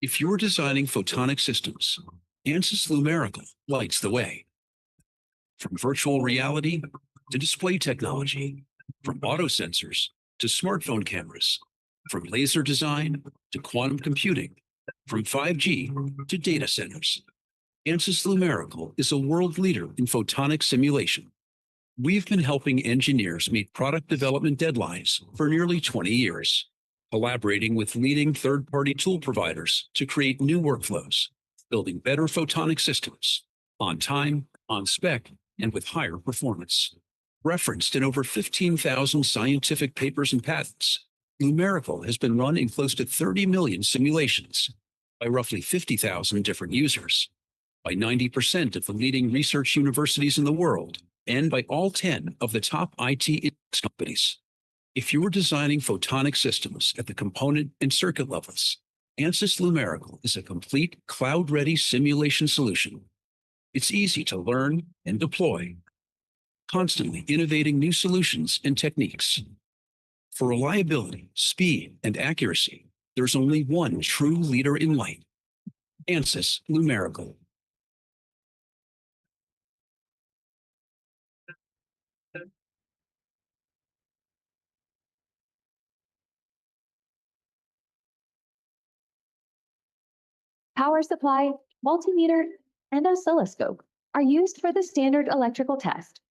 If you're designing photonic systems, ANSYS Lumerical lights the way. From virtual reality to display technology, from auto sensors to smartphone cameras, from laser design to quantum computing, from 5G to data centers, ANSYS Lumerical is a world leader in photonic simulation. We've been helping engineers meet product development deadlines for nearly 20 years, collaborating with leading third-party tool providers to create new workflows, building better photonic systems on time, on spec, and with higher performance. Referenced in over 15,000 scientific papers and patents, Lumerical has been run in close to 30 million simulations by roughly 50,000 different users, by 90% of the leading research universities in the world, and by all 10 of the top IT index companies. If you're designing photonic systems at the component and circuit levels, ANSYS Lumerical is a complete cloud-ready simulation solution. It's easy to learn and deploy, constantly innovating new solutions and techniques. For reliability, speed, and accuracy, there's only one true leader in light, ANSYS Lumerical. Power supply, multimeter, and oscilloscope are used for the standard electrical test.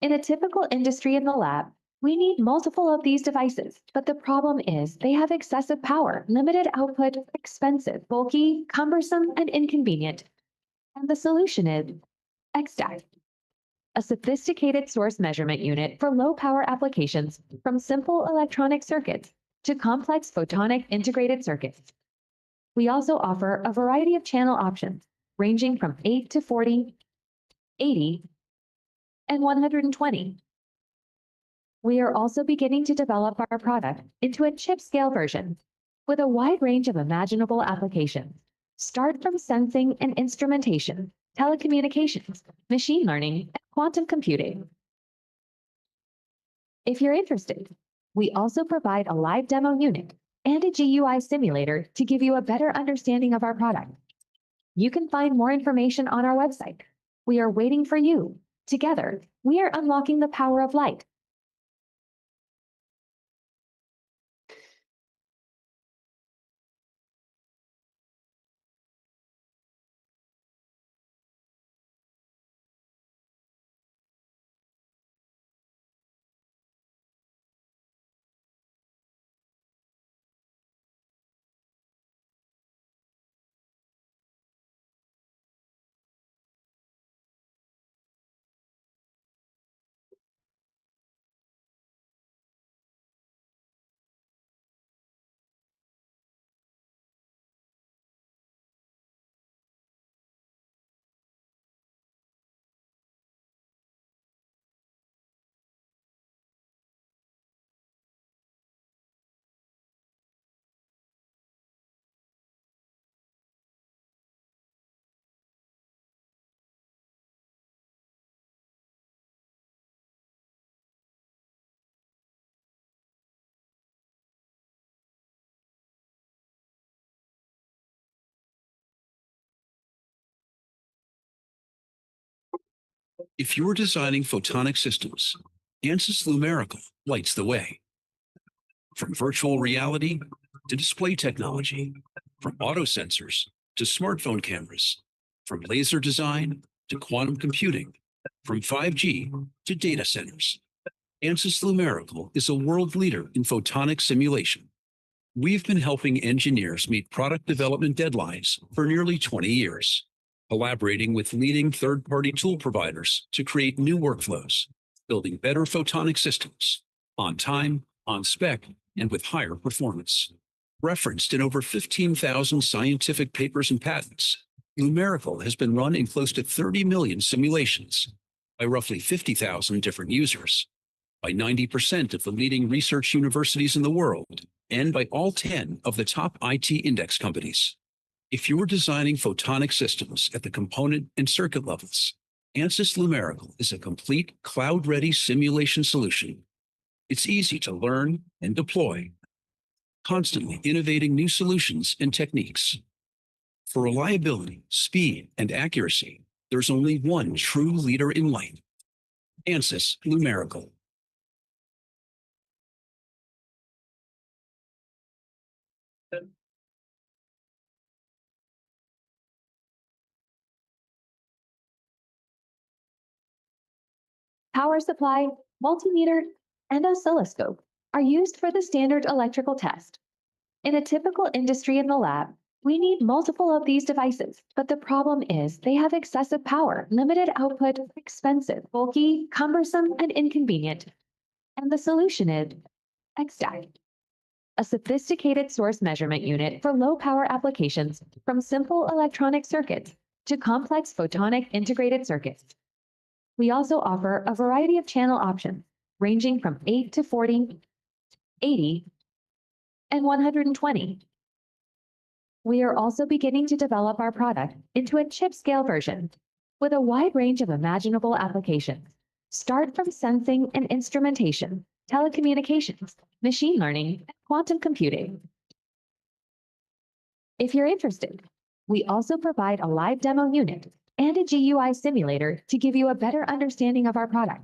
In a typical industry in the lab, we need multiple of these devices, but the problem is they have excessive power, limited output, expensive, bulky, cumbersome, and inconvenient. And the solution is XDAC, a sophisticated source measurement unit for low power applications from simple electronic circuits to complex photonic integrated circuits. We also offer a variety of channel options ranging from 8 to 40, 80, and 120. We are also beginning to develop our product into a chip scale version with a wide range of imaginable applications. Start from sensing and instrumentation, telecommunications, machine learning, and quantum computing. If you're interested, we also provide a live demo unit and a GUI simulator to give you a better understanding of our product. You can find more information on our website. We are waiting for you. Together, we are unlocking the power of light. If you're designing photonic systems, ANSYS Lumerical lights the way. From virtual reality to display technology, from auto sensors to smartphone cameras, from laser design to quantum computing, from 5G to data centers, ANSYS Lumerical is a world leader in photonic simulation. We've been helping engineers meet product development deadlines for nearly 20 years, collaborating with leading third-party tool providers to create new workflows, building better photonic systems on time, on spec, and with higher performance. Referenced in over 15,000 scientific papers and patents, Lumerical has been run in close to 30 million simulations by roughly 50,000 different users, by 90% of the leading research universities in the world, and by all 10 of the top IT index companies. If you're designing photonic systems at the component and circuit levels, ANSYS Lumerical is a complete cloud-ready simulation solution. It's easy to learn and deploy, constantly innovating new solutions and techniques. For reliability, speed, and accuracy, there's only one true leader in light, ANSYS Lumerical. Power supply, multimeter, and oscilloscope are used for the standard electrical test. In a typical industry in the lab, we need multiple of these devices, but the problem is they have excessive power, limited output, expensive, bulky, cumbersome, and inconvenient. And the solution is XDAC, a sophisticated source measurement unit for low power applications from simple electronic circuits to complex photonic integrated circuits. We also offer a variety of channel options ranging from 8 to 40, 80, and 120. We are also beginning to develop our product into a chip scale version with a wide range of imaginable applications. Start from sensing and instrumentation, telecommunications, machine learning, and quantum computing. If you're interested, we also provide a live demo unit and a GUI simulator to give you a better understanding of our product.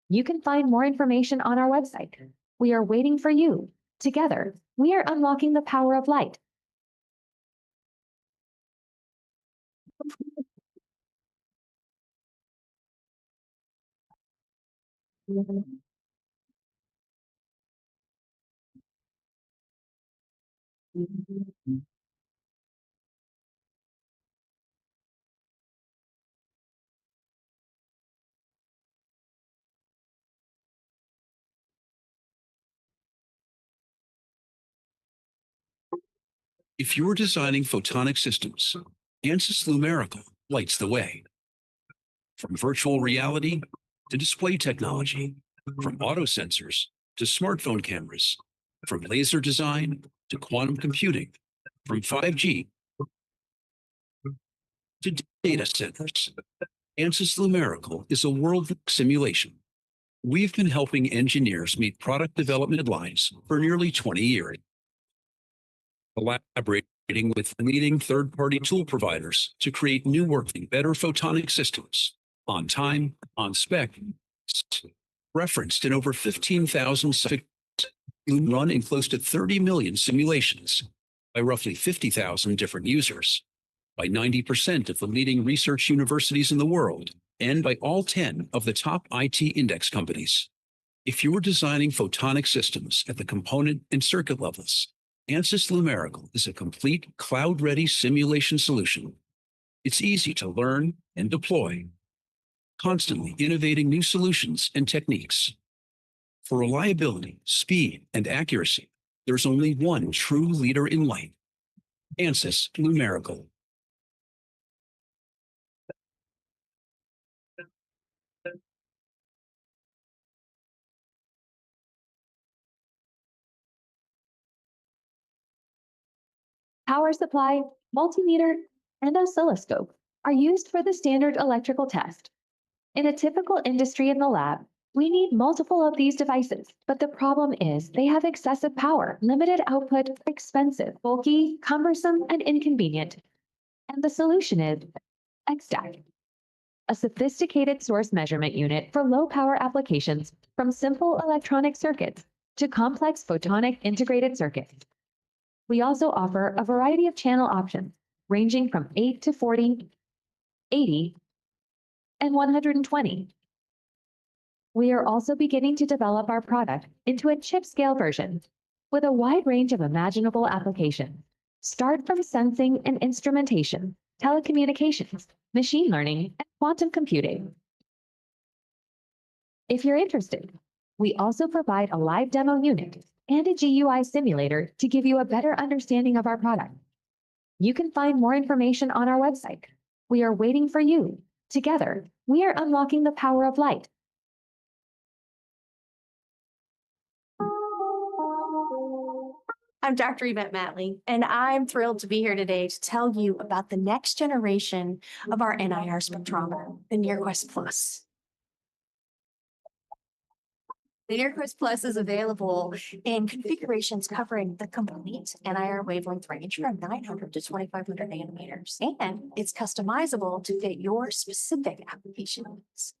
You can find more information on our website. We are waiting for you. Together, we are unlocking the power of light. If you're designing photonic systems, ANSYS Lumerical lights the way. From virtual reality to display technology, from auto sensors to smartphone cameras, from laser design to quantum computing, from 5G to data centers, ANSYS Lumerical is a world simulation. We've been helping engineers meet product development deadlines for nearly 20 years, collaborating with leading third-party tool providers to create new working, better photonic systems on time, on spec, referenced in over 15,000 run in close to 30 million simulations by roughly 50,000 different users, by 90% of the leading research universities in the world, and by all 10 of the top IT index companies. If you're designing photonic systems at the component and circuit levels, ANSYS Lumerical is a complete cloud-ready simulation solution. It's easy to learn and deploy, constantly innovating new solutions and techniques. For reliability, speed, and accuracy, there's only one true leader in light, ANSYS Lumerical. Power supply, multimeter, and oscilloscope are used for the standard electrical test. In a typical industry in the lab, we need multiple of these devices, but the problem is they have excessive power, limited output, expensive, bulky, cumbersome, and inconvenient. And the solution is XStack, a sophisticated source measurement unit for low-power applications from simple electronic circuits to complex photonic integrated circuits. We also offer a variety of channel options, ranging from 8 to 40, 80, and 120. We are also beginning to develop our product into a chip-scale version with a wide range of imaginable applications. Start from sensing and instrumentation, telecommunications, machine learning, and quantum computing. If you're interested, we also provide a live demo unit and a GUI simulator to give you a better understanding of our product. You can find more information on our website. We are waiting for you. Together, we are unlocking the power of light. I'm Dr. Yvette Matley, and I'm thrilled to be here today to tell you about the next generation of our NIR spectrometer, the NearQuest Plus. The NearQuest Plus is available in configurations covering the complete NIR wavelength range from 900 to 2500 nanometers, and it's customizable to fit your specific application needs.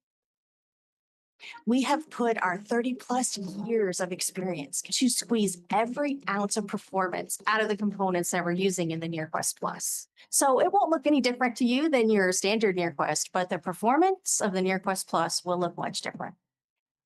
We have put our 30+ years of experience to squeeze every ounce of performance out of the components that we're using in the NearQuest Plus. So it won't look any different to you than your standard NearQuest, but the performance of the NearQuest Plus will look much different.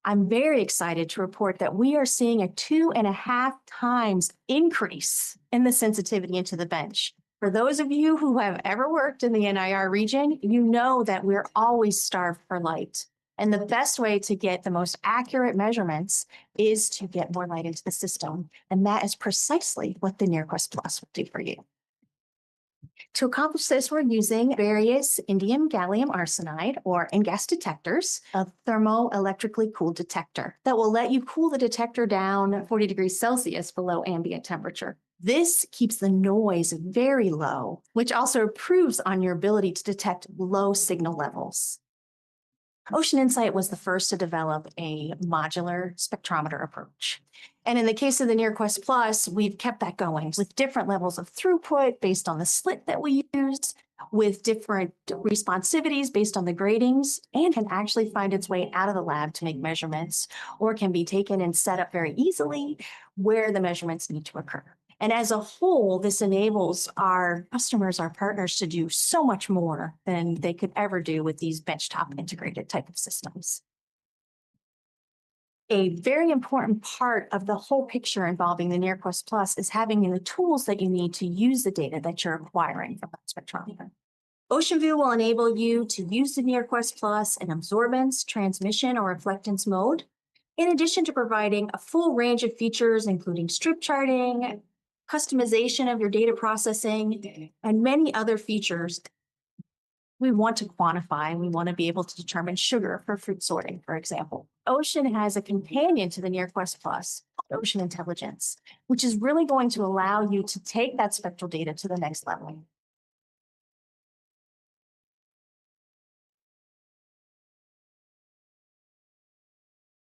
I'm very excited to report that we are seeing a 2.5 times increase in the sensitivity into the bench. For those of you who have ever worked in the NIR region, you know that we're always starved for light. And the best way to get the most accurate measurements is to get more light into the system. And that is precisely what the NearQuest Plus will do for you. To accomplish this, we're using various indium gallium arsenide or InGaAs detectors, a thermoelectrically cooled detector that will let you cool the detector down 40 degrees Celsius below ambient temperature. This keeps the noise very low, which also improves on your ability to detect low signal levels. Ocean Insight was the first to develop a modular spectrometer approach. And in the case of the NearQuest Plus, we've kept that going with different levels of throughput based on the slit that we use, with different responsivities based on the gratings, and can actually find its way out of the lab to make measurements, or can be taken and set up very easily where the measurements need to occur. And as a whole, this enables our customers, our partners, to do so much more than they could ever do with these benchtop integrated type of systems. A very important part of the whole picture involving the NearQuest Plus is having the tools that you need to use the data that you're acquiring from that spectrometer. OceanView will enable you to use the NearQuest Plus in absorbance, transmission, or reflectance mode, in addition to providing a full range of features, including strip charting, customization of your data processing, and many other features. We want to quantify, and we want to be able to determine sugar for fruit sorting, for example. Ocean has a companion to the NearQuest Plus, Ocean Intelligence, which is really going to allow you to take that spectral data to the next level.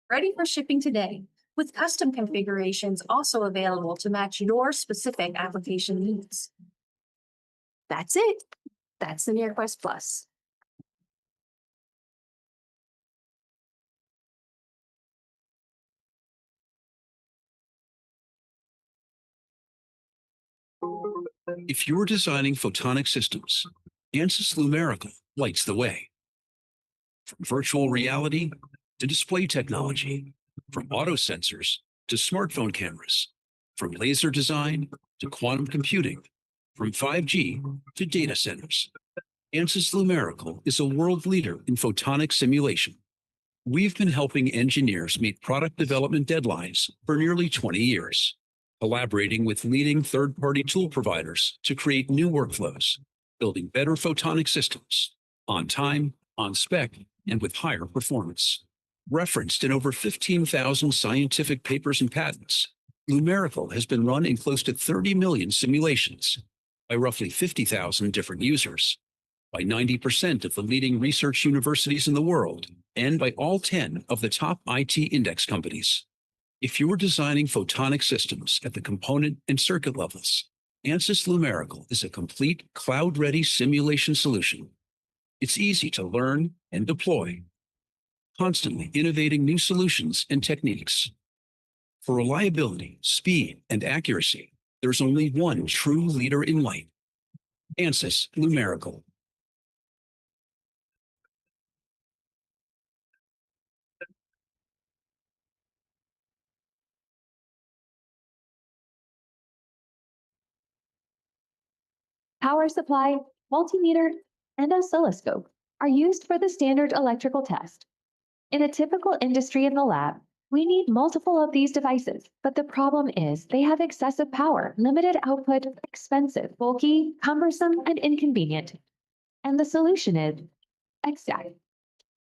Ready for shipping today, with custom configurations also available to match your specific application needs. That's it. That's the NearQuest Plus. If you're designing photonic systems, ANSYS Lumerical lights the way. From virtual reality to display technology, from auto sensors to smartphone cameras, from laser design to quantum computing, from 5G to data centers, ANSYS Lumerical is a world leader in photonic simulation. We've been helping engineers meet product development deadlines for nearly 20 years, collaborating with leading third-party tool providers to create new workflows, building better photonic systems on time, on spec, and with higher performance. Referenced in over 15,000 scientific papers and patents, Lumerical has been run in close to 30 million simulations by roughly 50,000 different users, by 90% of the leading research universities in the world, and by all 10 of the top IT index companies. If you're designing photonic systems at the component and circuit levels, ANSYS Lumerical is a complete cloud-ready simulation solution. It's easy to learn and deploy, constantly innovating new solutions and techniques. For reliability, speed, and accuracy, there's only one true leader in light, ANSYS Lumerical. Power supply, multimeter, and oscilloscope are used for the standard electrical test. In a typical industry in the lab, we need multiple of these devices, but the problem is they have excessive power, limited output, expensive, bulky, cumbersome, and inconvenient. And the solution is XDAC,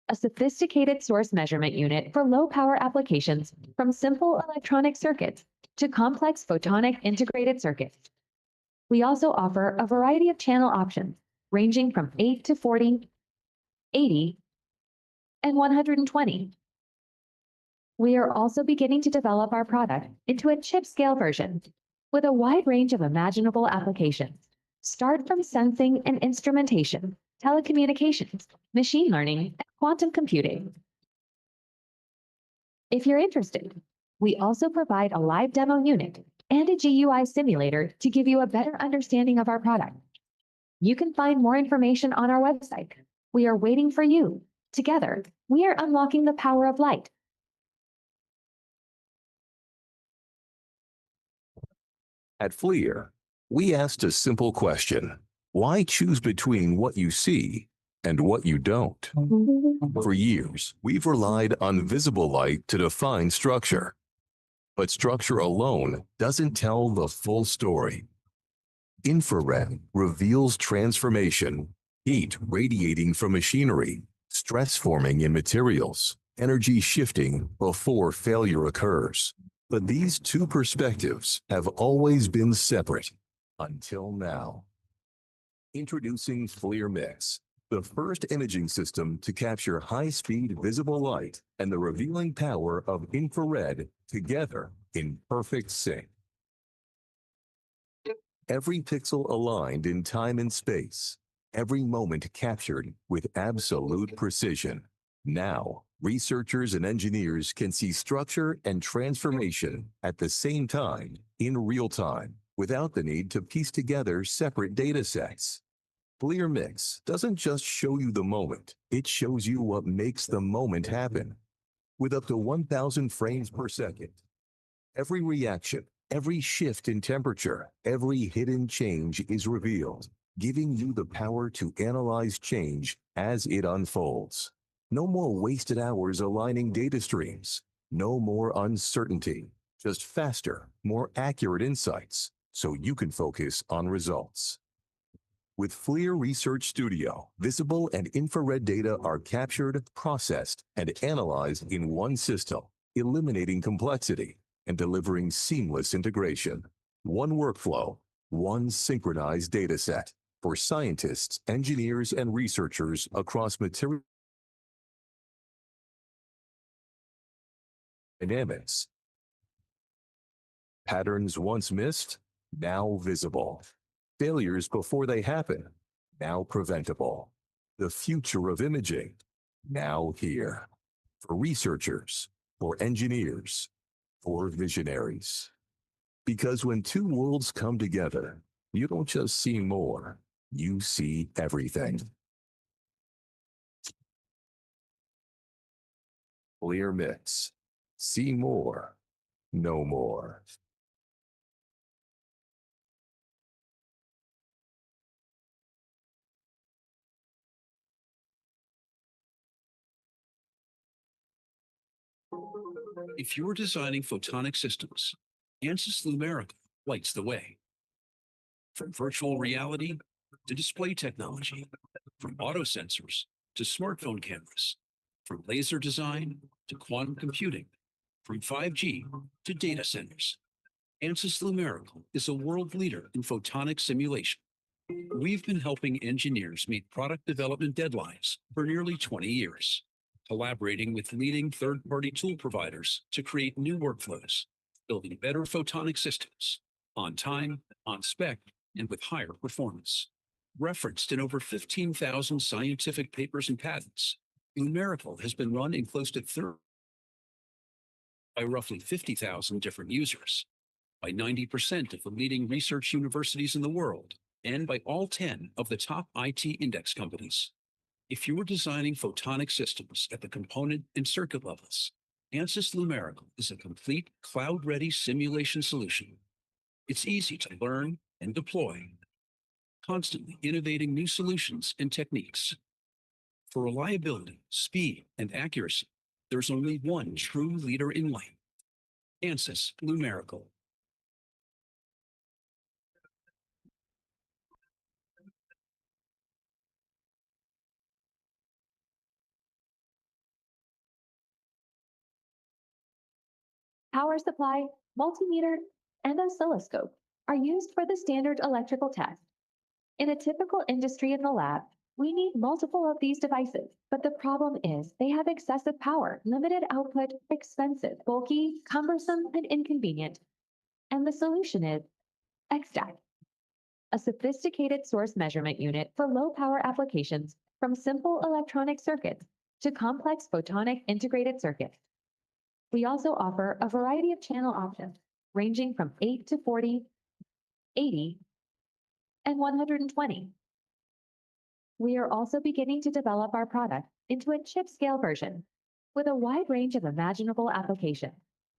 a sophisticated source measurement unit for low power applications, from simple electronic circuits to complex photonic integrated circuits. We also offer a variety of channel options, ranging from 8 to 40, 80, and 120. We are also beginning to develop our product into a chip-scale version with a wide range of imaginable applications. Start from sensing and instrumentation, telecommunications, machine learning, and quantum computing. If you're interested, we also provide a live demo unit and a GUI simulator to give you a better understanding of our product. You can find more information on our website. We are waiting for you. Together, we are unlocking the power of light. At FLIR, we asked a simple question. Why choose between what you see and what you don't? For years, we've relied on visible light to define structure. But structure alone doesn't tell the full story. Infrared reveals transformation, heat radiating from machinery, stress forming in materials, energy shifting before failure occurs. But these two perspectives have always been separate until now. Introducing FLIR Mix, the first imaging system to capture high-speed visible light and the revealing power of infrared together in perfect sync. Every pixel aligned in time and space, every moment captured with absolute precision. Now, researchers and engineers can see structure and transformation at the same time, in real time, without the need to piece together separate data sets. FLIR Mix doesn't just show you the moment, it shows you what makes the moment happen. with up to 1,000 frames per second. Every reaction, every shift in temperature, every hidden change is revealed, giving you the power to analyze change as it unfolds. No more wasted hours aligning data streams. No more uncertainty. Just faster, more accurate insights, so you can focus on results. With FLIR Research Studio, visible and infrared data are captured, processed, and analyzed in one system, eliminating complexity and delivering seamless integration. One workflow, one synchronized data set for scientists, engineers, and researchers across material dynamics. Patterns once missed, now visible. Failures before they happen, now preventable. The future of imaging, now here. For researchers, for engineers, for visionaries. Because when two worlds come together, you don't just see more, you see everything. Clear mix. See more, no more. If you're designing photonic systems, ANSYS Lumerical lights the way. From virtual reality to display technology, from auto sensors to smartphone cameras, from laser design to quantum computing, from 5G to data centers, ANSYS Lumerical is a world leader in photonic simulation. We've been helping engineers meet product development deadlines for nearly 20 years, collaborating with leading third-party tool providers to create new workflows, building better photonic systems on time, on spec, and with higher performance. Referenced in over 15,000 scientific papers and patents, Lumerical has been run in close to 30 by roughly 50,000 different users, by 90% of the leading research universities in the world, and by all 10 of the top IT index companies. If you are designing photonic systems at the component and circuit levels, ANSYS Lumerical is a complete cloud-ready simulation solution. It's easy to learn and deploy, constantly innovating new solutions and techniques. For reliability, speed, and accuracy, there's only one true leader in light, ANSYS Lumerical. Power supply, multimeter, and oscilloscope are used for the standard electrical test. In a typical industry in the lab, we need multiple of these devices, but the problem is they have excessive power, limited output, expensive, bulky, cumbersome, and inconvenient. And the solution is XDAC, a sophisticated source measurement unit for low power applications from simple electronic circuits to complex photonic integrated circuits. We also offer a variety of channel options, ranging from 8 to 40, 80, and 120. We are also beginning to develop our product into a chip-scale version with a wide range of imaginable applications.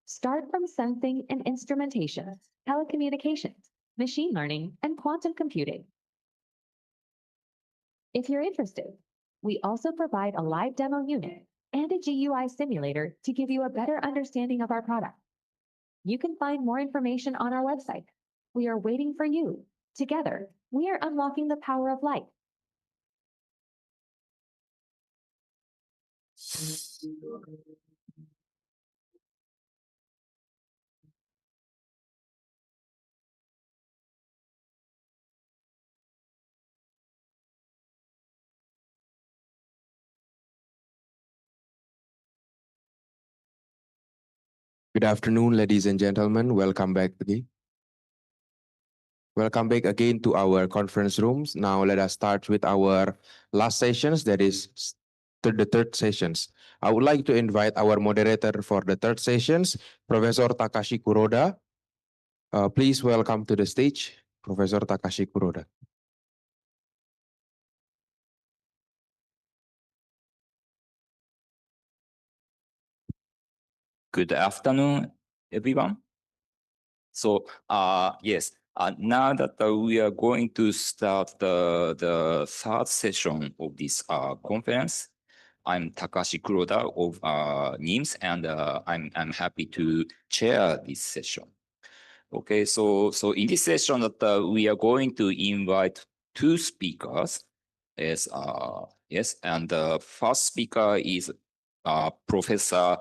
Start from sensing and instrumentation, telecommunications, machine learning, and quantum computing. If you're interested, we also provide a live demo unit and a GUI simulator to give you a better understanding of our product. You can find more information on our website. We are waiting for you. Together, we are unlocking the power of light. Good afternoon, ladies and gentlemen. Welcome back again. Welcome back again to our conference rooms. Now let us start with our last sessions, that is the third sessions. I would like to invite our moderator for the third sessions, Professor Takashi Kuroda. Please welcome to the stage, Professor Takashi Kuroda. Good afternoon, everyone. So, yes, now that we are going to start the third session of this conference, I'm Takashi Kuroda of NIMS, and I'm happy to chair this session. Okay, so in this session that we are going to invite two speakers. Yes, and the first speaker is Professor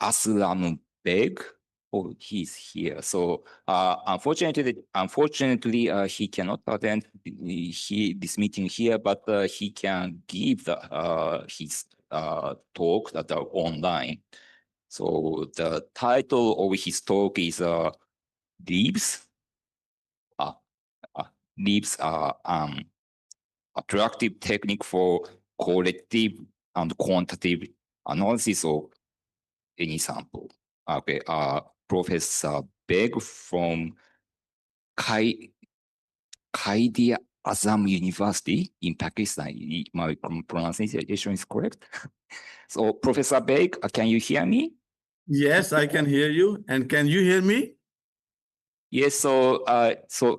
Aslam Beg. Oh, he's here. So unfortunately, he cannot attend this meeting here, but he can give his talk that are online. So the title of his talk is Leaves. Leaves are attractive technique for qualitative and quantitative analysis of any sample. Okay, Professor Beg from Qaid Azam University in Pakistan. My pronunciation is correct. So, Professor Beg, can you hear me? Yes, I can hear you. And can you hear me? Yes. So,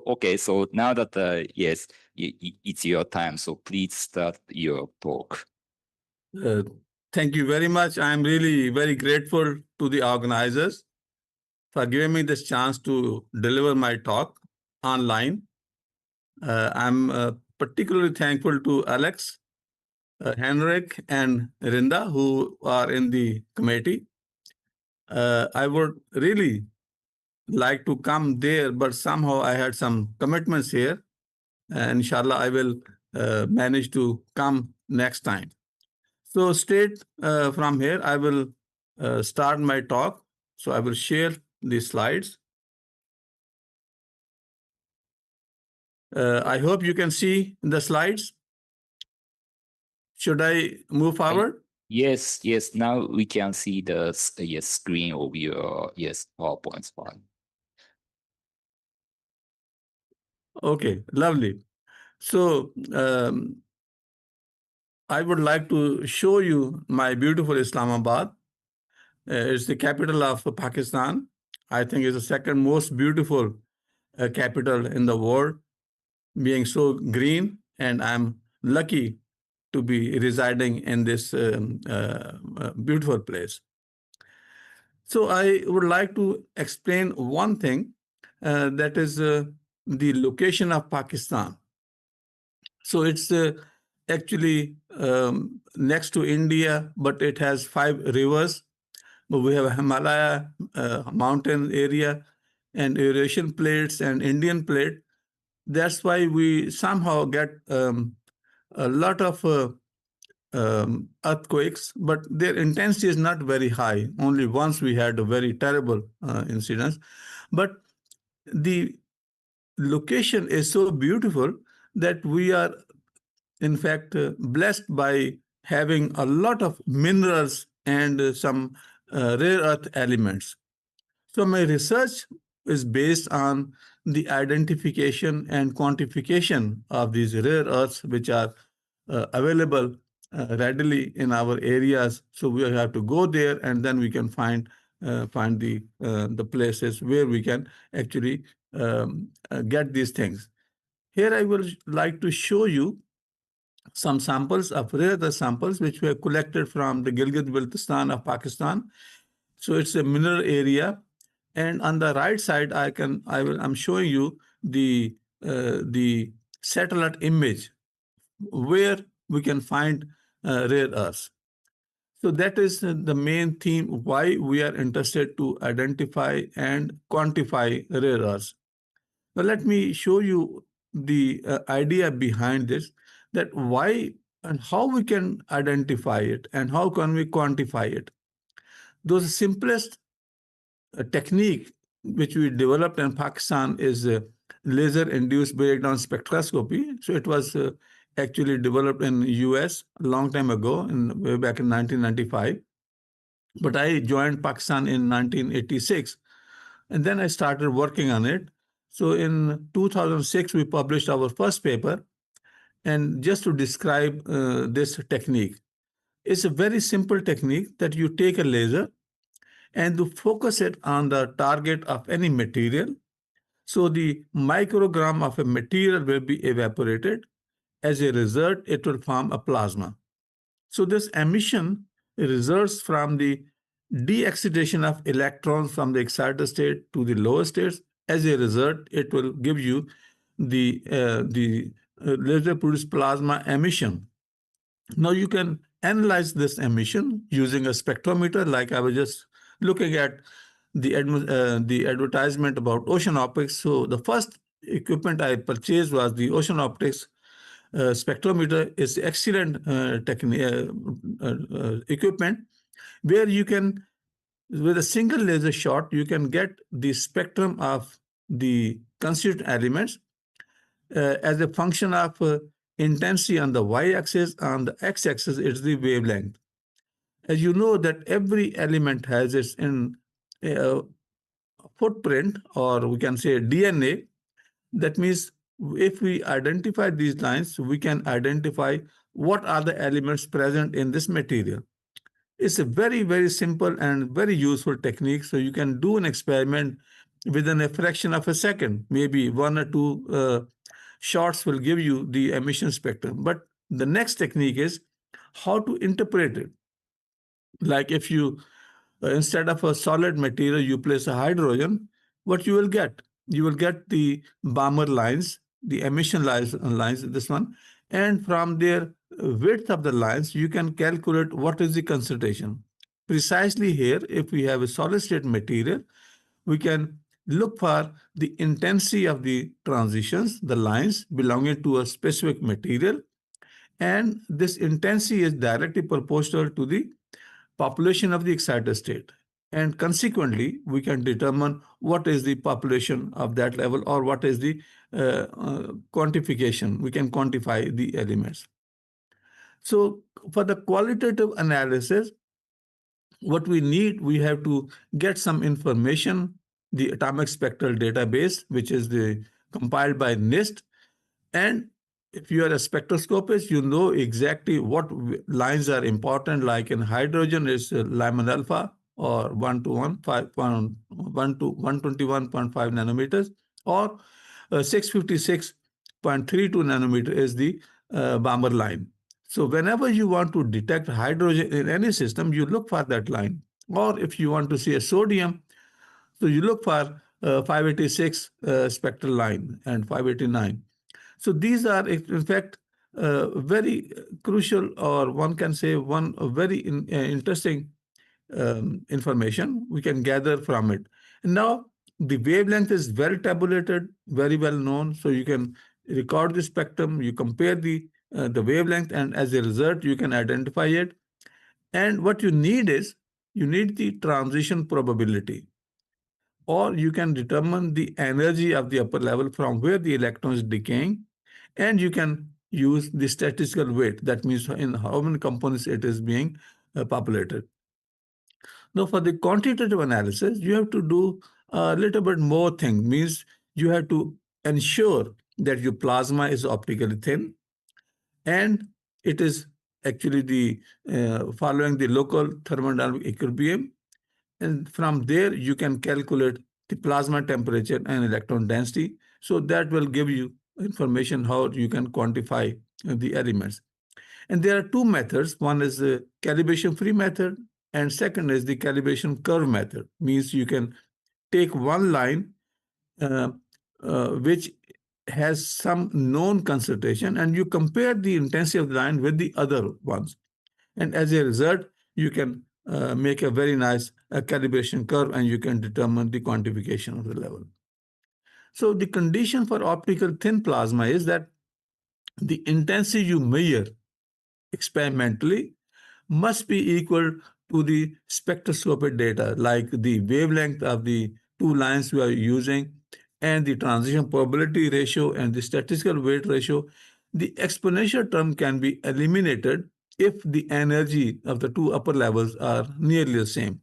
okay. So now that yes, it's your time. So please start your talk. Thank you very much. I'm really very grateful to the organizers for giving me this chance to deliver my talk online. I'm particularly thankful to Alex, Henrik, and Rinda, who are in the committee. I would really like to come there, but somehow I had some commitments here. And inshallah, I will manage to come next time. So straight from here, I will start my talk. So I will share the slides. I hope you can see the slides. Should I move forward? Yes, yes. Now we can see the screen of your PowerPoint file. Okay, lovely. So I would like to show you my beautiful Islamabad. It's the capital of Pakistan. I think it's the second most beautiful capital in the world, being so green, and I'm lucky to be residing in this beautiful place. So I would like to explain one thing, that is the location of Pakistan. So it's actually next to India, but it has 5 rivers. We have a Himalaya mountain area and Eurasian plates and Indian plate. That's why we somehow get a lot of earthquakes, but their intensity is not very high. Only once we had a very terrible incident. But the location is so beautiful that we are, in fact, blessed by having a lot of minerals and some rare earth elements. So my research is based on the identification and quantification of these rare earths, which are available readily in our areas. So we have to go there, and then we can find the places where we can actually get these things. Here I would like to show you some samples of rare earth samples which were collected from the Gilgit-Baltistan of Pakistan. So it's a mineral area, and on the right side I'm showing you the satellite image where we can find rare earths. So that is the main theme why we are interested to identify and quantify rare earths. Now let me show you the idea behind this, that why and how we can identify it and how can we quantify it. The simplest technique which we developed in Pakistan is laser-induced breakdown spectroscopy. So it was actually developed in the US a long time ago, way back in 1995. But I joined Pakistan in 1986, and then I started working on it. So in 2006, we published our first paper. And just to describe this technique, it's a very simple technique that you take a laser and to focus it on the target of any material. So the microgram of a material will be evaporated. As a result, it will form a plasma. So this emission results from the de-excitation of electrons from the excited state to the lower states. As a result, it will give you the laser-produced plasma emission. Now you can analyze this emission using a spectrometer, like I was just looking at the advertisement about ocean optics. So the first equipment I purchased was the ocean optics spectrometer. Is excellent equipment where you can, with a single laser shot, you can get the spectrum of the constituent elements as a function of intensity on the y-axis. On the x-axis, it's the wavelength. As you know that every element has its footprint, or we can say DNA. That means if we identify these lines, we can identify what are the elements present in this material. It's a very, very simple and very useful technique. So you can do an experiment within a fraction of a second. Maybe 1 or 2 shots will give you the emission spectrum. But the next technique is how to interpret it. Like if you, instead of a solid material, you place a hydrogen, what you will get? You will get the Balmer lines, the emission lines, this one. And from their width of the lines, you can calculate what is the concentration. Precisely here, if we have a solid state material, we can look for the intensity of the transitions, the lines belonging to a specific material. And this intensity is directly proportional to the population of the excited state. And consequently, we can determine what is the population of that level, or what is the quantification. We can quantify the elements. So for the qualitative analysis, what we need, we have to get some information, the atomic spectral database, which is compiled by NIST. And if you are a spectroscopist, you know exactly what lines are important. Like in hydrogen, is Lyman alpha, or 1 to 121.5 nanometers, or 656.32 nanometer is the Balmer line. So whenever you want to detect hydrogen in any system, you look for that line. Or if you want to see a sodium, so you look for 586 spectral line and 589. So these are, in fact, very crucial, or one can say one very interesting information we can gather from it. And now the wavelength is well tabulated, very well known. So you can record the spectrum, you compare the wavelength, and as a result, you can identify it. And what you need is, you need the transition probability, or you can determine the energy of the upper level from where the electron is decaying, and you can use the statistical weight. That means in how many components it is being populated. Now, for the quantitative analysis, you have to do a little bit more thing. Means you have to ensure that your plasma is optically thin, and it is actually the following the local thermodynamic equilibrium. And from there, you can calculate the plasma temperature and electron density. So that will give you information how you can quantify the elements. And there are 2 methods. One is the calibration-free method, and second is the calibration curve method. Means you can take one line which has some known concentration, and you compare the intensity of the line with the other ones. And as a result, you can make a very nice calibration curve, and you can determine the quantification of the level. So the condition for optical thin plasma is that the intensity you measure experimentally must be equal to the spectroscopic data, like the wavelength of the 2 lines we are using, and the transition probability ratio and the statistical weight ratio. The exponential term can be eliminated if the energy of the 2 upper levels are nearly the same.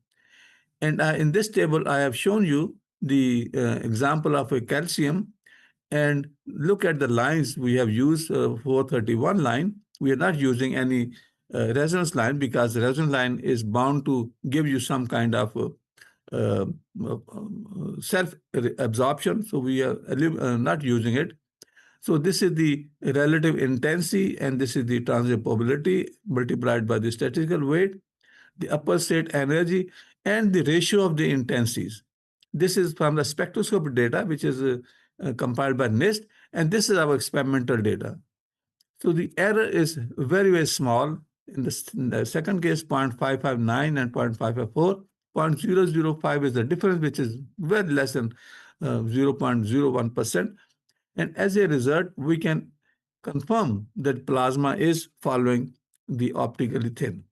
And in this table, I have shown you the example of a calcium, and look at the lines we have used. 431 line, we are not using any resonance line, because the resonance line is bound to give you some kind of self-absorption, so we are not using it. So this is the relative intensity, and this is the transit probability multiplied by the statistical weight, the upper state energy, and the ratio of the intensities. This is from the spectroscopic data, which is compiled by NIST, and this is our experimental data. So the error is very, very small. In the second case, 0.559 and 0.554. 0.005 is the difference, which is very less than 0.01%. And as a result, we can confirm that plasma is following the optically thin.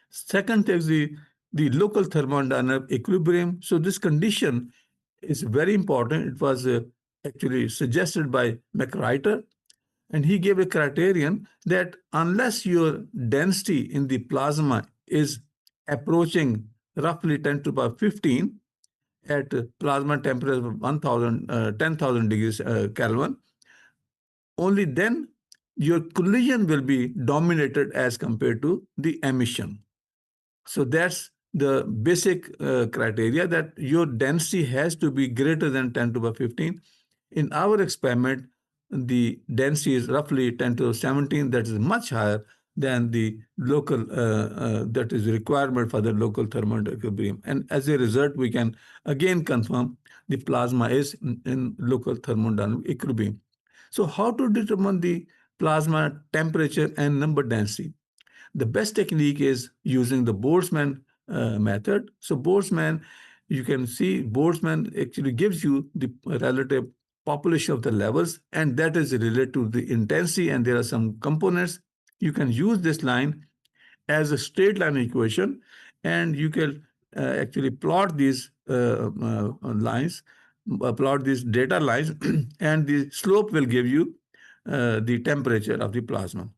Second is the local thermodynamic equilibrium. So this condition is very important. It was actually suggested by McWriter, and he gave a criterion that unless your density in the plasma is approaching roughly 10 to the power 15 at plasma temperature of 10,000 degrees Kelvin, only then your collision will be dominated as compared to the emission. So that's the basic criteria, that your density has to be greater than 10 to the power 15. In our experiment, the density is roughly 10 to the 17. That is much higher than the local that is requirement for the local thermodynamic equilibrium. And as a result, we can again confirm the plasma is in local thermodynamic equilibrium. So how to determine the plasma temperature and number density? The best technique is using the Boltzmann method. So Boltzmann, you can see Boltzmann actually gives you the relative population of the levels, and that is related to the intensity, and there are some components. You can use this line as a straight line equation, and you can actually plot these lines, plot these data lines, and the slope will give you the temperature of the plasma.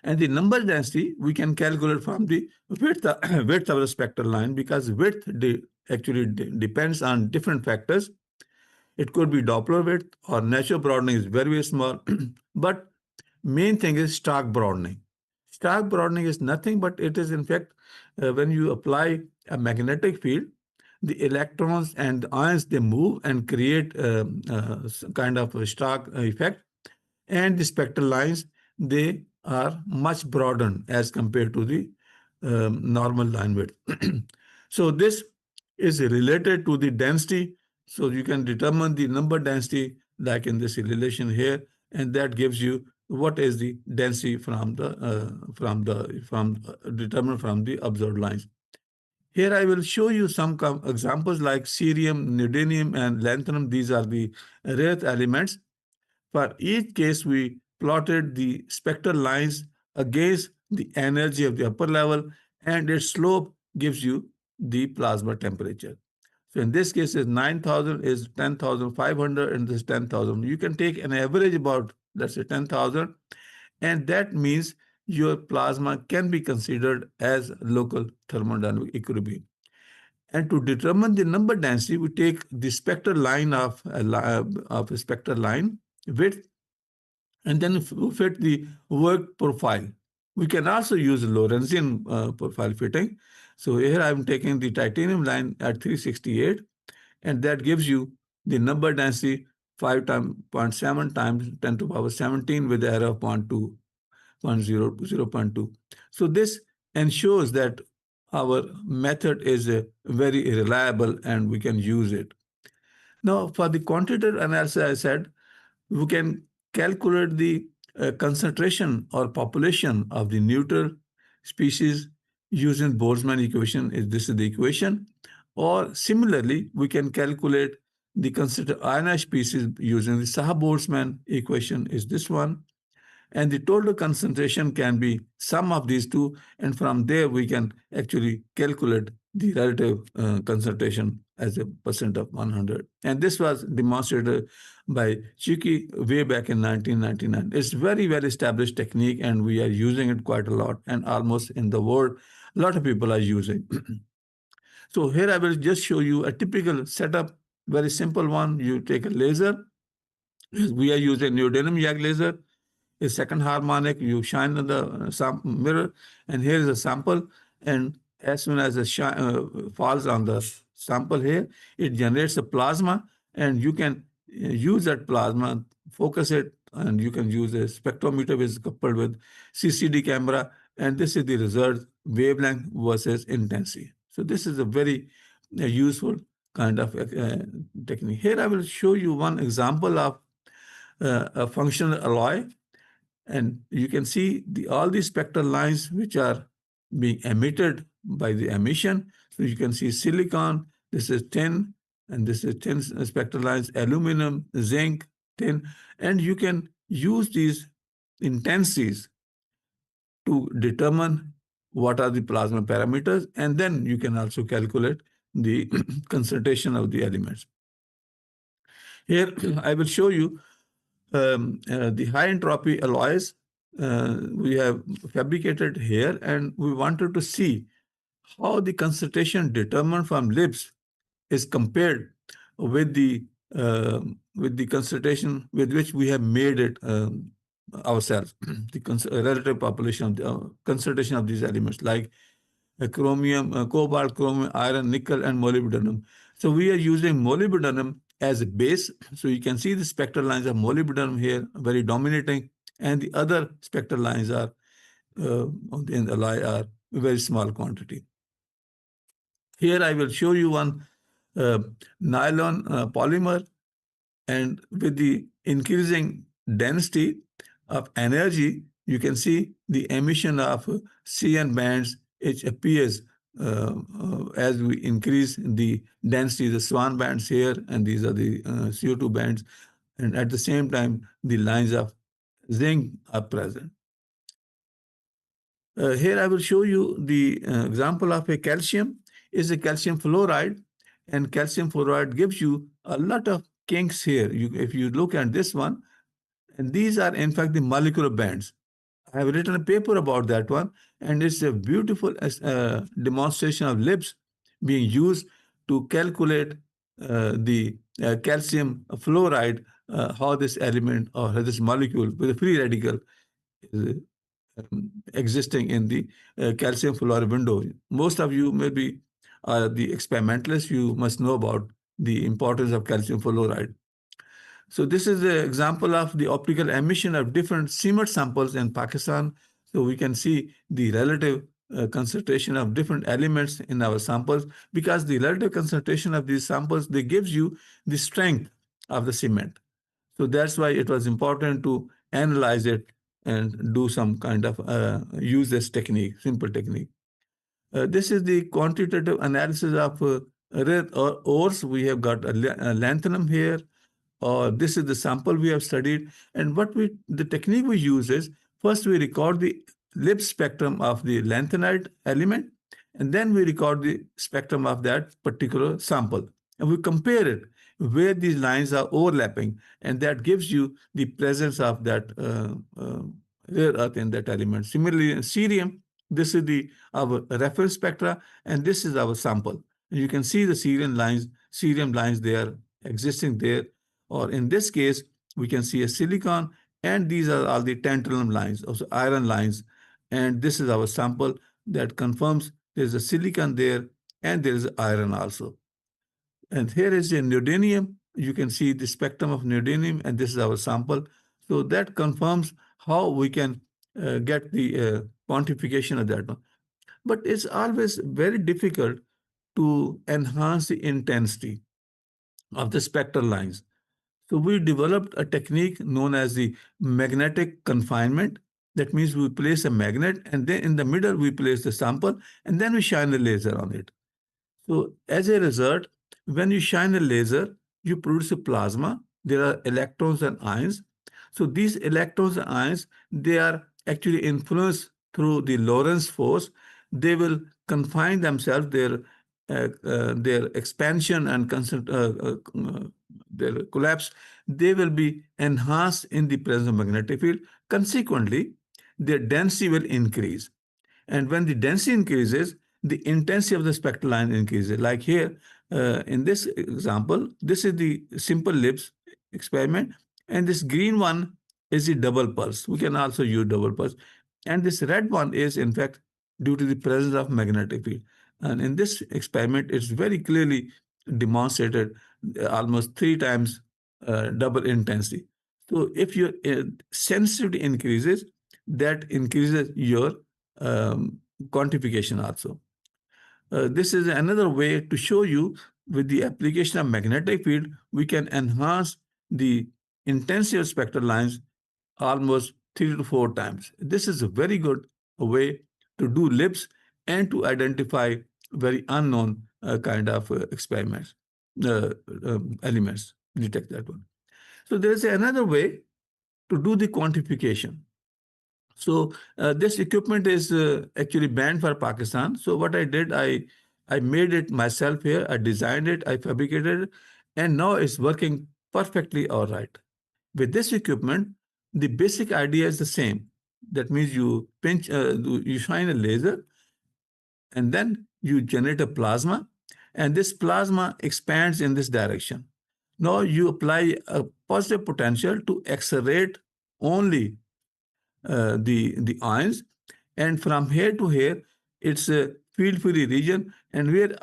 And the number density we can calculate from the width of the spectral line, because width actually depends on different factors. It could be Doppler width, or natural broadening is very, very small. But main thing is Stark broadening. Stark broadening is nothing but it is, in fact, when you apply a magnetic field, the electrons and the ions, they move and create kind of a Stark effect. And the spectral lines, they are much broadened as compared to the normal line width. So this is related to the density. So you can determine the number density like in this relation here, and that gives you what is the density from determined from the observed lines. Here I will show you some examples like cerium, neodymium, and lanthanum. These are the rare earth elements. For each case, we plotted the spectral lines against the energy of the upper level, and its slope gives you the plasma temperature. So in this case, is 9,000 is 10,500, and this 10,000. You can take an average about, let's say, 10,000, and that means your plasma can be considered as local thermodynamic equilibrium. And to determine the number density, we take the spectral line of a spectral line width, and then fit the work profile. We can also use Lorentzian profile fitting. So here I'm taking the titanium line at 368, and that gives you the number density 5.7 times 10 to the power 17 with the error of 0.2. So this ensures that our method is very reliable and we can use it. Now, for the quantitative analysis, I said, we can calculate the concentration or population of the neutral species using Boltzmann equation. This is the equation. Or similarly, we can calculate the considered ionized species using the Saha-Boltzmann equation is this one. And the total concentration can be sum of these two. And from there, we can actually calculate the relative concentration as a percent of 100. And this was demonstrated by Chiki way back in 1999. It's very well established technique, and we are using it quite a lot. And almost in the world, a lot of people are using. So here I will just show you a typical setup, very simple one. You take a laser. We are using neodymium YAG laser. A second harmonic, you shine on the mirror, and here is a sample. And as soon as it falls on the sample here, it generates a plasma, and you can use that plasma, focus it, and you can use a spectrometer which is coupled with CCD camera, and this is the result, wavelength versus intensity. So this is a very useful kind of technique. Here I will show you one example of a functional alloy, and you can see all these spectral lines which are being emitted by the emission. So you can see silicon, this is tin, and this is tin spectral lines, aluminum, zinc, tin, and you can use these intensities to determine what are the plasma parameters, and then you can also calculate the concentration of the elements. Here I will show you the high entropy alloys we have fabricated here, and we wanted to see how the concentration determined from LIBS is compared with the concentration with which we have made it ourselves, the relative population of the concentration of these elements like chromium, cobalt, chromium, iron, nickel, and molybdenum. So we are using molybdenum as a base. So you can see the spectral lines of molybdenum here, very dominating, and the other spectral lines are in the alloy are very small quantity. Here I will show you one nylon polymer, and with the increasing density of energy, you can see the emission of CN bands, which appears as we increase the density, the SWAN bands here, and these are the CO2 bands, and at the same time, the lines of zinc are present. Here I will show you the example of a calcium. Is a calcium fluoride, and calcium fluoride gives you a lot of kinks here. If you look at this one, and these are in fact the molecular bands. I have written a paper about that one, and it's a beautiful demonstration of LIBS being used to calculate the calcium fluoride, how this element or this molecule with a free radical is existing in the calcium fluoride window. Most of you maybe are the experimentalists. You must know about the importance of calcium fluoride. So this is the example of the optical emission of different CMET samples in Pakistan. So we can see the relative concentration of different elements in our samples, because the relative concentration of these samples, they gives you the strength of the cement. So that's why it was important to analyze it and do some kind of use this technique, simple technique. This is the quantitative analysis of rare ores. We have got a lanthanum here, or this is the sample we have studied. And the technique we use is, first we record the LIBS spectrum of the lanthanide element, and then we record the spectrum of that particular sample. And we compare it where these lines are overlapping, and that gives you the presence of that rare earth in that element. Similarly, in cerium, this is our reference spectra, and this is our sample. And you can see the cerium lines they are existing there. Or in this case, we can see a silicon, and these are all the tantalum lines, also iron lines. And this is our sample that confirms there's a silicon there, and there is iron also. And here is a neodymium. You can see the spectrum of neodymium, and this is our sample. So that confirms how we can get the quantification of that one. But it's always very difficult to enhance the intensity of the spectral lines. So we developed a technique known as the magnetic confinement. That means we place a magnet, and then in the middle we place the sample, and then we shine a laser on it. So as a result, when you shine a laser, you produce a plasma. There are electrons and ions. So these electrons and ions, they are actually influenced through the Lorentz force. They will confine themselves, their expansion and their collapse, they will be enhanced in the presence of magnetic field. Consequently, their density will increase. And when the density increases, the intensity of the spectral line increases. Like here, in this example, this is the simple LIBS experiment, and this green one is the double pulse. We can also use double pulse. And this red one is, in fact, due to the presence of magnetic field. And in this experiment, it's very clearly demonstrated almost 3 times double intensity. So if your sensitivity increases, that increases your quantification also. This is another way to show you with the application of magnetic field, we can enhance the intensity of spectral lines almost 3 to 4 times. This is a very good way to do LIBS and to identify very unknown kind of experiments, elements, detect that one. So there is another way to do the quantification. So this equipment is actually banned for Pakistan. So what I did, I made it myself here. I designed it, I fabricated it, and now it's working perfectly all right. With this equipment, the basic idea is the same. That means you pinch, you shine a laser, and then you generate a plasma, and this plasma expands in this direction. Now you apply a positive potential to accelerate only the ions, and from here to here, it's a field-free region, and where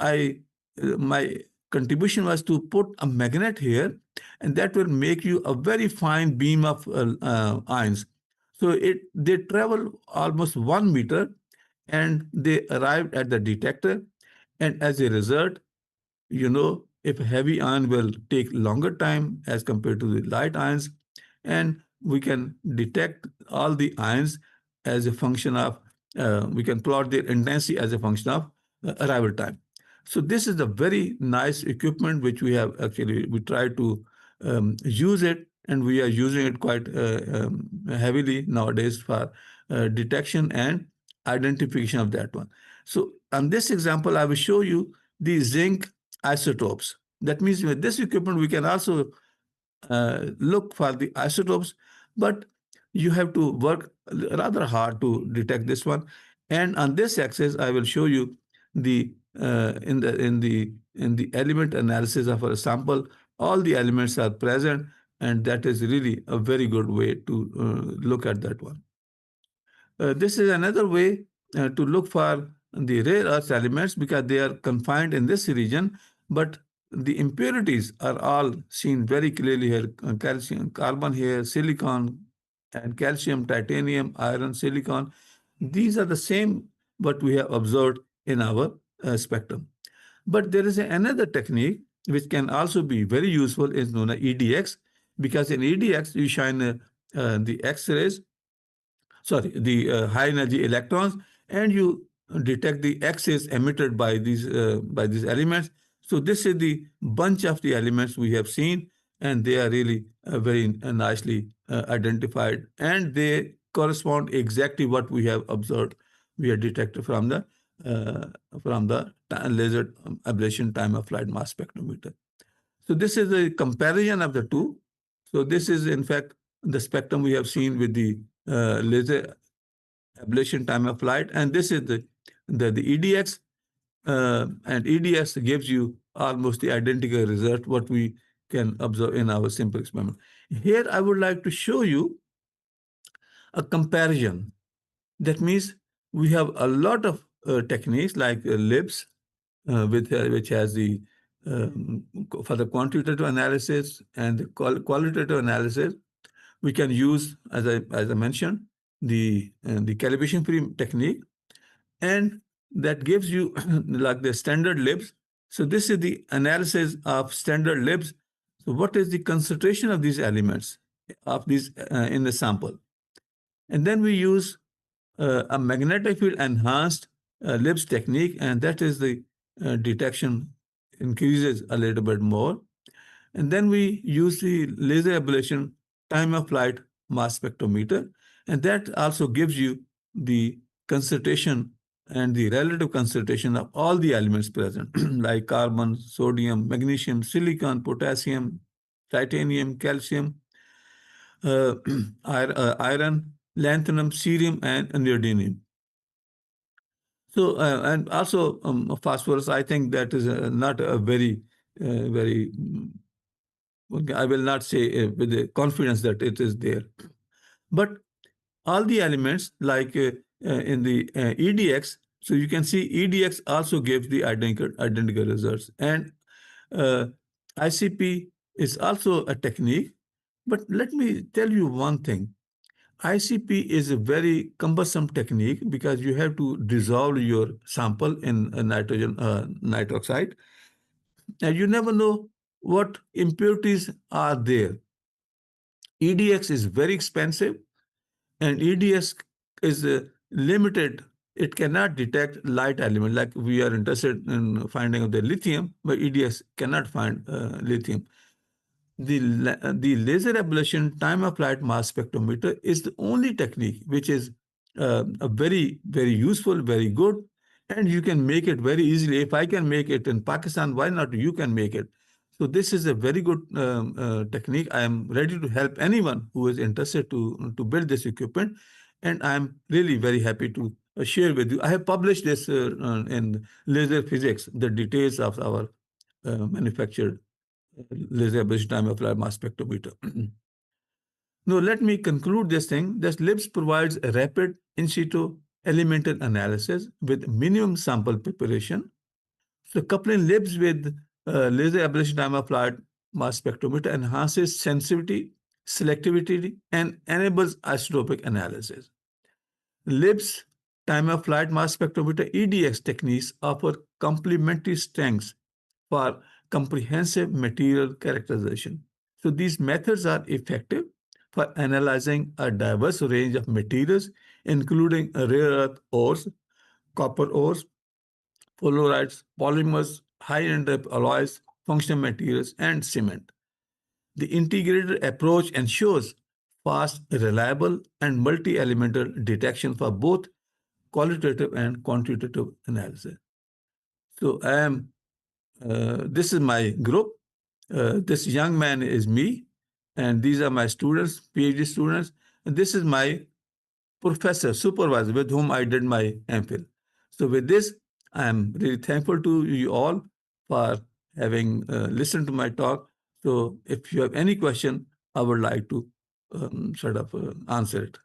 my contribution was to put a magnet here, and that will make you a very fine beam of ions. So they travel almost 1 meter, and they arrived at the detector, and as a result, you know, if a heavy ion will take longer time as compared to the light ions, and we can detect all the ions as a function of, we can plot their intensity as a function of arrival time. So this is a very nice equipment which we have actually, we try to use it, and we are using it quite heavily nowadays for detection and identification of that one. So on this example, I will show you the zinc isotopes. That means with this equipment, we can also look for the isotopes, but you have to work rather hard to detect this one. And on this axis, I will show you the in the element analysis of a sample, all the elements are present, and that is really a very good way to look at that one. This is another way to look for the rare earth elements because they are confined in this region, but the impurities are all seen very clearly here: calcium, carbon here, silicon, and calcium, titanium, iron, silicon. These are the same what we have observed in our spectrum. But there is another technique which can also be very useful, is known as EDX, because in EDX you shine the X-rays, sorry, the high energy electrons, and you detect the X's emitted by these elements. So this is the bunch of the elements we have seen, and they are really very nicely identified, and they correspond exactly what we have observed. We have detected from the laser ablation time of flight mass spectrometer. So this is a comparison of the two. So this is in fact the spectrum we have seen with the laser ablation time of flight, and this is the EDX, and EDX gives you almost the identical result what we can observe in our simple experiment. Here I would like to show you a comparison. That means we have a lot of techniques like LIBS, which has the for the quantitative analysis and the qualitative analysis. We can use, as I mentioned, the calibration free technique, and that gives you like the standard LIBS. So this is the analysis of standard LIBS. So what is the concentration of these elements of these in the sample? And then we use a magnetic field enhanced LIBS technique, and that is the detection increases a little bit more. And then we use the laser ablation time of flight mass spectrometer, and that also gives you the concentration and the relative concentration of all the elements present, like carbon, sodium, magnesium, silicon, potassium, titanium, calcium, iron, lanthanum, cerium, and neodymium. So, and also phosphorus, I think that is not a very, I will not say with the confidence that it is there. But all the elements, like in the EDX, So you can see EDX also gives the identical results. And ICP is also a technique. But let me tell you one thing. ICP is a very cumbersome technique because you have to dissolve your sample in nitrogen nitroxide, and you never know what impurities are there. EDX is very expensive, and EDX is limited. It cannot detect light element like we are interested in finding of the lithium, but EDX cannot find lithium. The laser ablation time of flight mass spectrometer is the only technique which is a very, very useful, very good, and you can make it very easily. If I can make it in Pakistan, why not you can make it? So this is a very good technique. I am ready to help anyone who is interested to build this equipment, and I am really very happy to share with you. I have published this in Laser Physics, the details of our manufactured laser ablation time of flight mass spectrometer. Now, let me conclude this thing. This LIBS provides a rapid in situ elemental analysis with minimum sample preparation. So coupling LIBS with laser ablation time of flight mass spectrometer enhances sensitivity, selectivity, and enables isotopic analysis. LIBS time of flight mass spectrometer EDX techniques offer complementary strengths for comprehensive material characterization. So these methods are effective for analyzing a diverse range of materials, including rare earth ores, copper ores, fluorides, polymers, high-end alloys, functional materials, and cement. The integrated approach ensures fast, reliable, and multi-elemental detection for both qualitative and quantitative analysis. So this is my group. This young man is me, and these are my students, PhD students. And this is my professor, supervisor with whom I did my MPhil. So with this, I am really thankful to you all for having listened to my talk. So if you have any question, I would like to answer it.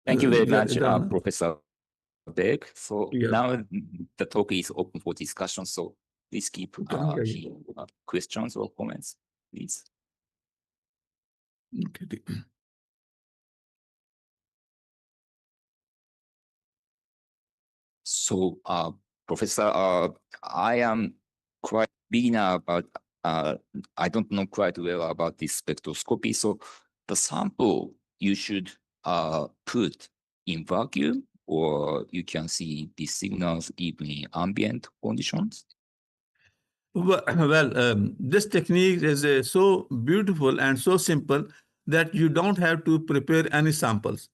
Thank you very much, Professor Beck. So Yeah. now the talk is open for discussion. So please keep questions or comments, please. Okay. So, Professor, I am quite beginner about, I don't know quite well about this spectroscopy. So the sample you should put in vacuum, or you can see these signals even in ambient conditions? Well, this technique is so beautiful and so simple that you don't have to prepare any samples.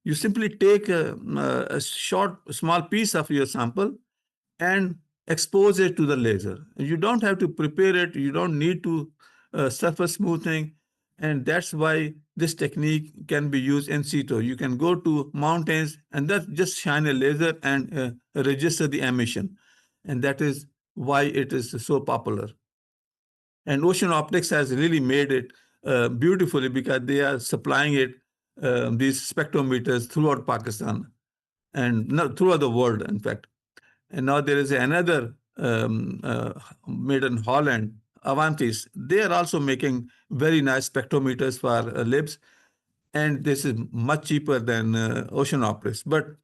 You simply take a small piece of your sample and expose it to the laser. You don't have to prepare it. You don't need to surface smoothing. And that's why this technique can be used in situ. You can go to mountains and just shine a laser and register the emission. And that is why it is so popular. And Ocean Optics has really made it beautifully because they are supplying it, these spectrometers throughout Pakistan and throughout the world, in fact. And now there is another made in Holland, Avantis. They are also making very nice spectrometers for LIBS. And this is much cheaper than Ocean Optics. But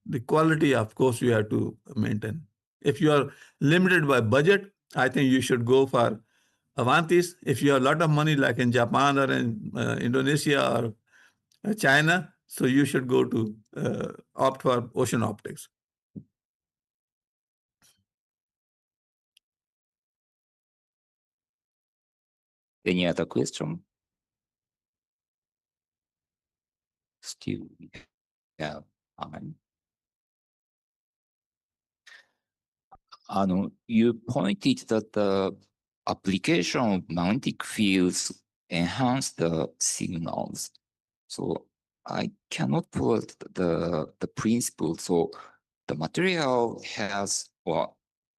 the quality, of course, you have to maintain. If you are limited by budget, I think you should go for Avantis. If you have a lot of money, like in Japan or in Indonesia or China, so you should go to opt for Ocean Optics. Any other question? Still, yeah. You pointed that the application of magnetic fields enhance the signals. So I cannot follow the principle. So the material has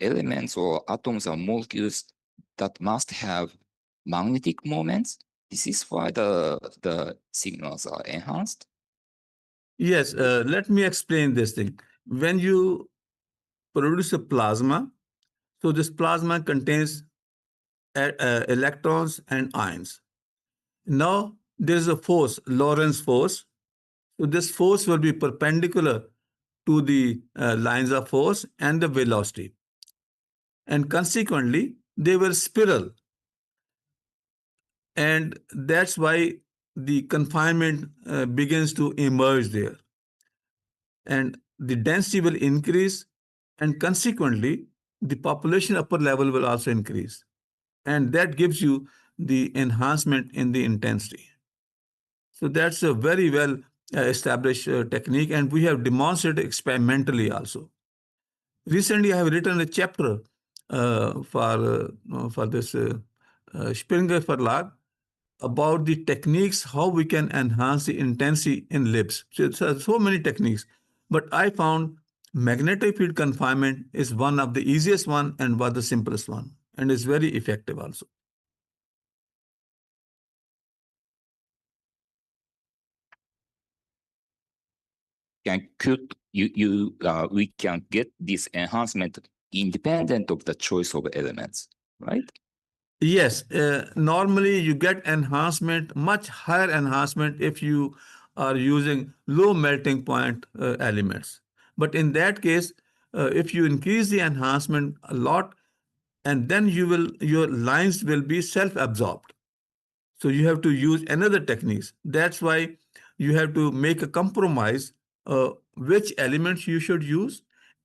elements or atoms or molecules that must have magnetic moments. This is why the signals are enhanced. Yes, let me explain this thing. When you produce a plasma, so this plasma contains electrons and ions. Now there's a force, Lorentz force. So this force will be perpendicular to the lines of force and the velocity. And consequently, they will spiral. And that's why the confinement begins to emerge there. And the density will increase, and consequently, the population upper level will also increase. And that gives you the enhancement in the intensity. So that's a very well established technique, and we have demonstrated experimentally also. Recently, I have written a chapter for this Springer Verlag about the techniques, how we can enhance the intensity in lips. So many techniques, but I found magnetic field confinement is one of the easiest one and was the simplest one, and is very effective also. We can get this enhancement independent of the choice of elements, right? Yes, normally you get enhancement, much higher enhancement if you are using low melting point elements. But in that case, if you increase the enhancement a lot, and then your lines will be self-absorbed. So you have to use another techniques. That's why you have to make a compromise which elements you should use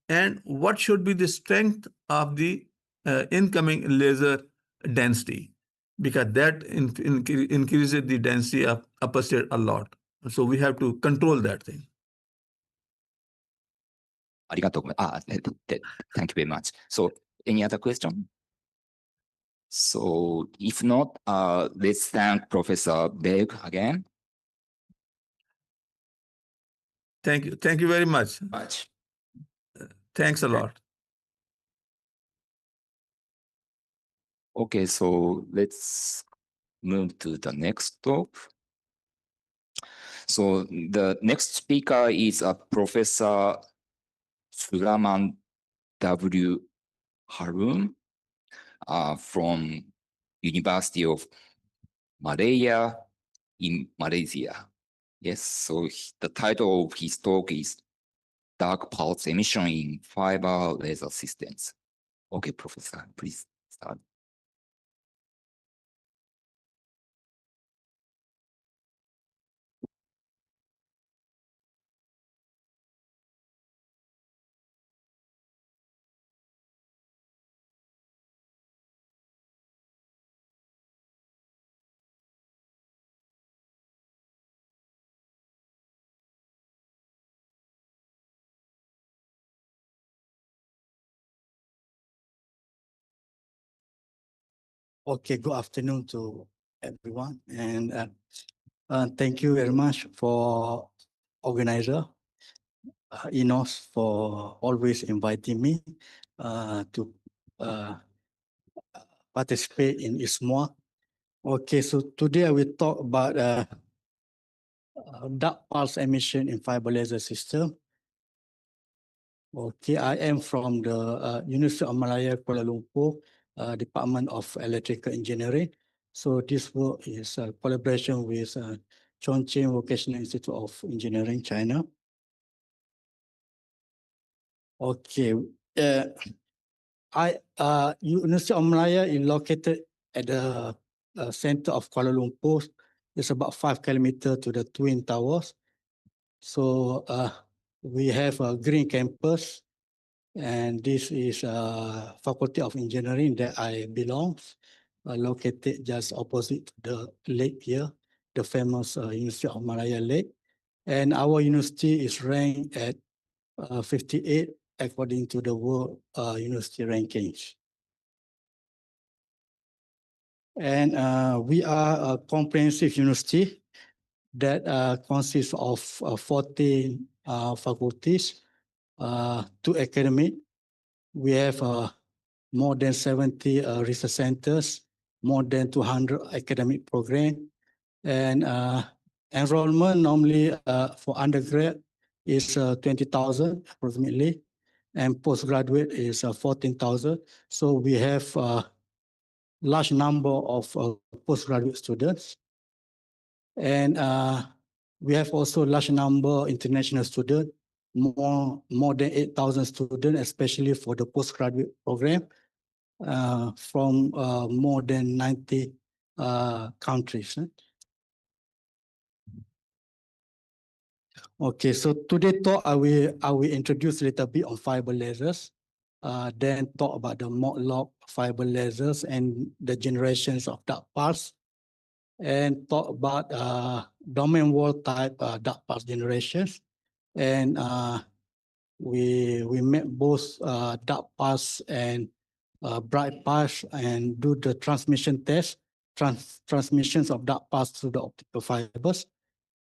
and what should be the strength of the incoming laser density, because that increases the density of upper state a lot. So we have to control that thing. Thank you very much. So any other question? So if not, let's thank Professor Berg again. Thank you. Thank you very much. Thanks a lot. Okay, so let's move to the next talk. So the next speaker is Professor Sulaman W. Harun from University of Malaya in Malaysia. Yes, so the title of his talk is Dark Pulse Emission in Fiber Laser Systems. Okay, Professor, please start. Okay, good afternoon to everyone, and thank you very much for organizer Enos for always inviting me to participate in ISMOA. Okay, so today I will talk about dark pulse emission in fiber laser system. Okay, I am from the University of Malaya, Kuala Lumpur, Department of Electrical Engineering. So this work is a collaboration with Chongqing Vocational Institute of Engineering, China. Okay, University of Malaya is located at the center of Kuala Lumpur. It's about 5 kilometers to the Twin Towers. So we have a green campus, and this is Faculty of Engineering that I belong, located just opposite the lake here, the famous University of Malaya Lake. And our university is ranked at 58 according to the World University Rankings. And we are a comprehensive university that consists of 14 faculties, 2 academic. We have more than 70 research centers, more than 200 academic programs, And enrollment normally for undergrad is 20,000 approximately, and postgraduate is 14,000. So we have a large number of postgraduate students. And we have also a large number of international students, more than 8,000 students, especially for the postgraduate program from more than 90 countries. Okay, so today talk I will introduce a little bit on fiber lasers, then talk about the mod-lock fiber lasers and the generations of dark pulse, and talk about domain world type dark pulse generations, and we map both dark pulse and bright pulse and do the transmission test, transmissions of dark pulse through the optical fibers,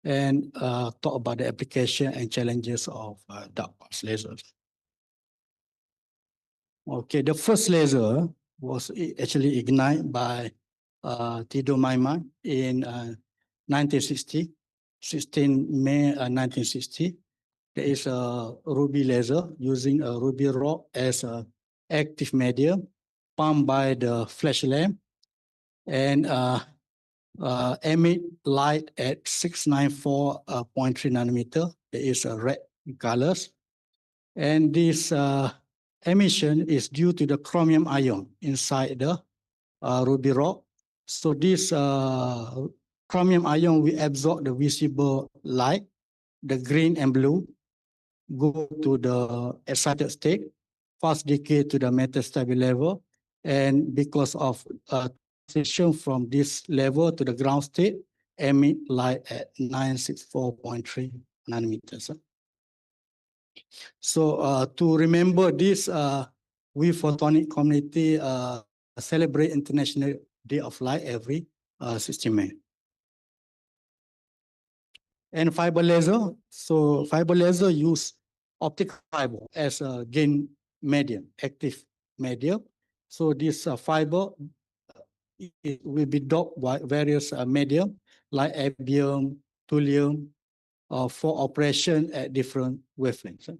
and talk about the application and challenges of dark pulse lasers. Okay, the first laser was actually ignited by Tido Maiman in 1960, 16 May 1960. There is a ruby laser using a ruby rock as an active medium, pumped by the flash lamp, and emit light at 694.3 nanometer. There is a red colors. And this emission is due to the chromium ion inside the ruby rock. So this chromium ion will absorb the visible light, the green and blue, go to the excited state, fast decay to the metastable level, and because of transition from this level to the ground state, emit light at 964.3 nanometers. So to remember this, we photonic community celebrate International Day of Light every 16 May. And fiber laser, so fiber laser use optical fiber as a gain medium, active medium. So this fiber it will be docked by various medium like erbium, thulium, for operation at different wavelengths.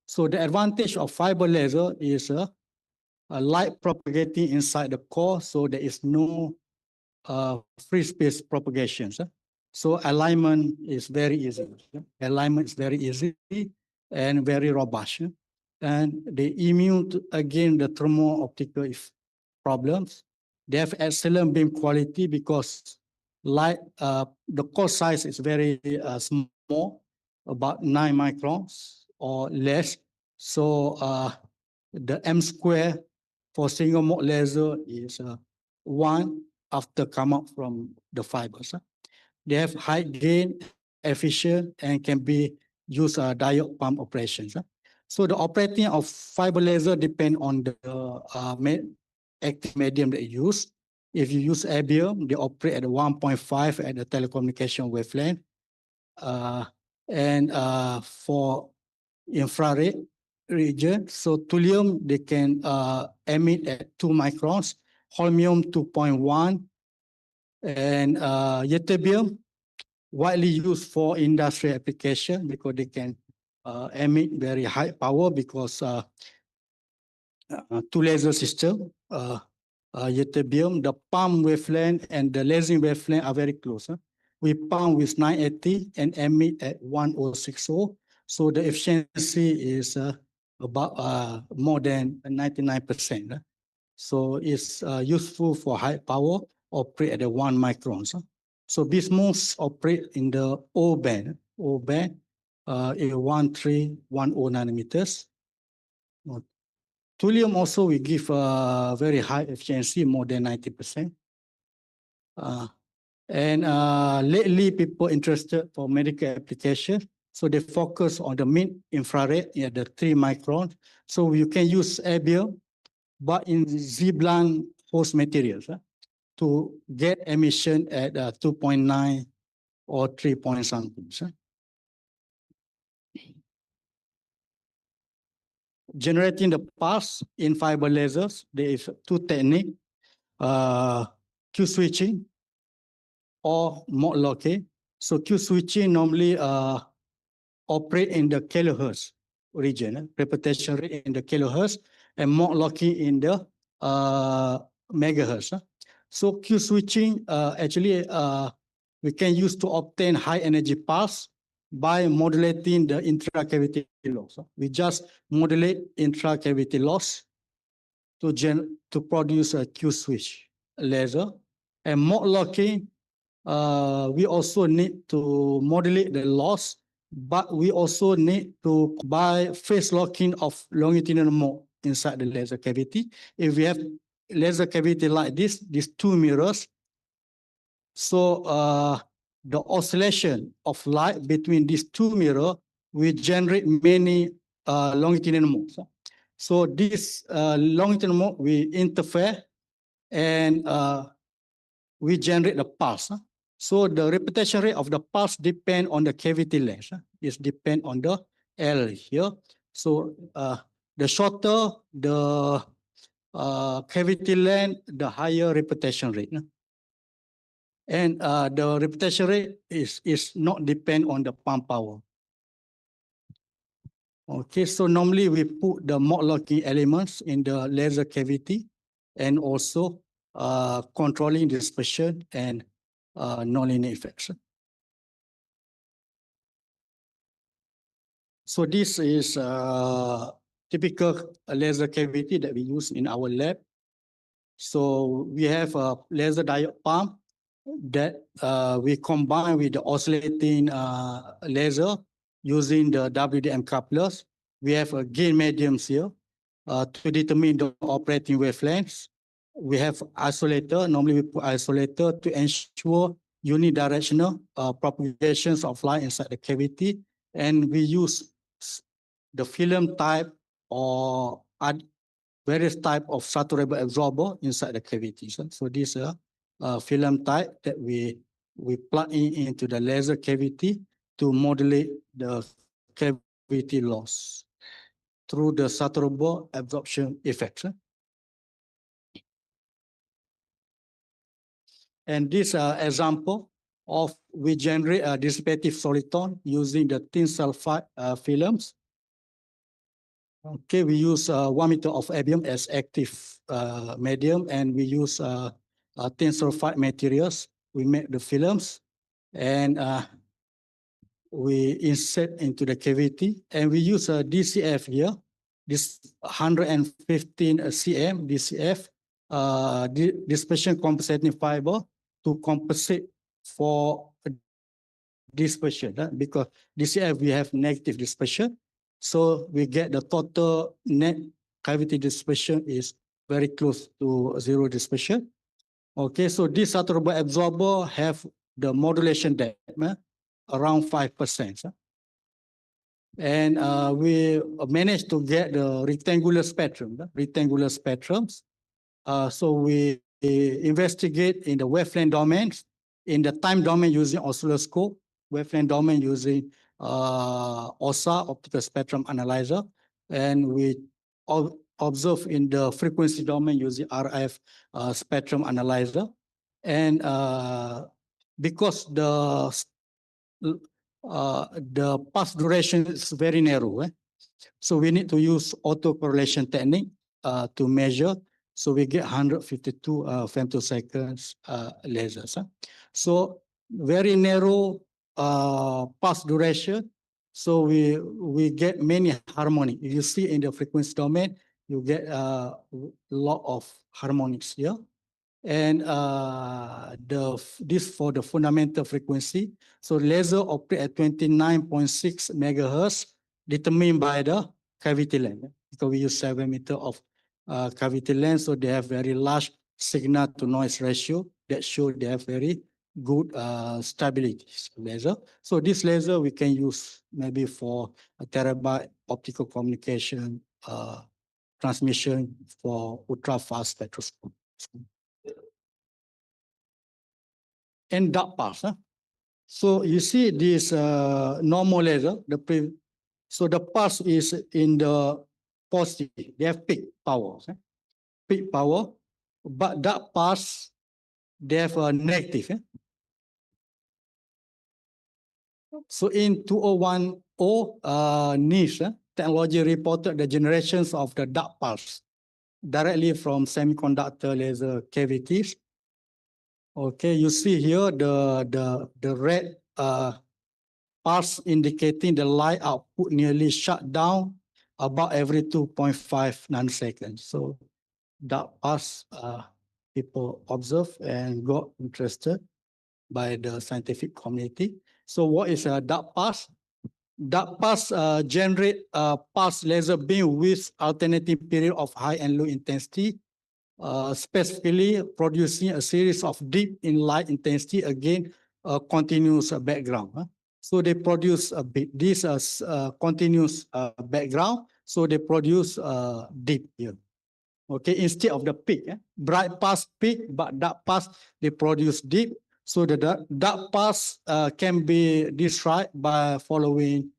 So the advantage of fiber laser is a light propagating inside the core, so there is no free space propagations. So alignment is very easy. Alignment is very easy and very robust. And they immune to, again, the thermo-optical problems. They have excellent beam quality because light, the core size is very small, about 9 microns or less. So the M square for single mode laser is 1 after come out from the fibers. They have high gain, efficient, and can be used diode pump operations. So the operating of fiber laser depend on the active medium that you use. If you use erbium, they operate at 1.5 at the telecommunication wavelength. And for infrared region, so thulium, they can emit at 2 microns, holmium 2.1, and ytterbium, widely used for industrial application because they can emit very high power because two laser system, ytterbium, the pump wavelength and the lasing wavelength are very close. We pump with 980 and emit at 1060. So the efficiency is about more than 99%. So it's useful for high power, operate at the 1 microns. So BISMOS operate in the O band, is 1310 nanometers. Thulium also will give very high efficiency, more than 90%. And lately, people interested for medical application, so they focus on the mid-infrared at the 3 microns. So you can use erbium, but in Z-blank host materials to get emission at 2.9 or 3 point something. Generating the pulse in fiber lasers, there is 2 techniques. Q switching, or mode locking. So Q switching normally operate in the kilohertz region, repetition rate in the kilohertz, and mode locking in the megahertz. So Q switching actually we can use to obtain high energy pulse by modulating the intracavity loss. We just modulate intracavity loss to produce a Q switch laser. And mode locking, we also need to modulate the loss, but we also need to buy phase locking of longitudinal mode inside the laser cavity. If we have laser cavity like this, these two mirrors, so the oscillation of light between these two mirrors will generate many longitudinal modes. So this longitudinal mode will interfere and we generate the pulse. So the repetition rate of the pulse depend on the cavity length. It depend on the L here. So the shorter the cavity length, the higher repetition rate. And the repetition rate is not depend on the pump power. Okay, so normally we put the mode locking elements in the laser cavity and also controlling dispersion and nonlinear effects. So this is typical laser cavity that we use in our lab. So we have a laser diode pump that we combine with the oscillating laser using the WDM couplers. We have a gain mediums here to determine the operating wavelengths. We have isolator. Normally we put isolator to ensure unidirectional propagations of light inside the cavity. And we use the film type or various type of saturable absorber inside the cavity. So this is a film type that we plug into the laser cavity to modulate the cavity loss through the saturable absorption effect. And this example of we generate a dissipative soliton using the tin sulfide films. Okay, we use 1 meter of erbium as active medium, and we use tin sulfide materials. We make the films, and we insert into the cavity, and we use a DCF here. This 115 cm DCF, dispersion compensating fiber, to compensate for dispersion, because DCF we have negative dispersion. So we get the total net cavity dispersion is very close to zero dispersion. Okay, so this saturable absorber have the modulation depth around 5%. And we managed to get the rectangular spectrum, spectrums. So we investigate in the wavelength domains, in the time domain using oscilloscope, wavelength domain using OSA, optical spectrum analyzer, and we observe in the frequency domain using RF spectrum analyzer. And because the pulse duration is very narrow, so we need to use autocorrelation technique to measure. So we get 152 femtoseconds lasers. So very narrow pulse duration. So we get many harmonics. If you see in the frequency domain, you get a lot of harmonics here. And this for the fundamental frequency. So laser operate at 29.6 megahertz, determined by the cavity length. Because we use 7 meter of cavity length, so they have very large signal to noise ratio that show they have very good stability laser. So this laser we can use maybe for a terabyte optical communication transmission for ultra fast spectroscope. And dark pulse. So you see this normal laser, so the pulse is in the positive. They have peak power. Peak power, but dark pulse, they have a negative. So in 2010, NIST technology reported the generations of the dark pulse directly from semiconductor laser cavities. Okay, you see here the red pulse indicating the light output nearly shut down about every 2.5 nanoseconds. So dark pulse people observe and got interested by the scientific community. So what is a dark pulse? Dark pulse generate a pulse laser beam with alternating period of high and low intensity, specifically producing a series of dip in light intensity again a continuous background. So they produce a bit this as continuous background. So they produce dip here. Okay, instead of the peak, bright pulse peak, but dark pulse they produce dip. So the dark pulse can be described by following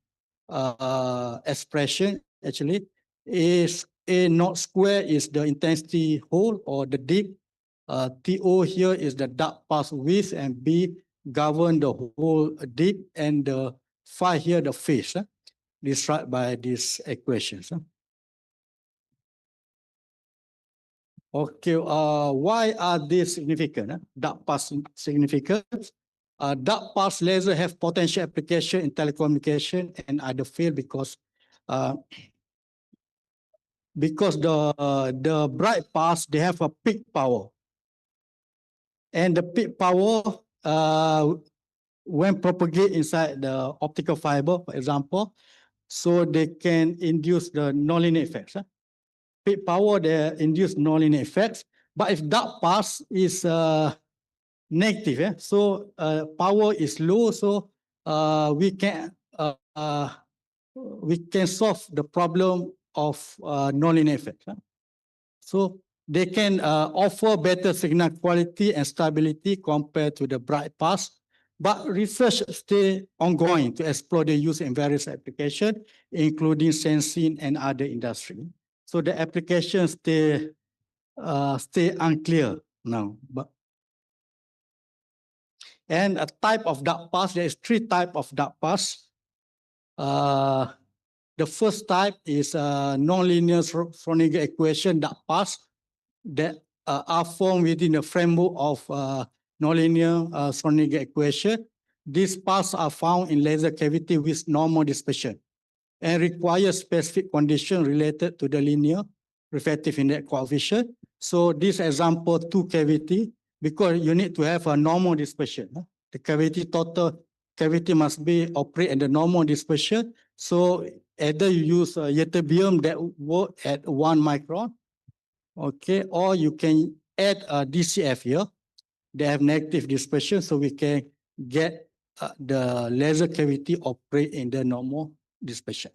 expression. Actually, is A naught square is the intensity whole or the dip. TO here is the dark pulse width, and B govern the whole dip, and the phi here the phase. Described by these equations. Okay, why are these significant? Dark pulse significant. Dark pulse laser have potential application in telecommunication and other field because the bright pulse they have a peak power, and the peak power when propagate inside the optical fiber, for example, so they can induce the nonlinear effects. Peak power they induce nonlinear effects, but if dark pulse is negative, so power is low, so we can solve the problem of nonlinear effects. So they can offer better signal quality and stability compared to the bright pulse. But research still ongoing to explore the use in various applications, including sensing and other industry. So the applications stay unclear now. And a type of dark pulse, there is 3 types of dark pulse. The first type is nonlinear Schrödinger equation dark pulse that are formed within the framework of nonlinear Schrödinger equation. These pulses are found in laser cavity with normal dispersion and require specific conditions related to the linear refractive index coefficient. So this example 2 cavity, because you need to have a normal dispersion. The cavity total cavity must be operate at the normal dispersion. So either you use a ytterbium that work at 1 micron, okay, or you can add a DCF here. They have negative dispersion, so we can get the laser cavity operate in the normal dispersion.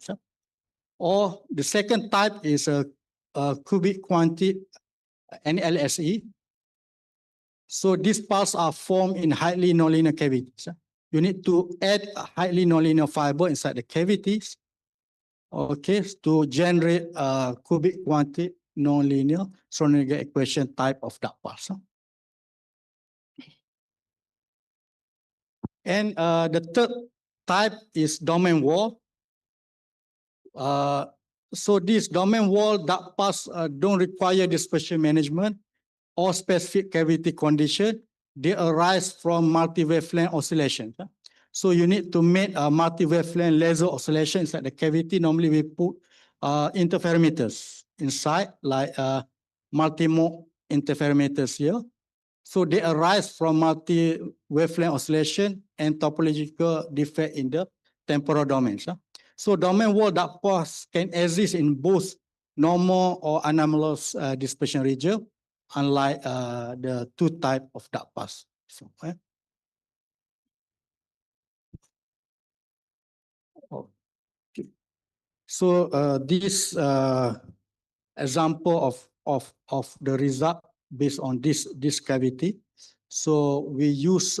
Or the second type is a cubic quantity NLSE. So these pulses are formed in highly nonlinear cavities. You need to add a highly nonlinear fiber inside the cavities, okay, to generate a cubic quantity nonlinear Schrödinger equation type of dark pulse. And the third type is domain wall. So this domain wall dark pulse don't require dispersion management or specific cavity condition. They arise from multi-wavelength oscillation. So you need to make a multi-wavelength laser oscillation inside the cavity. Normally we put interferometers inside, like multi-mode interferometers here. So they arise from multi-wavelength oscillation and topological defect in the temporal domains. So domain wall dark pulse can exist in both normal or anomalous dispersion region, unlike the 2 types of dark pulse. So, okay. So this example of the result based on this cavity. So we use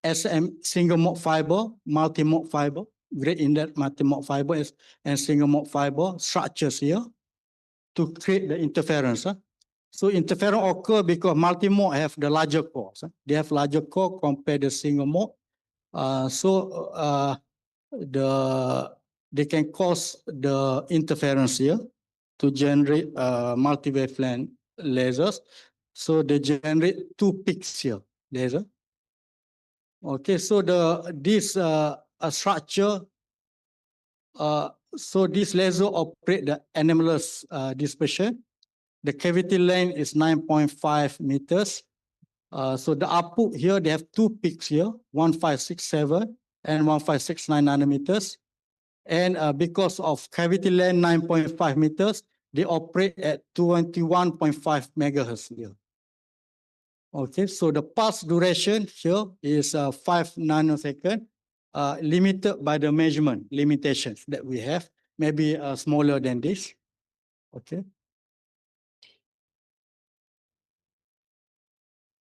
SM single mode fiber, multi mode fiber, great index multi mode fiber and single mode fiber structures here to create the interference. So interference occur because multi-mode have the larger core. They have larger core compared to single mode. They can cause the interference here to generate multi-wavelength lasers. So they generate two peaks here, laser. Okay, so this structure, so this laser operate the anomalous dispersion. The cavity length is 9.5 meters. So the output here, they have two peaks here, 1567 and 1569 nanometers. And because of cavity length 9.5 meters, they operate at 21.5 megahertz here. Okay, so the pulse duration here is 5 nanosecond, limited by the measurement limitations that we have, maybe smaller than this. Okay.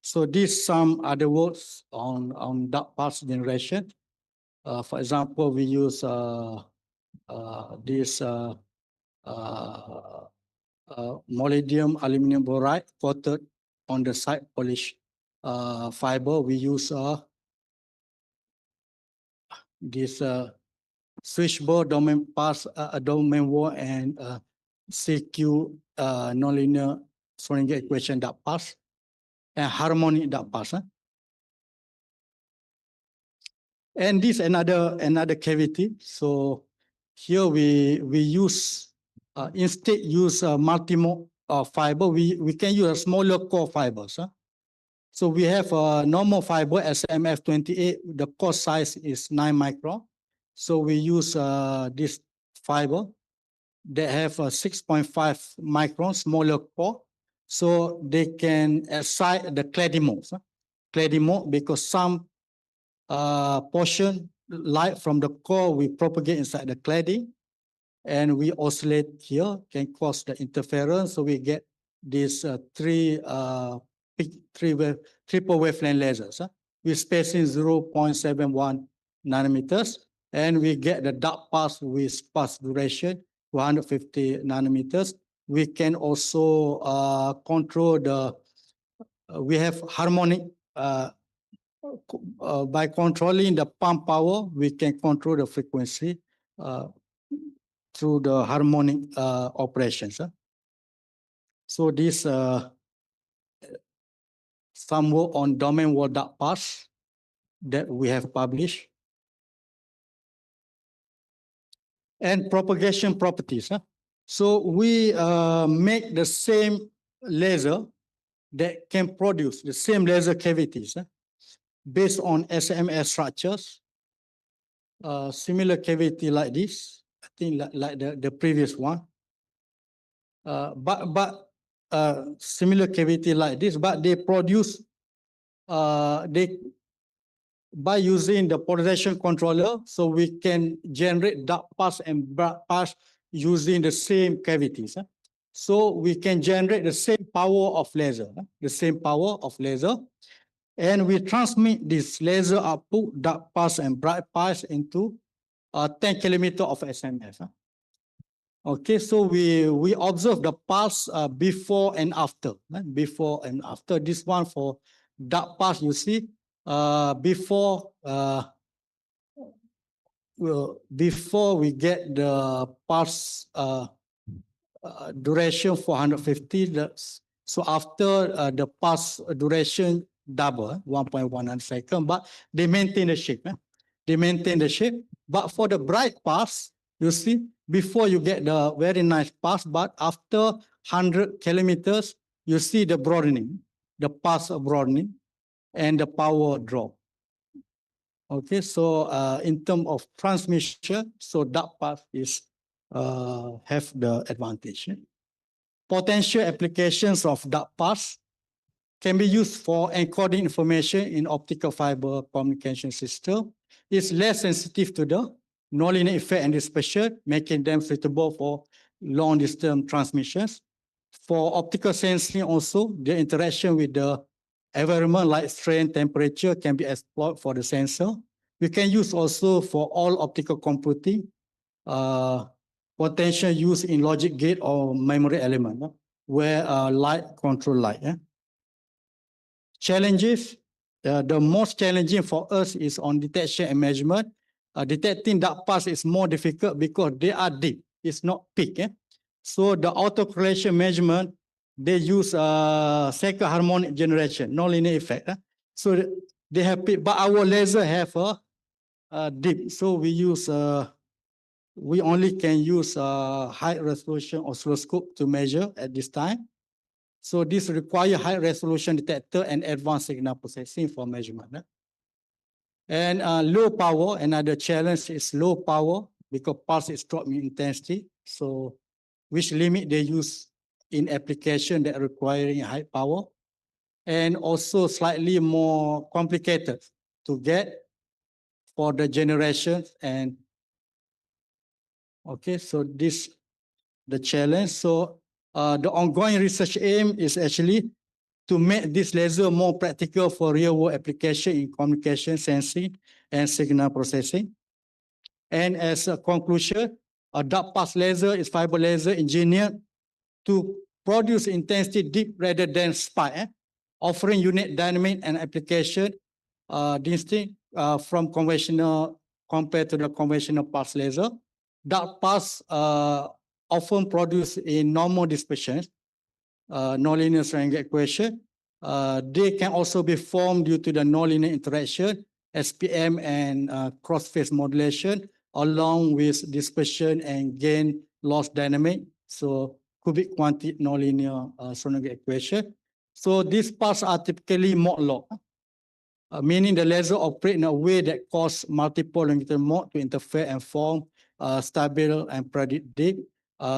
So these some other words on dark pulse generation. For example, we use this molybdenum aluminum boride coated on the side polish fiber. We use this switchboard domain pass, domain wall, and CQ nonlinear Schrodinger equation dark pulse and harmonic dark pulse. And this another cavity. So here we use instead use multi-mode fiber. We can use a smaller core fibers. So we have a normal fiber SMF28. The core size is 9 micron. So we use this fiber that have a 6.5 micron smaller core. So they can excite the cladding modes. Cladding mode, because some portion light from the core we propagate inside the cladding, and we oscillate here, can cause the interference. So we get these triple wavelength lasers with spacing 0.71 nanometers, and we get the dark pulse with pulse duration 150 nanometers. We can also control the. We have harmonic. By controlling the pump power, we can control the frequency through the harmonic operations. So this some work on domain wall dark pulse that we have published. And propagation properties. So we make the same laser that can produce the same laser cavities based on SMS structures. Similar cavity like this, I think like the previous one. But similar cavity like this, but they produce by using the polarization controller, so we can generate dark pulse and bright pulse using the same cavities. So we can generate the same power of laser, and we transmit this laser output, dark pulse and bright pulse, into 10 kilometers of SMF. Okay, so we observe the pulse before and after. Before and after. This one for dark pulse, you see, before we get the pulse duration 450. So after the pulse duration double, 1.1 second, but they maintain the shape. They maintain the shape. But for the bright pulse, you see, before you get the very nice pulse, but after 100 kilometers, you see the broadening, the pulse broadening, and the power drop. Okay, so in terms of transmission, so dark pulse is have the advantage. Potential applications of dark pulse can be used for encoding information in optical fiber communication system. It's less sensitive to the nonlinear effect and dispersion, making them suitable for long-distance transmissions. For optical sensing also, the interaction with the environment like strain, temperature can be exploited for the sensor. We can use also for all optical computing, potential use in logic gate or memory element, where light control light. Challenges the most challenging for us is on detection and measurement. Detecting dark pulse is more difficult because they are deep. It's not peak. So the autocorrelation measurement, they use cycle harmonic generation, nonlinear effect. So they have peak, but our laser have a deep. So we use we only can use high resolution oscilloscope to measure at this time. So this require high resolution detector and advanced signal processing for measurement. And low power, another challenge is low power because pulse is dropping in intensity. So which limit they use in application that requiring high power. And also slightly more complicated to get for the generations. And okay, so this the challenge. So the ongoing research aim is actually to make this laser more practical for real-world application in communication, sensing, and signal processing. And as a conclusion, a dark pulse laser is fiber laser engineered to produce intensity deep rather than spike, offering unique dynamic and application distinct from conventional compared to the conventional pulse laser. Dark pulse often produced in normal dispersions, nonlinear triangle equation. They can also be formed due to the nonlinear interaction, SPM and cross-phase modulation, along with dispersion and gain loss dynamic. So cubic quantity nonlinear triangle equation. So these parts are typically mode locked, meaning the laser operate in a way that cause multiple longitudinal mode to interfere and form stable and predictive.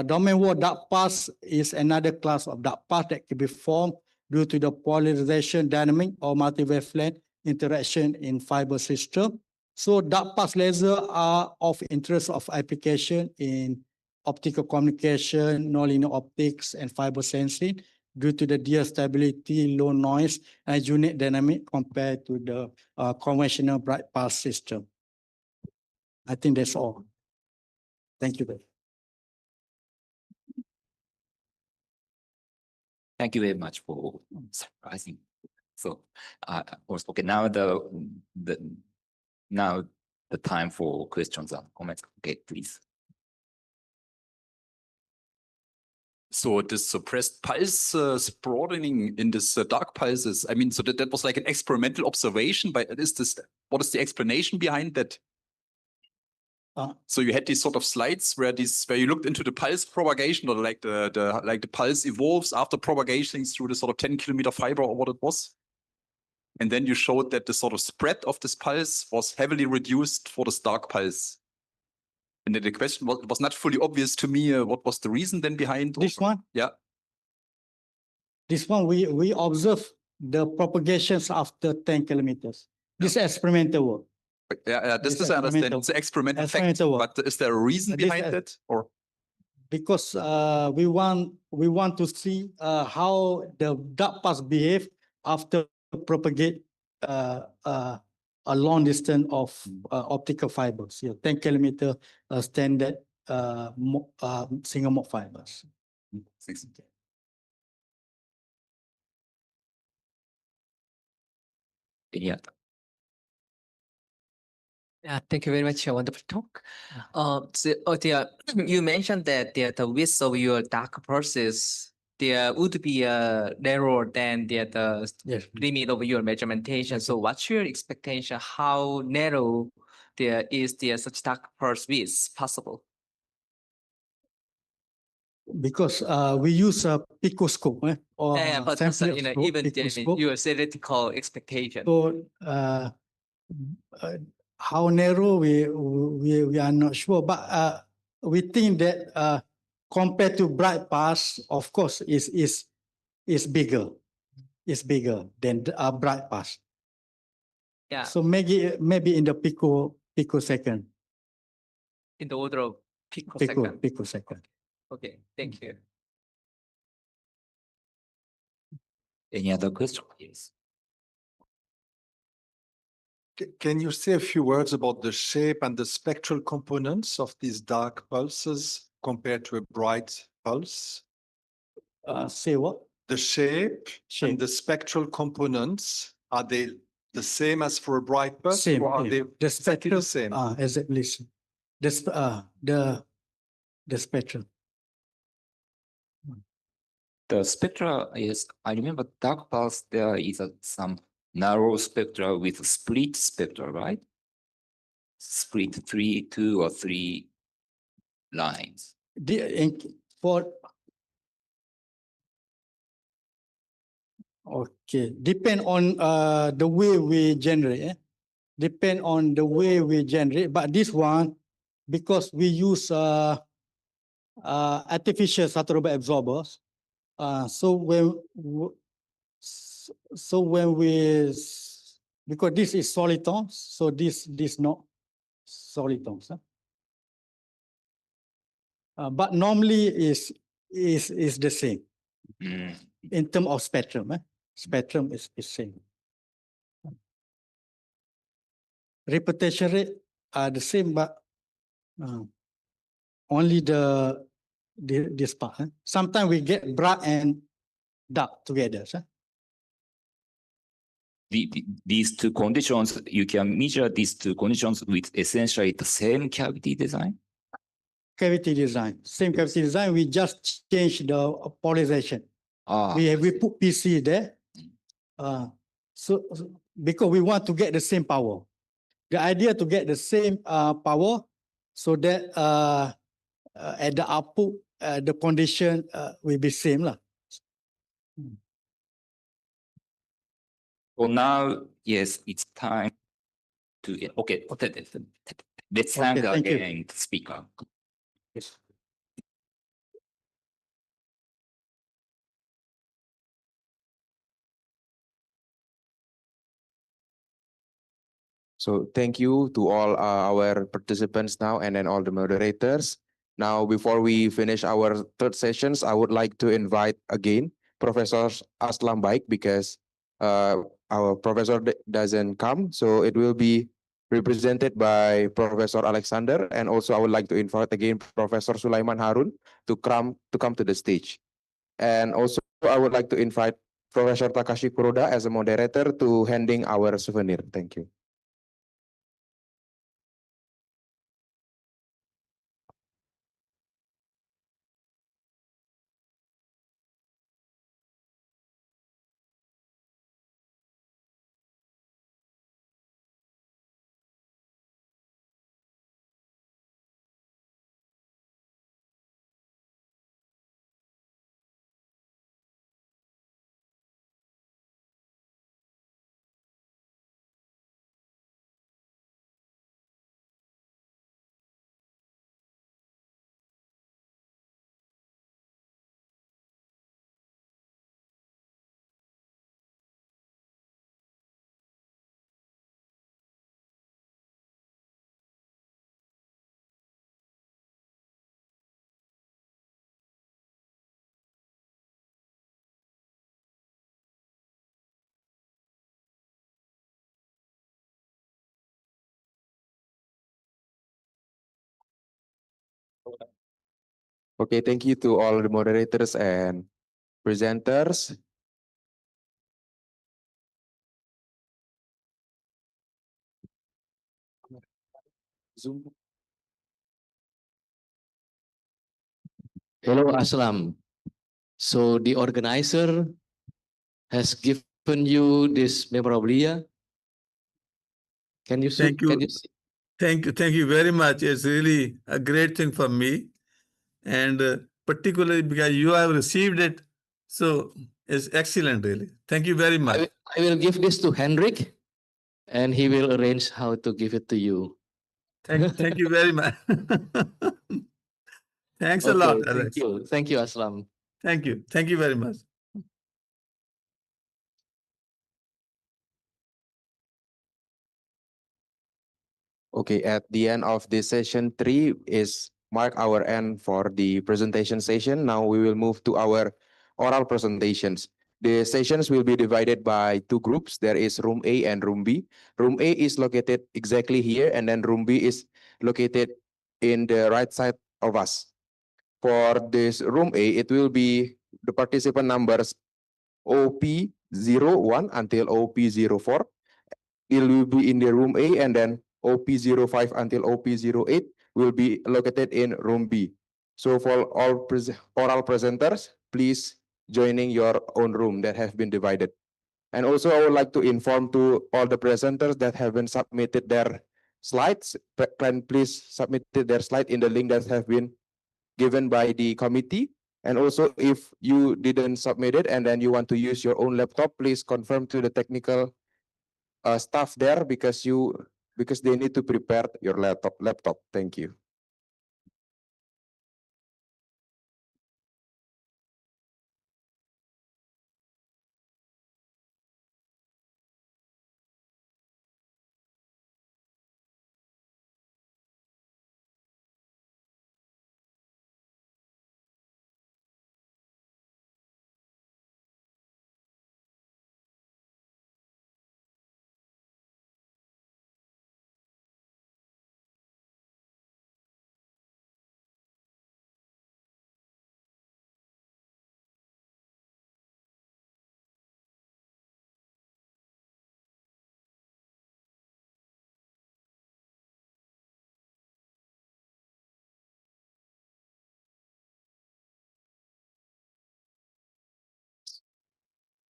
Domain wall dark pulse is another class of dark pulse that can be formed due to the polarization dynamic or multi-wavelength interaction in fiber system. So dark pulse lasers are of interest of application in optical communication, nonlinear optics, and fiber sensing due to the dear stability, low noise, and unique dynamic compared to the conventional bright pulse system. I think that's all. Thank you. Thank you very much for surprising. So, okay, now now the time for questions and comments. Okay, please. So this suppressed pulse broadening in this dark pulses, I mean, so that was like an experimental observation, but what is the explanation behind that? So you had these sort of slides where you looked into the pulse propagation, or like the pulse evolves after propagation through the sort of 10-kilometer fiber or what it was. And then you showed that the sort of spread of this pulse was heavily reduced for this dark pulse. And then the question was not fully obvious to me. What was the reason then behind this one? Yeah. This one, we observe the propagations after 10 kilometers. This experimental work. Yeah, this I understand. It's an experimental fact, but is there a reason behind that, or? Because we want to see how the dark pulse behave after propagate a long distance of optical fibers. 10 kilometer standard single mode fibers. Yeah. Yeah, thank you very much. Wonderful talk. You mentioned that the width of your dark pulses there would be narrower than the limit of your measurementation. So, what's your expectation? How narrow is such dark pulse width possible? Because we use a picoscope, or but even your theoretical expectation. So how narrow we are not sure, but we think that compared to bright pulse, of course, is bigger. It's bigger than bright pulse. Yeah. So maybe in the picosecond. In the order of picosecond. Picosecond. Okay, thank you. Any other question? Yes. Can you say a few words about the shape and the spectral components of these dark pulses compared to a bright pulse? Say what? The shape and the spectral components, are they the same as for a bright pulse? Same. Or are yeah. they The exactly spectrum the same? exactly same. The spectrum. The spectra is, I remember dark pulse, there is some narrow spectra with split spectra, right? Split two or three lines. For okay, depend on the way we generate. Depend on the way we generate. But this one, because we use artificial satellite absorbers, so when we because this is solitons, so this not solitons. But normally is the same in terms of spectrum. Spectrum is same. Repetition rate are the same, but only this part. Sometimes we get bright and dark together. These two conditions, you can measure these two conditions with essentially the same cavity design? Cavity design, same cavity design, we just change the polarization. We put PC there. So because we want to get the same power. The idea to get the same power so that at the output, the condition will be same lah. So now, yes, it's time to, okay, let's thank thank you. again the speaker. Yes. So thank you to all our participants now and then all the moderators. Now, before we finish our third sessions, I would like to invite again Professor Aslam Baik because our professor doesn't come. So it will be represented by Professor Alexander. And also I would like to invite again Professor Sulaiman Harun to come to the stage. And also I would like to invite Professor Takashi Kuroda as a moderator to handing our souvenir. Thank you. Okay, thank you to all the moderators and presenters. Zoom. Hello, Aslam. So the organizer has given you this memorabilia. Can you see? Thank you. Can you see? Thank you very much. It's really a great thing for me. And particularly because you have received it. So it's excellent, really. Thank you very much. I will give this to Hendrik and he will arrange how to give it to you. Thank you very much. Thanks a Okay, lot, thank Alex. you. Thank you, Aslam. Thank you. Thank you very much. Okay, at the end of this session 3 is mark our end for the presentation session. Now we will move to our oral presentations. The sessions will be divided by two groups. There is room A and room B. Room A is located exactly here, and then room B is located in the right side of us. For this room A, it will be the participant numbers OP01 until OP04. it will be in the room A, and then OP05 until OP08 will be located in room B. So for all oral presenters, please joining your own room that have been divided. And also I would like to inform to all the presenters that haven't submitted their slides, can please submit their slide in the link that have been given by the committee. And also if you didn't submit it and then you want to use your own laptop, please confirm to the technical staff there because they need to prepare your laptop. Thank you.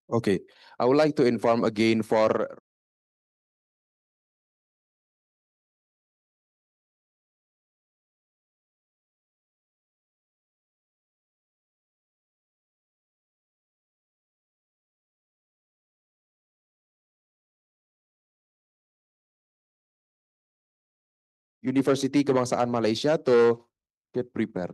Okay, I would like to inform again for University Kebangsaan Malaysia to get prepared.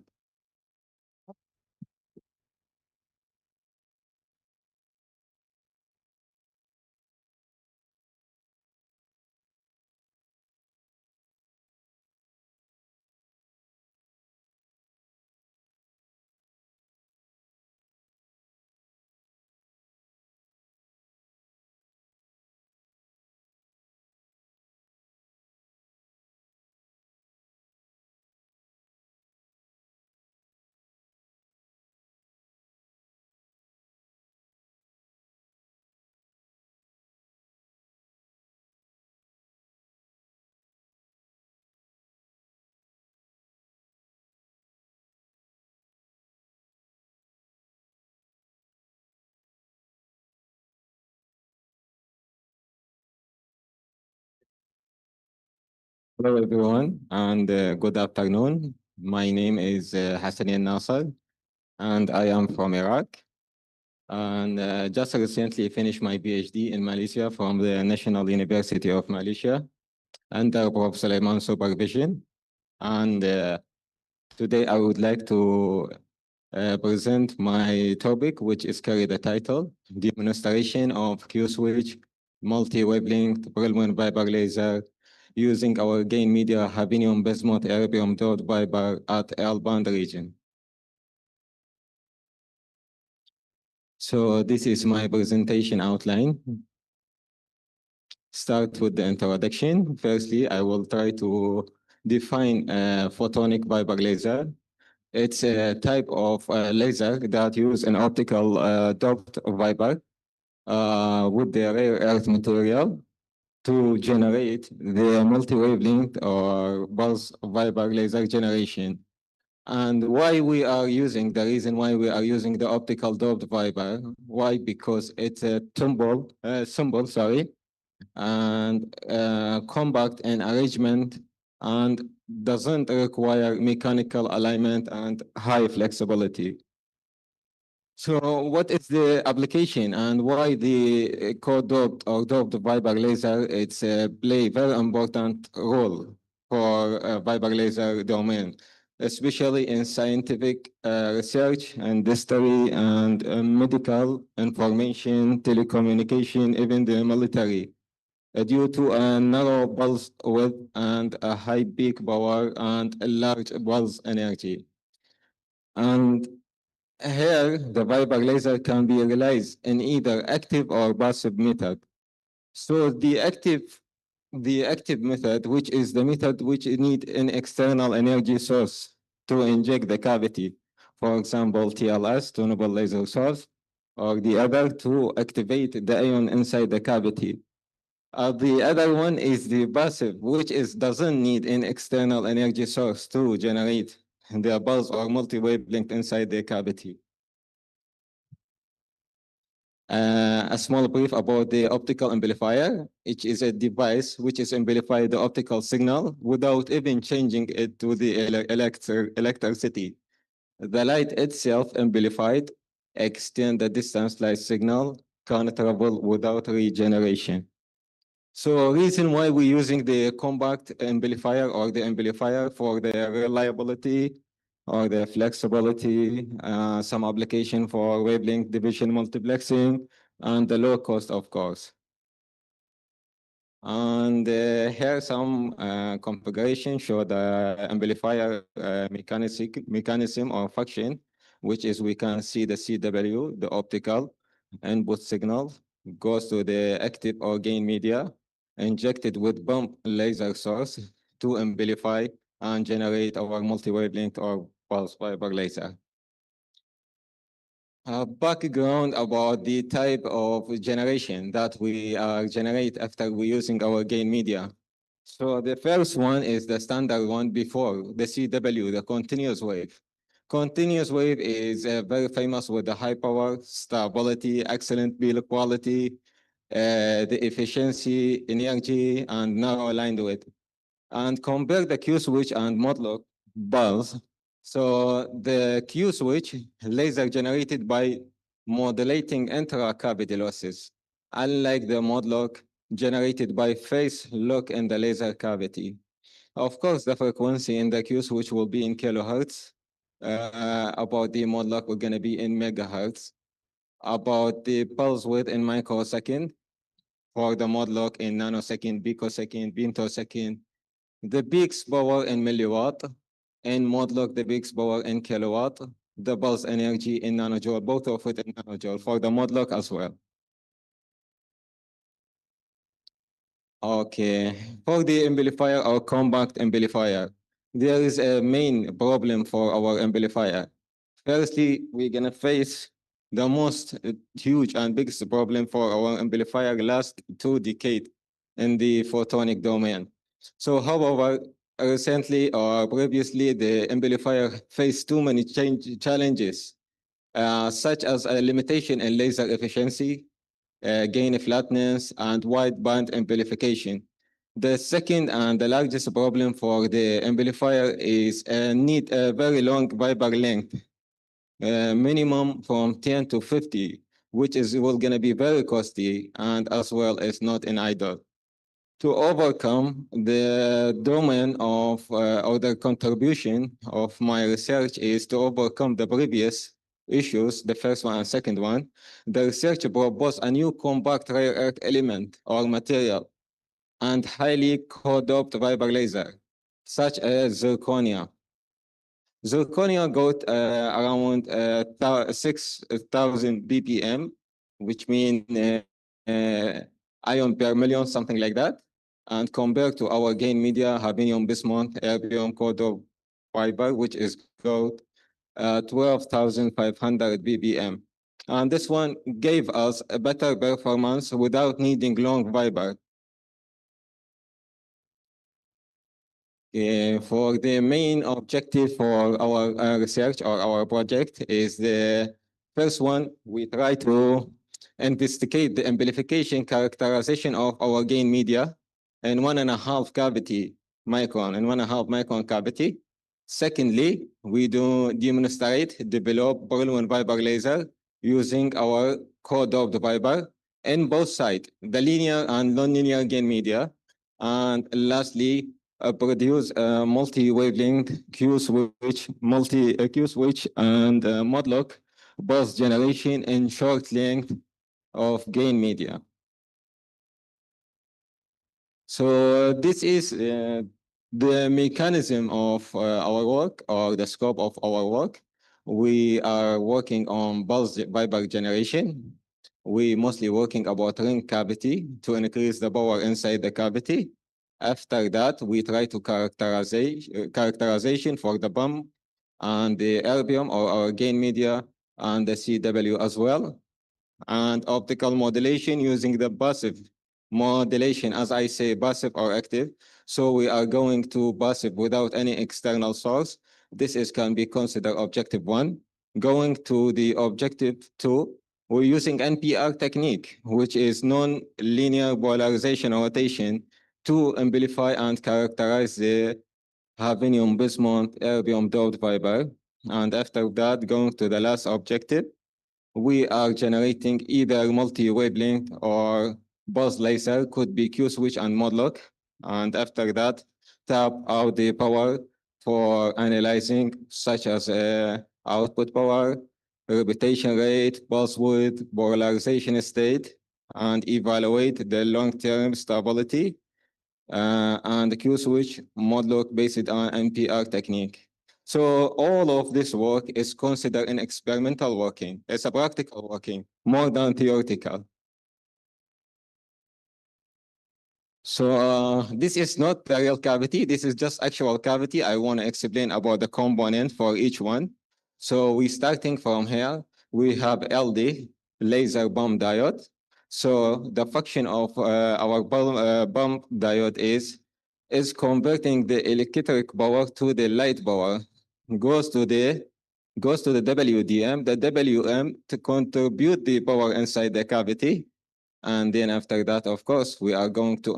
Hello, everyone, and good afternoon. My name is Hassanian Nasser, and I am from Iraq. And just recently finished my PhD in Malaysia from the National University of Malaysia under Prof. Sulaiman's supervision. And today I would like to present my topic, which is carry the title, Demonstration of Q-switch multi-wavelength Brilliant Fiber Laser using our gain media Havinium Bismuth Erbium dot fiber at L-band region. So this is my presentation outline. Start with the introduction. Firstly, I will try to define a photonic fiber laser. It's a type of laser that use an optical doped fiber with the rare earth material to generate the multi-wavelength or pulse fiber laser generation. And why we are using, the reason why we are using the optical doped fiber, why? Because it's a symbol, and compact in arrangement and doesn't require mechanical alignment and high flexibility. So what is the application and why the co-doped or doped fiber laser? It's play very important role for fiber laser domain, especially in scientific research, industry, and medical information, telecommunication, even the military, due to a narrow pulse width and a high peak power and a large pulse energy. And here, the fiber laser can be realized in either active or passive method. So the active method, which is the method which need an external energy source to inject the cavity. For example, TLS, tunable laser source, or the other to activate the ion inside the cavity. The other one is the passive, which doesn't need an external energy source to generate the pulse or multi-wavelength inside the cavity. A small brief about the optical amplifier, which is a device which is amplify the optical signal without even changing it to the electricity. The light itself amplified extend the distance light signal can travel without regeneration. So reason why we're using the compact amplifier or the amplifier for the reliability or the flexibility, some application for wavelength division multiplexing, and the low cost, of course. And here some configuration show the amplifier mechanism or function, which is we can see the CW, the optical input signal, goes to the active or gain media, injected with bump laser source to amplify and generate our multi-wavelength or pulse fiber laser. Background about the type of generation that we generate after we're using our gain media. So the first one is the standard one before the CW, the continuous wave. Continuous wave is very famous with the high power, stability, excellent build quality, the efficiency, energy, and narrow aligned width. And compare the Q switch and modlock bulbs. So the Q switch laser generated by modulating intra-cavity losses, unlike the modlock generated by phase lock in the laser cavity. Of course, the frequency in the Q switch will be in kilohertz. About the modlock, we're going to be in megahertz. About the pulse width in microsecond, for the modlock in nanosecond, picosecond, femtosecond. The peaks power in milliwatt, and modlock the peaks power in kilowatt, the pulse energy in nanojoule, both of it in nanojoule for the modlock as well. Okay, for the amplifier or compact amplifier, there is a main problem for our amplifier. Firstly, we're gonna face the most huge and biggest problem for our amplifier last 2 decades in the photonic domain. So however, recently or previously, the amplifier faced too many challenges, such as a limitation in laser efficiency, gain flatness, and wideband amplification. The second and the largest problem for the amplifier is need a very long fiber length, minimum from 10 to 50, which is going to be very costly and as well as not in idle. To overcome the domain of or the contribution of my research is to overcome the previous issues, the first one and second one. The research proposed a new compact rare earth element or material and highly co-doped fiber laser, such as zirconia. Zirconia got around 6,000 ppm, which means ion per million, something like that. And compared to our gain media, hafnium, bismuth, erbium, co-doped fiber, which is got 12,500 ppm. And this one gave us a better performance without needing long fiber. For the main objective for our research or our project is the first one, we try to investigate the amplification characterization of our gain media in 1.5 cavity micron, in 1.5 micron cavity. Secondly, we do demonstrate, develop Brillouin fiber laser using our co-doped fiber in both sides, the linear and non-linear gain media. And lastly, produce a multi-wavelength Q switch, Q switch and modlock pulse generation in short length of gain media. So this is the mechanism of our work or the scope of our work. We are working on pulse fiber generation. We mostly working about ring cavity to increase the power inside the cavity. After that, we try to characterization for the bump and the erbium or our gain media and the CW as well. And optical modulation using the passive modulation, as I say, passive or active. So we are going to passive without any external source. This can be considered objective 1. Going to the objective 2, we're using NPR technique, which is non-linear polarization rotation, to amplify and characterize the hafnium bismuth erbium doped fiber. And after that, going to the last objective, we are generating either multi-wavelength or pulse laser, could be Q switch and mod lock. And after that, tap out the power for analyzing, such as output power, repetition rate, pulse width, polarization state, and evaluate the long-term stability and the Q switch mod lock based on NPR technique. So all of this work is considered an experimental working. It's a practical working, more than theoretical. So this is not the real cavity. This is just actual cavity. I want to explain about the component for each one. So we starting from here. We have LD, laser bump diode. So the function of our bump diode is converting the electric power to the light power. Goes to the WDM. The WM to contribute the power inside the cavity. And then after that, of course, we are going to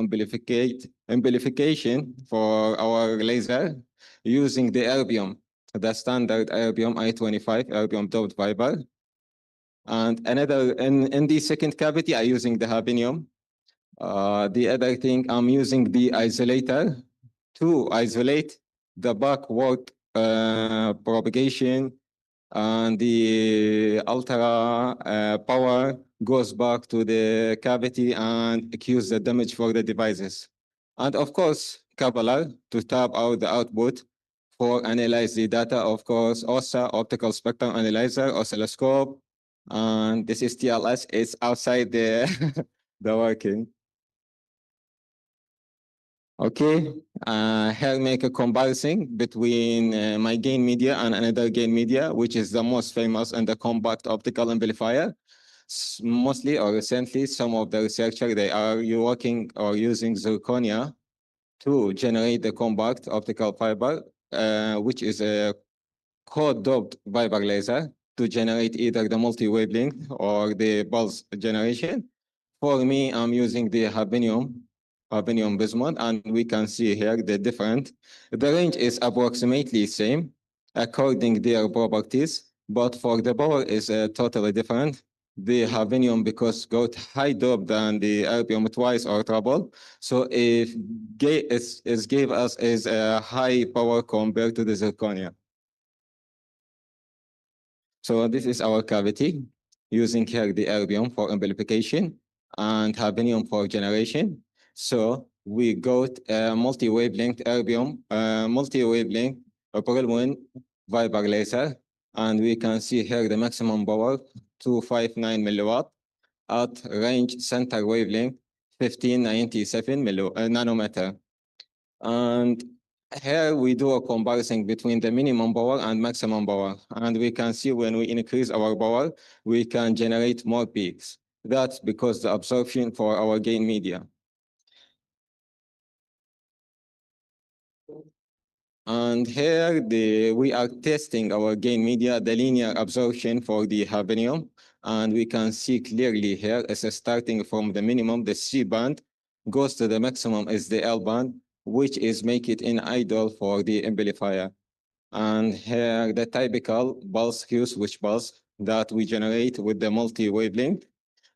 amplification for our laser using the erbium, the standard erbium I-25 erbium doped fiber. And another, in the second cavity, I'm using the hafnium. The other thing, I'm using the isolator to isolate the backward propagation, and the ultra power goes back to the cavity and accuse the damage for the devices. And of course, coupler to tap out the output for analyze the data, of course, OSA, optical spectrum analyzer, oscilloscope, and this is TLS, it's outside the, the working. Okay, here make a comparison between my gain media and another gain media, which is the most famous and the compact optical amplifier. Mostly or recently, some of the researchers, they are working or using zirconia to generate the compact optical fiber, which is a co-doped fiber laser to generate either the multi-wavelength or the pulse generation. For me, I'm using the hafnium bismuth, and we can see here the different. The range is approximately same according their properties, but for the power is totally different. The hafnium, because got high dope than the erbium twice or treble, so if it gave us is a high power compared to the zirconia. So this is our cavity using here the erbium for amplification and hafnium for generation. So we got a multi-wavelength erbium, multi-wavelength Perlmutter fiber laser, and we can see here the maximum power 259 milliwatt at range center wavelength 1597 nanometer. And here we do a comparison between the minimum power and maximum power. And we can see when we increase our power, we can generate more peaks. That's because the absorption for our gain media. And here we are testing our gain media, the linear absorption for the hafnium. And we can see clearly here, as starting from the minimum, the C band goes to the maximum is the L band, which is make it idle for the amplifier. And here the typical pulse Q switch pulse that we generate with the multi-wavelength.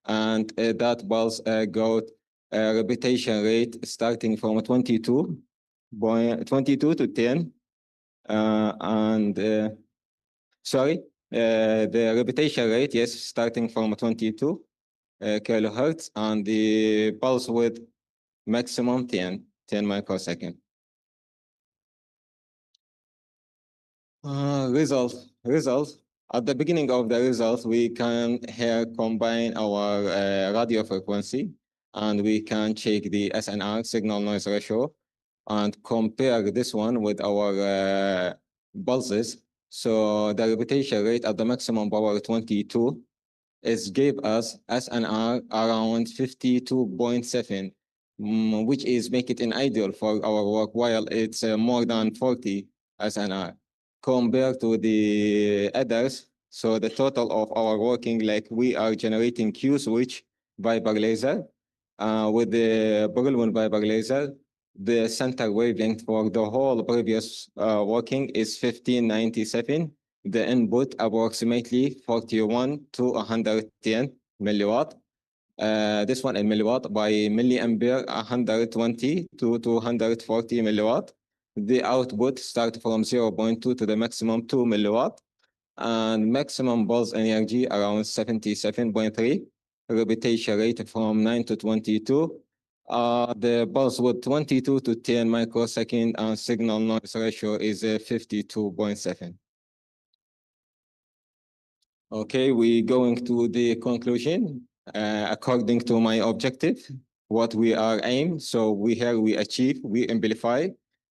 And that pulse got a repetition rate starting from 22 to 10. The repetition rate, yes, starting from 22 kilohertz, and the pulse width maximum 10 microsecond. Results. At the beginning of the results, we can here combine our radio frequency, and we can check the SNR, signal noise ratio, and compare this one with our pulses. So the repetition rate at the maximum power 22 it gave us SNR around 52.7, which is make it an ideal for our work, while it's more than 40 SNR compared to the others. So the total of our working, like we are generating Q switch Viper laser with the Brilliant Viper laser. The center wavelength for the whole previous working is 1597. The input approximately 41 to 110 milliwatt. This one in milliwatt by milliampere 120 to 240 milliwatt. The output start from 0.2 to the maximum 2 milliwatt, and maximum pulse energy around 77.3. Repetition rate from 9 to 22. The pulse with 22 to 10 microsecond, and signal noise ratio is 52.7. Okay, we going to the conclusion. According to my objective, what we are aim. So we achieve, we amplify,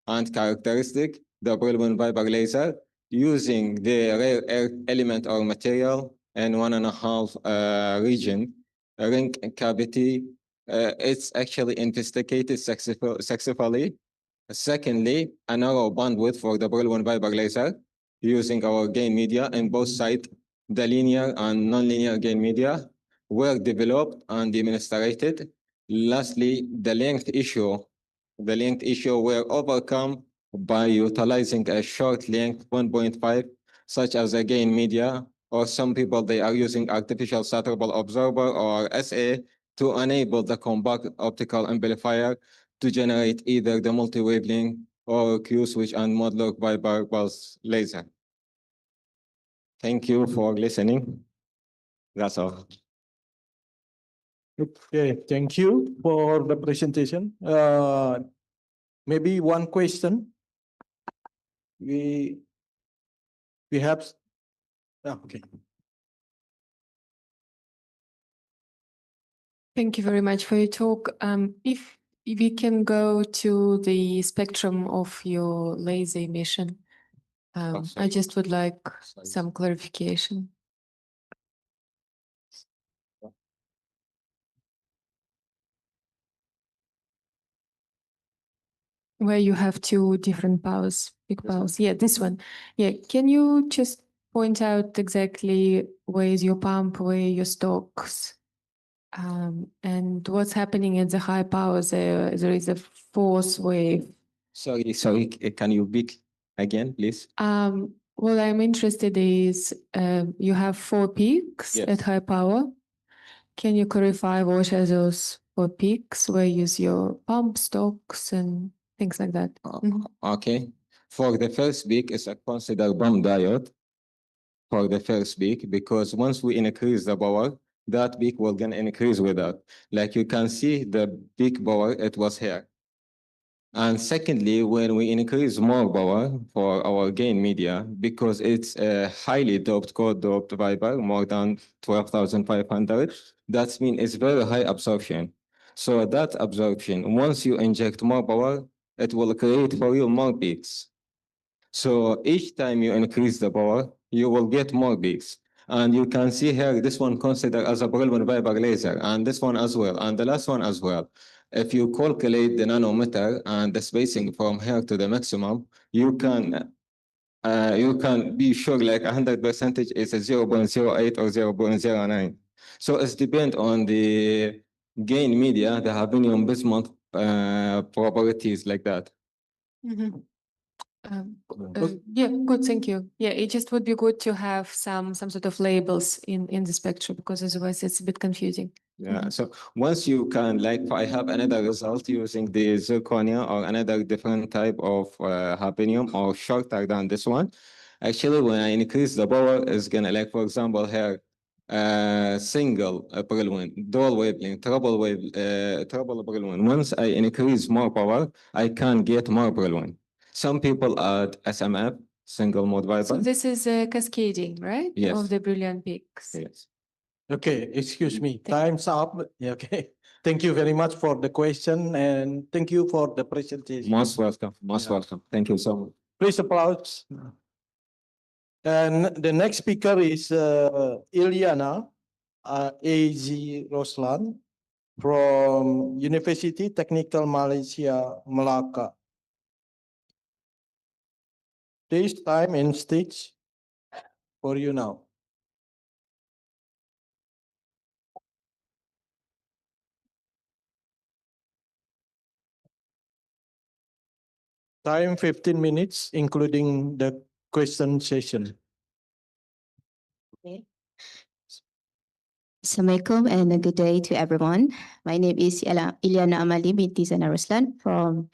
and characteristic the Brilliant Viper laser using the rare earth element or material and 1.5 region ring cavity. It's actually investigated successfully. Secondly, a narrow bandwidth for the Brilliant Viper laser using our gain media in both sides. The linear and nonlinear gain media were developed and demonstrated. Lastly, the length issue were overcome by utilizing a short length 1.5, such as a gain media, or some people, they are using artificial saturable absorber or SA to enable the compact optical amplifier to generate either the multi-wavelength or Q switch and modular Viper pulse laser. Thank you for listening. That's all. Okay, thank you for the presentation. Maybe one question. We have, okay. Thank you very much for your talk. If we can go to the spectrum of your laser emission, I just would like some clarification. Where you have two different powers, big powers. Yeah, this one. Yeah, can you just point out exactly where is your pump, where are your stocks, and what's happening at the high powers? There is a force wave. Sorry, can you speak again, please? What I'm interested is you have 4 peaks at high power. Can you clarify what are those 4 peaks? Where you use your pump stocks and things like that? Okay. For the first peak, is a considered bomb diode for the first peak, because once we increase the power, that peak will gonna increase with that. Like you can see the peak power, it was here. And secondly, when we increase more power for our gain media, because it's a highly doped, co-doped Viper, more than 12,500, that means it's very high absorption. So that absorption, once you inject more power, it will create for you more peaks. So each time you increase the power, you will get more peaks. And you can see here, this one considered as a Brilliant Viper laser, and this one as well, and the last one as well. If you calculate the nanometer and the spacing from here to the maximum, you can be sure like 100% is a 0.08 or 0.09. So it depends on the gain media, the hafnium bismuth properties like that. Yeah, good, thank you. Yeah, it just would be good to have some sort of labels in the spectrum, because otherwise it's a bit confusing. Yeah, so once you can, like, I have another result using the zirconia or another different type of hafnium or shorter than this one. Actually, when I increase the power, it's gonna, like, for example, here, single brilliant, dual wavelength, treble brilliant. Once I increase more power, I can get more brilliant. Some people add SMF, single mode Viper. So this is cascading, right? Yes. Of the brilliant peaks. Yes. Okay, excuse me, time's up. Yeah, okay. Thank you very much for the question, and thank you for the presentation. Most welcome, most welcome. Thank you so much. Please applause. And the next speaker is Ilyana. A.Z. Roslan from University Technical Malaysia, Melaka. This time and stage for you now. Time 15 minutes, including the question session. Assalamualaikum and a good day to everyone. My name is Udayana Amali binti Zana Ruslan from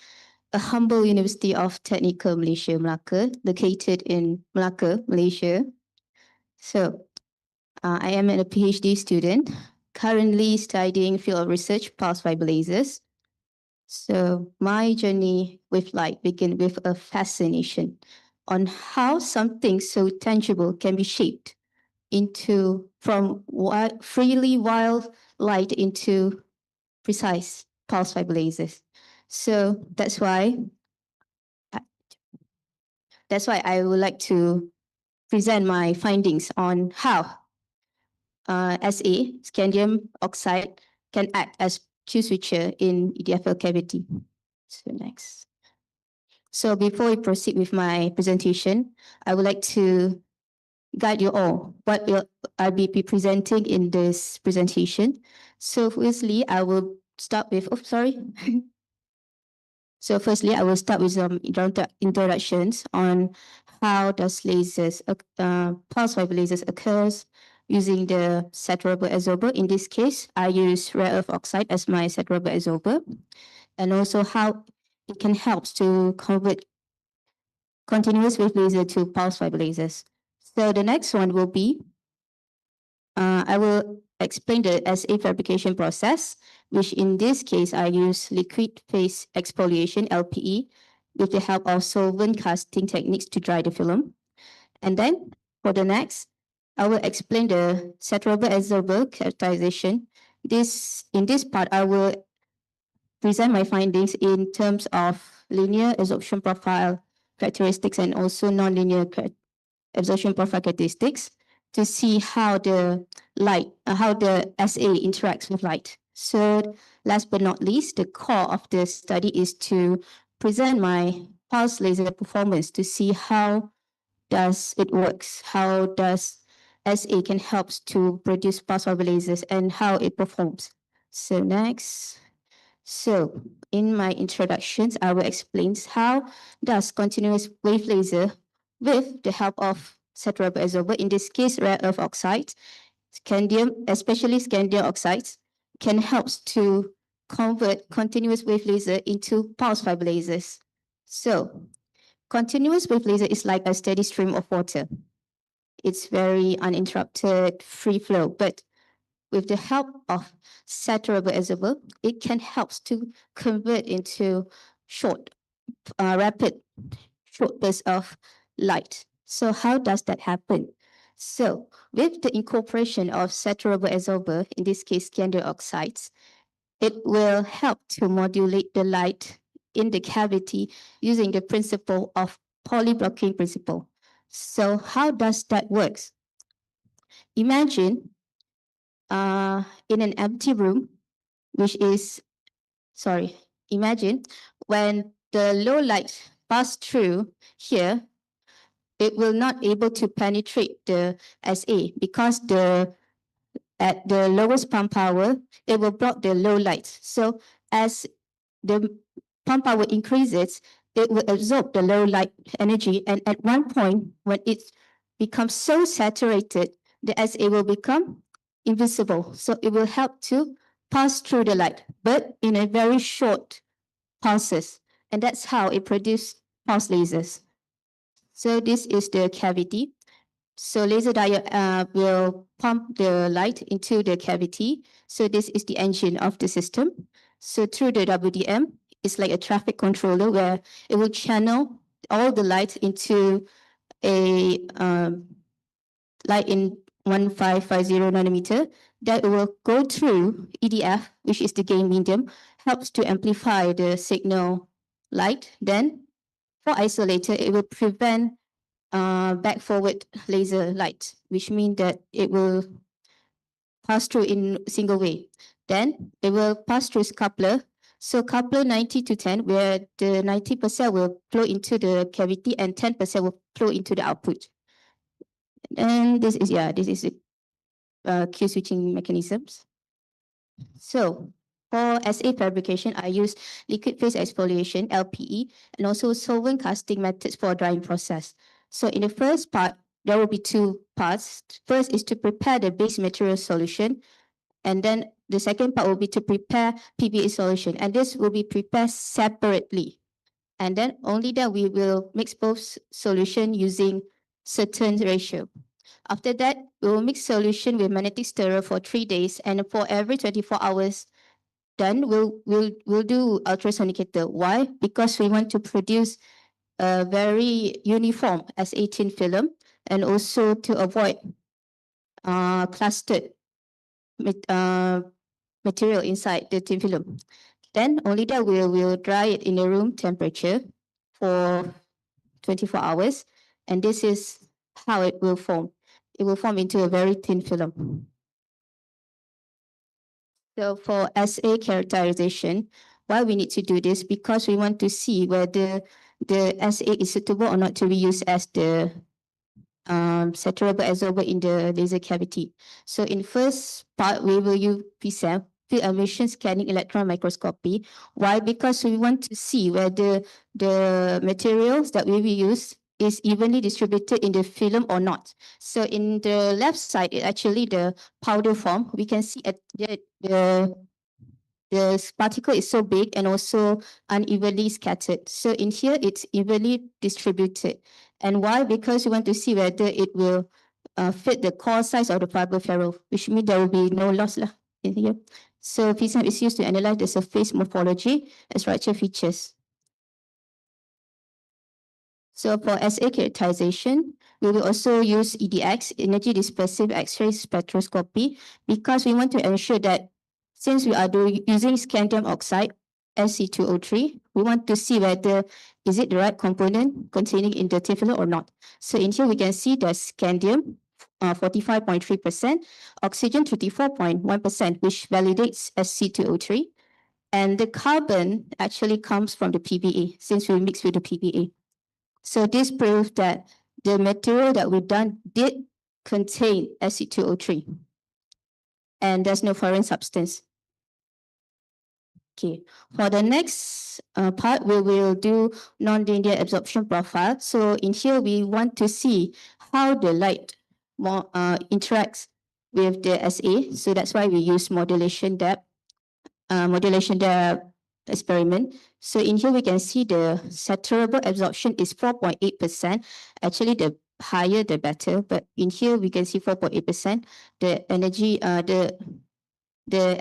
a humble University of Technical Malaysia, Melaka, located in Melaka, Malaysia. So, I am a PhD student, currently studying field of research pulse fiber lasers. So, my journey with light began with a fascination on how something so tangible can be shaped from freely wild light into precise pulse fiber lasers. So that's why I would like to present my findings on how SA, scandium oxide, can act as Q switcher in EDFL cavity. So next. So before we proceed with my presentation, I would like to guide you all what will I be presenting in this presentation. So firstly, I will start with, So firstly, I will start with some introductions on how does lasers, pulse fiber lasers occurs using the saturable absorber. In this case, I use rare earth oxide as my saturable absorber, and also how it can help to convert continuous wave laser to pulse fiber lasers. So the next one will be, I will explain the SA fabrication process, which in this case, I use liquid phase exfoliation, LPE, with the help of solvent casting techniques to dry the film. And then for the next, I will explain the saturable absorber characterization. In this part, I will present my findings in terms of linear absorption profile characteristics and also nonlinear absorption profile characteristics to see how the SA interacts with light. So last but not least, the core of the study is to present my pulse laser performance to see how does it works, how does SA can help to produce pulse fiber lasers and how it performs. So next. So in my introductions, I will explain how does continuous wave laser with the help of saturable absorber, in this case, rare earth oxides, scandium, especially scandium oxides, can help to convert continuous wave laser into pulse fiber lasers. So continuous wave laser is like a steady stream of water. It's very uninterrupted, free flow, but with the help of saturable absorber, it can help to convert into rapid short bursts of light. So how does that happen? So with the incorporation of saturable absorber, in this case, scandium oxides, it will help to modulate the light in the cavity using the principle of polyblocking principle. So how does that work? Imagine in an empty room, imagine when the low light pass through here, it will not able to penetrate the SA because at the lowest pump power, it will block the low light. So as the pump power increases, it will absorb the low light energy. And at one point, when it becomes so saturated, the SA will become invisible. So it will help to pass through the light, but in a very short pulses. And that's how it produces pulse lasers. So this is the cavity. So laser diode will pump the light into the cavity. So this is the engine of the system. So through the WDM, it's like a traffic controller where it will channel all the light into a light in 1550 nanometer that will go through EDF, which is the gain medium, helps to amplify the signal light. Then for isolator, it will prevent back forward laser light, which means that it will pass through in single way. Then it will pass through coupler. So coupler 90 to 10, where the 90% will flow into the cavity and 10% will flow into the output. And this is Q switching mechanisms. So for SA fabrication, I use liquid phase exfoliation, LPE, and also solvent casting methods for drying process. So in the first part, there will be two parts. First is to prepare the base material solution, and then the second part will be to prepare PBA solution, and this will be prepared separately. And then only then we will mix both solution using certain ratio. After that, we will mix solution with magnetic stirrer for 3 days, and for every 24 hours, then we'll do ultrasonicator. Why? Because we want to produce a very uniform S18 film, and also to avoid clustered material inside the thin film. Then only that we will dry it in a room temperature for 24 hours, and this is how it will form. It will form into a very thin film. So for SA characterization, why we need to do this? Because we want to see whether the SA is suitable or not to be used as the saturable absorber in the laser cavity. So in first part, we will use PSAM, field emission scanning electron microscopy. Why? Because we want to see whether the materials that we will use is evenly distributed in the film or not. So in the left side, it actually the powder form. We can see at the particle is so big and also unevenly scattered. So in here, it's evenly distributed. And why? Because we want to see whether it will fit the core size of the fiber ferrule, which means there will be no loss in here. So PSAM is used to analyze the surface morphology and structure features. So for SA characterization, we will also use EDX, energy dispersive X-ray spectroscopy, because we want to ensure that since we are using scandium oxide, SC2O3, we want to see whether is it the right component containing in the thin film or not. So in here we can see the scandium 45.3%, oxygen 34.1%, which validates SC2O3. And the carbon actually comes from the PBA, since we mix with the PBA. So this proves that the material that we've done did contain SC2O3. And there's no foreign substance. Okay, for the next part, we will do non-linear absorption profile. So in here, we want to see how the light interacts with the SA. So that's why we use modulation depth experiment. So in here, we can see the saturable absorption is 4.8%. Actually, the higher, the better. But in here, we can see 4.8%. The energy, the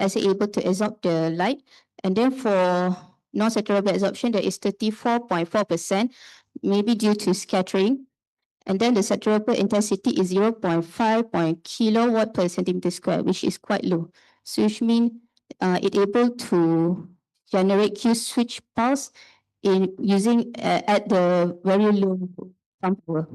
SA able to absorb the light. And then for non-saturable absorption, there is 34.4%, maybe due to scattering. And then the saturable intensity is 0.5 kilowatt per centimeter square, which is quite low. So which means it able to generate Q switch pulse in using at the very low pump power.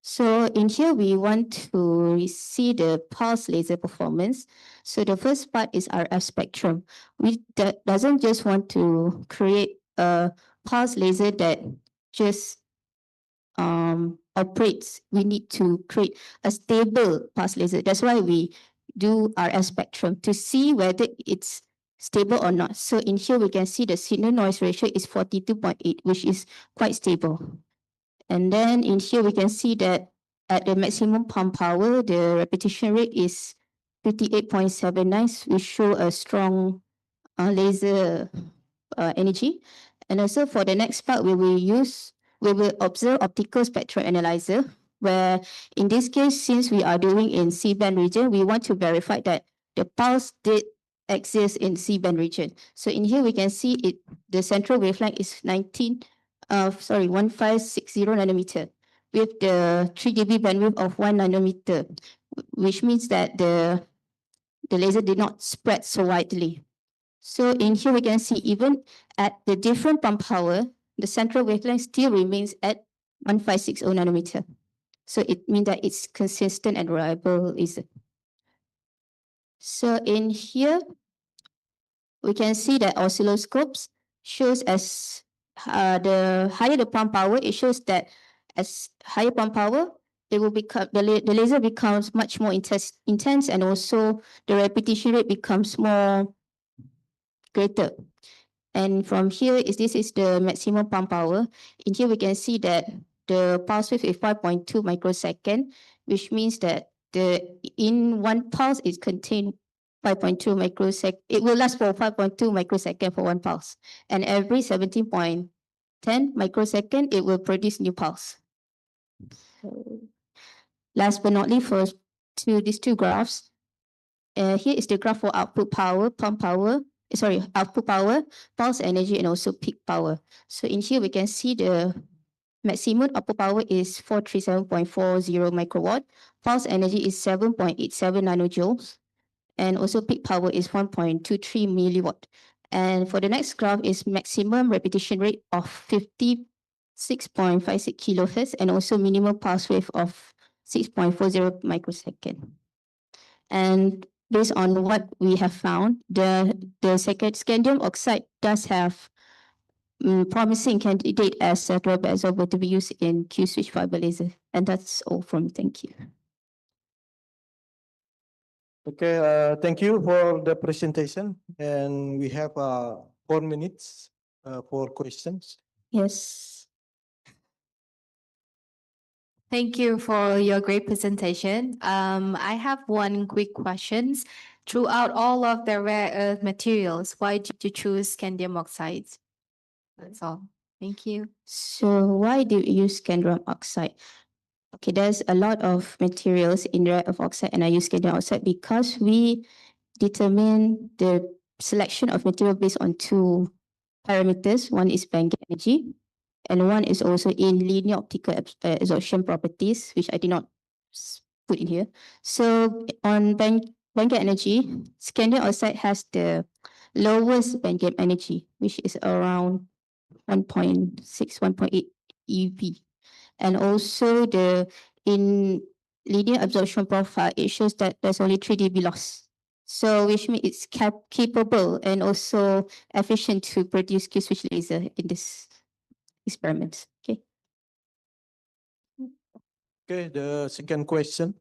So in here, we want to see the pulse laser performance. So the first part is RF spectrum. We doesn't just want to create a pulse laser that just operates. We need to create a stable pulse laser. That's why we do RF spectrum to see whether it's stable or not. So in here, we can see the signal noise ratio is 42.8, which is quite stable. And then in here, we can see that at the maximum pump power, the repetition rate is 58.79, which show a strong laser energy. And also for the next part, we will observe optical spectral analyzer, where in this case, since we are doing in C-band region, we want to verify that the pulse did exist in C-band region. So in here, we can see the central wavelength is 1560 nanometer with the 3 dB bandwidth of 1 nanometer, which means that the laser did not spread so widely. So in here we can see even at the different pump power, the central wavelength still remains at 1560 nanometer. So it means that it's consistent and reliable laser. So in here, we can see that oscilloscopes shows as the higher the pump power, it shows that as higher pump power, it will become the laser becomes much more intense, and also the repetition rate becomes more greater. And from here this is the maximum pump power. In here we can see that the pulse width is 5.2 microsecond, which means that in one pulse is contained 5.2 microsecond. It will last for 5.2 microsecond for one pulse. And every 17.10 microsecond, it will produce new pulse. So, last but not least, for these two graphs, here is the graph for output power, output power, pulse energy, and also peak power. So in here, we can see the maximum output power is 437.40 microwatt. Pulse energy is 7.87 nanojoules. And also peak power is 1.23 milliwatt. And for the next graph is maximum repetition rate of 56.56 kilohertz, and also minimum pulse wave of 6.40 microsecond. And based on what we have found, the second scandium oxide does have promising candidate as a drawback absorber to be used in Q-switch fiber laser. And that's all from me. Thank you. Okay, thank you for the presentation. And we have 4 minutes for questions. Yes. Thank you for your great presentation. I have one quick question. Throughout all of the rare earth materials, why did you choose scandium oxides? That's all. Thank you. So why do you use scandium oxide? Okay, there's a lot of materials in rare earth oxide, and I use scandium oxide because we determine the selection of material based on two parameters. One is bandgap energy, and one is also in linear optical absorption properties, which I did not put in here. So on bandgap energy, scandium oxide has the lowest bandgap energy, which is around 1.6, 1.8 eV. And also in linear absorption profile, it shows that there's only 3 dB loss. So which means it's capable and also efficient to produce Q-switch laser in this experiment. Okay. Okay, the second question.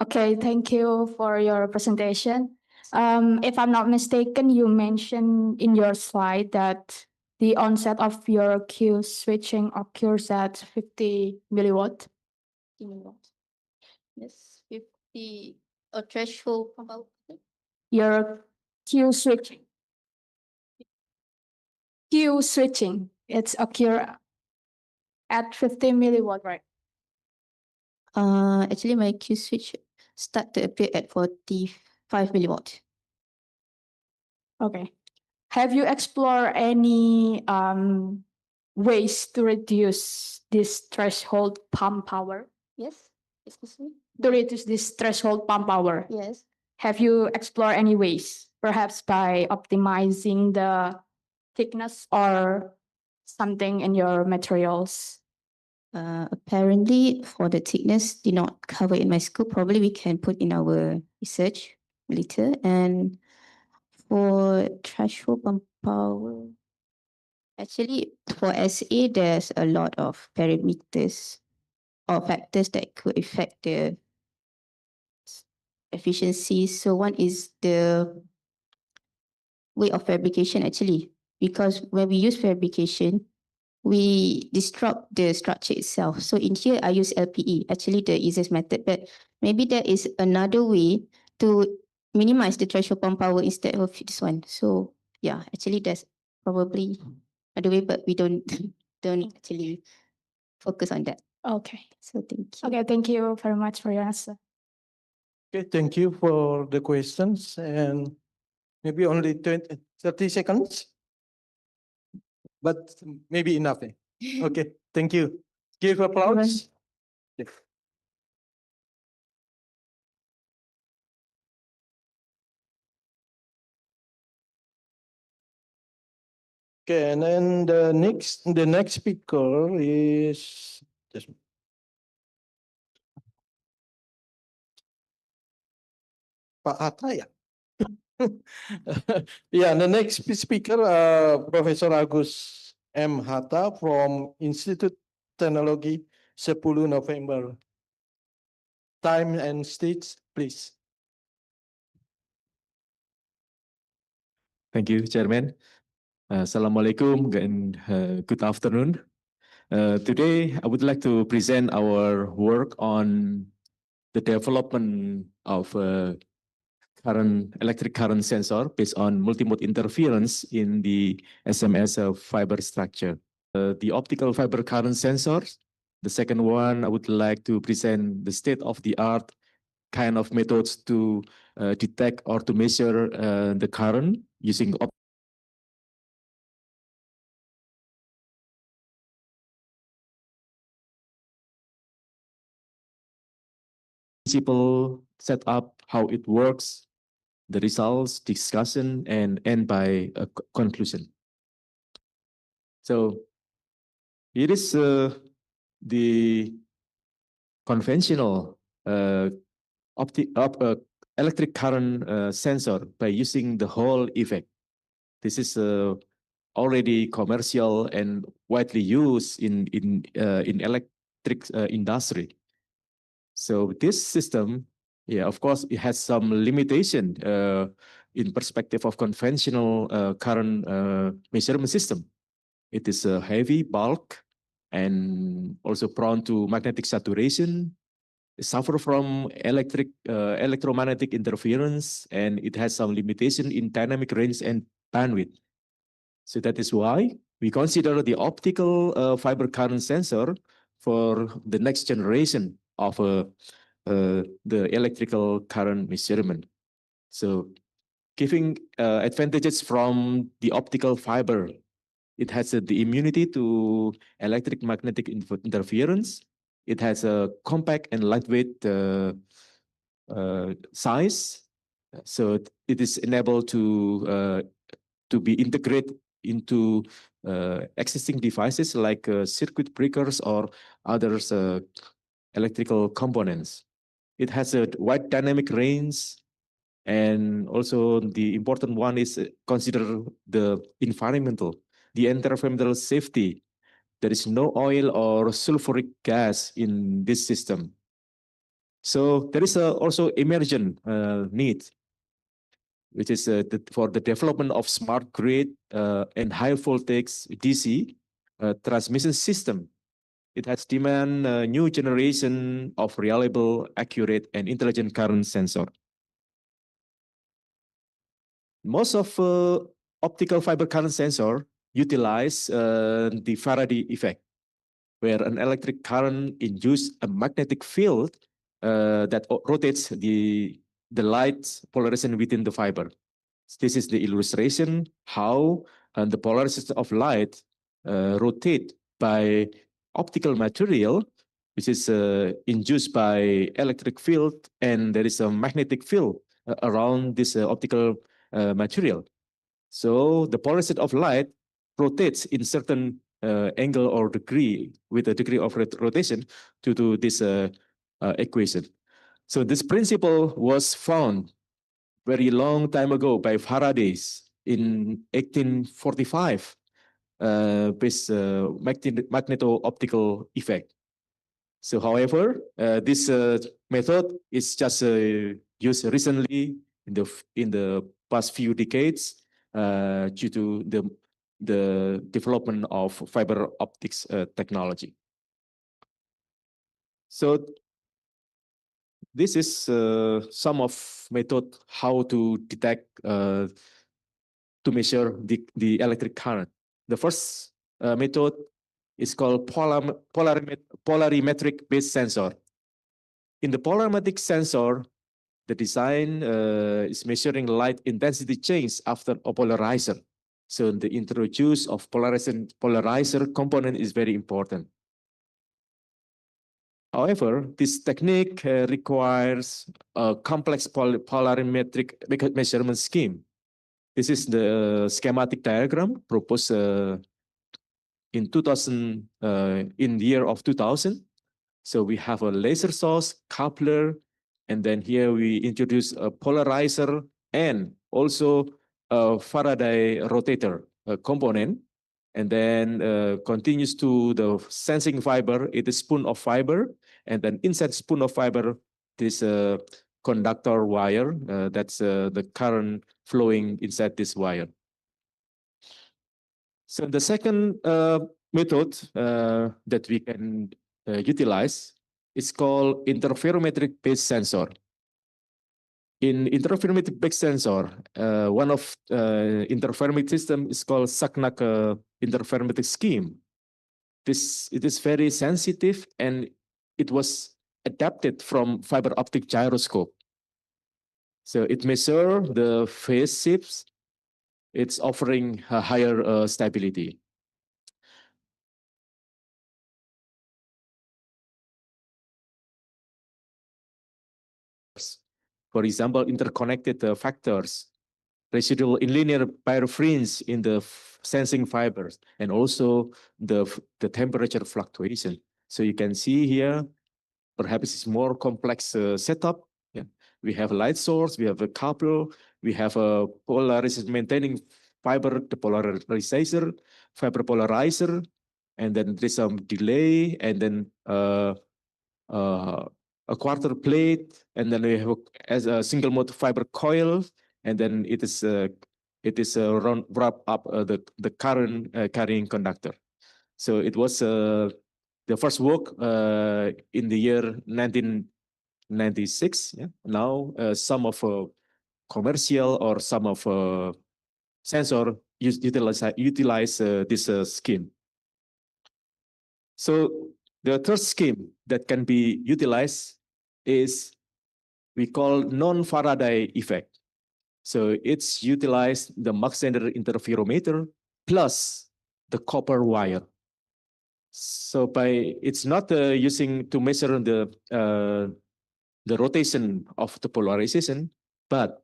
Okay, thank you for your presentation. If I'm not mistaken, you mentioned in your slide that the onset of your Q switching occurs at 50 milliwatt. Yes, 50 a threshold about Your Q switching, it's occur at 50 milliwatt, right? actually my Q switch start to appear at 45 milliwatt. Okay. Have you explored any ways to reduce this threshold pump power? Yes, excuse me. To reduce this threshold pump power? Yes. Have you explored any ways, perhaps by optimizing the thickness or something in your materials? Apparently, for the thickness, did not cover in my scope. Probably we can put in our research later. And for threshold pump power, actually, for SA, there's a lot of parameters or factors that could affect the efficiency. So one is the way of fabrication, actually, because when we use fabrication, we disrupt the structure itself. So in here, I use LPE, actually the easiest method, but maybe there is another way to minimize the threshold pump power instead of this one. So yeah, actually that's probably another way, but we don't actually focus on that. Okay. So thank you. Okay, thank you very much for your answer. Okay, thank you for the questions, and maybe only 30 seconds, but maybe enough. Okay, thank you. Give applause. Okay, and then the next speaker is just Pak Hatta, ya? Yeah, the next speaker, Professor Agus M. Hatta from Institute Teknologi 10 November. Time and stage, please. Thank you, Chairman. Assalamualaikum and good afternoon. Today, I would like to present our work on the development of electric current sensor based on multimode interference in the SMS fiber structure. The optical fiber current sensors. The second one, I would like to present the state-of-the-art kind of methods to detect or to measure the current using principle, set up how it works, the results, discussion, and end by a conclusion. So it is the conventional electric current sensor by using the Hall effect. This is already commercial and widely used in electric industry. So this system, yeah, of course, it has some limitation in perspective of conventional current measurement system. It is a heavy bulk and also prone to magnetic saturation, suffer from electromagnetic interference, and it has some limitation in dynamic range and bandwidth. So that is why we consider the optical fiber current sensor for the next generation of the electrical current measurement. So giving advantages from the optical fiber, it has the immunity to electric magnetic interference. It has a compact and lightweight size. So it is enabled to be integrated into existing devices like circuit breakers or other electrical components. It has a wide dynamic range, and also the important one is consider the environmental safety. There is no oil or sulfuric gas in this system. So there is also emergent need, which is for the development of smart grid and high voltage DC transmission system. It has demand a new generation of reliable, accurate, and intelligent current sensor. Most of optical fiber current sensor utilize the Faraday effect, where an electric current induces a magnetic field that rotates the light polarization within the fiber. This is the illustration how the polarization of light rotate by optical material, which is induced by electric field, and there is a magnetic field around this optical material. So the polarization of light rotates in certain angle or degree with a degree of rotation due to this equation. So this principle was found very long time ago by Faraday in 1845 with magneto-optical effect. So however, this method is just used recently in the past few decades due to the development of fiber optics technology. So this is some of method how to detect to measure the electric current. The first method is called polarimetric based sensor. In the polarimetric sensor, the design is measuring light intensity change after a polarizer. So the introduce of polarizer component is very important. However, this technique requires a complex polarimetric measurement scheme. This is the schematic diagram proposed in 2000, in the year of 2000. So we have a laser source, coupler, and then here we introduce a polarizer and also a Faraday rotator component. And then continues to the sensing fiber, it is spoon of fiber. And then inside spoon of fiber, this conductor wire, that's the current flowing inside this wire. So the second method that we can utilize is called interferometric-based sensor. In interferometric-based sensor, one of interferometric system is called Saknak interferometric scheme. It is very sensitive and it was adapted from fiber optic gyroscope. So it measures the phase shifts. It's offering a higher stability. For example, interconnected factors, residual in linear pyrofringe in the sensing fibers, and also the temperature fluctuation. So you can see here, perhaps it's more complex setup. Yeah. We have a light source, we have a coupler, we have a polarization maintaining fiber, the polarizer, fiber polarizer, and then there's some delay, and then a quarter plate, and then we have as a single mode fiber coil, and then it is wrap up the current carrying conductor. So it was the first work in the year 1996. Yeah? Now some of commercial or some of sensor utilize this scheme. So the third scheme that can be utilized is we call non-Faraday effect. So it's utilized the Mach-Zehnder interferometer plus the copper wire. So it's not using to measure the rotation of the polarization, but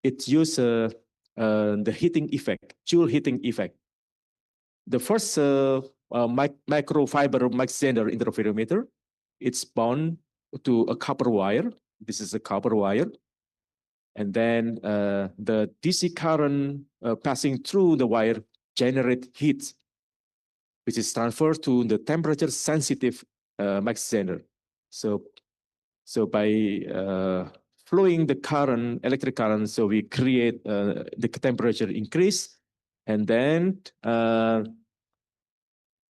it uses the heating effect, Joule heating effect. The first microfiber Mach-Zehnder interferometer, it's bound to a copper wire. This is a copper wire. And then the DC current passing through the wire generate heat, which is transferred to the temperature sensitive Mach-Zehnder. So by flowing the current, electric current, so we create the temperature increase, and then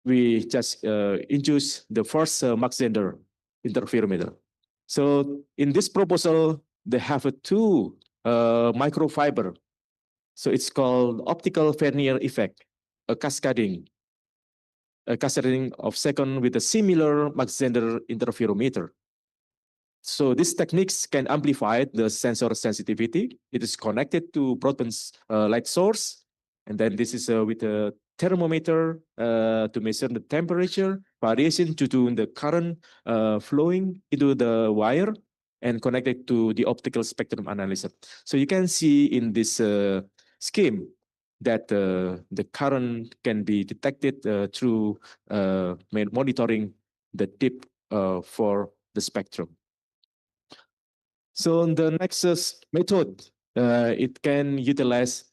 we just induce the first Mach-Zehnder interferometer. So in this proposal, they have two microfiber. So it's called optical Vernier effect, a cascading of second with a similar Mach-Zehnder interferometer. So these techniques can amplify the sensor sensitivity. It is connected to broadband light source. And then this is with a thermometer to measure the temperature variation due to the current flowing into the wire and connected to the optical spectrum analyzer. So you can see in this scheme that the current can be detected through monitoring the dip for the spectrum. So the next method, it can utilize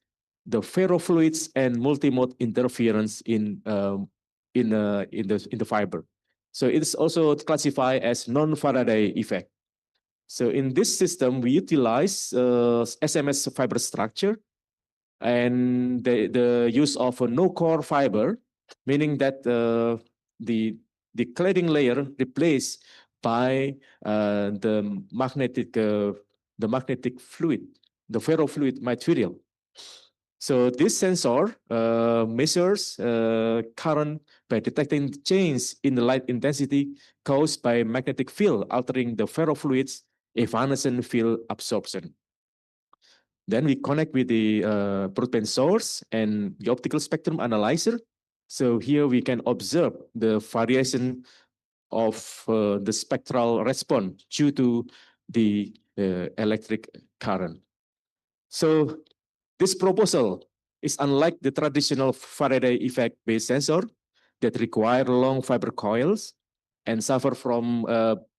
the ferrofluids and multimode interference in the fiber. So it is also classified as non-Faraday effect. So in this system, we utilize SMS fiber structure and the use of a no-core fiber, meaning that the cladding layer replaced by the magnetic fluid, the ferrofluid material. So this sensor measures current by detecting change in the light intensity caused by magnetic field altering the ferrofluid's evanescent field absorption. Then we connect with the broadband source and the optical spectrum analyzer. So here we can observe the variation of the spectral response due to the electric current. So this proposal is unlike the traditional Faraday effect-based sensor that require long fiber coils and suffer from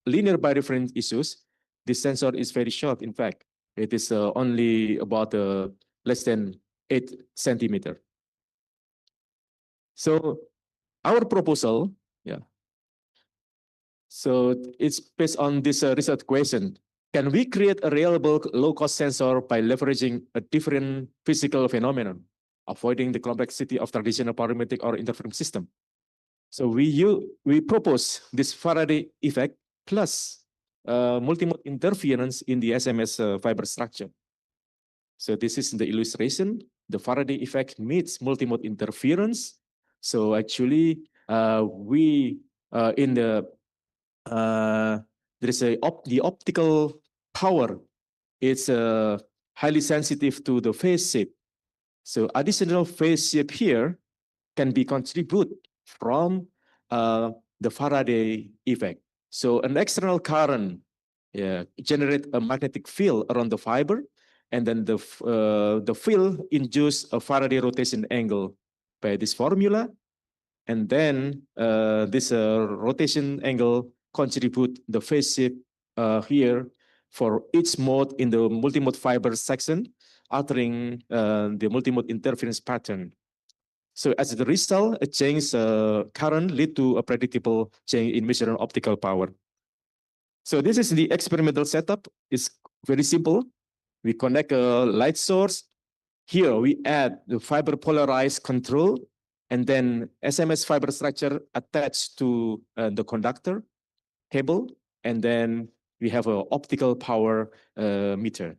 linear birefringence issues. This sensor is very short. In fact, it is only about less than 8 centimeter. So our proposal, yeah. So it's based on this research question. Can we create a reliable low-cost sensor by leveraging a different physical phenomenon, avoiding the complexity of traditional parametric or interference system? So we propose this Faraday effect plus multimode interference in the SMS fiber structure. So this is the illustration. The Faraday effect meets multimode interference. So actually, we in the there is the optical power. It's highly sensitive to the phase shift. So additional phase shift here can be contributed from the Faraday effect. So an external current generate a magnetic field around the fiber, and then the field induce a Faraday rotation angle by this formula, and then this rotation angle contribute the phase shift here for each mode in the multimode fiber section, altering the multimode interference pattern. So as the result, a change current lead to a predictable change in measured optical power. So this is the experimental setup. It's very simple. We connect a light source. Here we add the fiber polarized control, and then SMS fiber structure attached to the conductor cable, and then we have an optical power meter.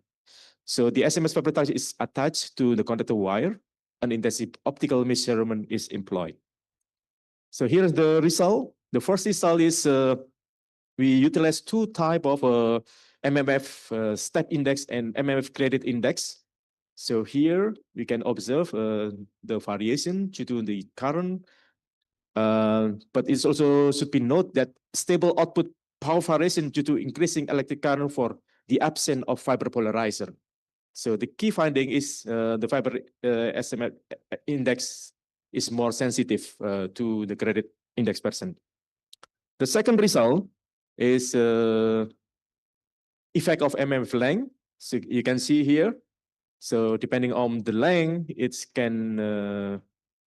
So the SMS fiber structure is attached to the conductor wire. An intensive optical measurement is employed. So here's the result. The first result is we utilize two types of MMF step index and MMF credit index. So here we can observe the variation due to the current, but it also should be noted that stable output power variation due to increasing electric current for the absence of fiber polarizer. So the key finding is the fiber SMF index is more sensitive to the credit index percent. The second result is effect of MMF length. So you can see here. So depending on the length, it can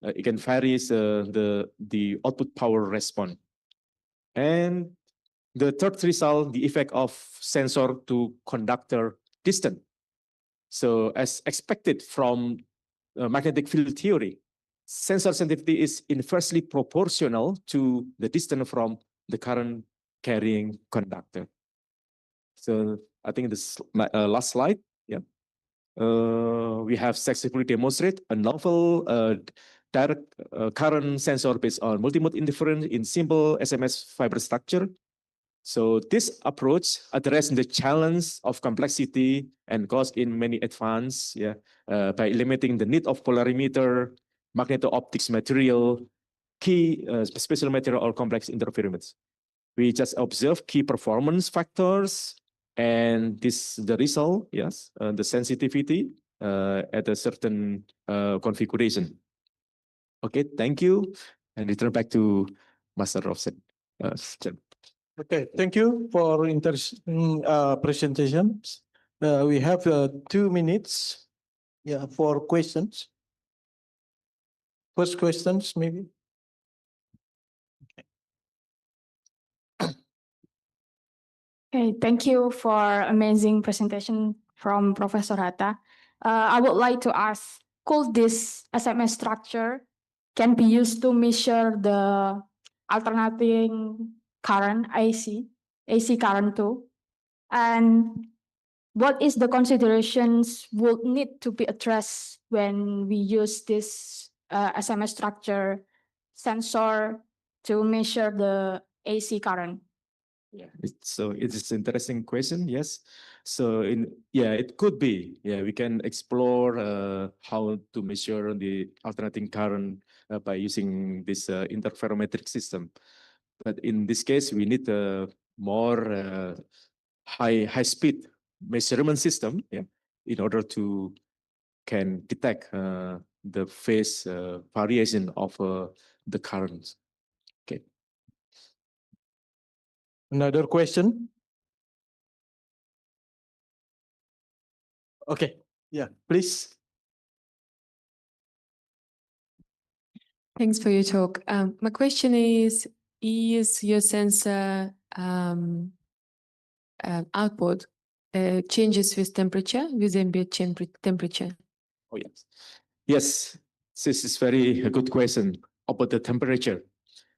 vary the output power response. And the third result, the effect of sensor to conductor distance. So as expected from magnetic field theory, sensor sensitivity is inversely proportional to the distance from the current carrying conductor. So I think this last slide, yeah. We have successfully demonstrated a novel direct current sensor based on multimode interference in simple SMS fiber structure. So this approach addresses the challenge of complexity and cost in many advanced, by eliminating the need of polarimeter, magneto-optics material, key special material or complex interference. We just observe key performance factors, and this the result, yes, the sensitivity at a certain configuration. Okay, thank you, and return back to Master Rofsen. Okay, thank you for interesting presentations. We have 2 minutes, for questions. First questions, maybe. Okay, thank you for amazing presentation from Professor Hatta. I would like to ask, could this SMS structure can be used to measure the alternating current AC current too? And what is the considerations would need to be addressed when we use this SMS structure sensor to measure the AC current? Yeah, it is an interesting question. Yes, so it could be. Yeah, we can explore how to measure the alternating current by using this interferometric system. But in this case, we need a more high speed measurement system, yeah, in order to can detect the phase variation of the currents. Okay. Another question? Okay, yeah, please. Thanks for your talk. My question is your sensor output changes with temperature, with ambient temperature? Oh, yes. Yes, this is very a good question about the temperature.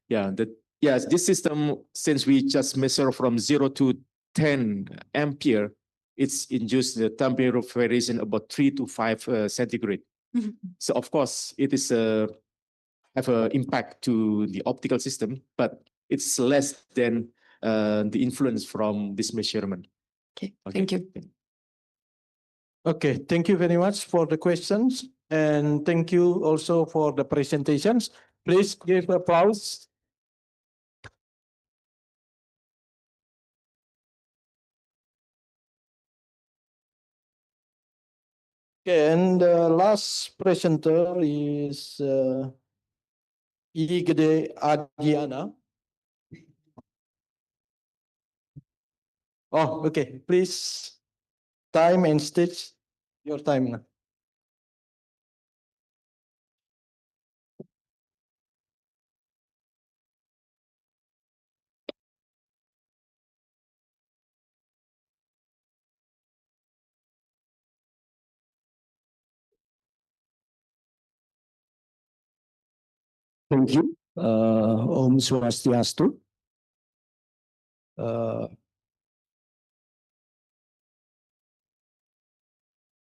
Yeah, yes, this system, since we just measure from 0 to 10 ampere, it's induced the temperature variation about 3 to 5 centigrade. So of course, it is have an impact to the optical system, but it's less than the influence from this measurement. Okay, thank you. Okay, thank you very much for the questions. And thank you also for the presentations. Please give applause. Okay, and the last presenter is Udayana. Oh, okay. Please, time and stage your time now. Thank you. Om Swastiastu.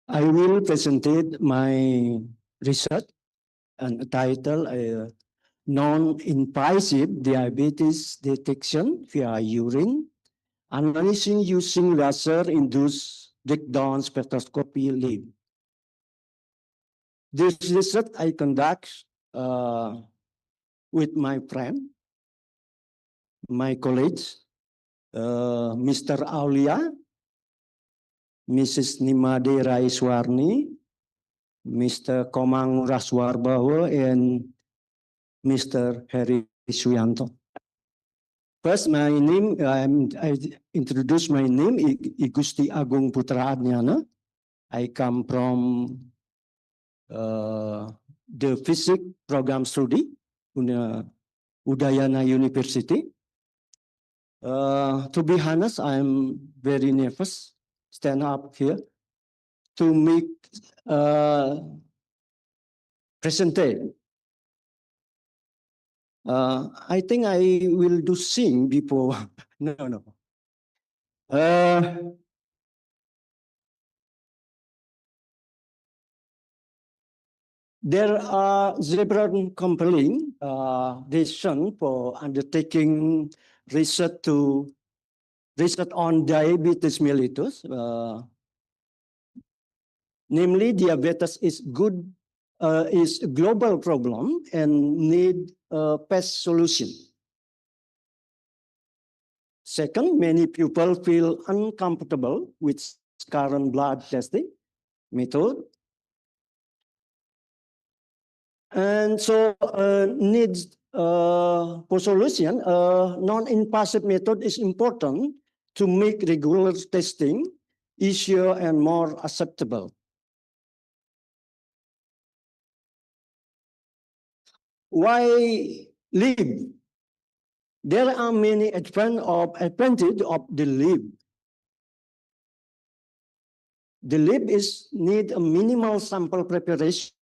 I will present my research and title non-invasive diabetes detection via urine, analyzing using laser-induced breakdown spectroscopy lead. This research I conduct with my friend, my colleagues, Mr. Aulia, Mrs. Nimade Raiswarni, Mr. Komang Raswarbaho, and Mr. Heri Suyanto. First, my name, I introduce my name, Igusti Agung Putra Adnyana. I come from the physics program study in Udayana University. To be honest, I'm very nervous stand up here to make presentation. I think I will do sing before. No. There are several compelling reasons for undertaking research on diabetes mellitus. Namely, diabetes is a global problem and need a best solution. Second, many people feel uncomfortable with current blood testing method. And so needs for solution, non-invasive method is important to make regular testing easier and more acceptable. Why live? There are many advantages of the live. The live need a minimal sample preparation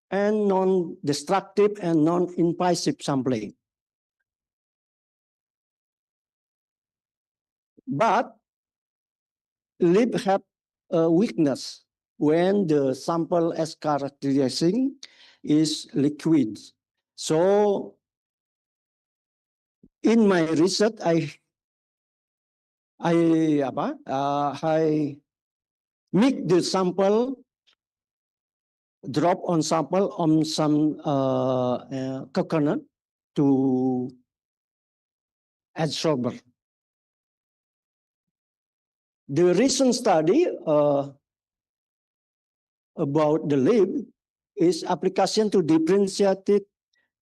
and non-destructive and non-invasive sampling. But lib have a weakness when the sample as characterizing is liquid. So in my research, I make the sample drop on sample on some coconut to absorber. The recent study about the lib is application to differentiated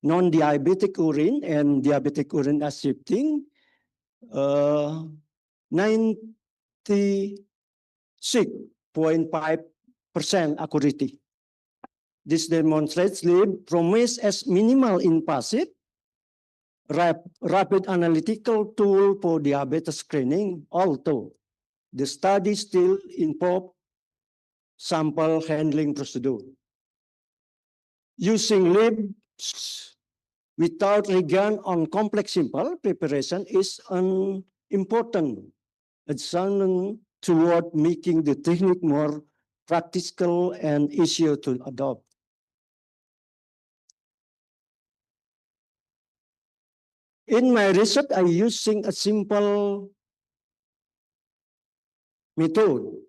non-diabetic urine and diabetic urine accepting 96.5% accuracy. This demonstrates lib promise as minimal invasive, rapid analytical tool for diabetes screening, although the study still involves sample handling procedure. Using libs without regard on complex simple preparation is an important adjustment toward making the technique more practical and easier to adopt. In my research, I using a simple method,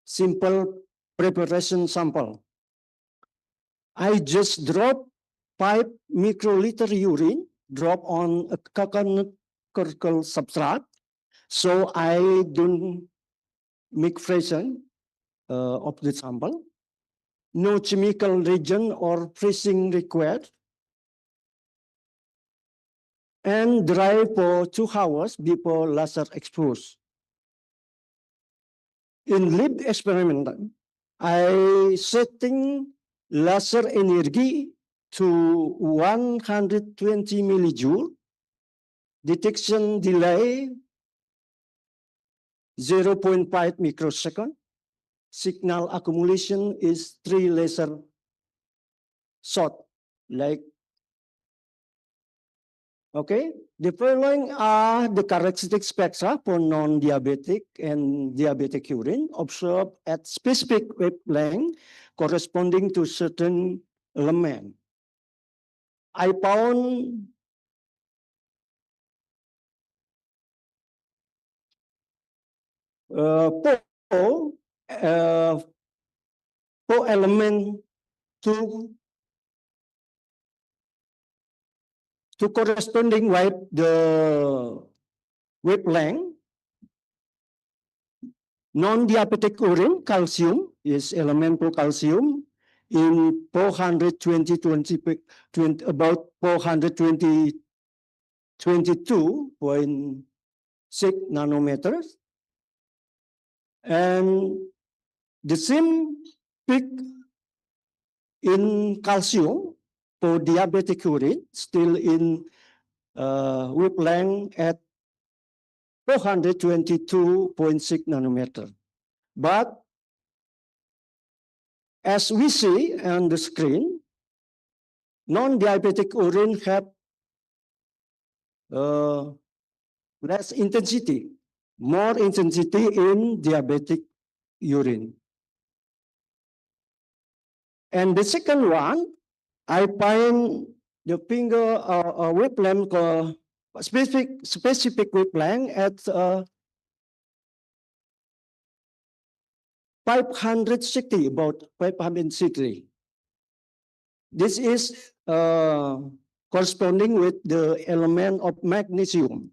simple preparation sample. I just drop 5 microliter urine, drop on a coconut kernel substrate, so I don't make freezing of the sample. No chemical reagent or freezing required. And dry for 2 hours before laser expose. In lib experiment, I setting laser energy to 120 millijoule, detection delay 0.5 microsecond, signal accumulation is 3 laser shot, like. Okay, the following are the characteristic spectra for non-diabetic and diabetic urine observed at specific wavelength corresponding to certain element. I found four element to corresponding with the wavelength. Non-diabetic urine, calcium is elemental calcium in 420, about 422.6 nanometers. And the same peak in calcium for diabetic urine, still in wavelength at 422.6 nanometer. But as we see on the screen, non-diabetic urine have less intensity, more intensity in diabetic urine. And the second one, I find the finger wavelength specific wavelength at 560, about 560. This is corresponding with the element of magnesium.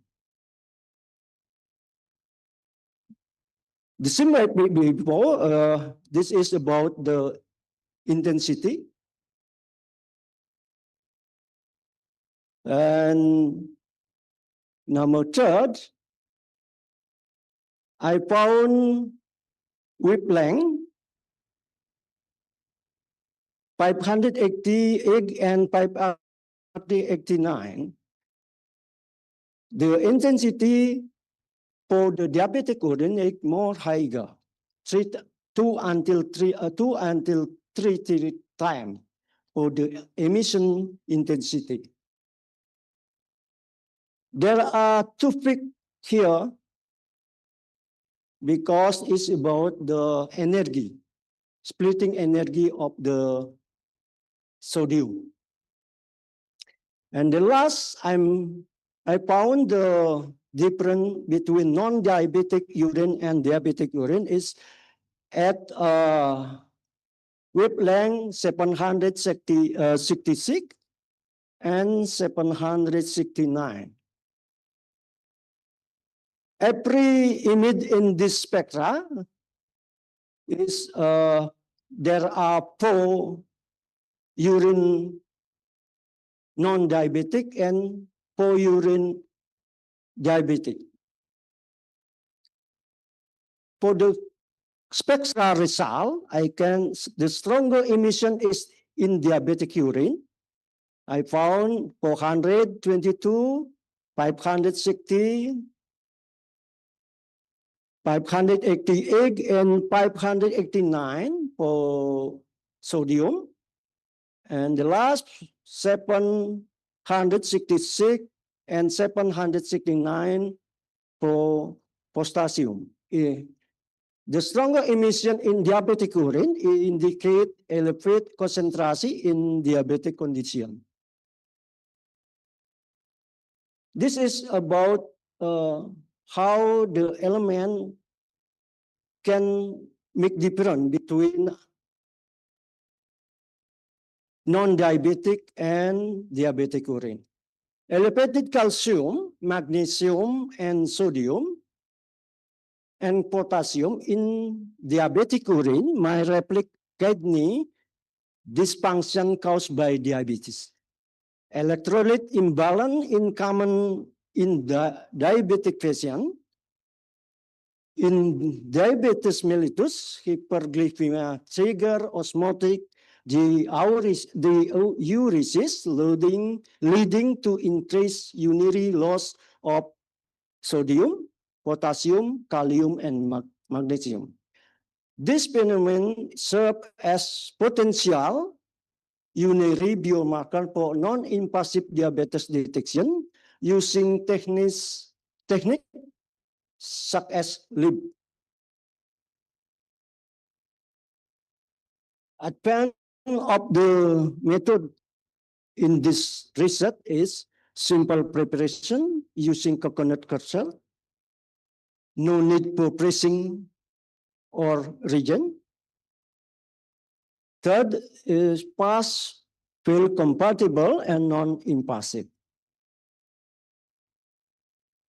The same way before, this is about the intensity. And number third, I found wavelength 588 and 589. The intensity for the diabetic urine is more higher, 2 until 3 times for the emission intensity. There are 2 figures here because it's about the energy, splitting energy of the sodium. And the last, I found the difference between non-diabetic urine and diabetic urine is at wavelength 766 and 769. Every image in this spectra is there are 4 urine non-diabetic and 4 urine diabetic. For the spectra result, the stronger emission is in diabetic urine. I found 422, 560, 588 and 589 for sodium. And the last 766 and 769 for potassium. The stronger emission in diabetic urine indicate elevated concentration in diabetic condition. This is about how the element can make difference between non-diabetic and diabetic urine. Elevated calcium, magnesium, and sodium and potassium in diabetic urine might replicate kidney dysfunction caused by diabetes. Electrolyte imbalance in common in the diabetic patient. In diabetes mellitus, hyperglycemia trigger osmotic diuresis leading to increased urinary loss of sodium, potassium, kalium, and magnesium. This phenomenon serves as potential urinary biomarker for non-invasive diabetes detection using techniques such as lib. Advance of the method in this research is simple preparation using coconut kernel. No need for pressing or regen. Third is pass, fail compatible, and non-invasive.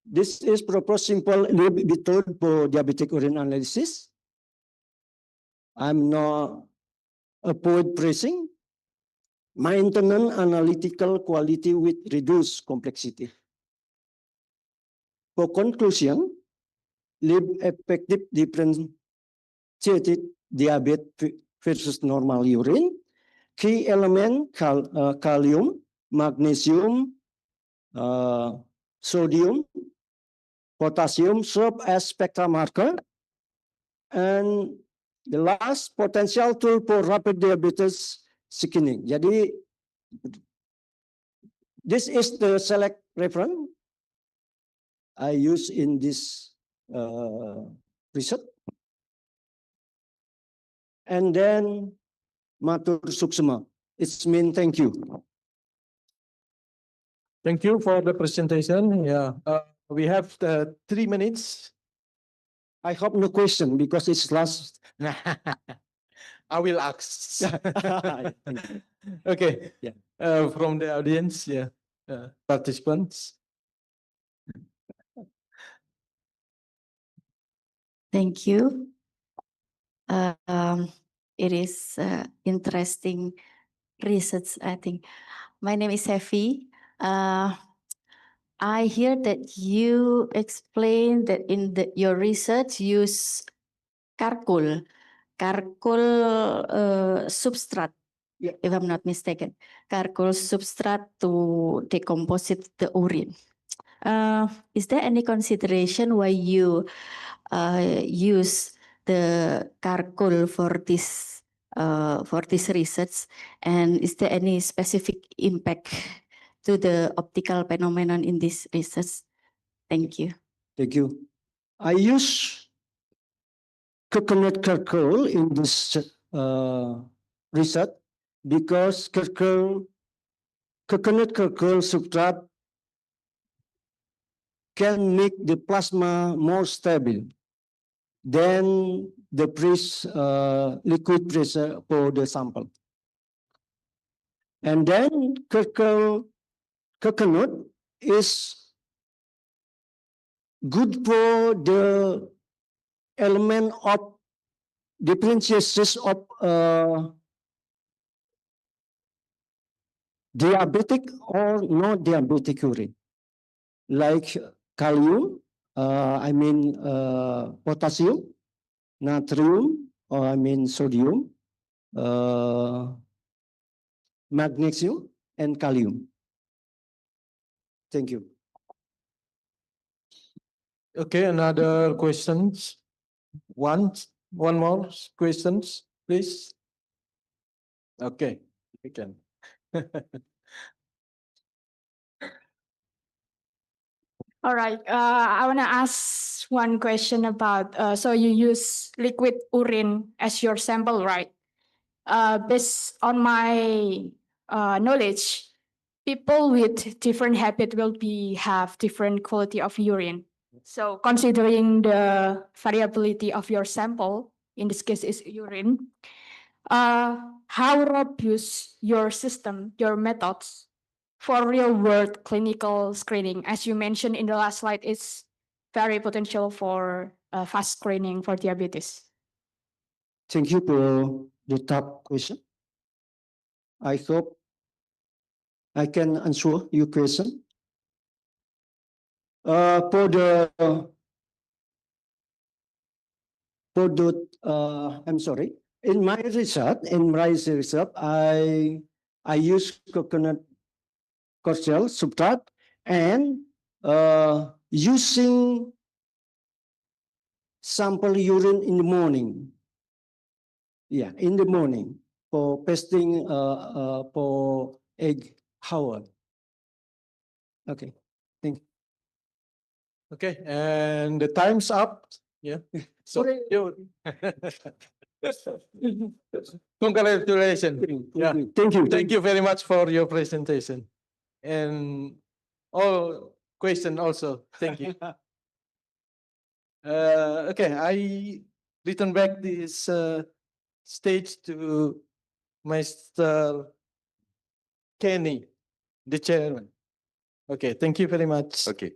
This is proposed simple lib method for diabetic urine analysis. I'm not avoid pressing. Maintenance analytical quality with reduced complexity. For conclusion, lib effective differentiated diabetes versus normal urine. Key element kalium, magnesium, sodium, potassium serve as spectra marker. And the last potential tool for rapid diabetes screening. Jadi, this is the select reference I use in this research. And then matur suksema. It's mean thank you. Thank you for the presentation. Yeah, we have 3 minutes. I hope no question because it's last. I will ask. Okay. Yeah. From the audience, yeah, participants. Thank you. It is interesting research, I think. My name is Hefi. I hear that you explained that in your research use charcoal substrate, if I'm not mistaken, charcoal substrate to decompose the urine. Is there any consideration why you use the charcoal for this research, and is there any specific impact to the optical phenomenon in this research? Thank you. Thank you. I use coconut charcoal in this research because coconut charcoal substrate can make the plasma more stable. then the liquid pressure for the sample. And then coconut is good for the element of differentiation of diabetic or not diabetic urine, like kalium, potassium, natrium, or sodium, magnesium, and kalium. Thank you. Okay, another questions. One more questions, please. Okay, we can. All right. I want to ask one question about, so you use liquid urine as your sample, right? Based on my knowledge, people with different habit will have different quality of urine. So considering the variability of your sample, in this case is urine, how robust your system, your methods for real world clinical screening? As you mentioned in the last slide, it's very potential for fast screening for diabetes. Thank you for the top question. I hope I can answer your question. I'm sorry. In my research, I use coconut cordial substrate and using sample urine in the morning. Yeah, in the morning for testing for egg Howard. Okay, thank you. Okay, and the time's up. Yeah. So you. Congratulations. Yeah. Thank you. Thank you very much for your presentation. And all question also. Thank you. Okay, I return back this stage to Mr. Kenny, the chairman. Okay, thank you very much. Okay,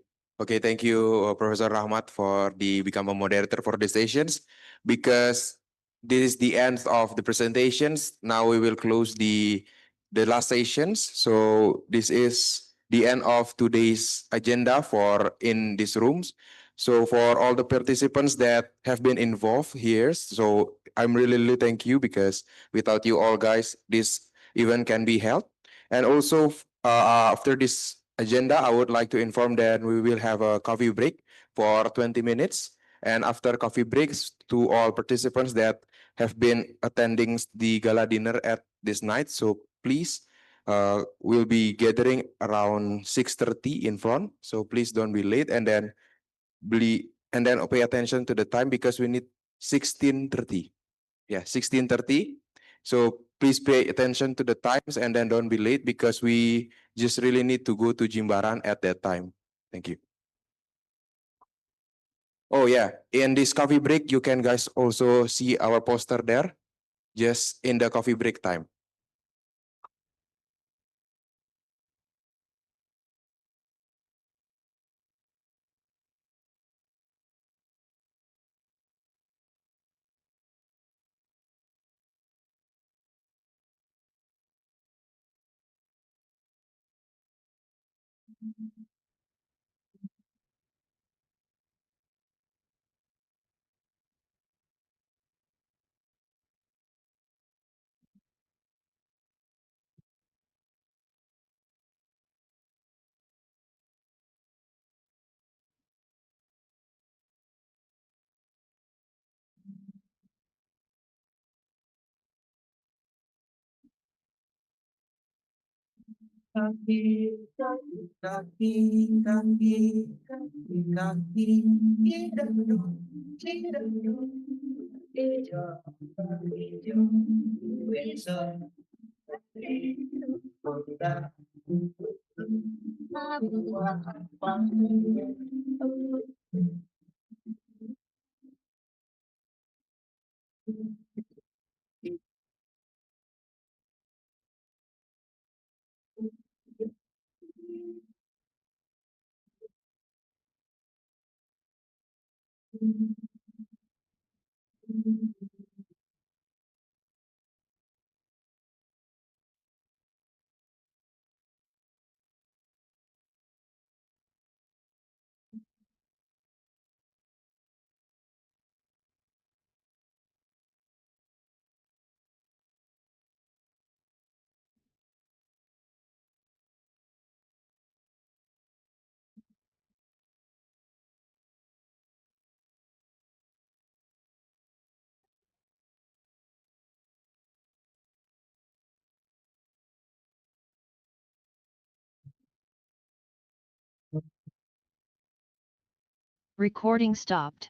thank you, Professor Rahmat, for become a moderator for the sessions. Because this is the end of the presentations, now we will close the last sessions. So this is the end of today's agenda for in these rooms. So for all the participants that have been involved here, so I'm really thank you, because without you all guys, this event can be held. And also after this agenda, I would like to inform that we will have a coffee break for 20 minutes. And after coffee breaks, to all participants that have been attending the gala dinner at this night, so please, we'll be gathering around 6:30 in front. So please don't be late, and then pay attention to the time, because we need 16:30. Yeah, 16:30. So please pay attention to the times, and then don't be late, because we just really need to go to Jimbaran at that time. Thank you. Oh yeah, in this coffee break, you can guys also see our poster there, just in the coffee break time. Recording stopped.